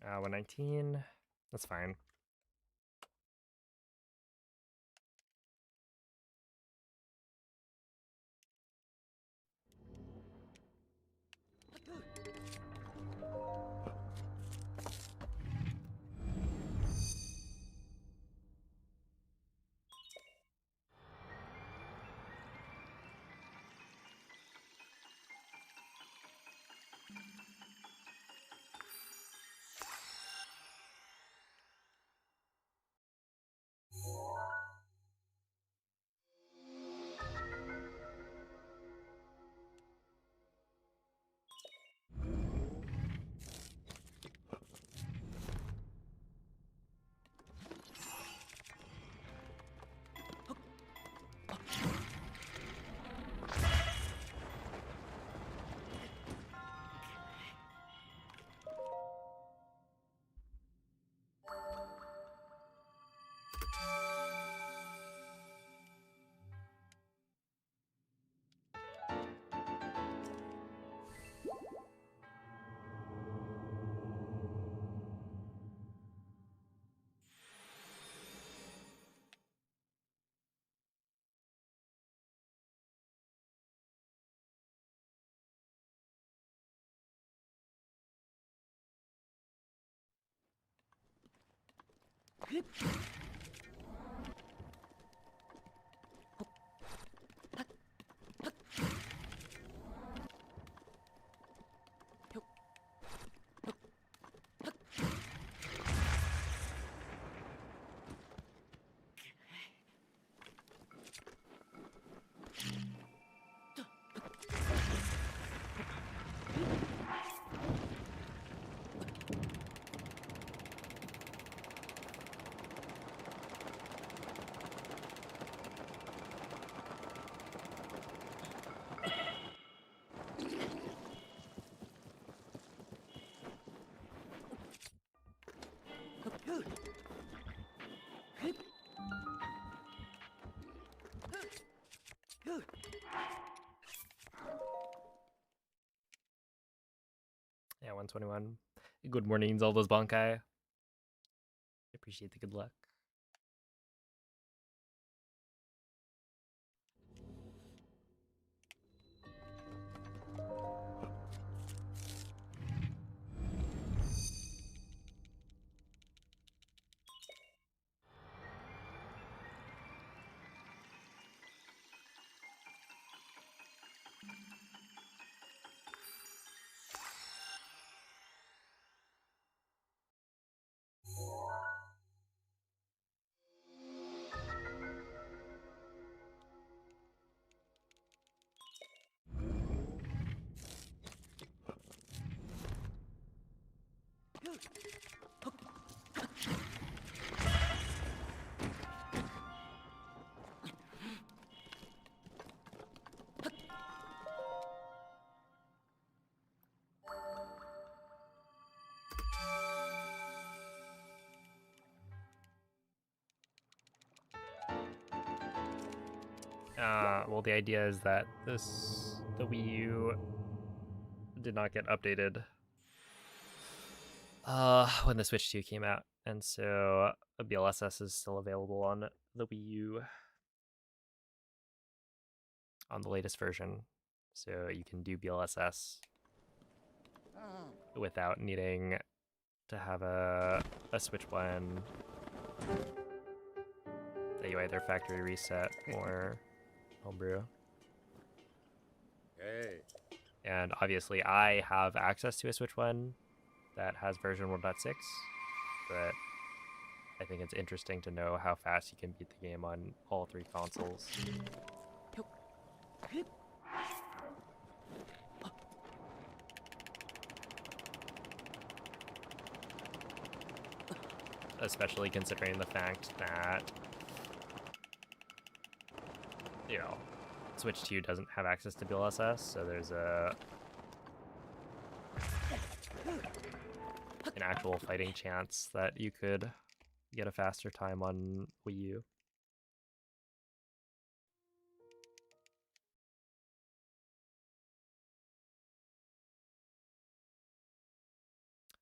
S2: Uh, 119. That's fine. Yeah, 121. Good mornings, all those Bankai. Appreciate the good luck. Well, the idea is that the Wii U did not get updated when the Switch 2 came out, and so a BLSS is still available on the Wii U on the latest version, so you can do BLSS without needing to have a Switch 1 that you either factory reset or homebrew.
S3: Hey.
S2: And obviously I have access to a Switch 1 that has version 1.6, but I think it's interesting to know how fast you can beat the game on all 3 consoles. Especially considering the fact that, you know, Switch 2 doesn't have access to BLSS, so there's an actual fighting chance that you could get a faster time on Wii U.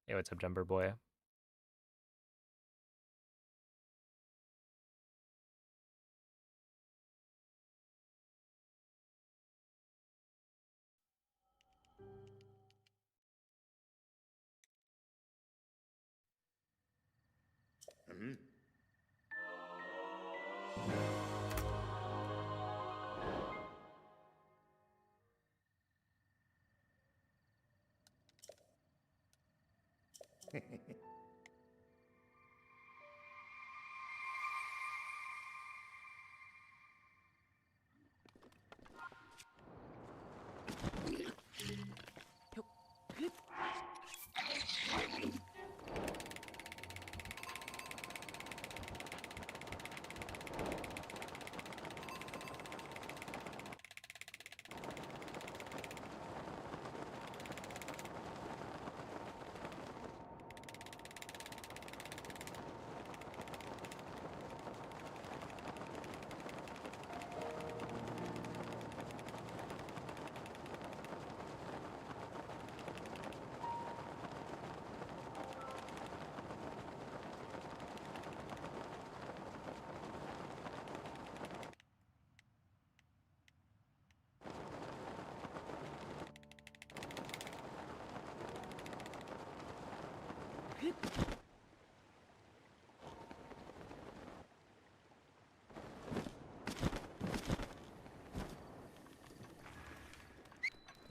S2: Hey, what's up, Jumper Boy?
S3: Mhm.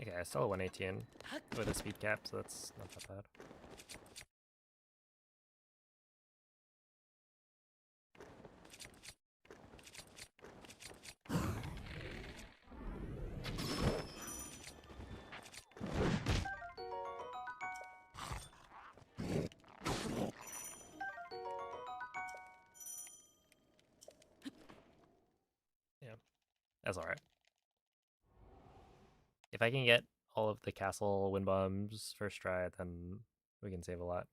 S2: Okay, I still have 118 with a speed cap, so that's not that bad. Yeah, that's alright. If I can get all of the castle wind bombs first try, then we can save a lot.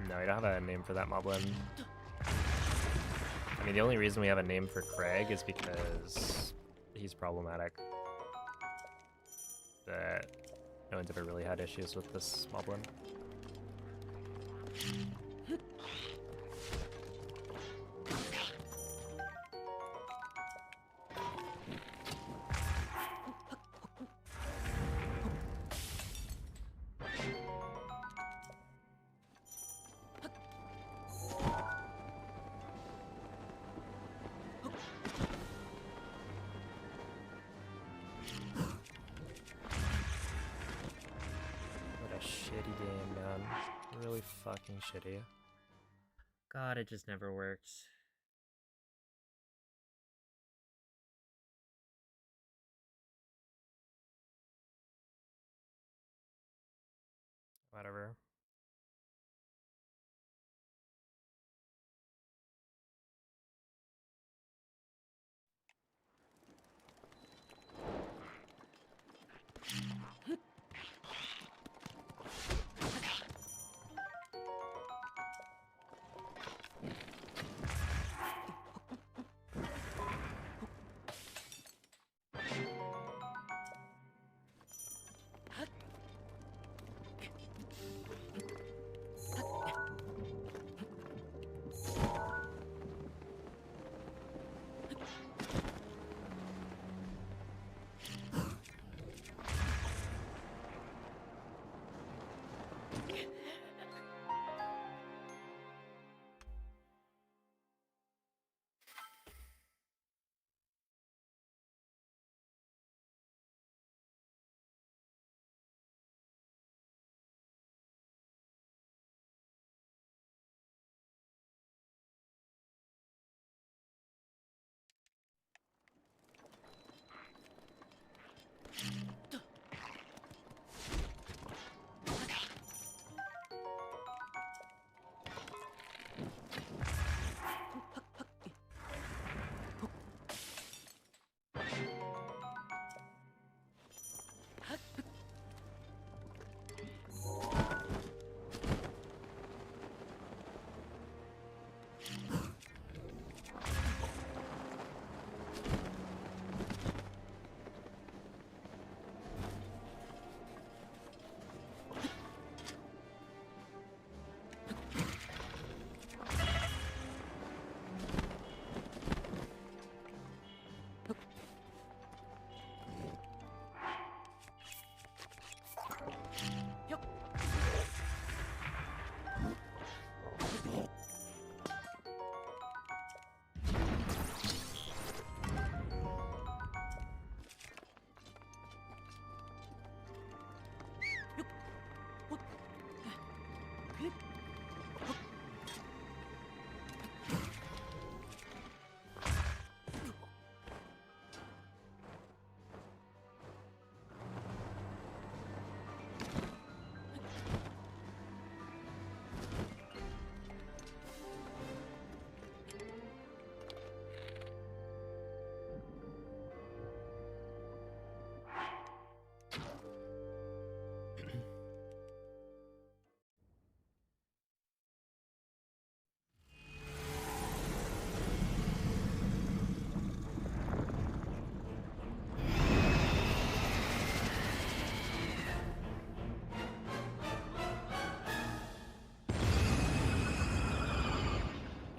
S2: No, we don't have a name for that moblin. I mean, the only reason we have a name for Craig is because he's problematic. But no one's ever really had issues with this moblin. Fucking shitty.
S1: God, it just never works.
S2: Whatever.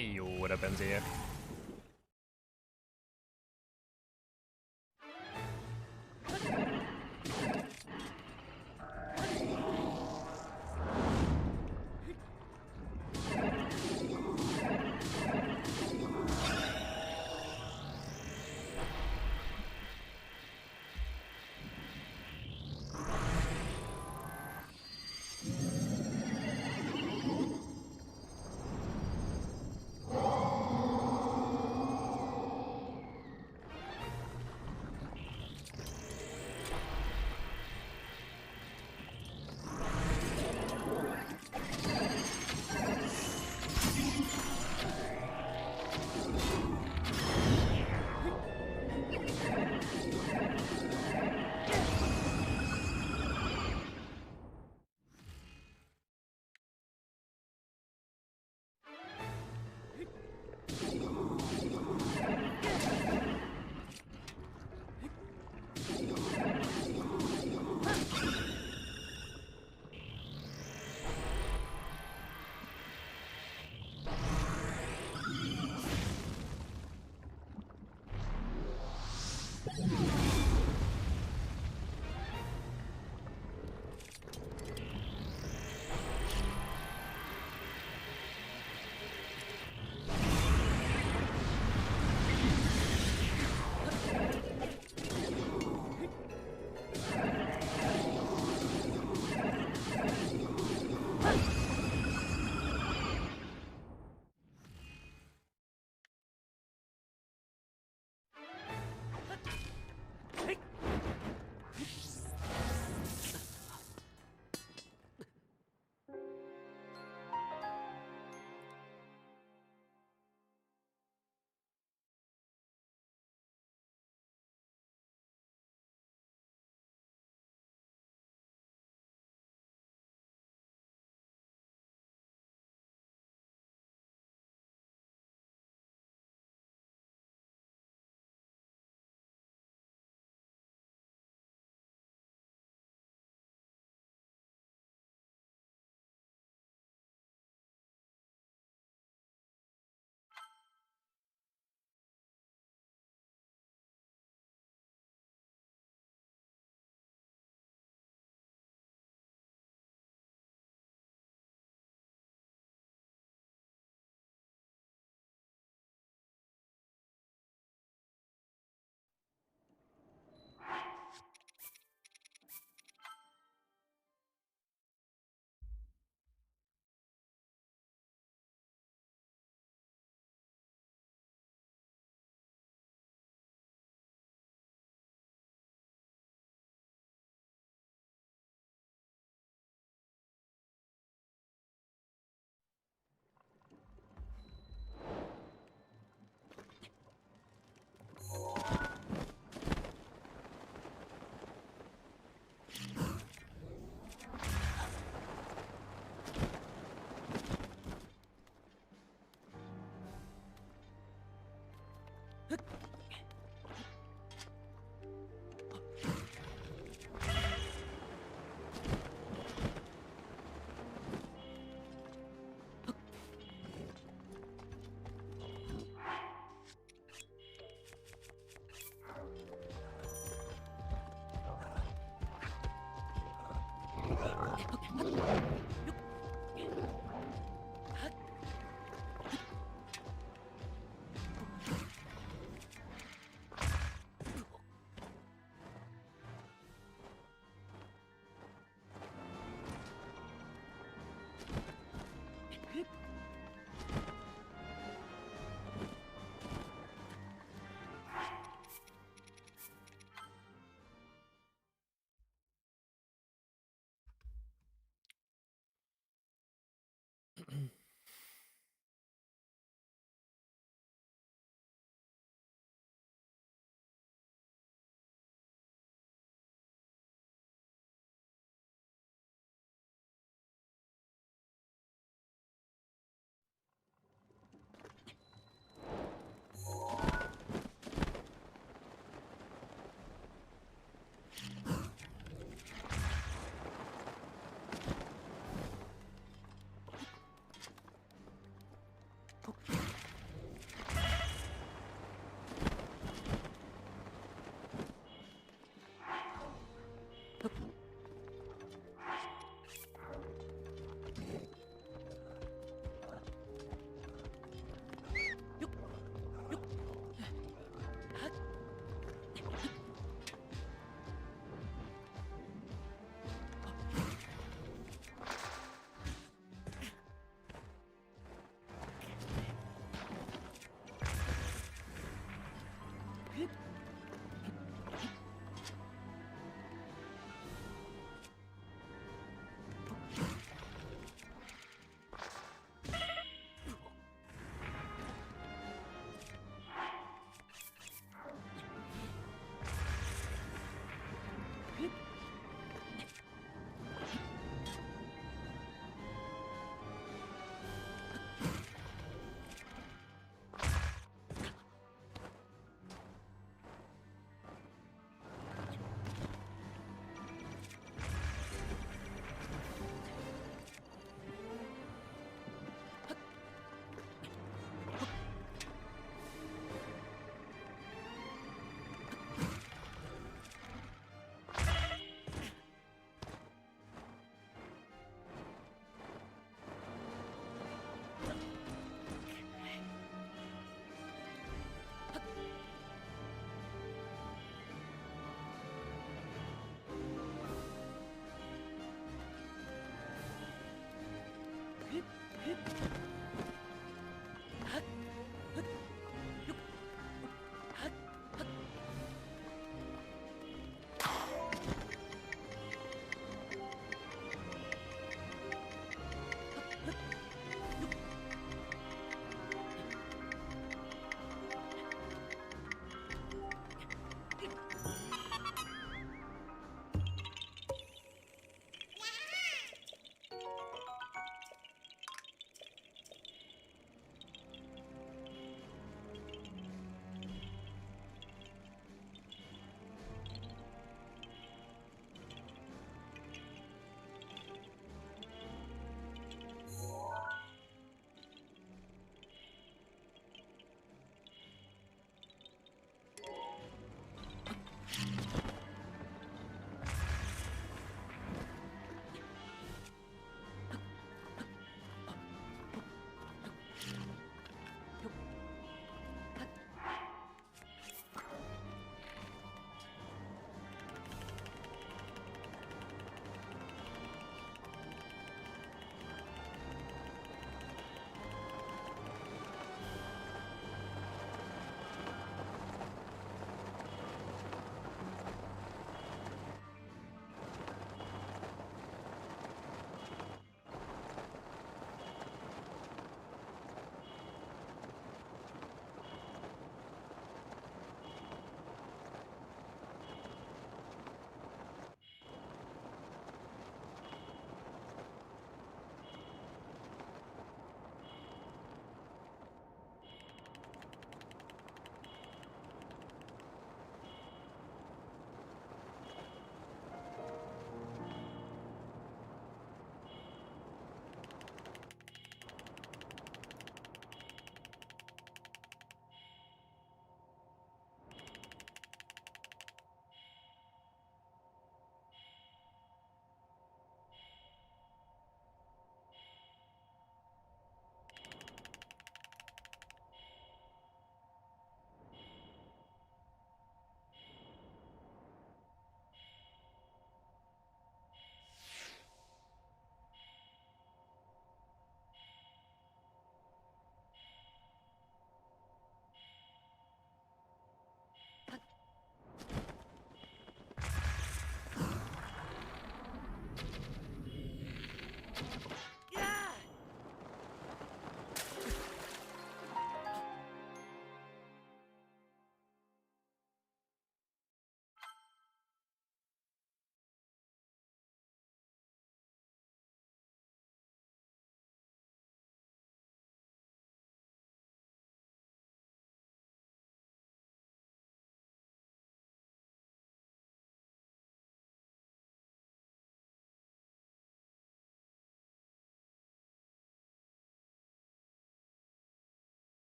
S2: Hey, what up, MZF?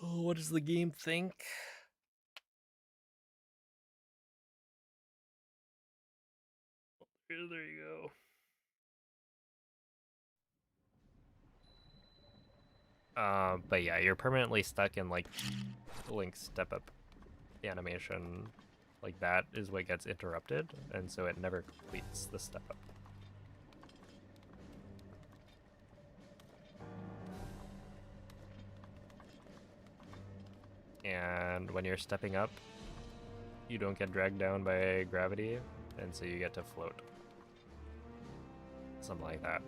S2: What does the game think? There you go. But yeah, you're permanently stuck in like Link's step up animation. Like that is what gets interrupted, and so it never completes the step up. And when you're stepping up, you don't get dragged down by gravity, and so you get to float. Something like that.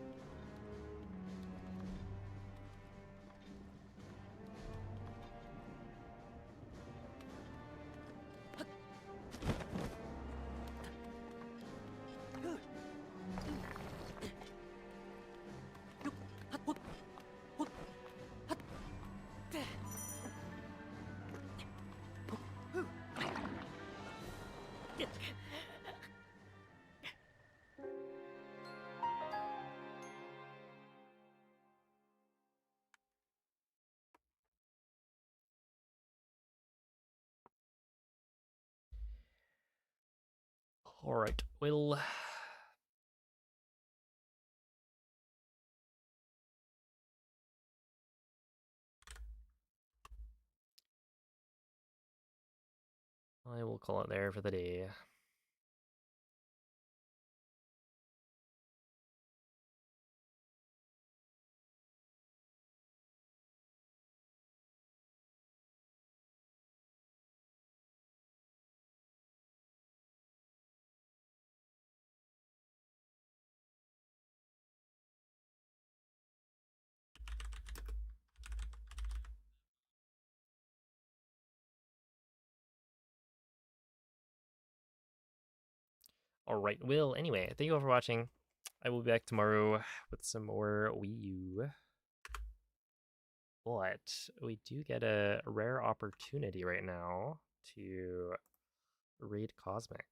S2: All right, well, I will call it there for the day. All right, well, anyway, thank you all for watching. I will be back tomorrow with some more Wii U. But we do get a rare opportunity right now to raid Cosmic.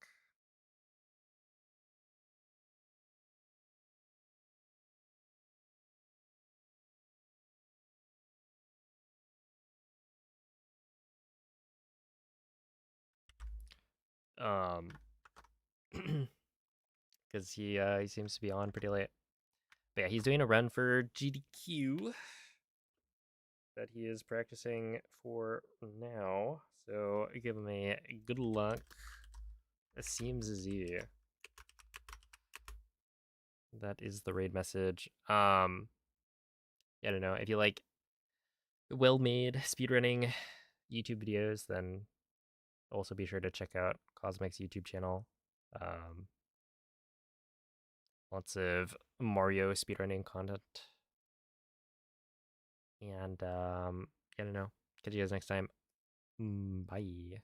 S2: Because he seems to be on pretty late. But yeah, he's doing a run for GDQ that he is practicing for now. So give him a good luck. It seems easy. That is the raid message. I don't know. If you like well-made speedrunning YouTube videos, then also be sure to check out Cosmic's YouTube channel. Lots of Mario speedrunning content. And I don't know. Catch you guys next time. Bye.